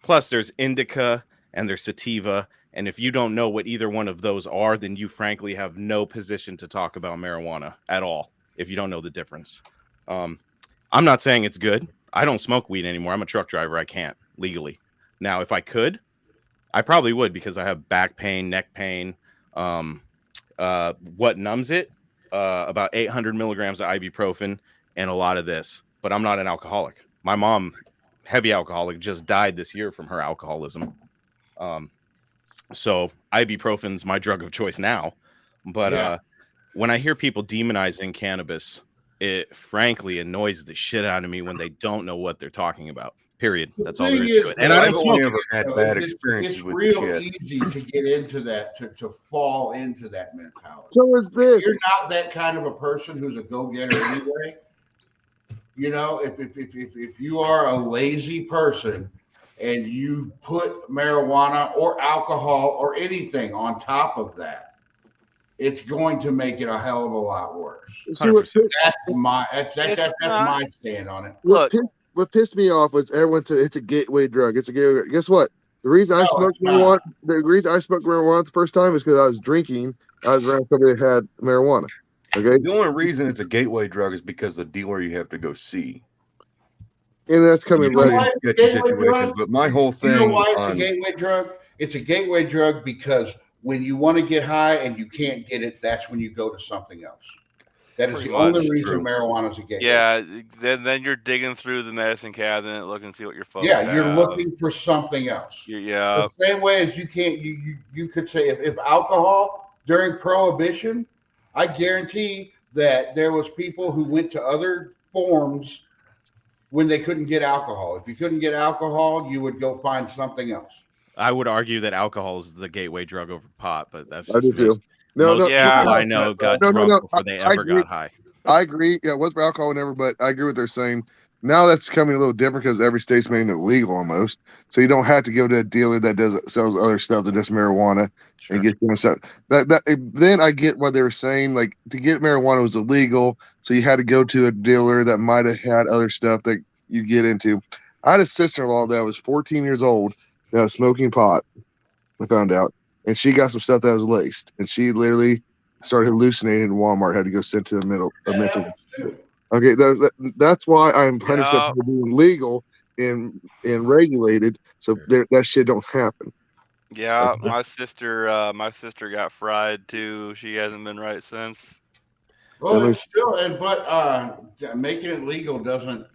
plus there's indica and there's sativa. And if you don't know what either one of those are, then you frankly have no position to talk about marijuana at all if you don't know the difference. I'm not saying it's good. I don't smoke weed anymore. I'm a truck driver. I can't legally. Now, if I could, I probably would, because I have back pain, neck pain. What numbs it? About 800 milligrams of ibuprofen and a lot of this. But I'm not an alcoholic. My mom, heavy alcoholic, just died this year from her alcoholism. So ibuprofen's my drug of choice now. But when I hear people demonizing cannabis, it frankly annoys the shit out of me when they don't know what they're talking about. Period. That's all there is to it. And I don't smoke. Never had bad experiences with real shit. easy to get into that, to fall into that mentality. So is this. If you're not that kind of a person who's a go-getter anyway. You know, if you are a lazy person and you put marijuana or alcohol or anything on top of that, it's going to make it a hell of a lot worse. That's my stand on it. What pissed me off was everyone said it's a gateway drug. It's a gateway drug. Guess what? The reason I smoked marijuana, the first time is because I was drinking. I was around somebody that had marijuana. Okay. The only reason it's a gateway drug is because the dealer you have to go see. And that's coming later. Sketchy situations. But my whole thing. You know why it's a gateway drug? It's a gateway drug because when you want to get high and you can't get it, that's when you go to something else. That is the only reason marijuana is a gateway. Yeah, then you're digging through the medicine cabinet looking to see what your folks Yeah, you're have. looking for something else. Yeah. The same way as you can't, you could say if alcohol during Prohibition, I guarantee that there was people who went to other forms when they couldn't get alcohol. If you couldn't get alcohol, you would go find something else. I would argue that alcohol is the gateway drug over pot, but that's I just do me. too. Most people I know got drunk before they ever got high. I agree. Yeah, it was for alcohol, whatever, but I agree with what they're saying. Now that's coming a little different because every state's made it legal almost. So you don't have to go to a dealer that sells other stuff than just marijuana and get you stuff. Then I get what they were saying. Like to get marijuana was illegal, so you had to go to a dealer that might have had other stuff that you get into. I had a sister-in-law that was 14 years old that was smoking pot. I found out, and she got some stuff that was laced, and she literally started hallucinating in Walmart. Had to go sent to the mental. Okay, that's why I'm 100% for being legal and regulated, so that shit don't happen. Yeah, my sister got fried too. She hasn't been right since. Well, it's still, but making it legal doesn't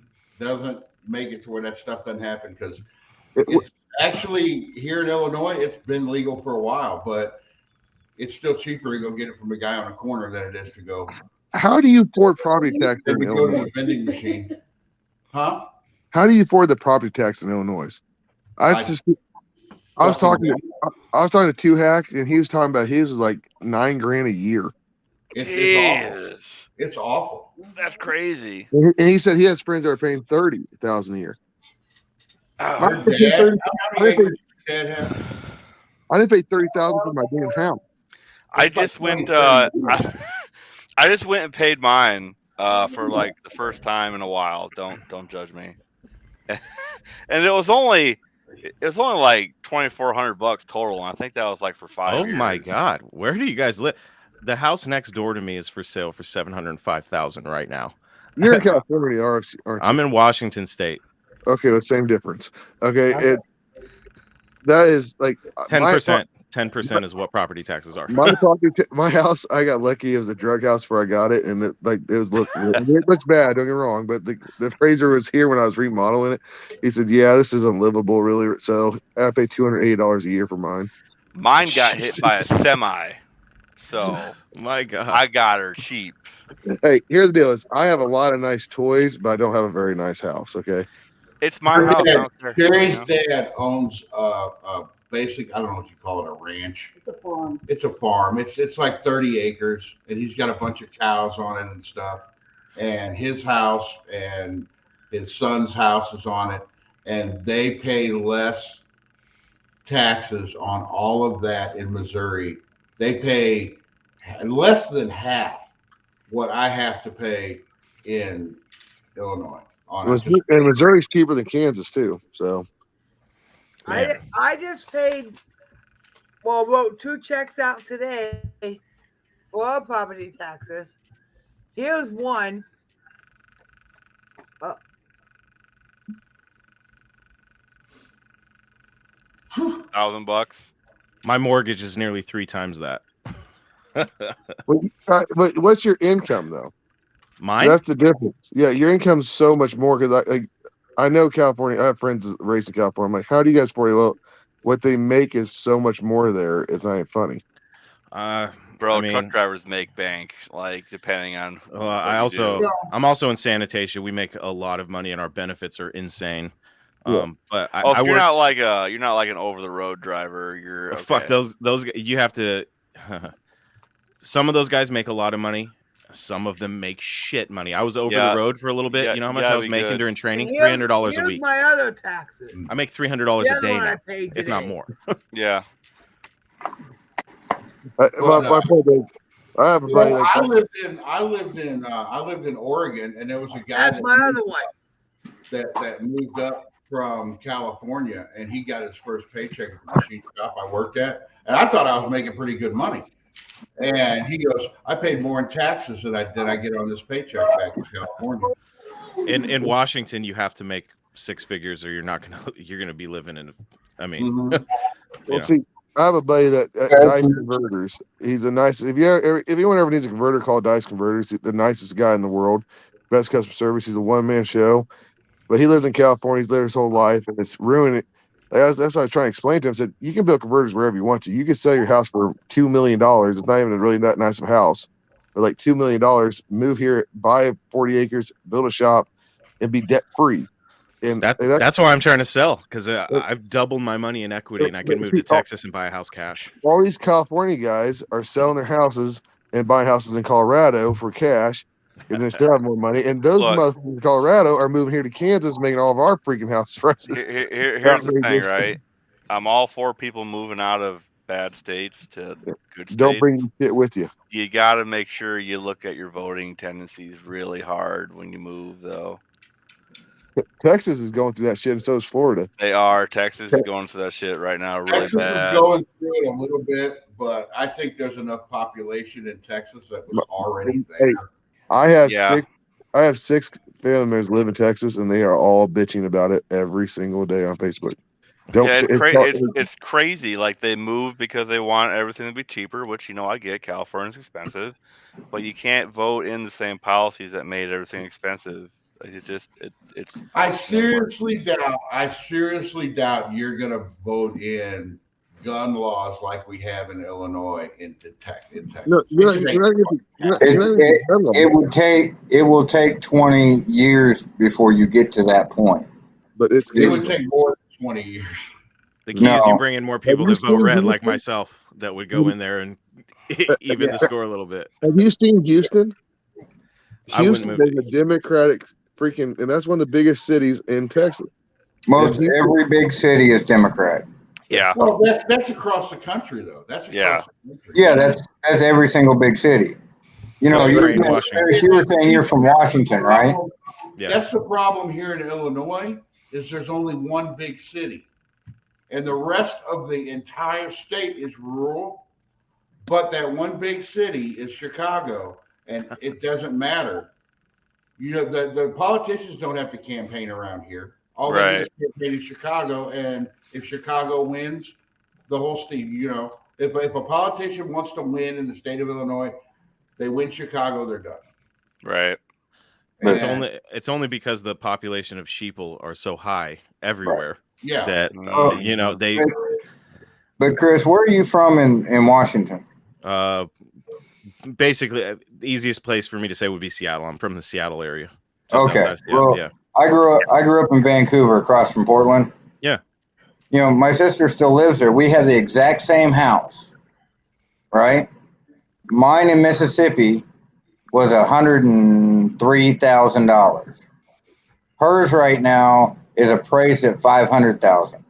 make it to where that stuff doesn't happen because it's actually here in Illinois. It's been legal for a while, but it's still cheaper to go get it from a guy on a corner than it is to go. How do you afford property tax in Go to Illinois? a vending machine, huh? How do you afford the property tax in Illinois? I was talking to Two Hack, and he was talking about his was like $9,000 a year. It's awful. That's crazy. And he said he has friends that are paying $30,000 a year. I didn't pay $30,000 for my damn house. I just went and paid mine for like the first time in a while. Don't judge me. And it was only like $2,400 total, and I think that was like for 5 years. Oh my God, where do you guys live? The house next door to me is for sale for $705,000 right now. You're in California, aren't you? I'm in Washington State. Okay, well, same difference. Okay, that is like 10%. 10% is what property taxes are. My house, I got lucky. It was a drug house where I got it, and it looks bad. Don't get me wrong, but the appraiser was here when I was remodeling it. He said, "Yeah, this is unlivable, really." So I pay $280 a year for mine. Mine got hit by a semi, so my God, I got her cheap. Hey, here's the deal: is I have a lot of nice toys, but I don't have a very nice house. Okay, it's my house. Jerry's dad owns basic, I don't know what you call it, a ranch. It's a farm. It's a farm. It's like 30 acres, and he's got a bunch of cows on it and stuff. And his house and his son's house is on it, and they pay less taxes on all of that in Missouri. They pay less than half what I have to pay in Illinois. And Missouri's cheaper than Kansas too, so. I just paid, wrote 2 checks out today for property taxes. Here's one. $1,000. My mortgage is nearly 3 times that. But what's your income though? Mine? That's the difference. Yeah, your income's so much more because I know California. I have friends raised in California. I'm like, how do you guys afford it? Well, what they make is so much more there. It's not even funny. Bro, truck drivers make bank, like depending on. I'm also in sanitation. We make a lot of money, and our benefits are insane. Yeah. But you're not like an over the road driver. You're okay. Fuck those. You have to. Some of those guys make a lot of money. Some of them make shit money. I was over the road for a little bit. You know how much I was making during training? And $300 a week. My other taxes. I make $300 a day now, if not more. Yeah. My point is, I have a buddy Well, that I lived in Oregon, and there was a guy That's my other one. that moved up from California, and he got his first paycheck at the machine shop I worked at, and I thought I was making pretty good money. And he goes, "I paid more in taxes than I get on this paycheck back in California." In Washington, you have to make six figures, or you're gonna be living in. I mean, well, see, I have a buddy that Dice Converters. He's a nice. If anyone ever needs a converter, call Dice Converters. He's the nicest guy in the world, best customer service. He's a one-man show, but he lives in California. He's lived his whole life, and it's ruining. That's what I was trying to explain to him. I said, you can build converters wherever you want to. You can sell your house for $2 million. It's not even really that nice of a house, but like $2 million. Move here, buy 40 acres, build a shop, and be debt free. And that's why I'm trying to sell, because I've doubled my money in equity, and I can move to Texas and buy a house cash. All these California guys are selling their houses and buying houses in Colorado for cash, and they still have more money. And those motherfuckers in Colorado are moving here to Kansas, making all of our freaking houses prices. Here's the thing, right? I'm all for people moving out of bad states to good states. Don't bring shit with you. You got to make sure you look at your voting tendencies really hard when you move, though. Texas is going through that shit, and so is Florida. They are. Texas is going through that shit right now, really Texas bad. is going through it a little bit, but I think there's enough population in Texas that was already there. Hey, I have six family members live in Texas, and they are all bitching about it every single day on Facebook. It's crazy. Like, they move because they want everything to be cheaper, which, I get. California's expensive, but you can't vote in the same policies that made everything expensive. It's. I seriously doubt you're gonna vote in gun laws like we have in Illinois into Texas. No, it will take 20 years before you get to that point. But it would take more than 20 years. The key is you bring in more people that vote red, like myself, that would go in there and even the score a little bit. Have you seen Houston? Houston is a Democratic freaking, and that's one of the biggest cities in Texas. Most every big city is Democrat. Yeah. Well, that's across the country, though. That's across the country. Yeah, that's every single big city. You were saying you're from Washington, right? Yeah. That's the problem here in Illinois, is there's only one big city, and the rest of the entire state is rural. But that one big city is Chicago, and it doesn't matter. The politicians don't have to campaign around here. All they do is campaign in Chicago, and if Chicago wins, the whole state, if a politician wants to win in the state of Illinois, they win Chicago, they're done. Right. It's only because the population of sheeple are so high everywhere. Yeah. That they. But Chris, where are you from in Washington? Basically, the easiest place for me to say would be Seattle. I'm from the Seattle area. Okay. Well, yeah. I grew up in Vancouver, across from Portland. Yeah. My sister still lives there. We have the exact same house, right? Mine in Mississippi was $103,000. Hers right now is appraised at $500,000.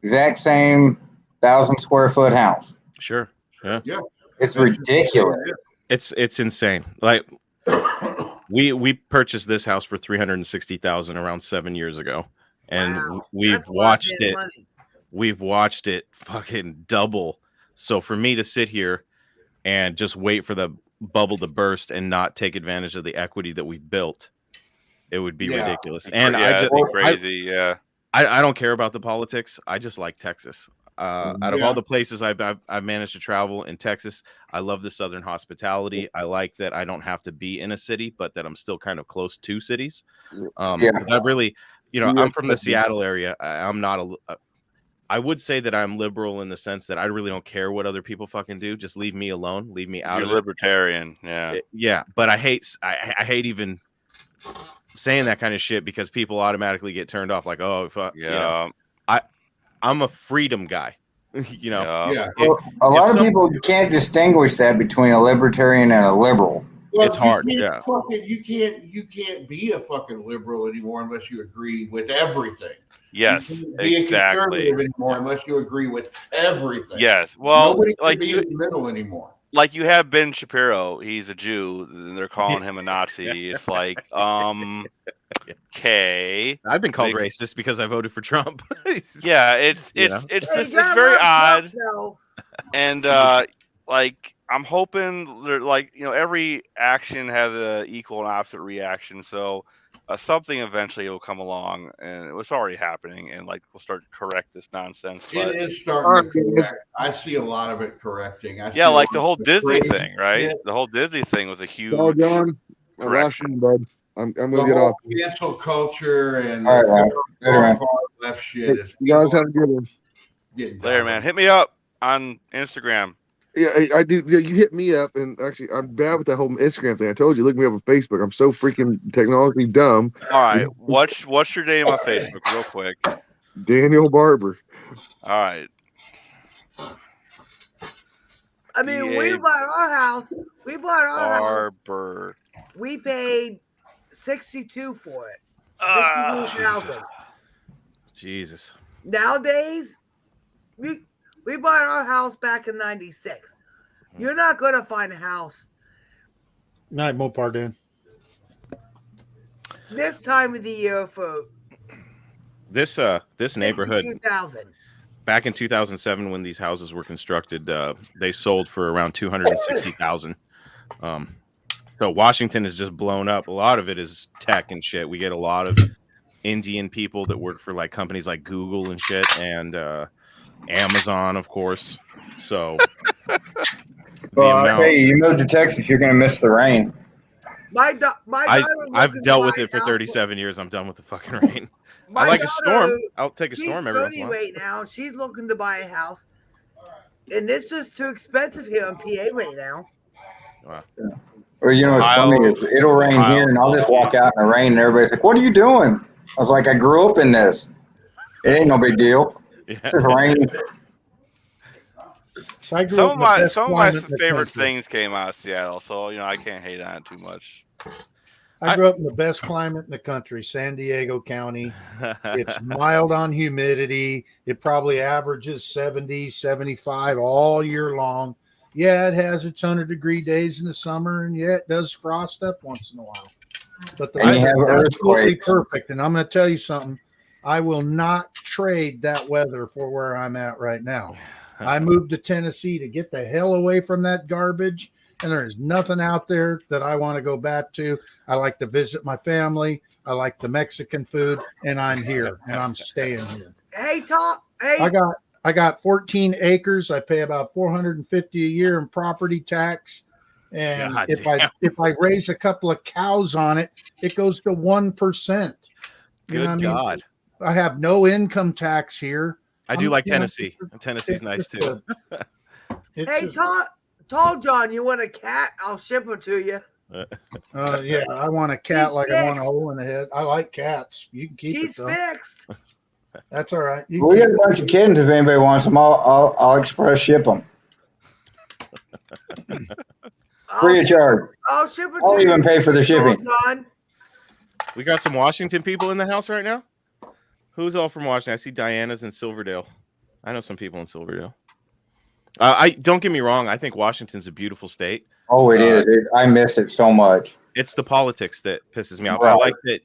Exact same 1,000 square foot house. Sure. Yeah. Yeah. It's ridiculous. It's insane. Like we purchased this house for $360,000 around 7 years ago, and we've watched it. We've watched it fucking double. So for me to sit here and just wait for the bubble to burst and not take advantage of the equity that we've built, it would be ridiculous. And crazy. I don't care about the politics. I just like Texas. Out of all the places I've managed to travel in Texas, I love the Southern hospitality. I like that I don't have to be in a city, but that I'm still kind of close to cities. Because I really, I'm from the Seattle area. I'm not I would say that I'm liberal in the sense that I really don't care what other people fucking do. Just leave me alone. Leave me out. You're libertarian. Yeah. Yeah. But I hate even saying that kind of shit because people automatically get turned off. Like, oh, fuck. Yeah. I'm a freedom guy. A lot of people can't distinguish that between a libertarian and a liberal. it's hard. Yeah. You can't be a fucking liberal anymore unless you agree with everything. Yes, you can't be a conservative anymore unless you agree with everything. Yes. Well, nobody can like be in the middle anymore. Like you have Ben Shapiro, he's a Jew, and they're calling him a Nazi. It's like, okay. I've been called racist because I voted for Trump. Yeah, it's very odd. And like I'm hoping like every action has a equal and opposite reaction. So something eventually will come along, and it was already happening, and like we'll start to correct this nonsense. But it is starting to correct. I see a lot of it correcting. Like the whole Disney thing, right? Yeah. The whole Disney thing was a huge. Oh, John, I lost you, bud. I'm gonna get off. Cancel culture and all right, far left shit. You guys have a good one. Later, man. Hit me up on Instagram. Yeah, I do. Yeah, you hit me up, and actually, I'm bad with that whole Instagram thing. I told you, look me up on Facebook. I'm so freaking technology dumb. All right, what's your name on Facebook, real quick? Daniel Barber. All right. I mean, we bought our house. We bought our Barber. house. We paid $62 for it. $62,000. Jesus. Nowadays, we bought our house back in '96. You're not going to find a house. Night Mopar, Dan. This time of the year for this neighborhood. 2000. Back in 2007, when these houses were constructed, they sold for around $260,000. So Washington is just blown up. A lot of it is tech and shit. We get a lot of Indian people that work for like companies like Google and shit, and Amazon, of course. So, hey, you moved to Texas, you're gonna miss the rain. I've dealt with it for 37 years. I'm done with the fucking rain. I like a storm. I'll take a storm every once in a while. Right now, she's looking to buy a house, and it's just too expensive here in PA right now. Wow. Yeah. Well, you know what's funny is it'll rain here, and I'll just walk out in the rain, and everybody's like, "What are you doing?" I was like, "I grew up in this. It ain't no big deal. It's just rain." So some of my favorite things came out of Seattle, so I can't hate on it too much. I grew up in the best climate in the country, San Diego County. It's mild on humidity. It probably averages 70, 75 all year long. Yeah, it has its 100-degree days in the summer, and yeah, it does frost up once in a while. But the weather is absolutely perfect. And I'm going to tell you something. I will not trade that weather for where I'm at right now. I moved to Tennessee to get the hell away from that garbage, and there's nothing out there that I want to go back to. I like to visit my family. I like the Mexican food, and I'm here, and I'm staying here. Hey, Tom. Hey. I got 14 acres. I pay about $450 a year in property tax. And if I raise a couple of cows on it, it goes to 1%. Good God. I have no income tax here. I do like Tennessee. Tennessee's nice too. Hey, Tall John, you want a cat? I'll ship it to you. Yeah, I want a cat like I want a hole in the head. I like cats. You can keep it. She's fixed. That's all right. We got a bunch of kittens. If anybody wants them, I'll express ship them. Free of charge. I'll ship it. I'll even pay for the shipping. We got some Washington people in the house right now. Who's all from Washington? I see Diana's in Silverdale. I know some people in Silverdale. I don't get me wrong. I think Washington's a beautiful state. Oh, it is. I miss it so much. It's the politics that pisses me off. Right. I like that,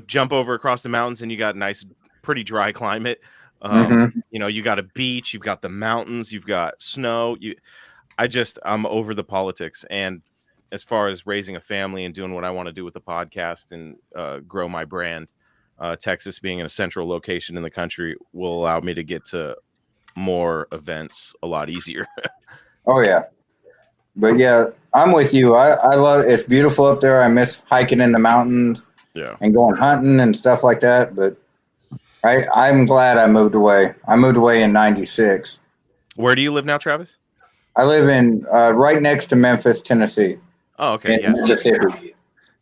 jump over across the mountains and you got a nice, pretty dry climate. You got a beach, you've got the mountains, you've got snow. I'm over the politics. And as far as raising a family and doing what I want to do with the podcast and grow my brand, Texas being in a central location in the country will allow me to get to more events a lot easier. Oh yeah. But yeah, I'm with you. I love it. It's beautiful up there. I miss hiking in the mountains and going hunting and stuff like that. But I'm glad I moved away. I moved away in '96. Where do you live now, Travis? I live in right next to Memphis, Tennessee. Oh, okay. Yes. Mississippi.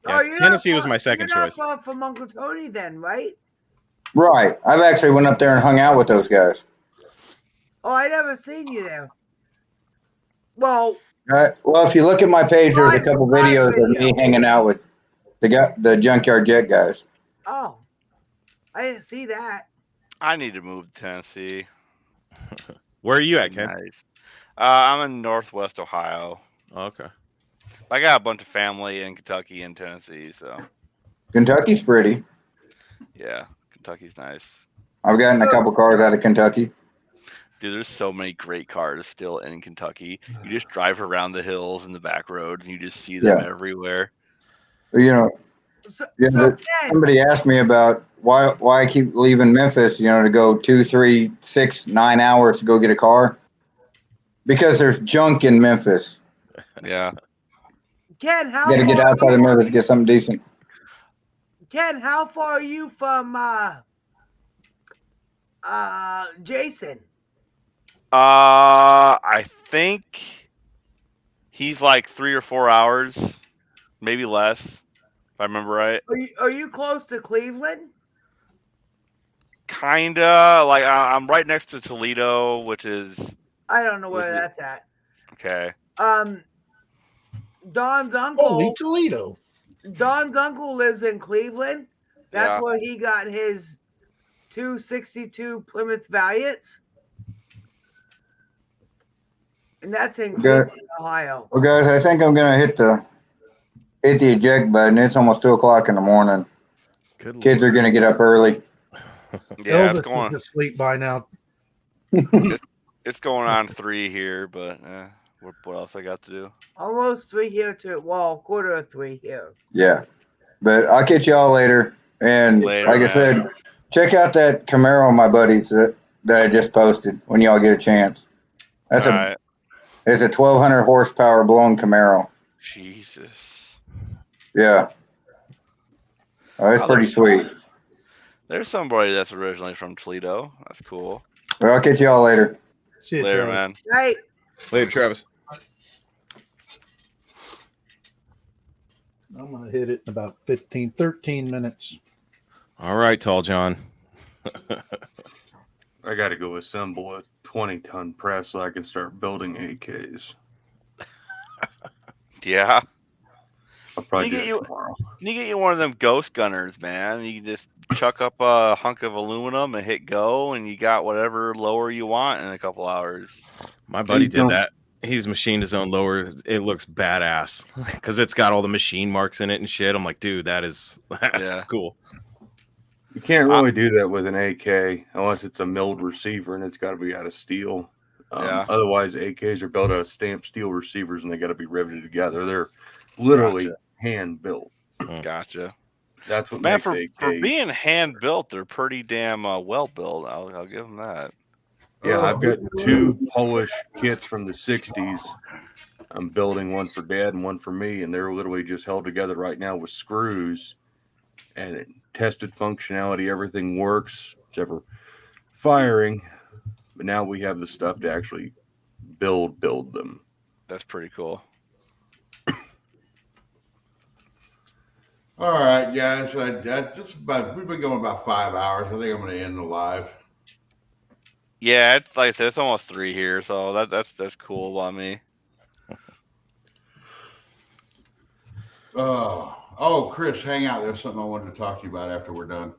Yeah, Tennessee was my second choice. You're not far from Uncle Tony then, right? Right. I've actually went up there and hung out with those guys. Oh, I never seen you there. Well, Well, if you look at my page, there's a couple videos of me hanging out with the Junkyard Jet guys. Oh, I didn't see that. I need to move to Tennessee. Where are you at, Ken? Nice. I'm in Northwest Ohio. Okay. I got a bunch of family in Kentucky and Tennessee, so. Kentucky's pretty. Yeah, Kentucky's nice. I've gotten a couple cars out of Kentucky. Dude, there's so many great cars still in Kentucky. You just drive around the hills and the back roads, and you just see them everywhere. You know, somebody asked me about why I keep leaving Memphis, to go 2, 3, 6, 9 hours to go get a car. Because there's junk in Memphis. Yeah. Ken, how You got to get outside of Memphis to get something decent. Ken, how far are you from Jason? I think he's like 3 or 4 hours, maybe less, if I remember right. Are you close to Cleveland? Kinda. Like I'm right next to Toledo, which is. I don't know where that's at. Okay. Don's uncle. Holy Toledo. Don's uncle lives in Cleveland. That's where he got his 262 Plymouth Valiants. And that's in Cleveland, Ohio. Well, guys, I think I'm gonna hit the eject button. It's almost 2:00 in the morning. Kids are gonna get up early. Yeah, it's going. To sleep by now. It's going on 3 here, but what else I got to do? Almost 3 here too. Well, 2:45 here. Yeah, but I'll catch y'all later. And like I said, check out that Camaro, my buddies that I just posted when y'all get a chance. That's it's a 1,200 horsepower blown Camaro. Jesus. Yeah. Oh, it's pretty sweet. There's somebody that's originally from Toledo. That's cool. Well, I'll catch y'all later. See you later, man. Right. Later, Travis. I'm going to hit it in about 13 minutes. All right, Tall John. I got to go assemble a 20-ton press so I can start building AKs. Yeah. I'll probably You do get it tomorrow. You get you one of them ghost gunners, man. You can just chuck up a hunk of aluminum and hit go, and you got whatever lower you want in a couple hours. My buddy did that. He's machined his own lower. It looks badass because it's got all the machine marks in it and shit. I'm like, dude, that's cool. You can't really do that with an AK unless it's a milled receiver and it's got to be out of steel. Otherwise, AKs are built out of stamped steel receivers and they got to be riveted together. They're literally hand built. Gotcha. That's what makes AKs. For being hand built, they're pretty damn well built. I'll give them that. Yeah, I've got 2 Polish kits from the 60s. I'm building one for Dad and one for me, and they're literally just held together right now with screws. And it tested functionality, everything works, except for firing. But now we have the stuff to actually build them. That's pretty cool. All right, guys. We've been going about 5 hours. I think I'm going to end the live. Yeah, it's like I said, it's almost 3 here, so that's cool by me. Oh, Chris, hang out. There's something I wanted to talk to you about after we're done.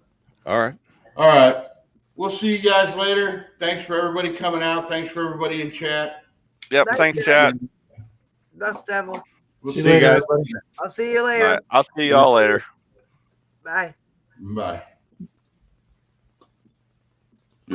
All right. All right. We'll see you guys later. Thanks for everybody coming out. Thanks for everybody in chat. Yep. Thanks, chat. That's Devil. We'll see you guys. I'll see you later. All right, I'll see y'all later. Bye. Bye.